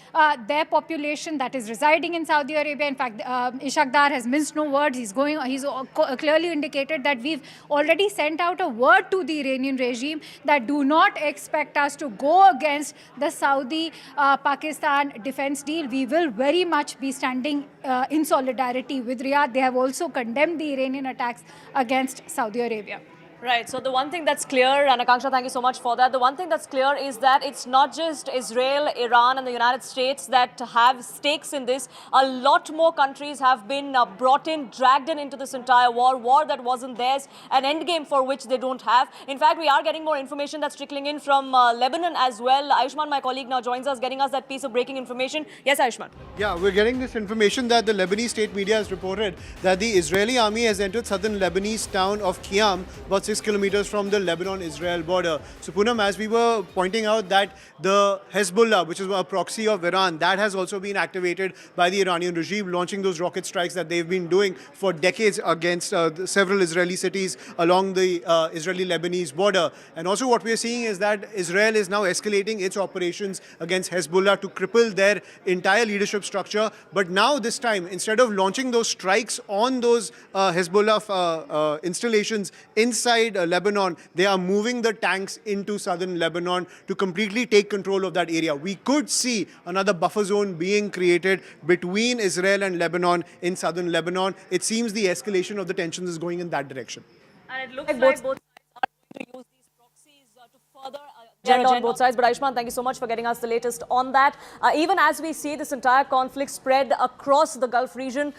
their population that is residing in Saudi Arabia, in fact, Ishaq Dar has minced no words. He's clearly indicated that we've already sent out a word to the Iranian regime that do not expect us to go against the Saudi-Pakistan defense deal. We will very much be standing in solidarity with Riyadh. They have also condemned the Iranian attacks against Saudi Arabia. Right. So the one thing that's clear, and Akanksha, thank you so much for that. The one thing that's clear is that it's not just Israel, Iran and the United States that have stakes in this. A lot more countries have been brought in, dragged into this entire war that wasn't theirs, an endgame for which they don't have. In fact, we are getting more information that's trickling in from Lebanon as well. Ayushman, my colleague, now joins us, getting us that piece of breaking information. Yes, Ayushman. Yeah, we're getting this information that the Lebanese state media has reported that the Israeli army has entered southern Lebanese town of Qiyam, about 6 kilometers from the Lebanon-Israel border. So Poonam, as we were pointing out, that the Hezbollah, which is a proxy of Iran, that has also been activated by the Iranian regime, launching those rocket strikes that they've been doing for decades against several Israeli cities along the Israeli-Lebanese border. And also what we're seeing is that Israel is now escalating its operations against Hezbollah to cripple their entire leadership structure. But now this time, instead of launching those strikes on those Hezbollah installations inside Lebanon, they are moving the tanks into southern Lebanon to completely take control of that area. We could see another buffer zone being created between Israel and Lebanon in southern Lebanon. It seems the escalation of the tensions is going in that direction. And it looks like both sides are going to use these proxies to further agenda on both sides. But Ayushman, thank you so much for getting us the latest on that. Even as we see this entire conflict spread across the Gulf region,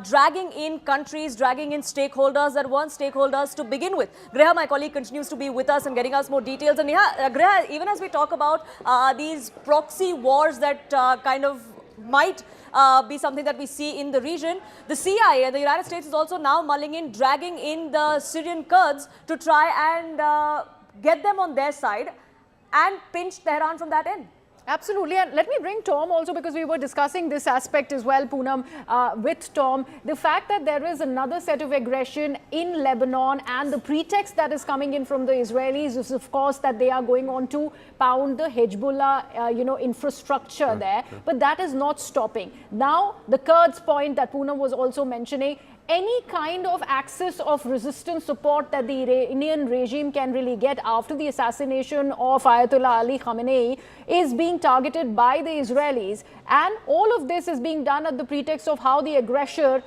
dragging in countries, dragging in stakeholders that weren't stakeholders to begin with. Griha, my colleague, continues to be with us and getting us more details. And Griha, even as we talk about these proxy wars that kind of might be something that we see in the region, the CIA and the United States is also now mulling in, dragging in the Syrian Kurds to try and get them on their side and pinch Tehran from that end. Absolutely. And let me bring Tom also, because we were discussing this aspect as well, Poonam, with Tom. The fact that there is another set of aggression in Lebanon, and the pretext that is coming in from the Israelis is, of course, that they are going on to pound the Hezbollah, infrastructure there. But that is not stopping. Now, the Kurds point that Poonam was also mentioning, any kind of axis of resistance support that the Iranian regime can really get after the assassination of Ayatollah Ali Khamenei is being targeted by the Israelis. And all of this is being done at the pretext of how the aggressor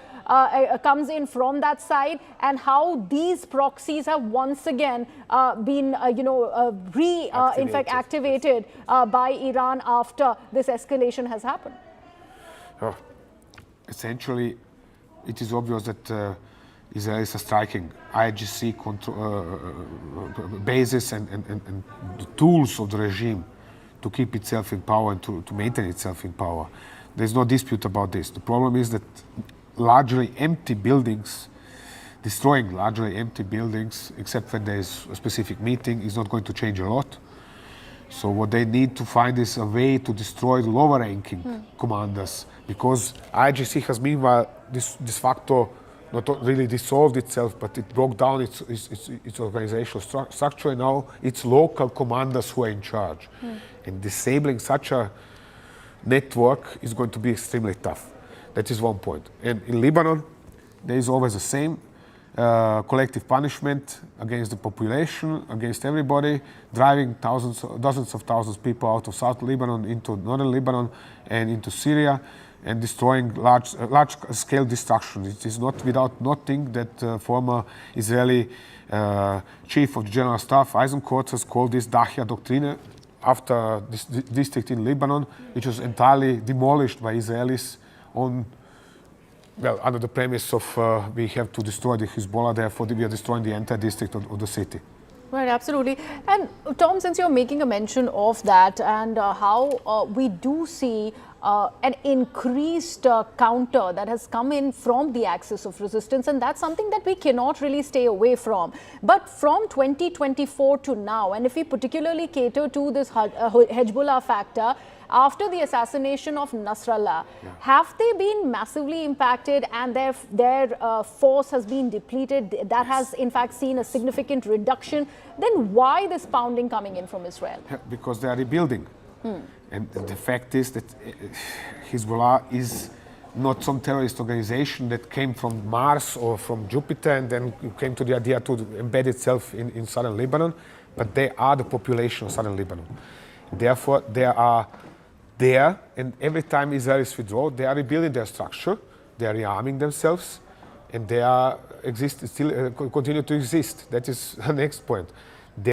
comes in from that side, and how these proxies have once again been, in fact, activated by Iran after this escalation has happened. Essentially, it is obvious that Israel is striking IRGC bases and the tools of the regime to keep itself in power and to maintain itself in power. There's no dispute about this. The problem is that largely empty buildings, destroying largely empty buildings, except when there's a specific meeting, is not going to change a lot. So what they need to find is a way to destroy the lower-ranking commanders, because IRGC has meanwhile de facto not really dissolved itself, but it broke down its organizational structure, and now it's local commanders who are in charge. And disabling such a network is going to be extremely tough. That is one point. And in Lebanon, there is always the same collective punishment against the population, against everybody, driving dozens of thousands of people out of South Lebanon into northern Lebanon and into Syria, and destroying large-scale destruction. It is not without noting that former Israeli chief of the general staff, Eisenkot, has called this Dahya Doctrine after this district in Lebanon, which was entirely demolished by Israelis under the premise of we have to destroy the Hezbollah, therefore we are destroying the entire district of the city. Right, absolutely. And Tom, since you're making a mention of that and how we do see an increased counter that has come in from the axis of resistance, and that's something that we cannot really stay away from. But from 2024 to now, and if we particularly cater to this Hezbollah factor, after the assassination of Nasrallah, have they been massively impacted and their force has been depleted? That has in fact seen a significant reduction. Then why this pounding coming in from Israel? Because they are rebuilding. And the fact is that Hezbollah is not some terrorist organization that came from Mars or from Jupiter and then came to the idea to embed itself in southern Lebanon, but they are the population of southern Lebanon. Therefore, they are there, and every time Israelis withdraw, they are rebuilding their structure, they are rearming themselves, and they are continue to exist. That is the next point.